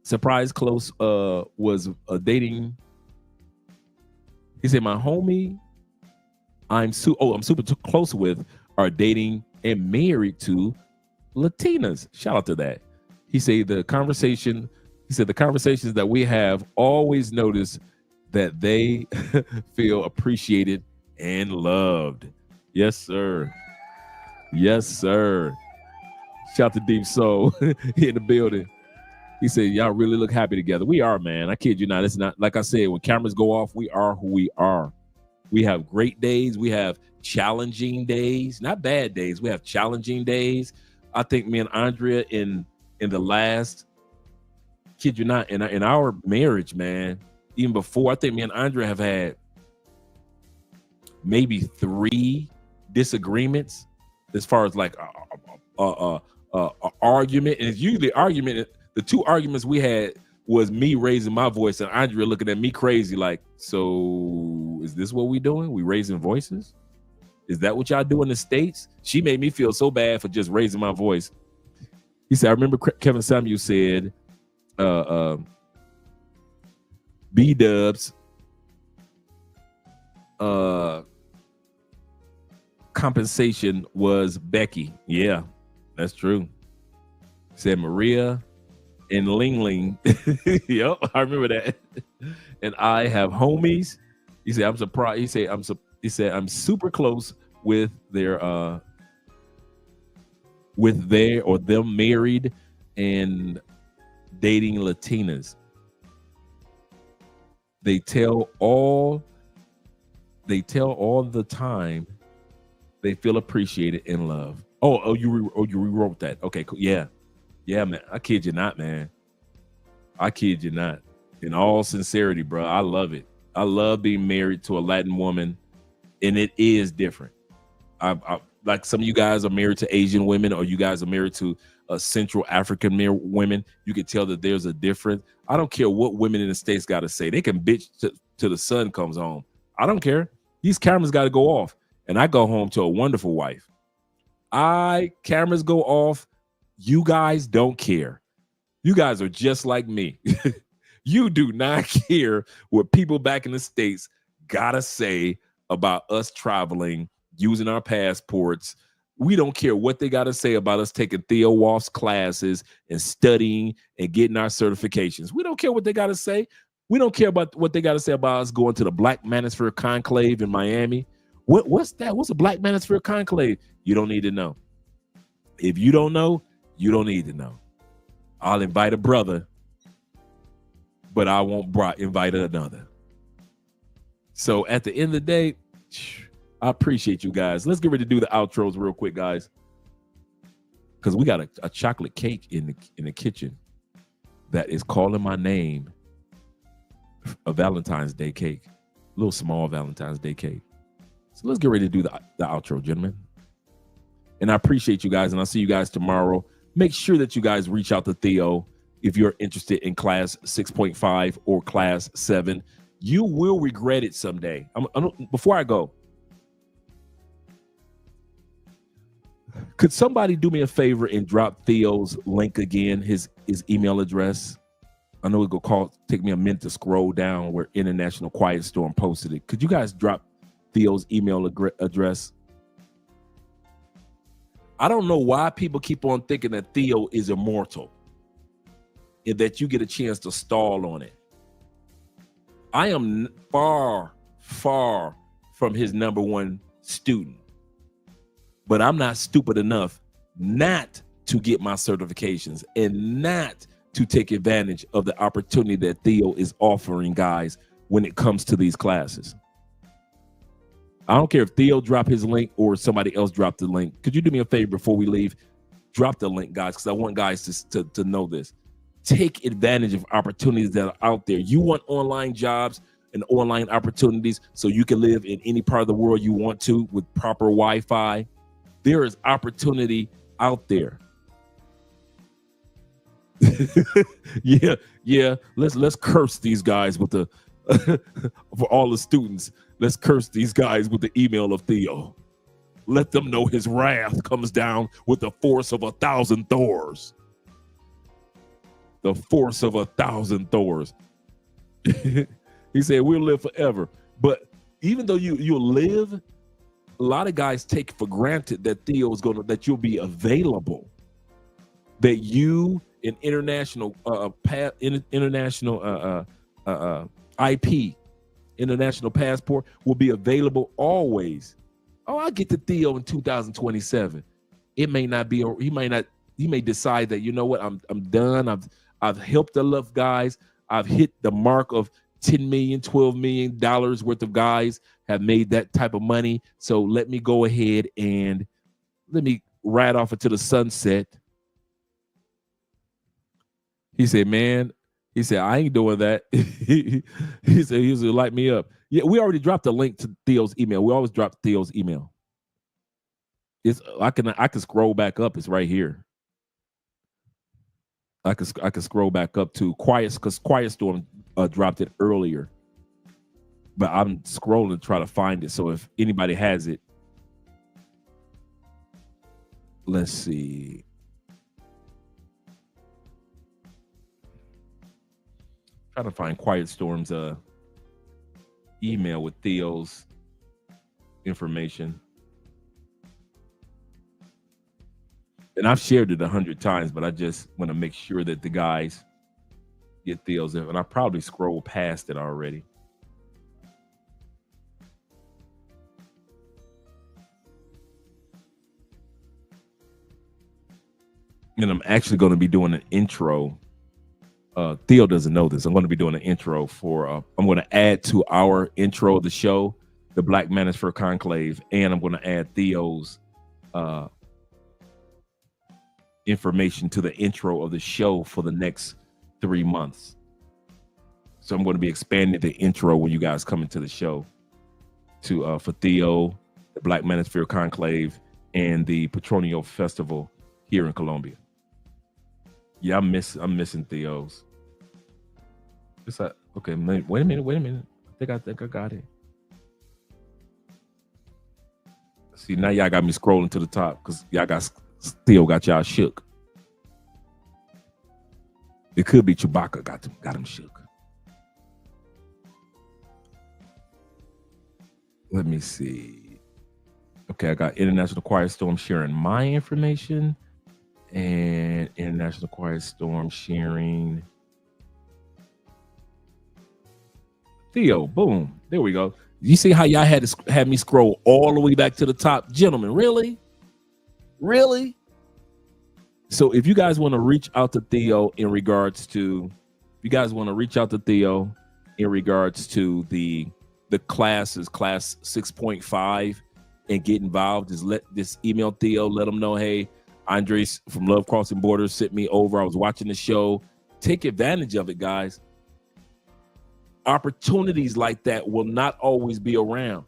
surprise close was dating. He said, my homie I'm super close with are dating and married to Latinas. Shout out to that. He said the conversations that we have always notice that they feel appreciated and loved. Yes, sir. Yes, sir. Shout out to Deep Soul in the building. He said, y'all really look happy together. We are, man. I kid you not. It's not, like I said, when cameras go off, we are who we are. We have great days. We have challenging days, not bad days. We have challenging days. I think me and Andrea in the last, kid you not, in our marriage, man, even before, I think me and Andrea have had maybe 3 disagreements as far as like a argument. And it's usually argument. The 2 arguments we had was me raising my voice and Andrea looking at me crazy like, so is this what we doing? We raising voices? Is that what y'all do in the States? She made me feel so bad for just raising my voice. He said, I remember Kevin Samuel said, B-Dubs compensation was Becky. Yeah, that's true. He said Maria and Ling Ling. Yep, I remember that. And I have homies. He said, I'm surprised. He said, I'm super close with them married and dating Latinas. They tell all the time they feel appreciated and loved. You rewrote that. Okay, cool. Yeah, man. I kid you not, man. I kid you not. In all sincerity, bro, I love it. I love being married to a Latin woman, and it is different. like some of you guys are married to Asian women, or you guys are married to Central African women. You can tell that there's a difference. I don't care what women in the States got to say. They can bitch till the sun comes home. I don't care. These cameras got to go off, and I go home to a wonderful wife. Cameras go off. You guys don't care. You guys are just like me. You do not care what people back in the States gotta say about us traveling, using our passports. We don't care what they gotta say about us taking Theo Wolf's classes and studying and getting our certifications. We don't care what they gotta say. We don't care about what they gotta say about us going to the Black Manosphere Conclave in Miami. What's that? What's a Black Manosphere Conclave? You don't need to know. If you don't know, you don't need to know. I'll invite a brother, but I won't invite another. So at the end of the day, I appreciate you guys. Let's get ready to do the outros real quick, guys, because we got a chocolate cake in the kitchen that is calling my name. A Valentine's Day cake, a little small Valentine's Day cake. So let's get ready to do the outro, gentlemen. And I appreciate you guys, and I'll see you guys tomorrow. Make sure that you guys reach out to Theo if you're interested in class 6.5 or class 7. You will regret it someday. Before I go, could somebody do me a favor and drop Theo's link again, his email address? I know it's going to take me a minute to scroll down where International Quiet Storm posted it. Could you guys drop Theo's email address? I don't know why people keep on thinking that Theo is immortal and that you get a chance to stall on it. I am far, far from his number one student, but I'm not stupid enough not to get my certifications and not to take advantage of the opportunity that Theo is offering guys when it comes to these classes. I don't care if Theo dropped his link or somebody else dropped the link. Could you do me a favor before we leave? Drop the link, guys, because I want guys to know this. Take advantage of opportunities that are out there. You want online jobs and online opportunities so you can live in any part of the world you want to with proper Wi-Fi. There is opportunity out there. Yeah. Let's curse these guys with the for all the students. Let's curse these guys with the email of Theo. Let them know his wrath comes down with the force of 1,000 Thors. The force of 1,000 Thors. He said, we'll live forever. But even though you'll live, a lot of guys take for granted that Theo is that you'll be available. That you in international IP, international passport, will be available always. Oh, I'll get to Theo in 2027. It may not be, or he may decide that, you know what, I'm done. I've helped enough guys. I've hit the mark of $10 million, $12 million worth of guys have made that type of money. So let me go ahead and let me ride off into the sunset. He said, man, I ain't doing that. He said, he was gonna light me up. Yeah, we already dropped a link to Theo's email. We always drop Theo's email. I can scroll back up. It's right here. I can scroll back up to because Quiet Storm dropped it earlier. But I'm scrolling to try to find it. So if anybody has it, let's see. Trying to find Quiet Storm's email with Theo's information. And I've shared it 100 times, but I just want to make sure that the guys get Theo's info. And I probably scrolled past it already. And I'm actually going to be doing an intro. Theo doesn't know this. I'm going to be doing an intro for, I'm going to add to our intro of the show, the Black Manosphere Conclave, and I'm going to add Theo's information to the intro of the show for the next 3 months. So I'm going to be expanding the intro when you guys come into the show to for Theo, the Black Manosphere Conclave, and the Petronio Festival here in Colombia. Yeah, I'm missing Theo's. It's like, okay, wait a minute. I think I got it. See, now y'all got me scrolling to the top because Theo got y'all shook. It could be Chewbacca got him shook. Let me see. Okay, I got International Quiet Storm sharing my information and International Quiet Storm sharing Theo. Boom. There we go. You see how y'all had me scroll all the way back to the top? Gentlemen, really? Really? So if you guys want to reach out to Theo in regards to, the classes, class 6.5, and get involved, just email Theo, let him know, hey, Andres from Love Crossing Borders sent me over. I was watching the show. Take advantage of it, guys. Opportunities like that will not always be around,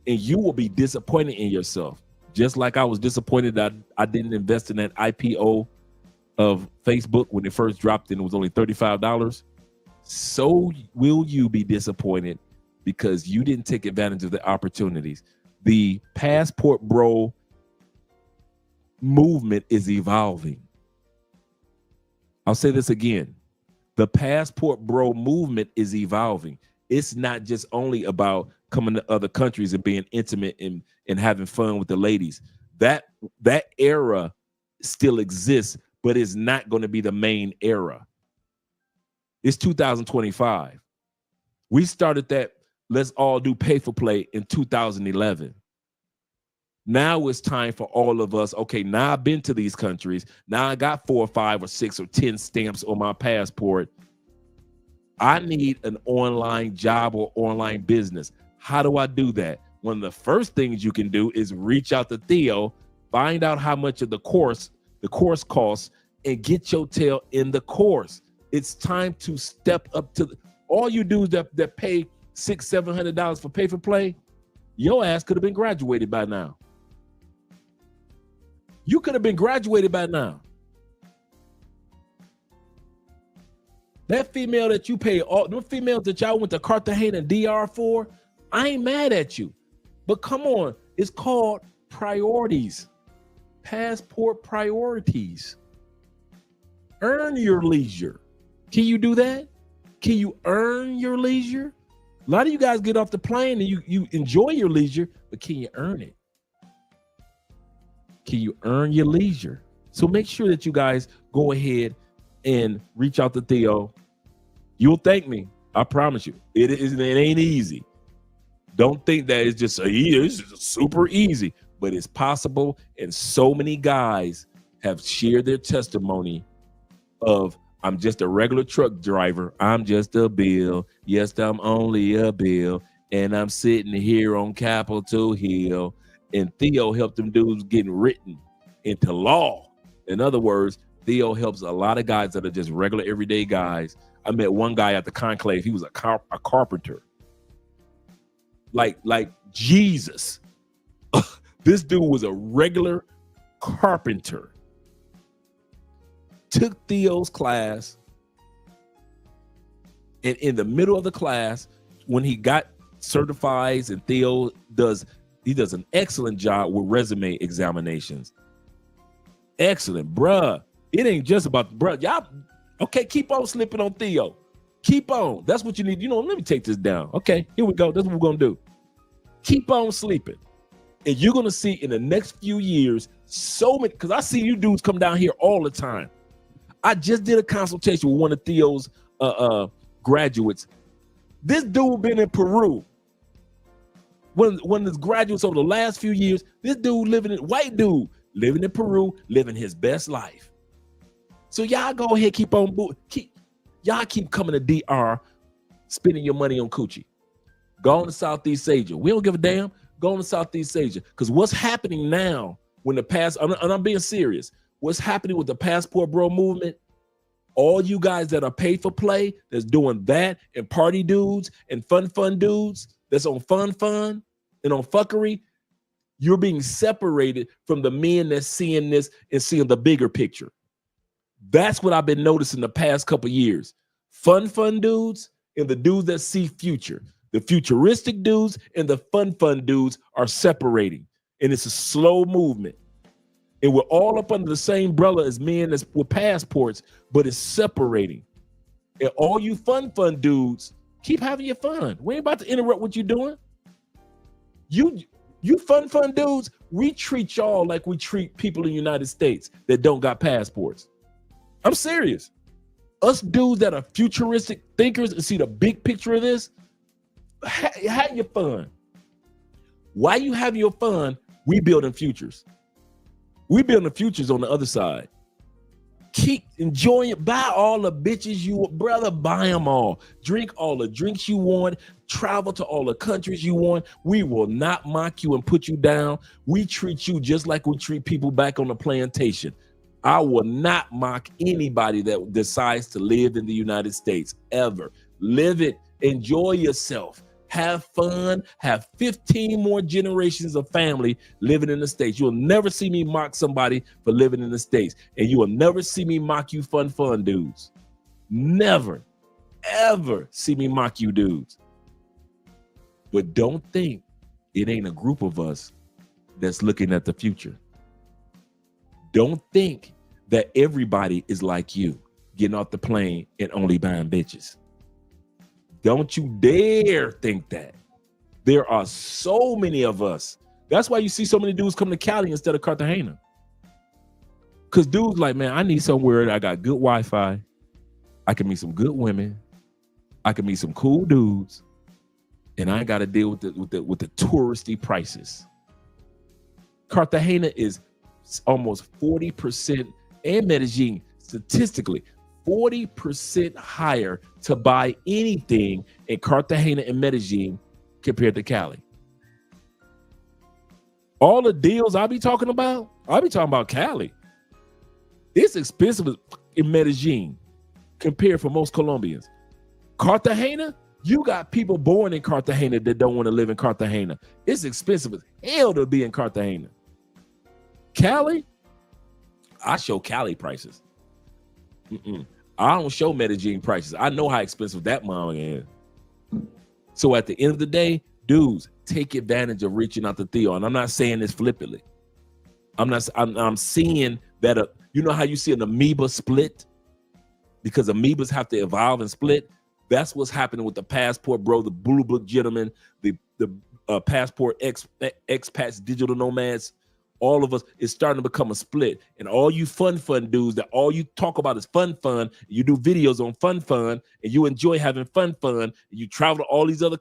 and you will be disappointed in yourself. Just like I was disappointed that I didn't invest in that IPO of Facebook when it first dropped and it was only $35. So will you be disappointed because you didn't take advantage of the opportunities. The Passport Bro movement is evolving. I'll say this again. The Passport Bro movement is evolving. It's not just only about coming to other countries and being intimate and having fun with the ladies. That era still exists, but it's not going to be the main era. It's 2025. We started that let's all do pay for play in 2011. Now it's time for all of us. Okay, now I've been to these countries. Now I got 4 or 5 or 6 or 10 stamps on my passport. I need an online job or online business. How do I do that? One of the first things you can do is reach out to Theo, find out how much of the course costs, and get your tail in the course. It's time to step up to all you dudes that pay $600-700 for pay for play. Your ass could have been graduated by now. You could have been graduated by now. That female that you pay, all the females that y'all went to Cartagena and DR for, I ain't mad at you. But come on, it's called priorities. Passport priorities. Earn your leisure. Can you do that? Can you earn your leisure? A lot of you guys get off the plane and you enjoy your leisure, but can you earn it? Can you earn your leisure? So make sure that you guys go ahead and reach out to Theo. You'll thank me. I promise you. It ain't easy. Don't think that it's just it's super easy, but it's possible. And so many guys have shared their testimony of, I'm just a regular truck driver. I'm just a bill. Yes, I'm only a bill. And I'm sitting here on Capitol Hill. And Theo helped them dudes getting written into law. In other words, Theo helps a lot of guys that are just regular everyday guys. I met one guy at the conclave. He was a carpenter. Like Jesus. This dude was a regular carpenter. Took Theo's class. And in the middle of the class, when he got certified, and Theo does an excellent job with resume examinations. Excellent, bruh. It ain't just about bruh. Y'all, okay, keep on slipping on Theo. Keep on. That's what you need. Let me take this down. Okay, here we go. That's what we're going to do. Keep on sleeping. And you're going to see in the next few years, so many, because I see you dudes come down here all the time. I just did a consultation with one of Theo's graduates. This dude been in Peru. One of his graduates over the last few years, this dude white dude living in Peru, living his best life. So y'all go ahead, keep coming to DR, spending your money on coochie. Go on to Southeast Asia. We don't give a damn. Go on to Southeast Asia. Because what's happening now and I'm being serious, what's happening with the Passport Bro movement, all you guys that are paid for play, that's doing that, and party dudes and fun dudes, that's on fun and on fuckery, You're being separated from the men that's seeing this and seeing the bigger picture. That's what I've been noticing the past couple of years. Fun dudes and the dudes that see future. The futuristic dudes and the fun dudes are separating. And it's a slow movement. And we're all up under the same umbrella as men that's with passports, but it's separating. And all you fun dudes, keep having your fun. We ain't about to interrupt what you're doing. You fun dudes, we treat y'all like we treat people in the United States that don't got passports. I'm serious. Us dudes that are futuristic thinkers and see the big picture of this, have your fun. While you have your fun, we building futures. We building futures on the other side. Keep enjoying it. Buy all the bitches you want, brother. Buy them all. Drink all the drinks you want. Travel to all the countries you want. We will not mock you and put you down. We treat you just like we treat people back on the plantation. I will not mock anybody that decides to live in the United States ever. Live it. Enjoy yourself. Have fun. Have 15 more generations of family living in the States. You'll never see me mock somebody for living in the States. And you will never see me mock you fun dudes. Never, ever see me mock you dudes. But don't think it ain't a group of us that's looking at the future. Don't think that everybody is like you, getting off the plane and only buying bitches. Don't you dare think that. There are so many of us. That's why you see so many dudes come to Cali instead of Cartagena. Because dudes like, man, I need somewhere that I got good Wi-Fi. I can meet some good women. I can meet some cool dudes. And I ain't got to deal with the touristy prices. Cartagena is almost 40%, and Medellin, statistically, 40% higher to buy anything in Cartagena and Medellin compared to Cali. All the deals I'll be talking about Cali. It's expensive in Medellin compared for most Colombians. Cartagena, you got people born in Cartagena that don't want to live in Cartagena. It's expensive as hell to be in Cartagena. Cali, I show Cali prices. I don't show Medellin prices. I know how expensive that mom is. So at the end of the day, dudes, take advantage of reaching out to Theo. And I'm not saying this flippantly. I'm seeing that, you know how you see an amoeba split? Because amoebas have to evolve and split. That's what's happening with the passport, bro. The blue book gentlemen, the passport expats, digital nomads. All of us is starting to become a split. And all you fun dudes that all you talk about is fun. You do videos on fun, and you enjoy having fun, and you travel to all these other,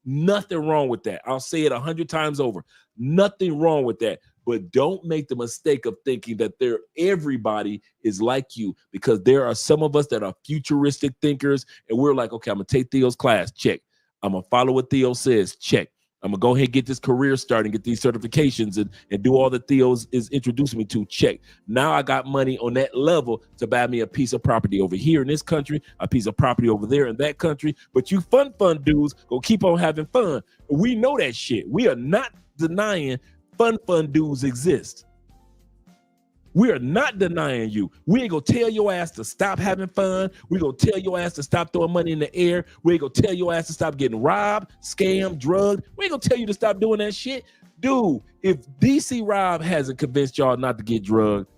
nothing wrong with that. I'll say it 100 times over. Nothing wrong with that. But don't make the mistake of thinking that everybody is like you, because there are some of us that are futuristic thinkers, and we're like, okay, I'm gonna take Theo's class, check. I'm gonna follow what Theo says, check. I'm gonna go ahead and get this career started and get these certifications and do all that Theo is introducing me to, check. Now I got money on that level to buy me a piece of property over here in this country, a piece of property over there in that country. But you fun dudes go keep on having fun. We know that shit. We are not denying fun dudes exist. We are not denying you. We ain't gonna tell your ass to stop having fun. We gonna tell your ass to stop throwing money in the air. We ain't gonna tell your ass to stop getting robbed, scammed, drugged. We ain't gonna tell you to stop doing that shit. Dude, if DC Rob hasn't convinced y'all not to get drugged,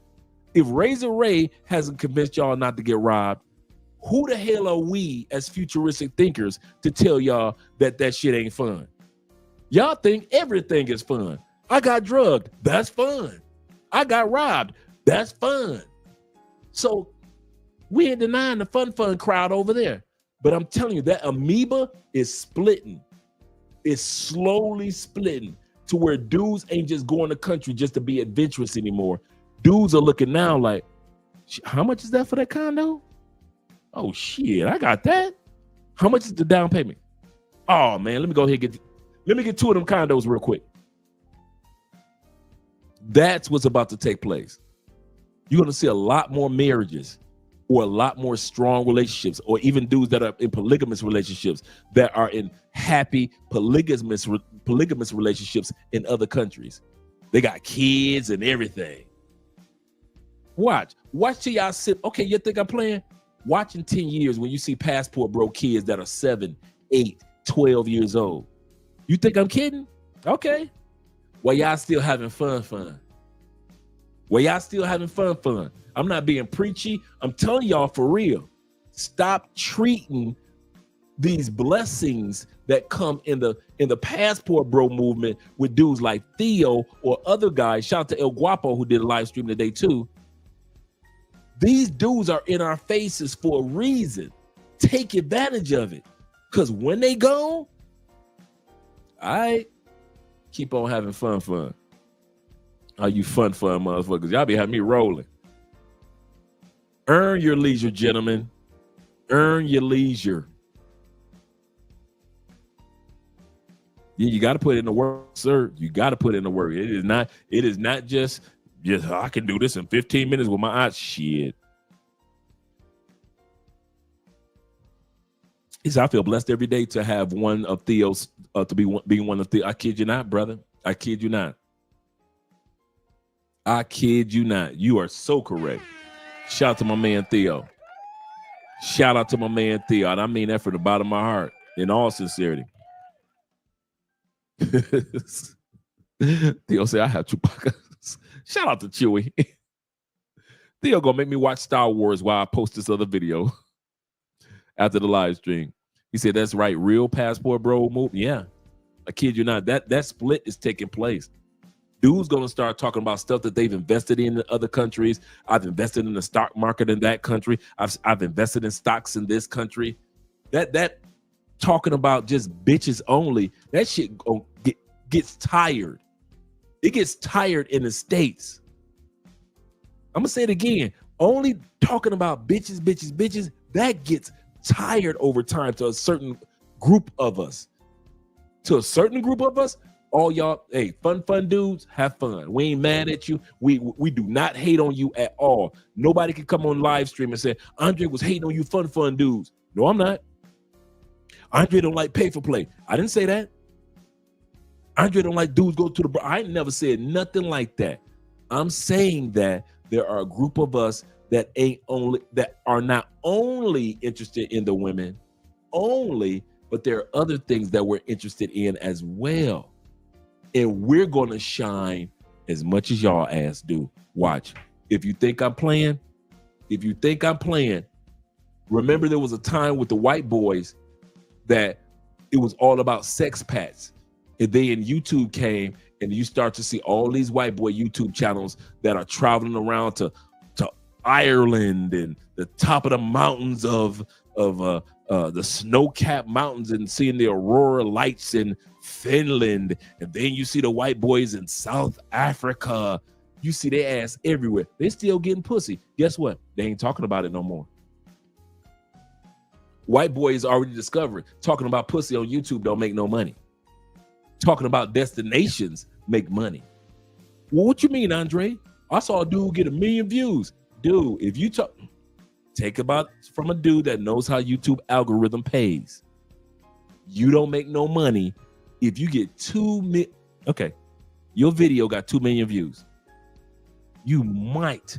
if Razor Ray hasn't convinced y'all not to get robbed, who the hell are we as futuristic thinkers to tell y'all that shit ain't fun? Y'all think everything is fun. I got drugged. That's fun. I got robbed. That's fun. So we ain't denying the fun crowd over there. But I'm telling you, that amoeba is splitting. It's slowly splitting to where dudes ain't just going to country just to be adventurous anymore. Dudes are looking now like, how much is that for that condo? Oh shit, I got that. How much is the down payment? Oh man, let me go ahead and get two of them condos real quick. That's what's about to take place. You're going to see a lot more marriages or a lot more strong relationships, or even dudes that are in polygamous relationships that are in happy polygamous relationships in other countries. They got kids and everything. Watch till y'all sit. Okay, you think I'm playing? Watch in 10 years when you see passport bro kids that are 7, 8, 12 years old. You think I'm kidding? Okay. Well, y'all still having fun. Well, y'all still having fun. I'm not being preachy. I'm telling y'all for real. Stop treating these blessings that come in the passport bro movement with dudes like Theo or other guys. Shout out to El Guapo who did a live stream today too. These dudes are in our faces for a reason. Take advantage of it. Because when they go, I keep on having fun. Are you fun motherfuckers? Y'all be having me rolling. Earn your leisure, gentlemen. Earn your leisure. Yeah, you got to put in the work, sir. You got to put in the work. It is not just I can do this in 15 minutes with my eyes. Shit. I feel blessed every day to have one of Theo's, being one of Theo. I kid you not, brother. I kid you not. I kid you not. You are so correct. Shout out to my man Theo. Shout out to my man Theo. And I mean that from the bottom of my heart, in all sincerity. Theo said, I have Chewbacca. Shout out to Chewie. Theo gonna make me watch Star Wars while I post this other video after the live stream. He said, that's right. Real passport bro move. Yeah. I kid you not. That split is taking place. Dudes gonna start talking about stuff that they've invested in other countries. I've invested in the stock market in that country. I've invested in stocks in this country. That talking about just bitches only, that shit gets tired. It gets tired in the States. I'm gonna say it again. Only talking about bitches, that gets tired over time to a certain group of us. To a certain group of us, all y'all, hey, fun dudes, have fun. We ain't mad at you. We do not hate on you at all. Nobody can come on live stream and say, Andre was hating on you fun dudes. No, I'm not. Andre don't like pay for play. I didn't say that. Andre don't like dudes go to the bar. I ain't never said nothing like that. I'm saying that there are a group of us that are not only interested in the women only, but there are other things that we're interested in as well. And we're going to shine as much as y'all ass do. Watch. If you think I'm playing, remember there was a time with the white boys that it was all about sex pats. And then YouTube came and you start to see all these white boy YouTube channels that are traveling around to Ireland and the top of the mountains of the snow-capped mountains and seeing the aurora lights in Finland. And then you see the white boys in South Africa. You see their ass everywhere. They still getting pussy. Guess what? They ain't talking about it no more. White boys already discovered talking about pussy on YouTube don't make no money. Talking about destinations make money. Well, what you mean, Andre? I saw a dude get 1 million views. Dude, if you take about from a dude that knows how YouTube algorithm pays. You don't make no money if you get 2 million. Okay, your video got 2 million views. You might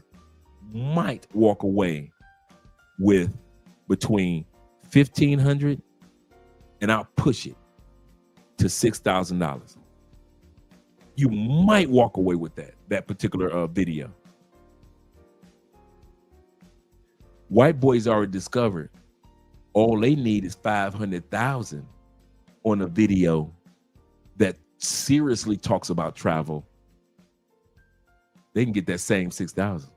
walk away with between $1,500 and I'll push it to $6,000. You might walk away with that particular video. White boys already discovered all they need is 500,000 on a video that seriously talks about travel. They can get that same 6,000.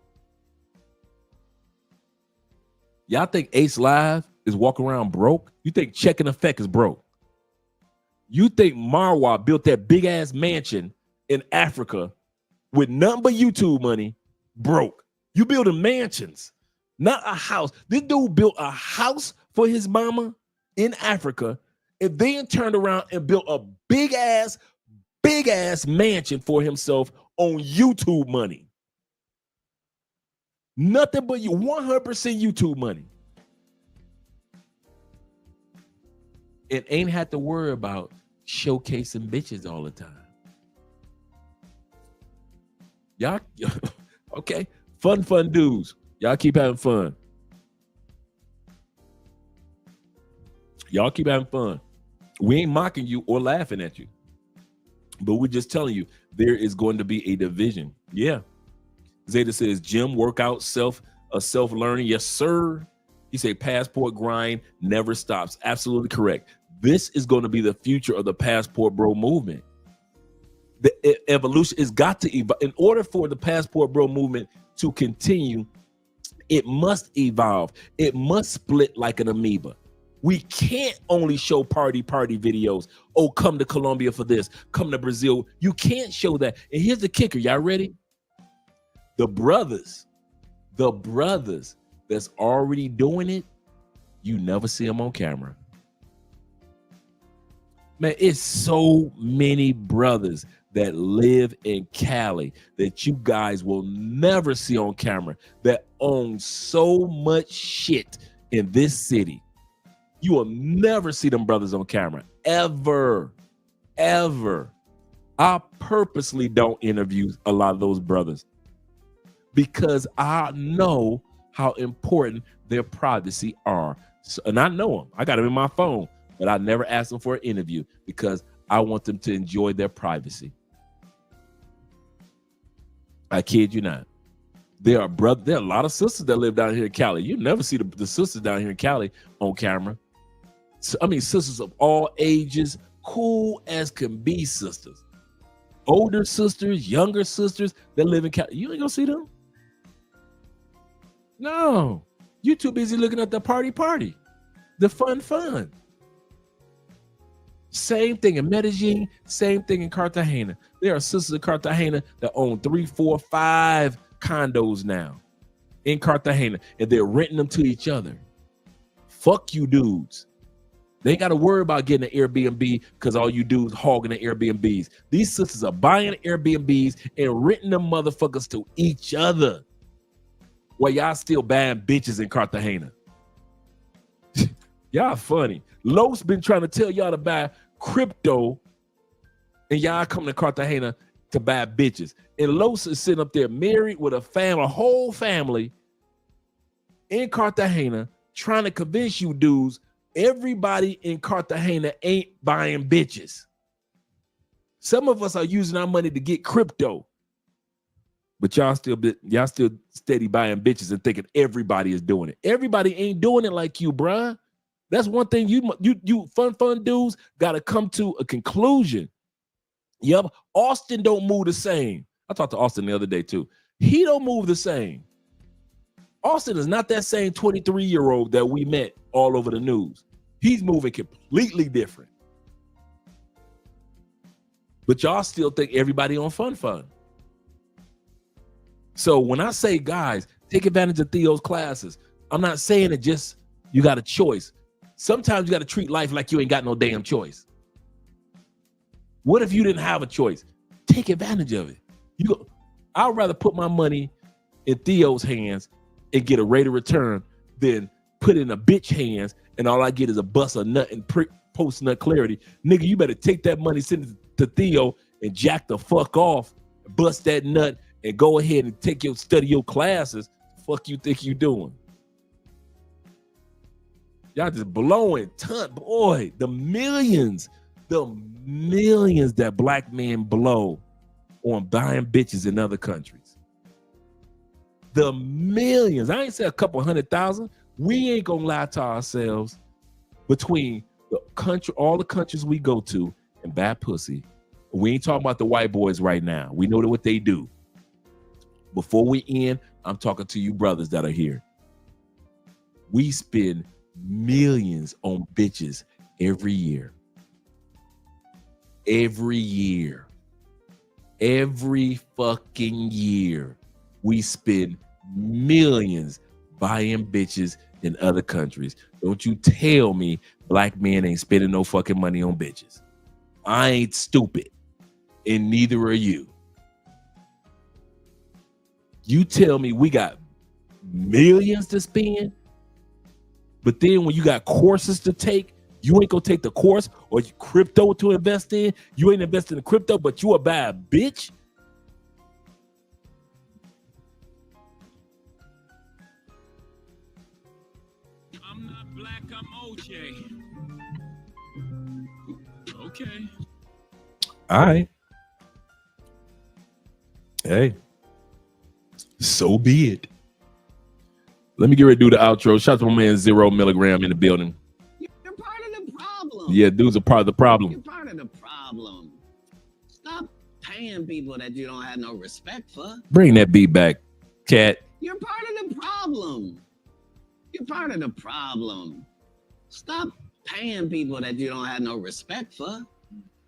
Y'all think Ace Live is walking around broke? You think Check in Effect is broke? You think Marwa built that big ass mansion in Africa with nothing but YouTube money broke? You building mansions, not a house. This dude built a house for his mama in Africa and then turned around and built a big ass mansion for himself on YouTube money. Nothing but 100% YouTube money. And ain't had to worry about showcasing bitches all the time. Y'all, okay. Fun dudes. Y'all keep having fun. Y'all keep having fun. We ain't mocking you or laughing at you. But we're just telling you there is going to be a division. Yeah. Zeta says gym, workout, self-learning. Yes, sir. He say passport grind never stops. Absolutely correct. This is going to be the future of the passport bro movement. The evolution has got to evolve. In order for the passport bro movement to continue, it must evolve. It must split like an amoeba. We can't only show party videos. Oh, come to Colombia for this. Come to Brazil. You can't show that. And here's the kicker. Y'all ready? The brothers that's already doing it, you never see them on camera. Man, it's so many brothers that live in Cali that you guys will never see on camera that own so much shit in this city. You will never see them brothers on camera, ever. I purposely don't interview a lot of those brothers because I know how important their privacy are. So, and I know them. I got them in my phone, but I never ask them for an interview because I want them to enjoy their privacy. I kid you not. There are a lot of sisters that live down here in Cali. You never see the sisters down here in Cali on camera. So, I mean, sisters of all ages, cool as can be sisters. Older sisters, younger sisters that live in Cali. You ain't gonna see them. No, you too busy looking at the party, the fun. Same thing in Medellin, same thing in Cartagena. There are sisters in Cartagena that own 3, 4, 5 condos now in Cartagena, and they're renting them to each other. Fuck you dudes. They ain't got to worry about getting an Airbnb because all you do is hogging the Airbnbs. These sisters are buying Airbnbs and renting them motherfuckers to each other while y'all still buying bitches in Cartagena. Y'all funny. Los been trying to tell y'all to buy crypto and y'all coming to Cartagena to buy bitches. And Los is sitting up there married with a whole family in Cartagena trying to convince you dudes everybody in Cartagena ain't buying bitches. Some of us are using our money to get crypto, but y'all still steady buying bitches and thinking everybody is doing it. Everybody ain't doing it like you, bruh. That's one thing you fun dudes got to come to a conclusion. Yep, Austin don't move the same. I talked to Austin the other day too. He don't move the same. Austin is not that same 23-year-old that we met all over the news. He's moving completely different. But y'all still think everybody on fun. So when I say, guys, take advantage of Theo's classes, I'm not saying it just you got a choice. Sometimes you got to treat life like you ain't got no damn choice. What if you didn't have a choice? Take advantage of it. I'd rather put my money in Theo's hands and get a rate of return than put in a bitch hands and all I get is a bust a nut and post nut clarity. Nigga, you better take that money, send it to Theo and jack the fuck off, bust that nut and go ahead and study your classes. Fuck you think you doing? Y'all just blowing boy, the millions that black men blow on buying bitches in other countries. The millions. I ain't say a couple 100,000. We ain't gonna lie to ourselves. Between the country, all the countries we go to and buy pussy, we ain't talking about the white boys right now. We know what they do. Before we end, I'm talking to you brothers that are here. We spend millions on bitches every year. Every fucking year. We spend millions buying bitches in other countries. Don't you tell me black men ain't spending no fucking money on bitches. I ain't stupid, and neither are you. You tell me we got millions to spend, but then when you got courses to take, you ain't gonna take the course or crypto to invest in. You ain't investing in crypto, but you will buy a bitch. I'm not black, I'm OJ. Okay. All right. Hey. So be it. Let me get ready to do the outro. Shout out to my man 0 milligram in the building. You're part of the problem. Yeah, dudes are part of the problem. You're part of the problem. Stop paying people that you don't have no respect for. Bring that beat back, cat. You're part of the problem. You're part of the problem. Stop paying people that you don't have no respect for.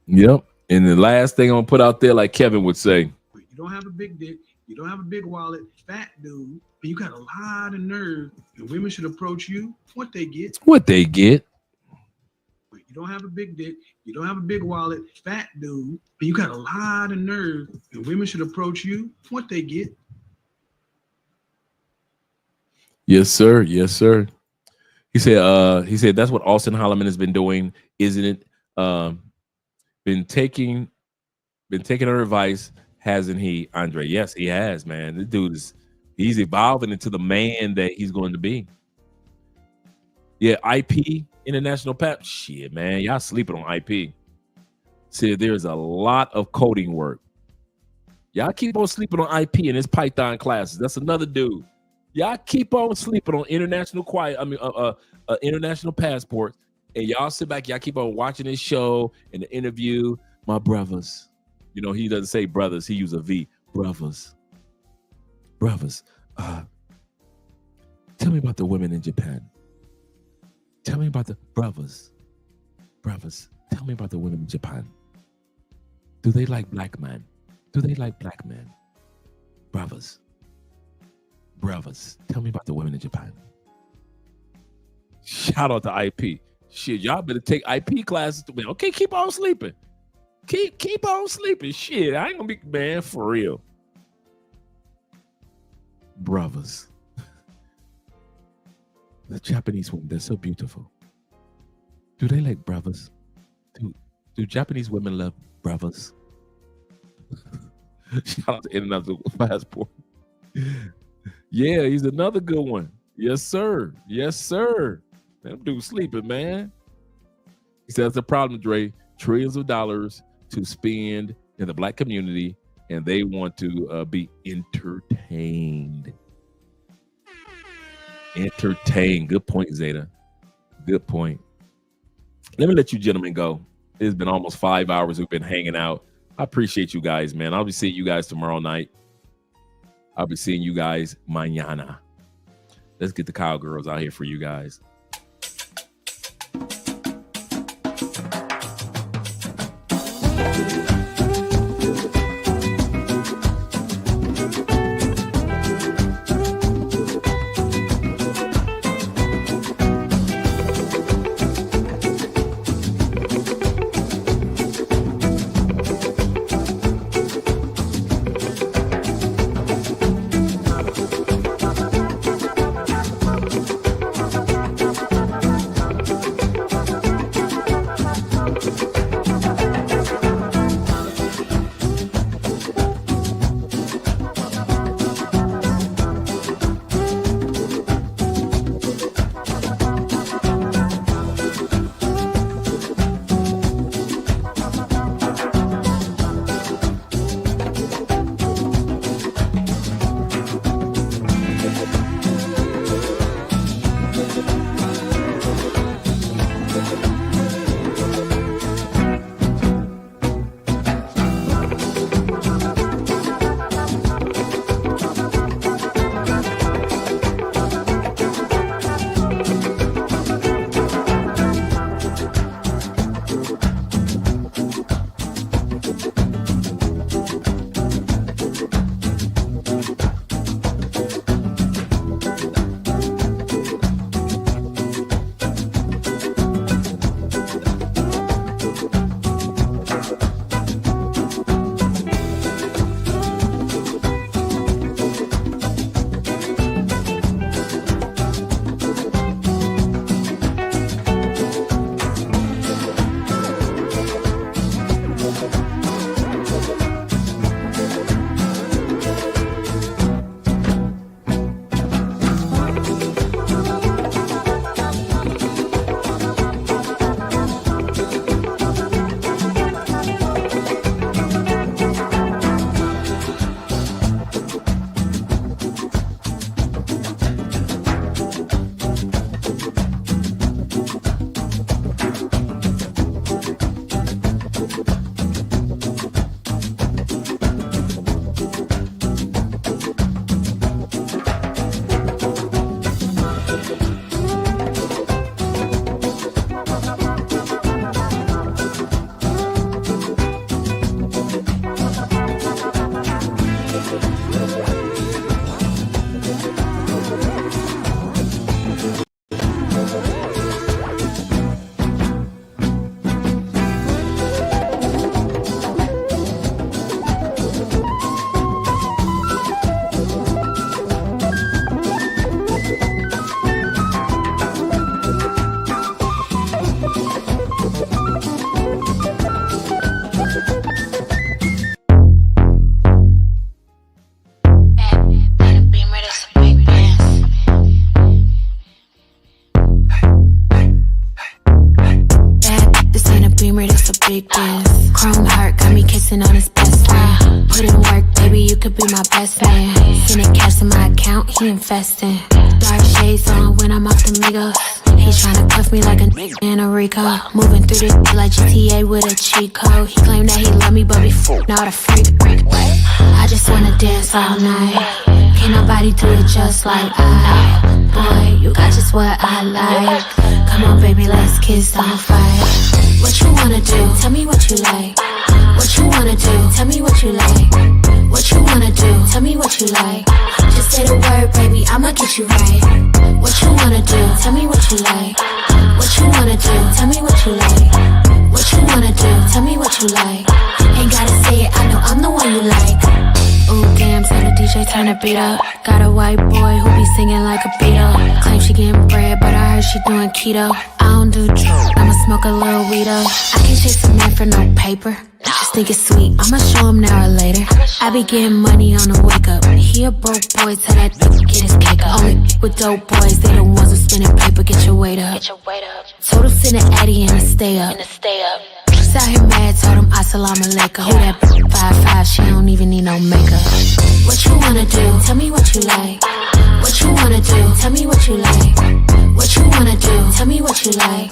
Yep. And the last thing I'm gonna put out there, like Kevin would say. You don't have a big dick. You don't have a big wallet, fat dude, but you got a lot of nerve. And women should approach you. What they get. What they get. You don't have a big dick. You don't have a big wallet, fat dude, but you got a lot of nerve. And women should approach you. What they get. Yes, sir. Yes, sir. He said that's what Austin Holloman has been doing, isn't it? Been taking her advice, hasn't he, Andre? Yes, he has, man. This dude he's evolving into the man that he's going to be. Yeah, IP, International Pap. Shit, man. Y'all sleeping on IP. See, there's a lot of coding work. Y'all keep on sleeping on IP in his Python classes. That's another dude. Y'all keep on sleeping on international passports, and y'all sit back. Y'all keep on watching this show and the interview. My brothers, you know he doesn't say brothers. He uses a V. Brothers. Tell me about the women in Japan. Tell me about the brothers. Tell me about the women in Japan. Do they like black men? Do they like black men? Brothers, tell me about the women in Japan. Shout out to IP. Shit, y'all better take IP classes to me. Okay, keep on sleeping. Keep on sleeping. Shit, I ain't gonna be, man, for real. Brothers. The Japanese women, they're so beautiful. Do they like brothers? Do Japanese women love brothers? Shout out to International Passport. Yeah, he's another good one. Yes, sir. Yes, sir. That dude sleeping, man. He says the problem, Dre, trillions of dollars to spend in the black community, and they want to be entertained. Entertained. Good point, Zeta. Good point. Let me let you gentlemen go. It's been almost 5 hours we've been hanging out. I appreciate you guys, man. I'll be seeing you guys tomorrow night. I'll be seeing you guys mañana. Let's get the cowgirls out here for you guys. big dance. Chrome heart got me kissing on his best friend. Put in work, baby, you could be my best man. Sending cash to my account, he investing. Dark shades on when I'm off the Migos. He tryna cuff me like a in a Rico. Moving through this like GTA with a cheat code. He claimed that he love me, but before not a freak. I just wanna dance all night. Can't nobody do it just like I. Boy, you got just what I like. Come on, baby, let's kiss, don't fight. What you wanna do? Tell me what you like. What you wanna do? Tell me what you like. What you wanna do? Tell me what you like. Just say the word, baby, I'ma get you right. What you wanna do? Tell me what you like. What you wanna do? Tell me what you like. What you wanna do? Tell me what you like. Ain't gotta say it, I know I'm the one you like. Ooh, damn, tell the DJ turn the beat up. Got a white boy who be singing like a Beatle. Claim she getting bread, but I heard she doing keto. I don't do drugs, I'ma smoke a little weed up. I can't chase a man for no paper. Just think it's sweet, I'ma show him now or later. I be getting money on the wake up. He a broke boy, tell that get his cake up. Only with dope boys, they the ones who spinning paper, get your weight up. Total send an Addy and a stay up. Just out here mad, told him assalamu alaikum. Who that 5'5", she don't even need no makeup. What you wanna do? Tell me what you like. What you wanna do? Tell me what you like. What you wanna do? Tell me what you like.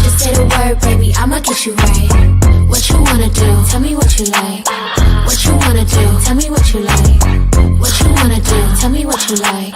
Just say the word, baby, I'ma get you right. What you wanna do? Tell me what you like. What you wanna do? Tell me what you like. What you wanna do? Tell me what you like.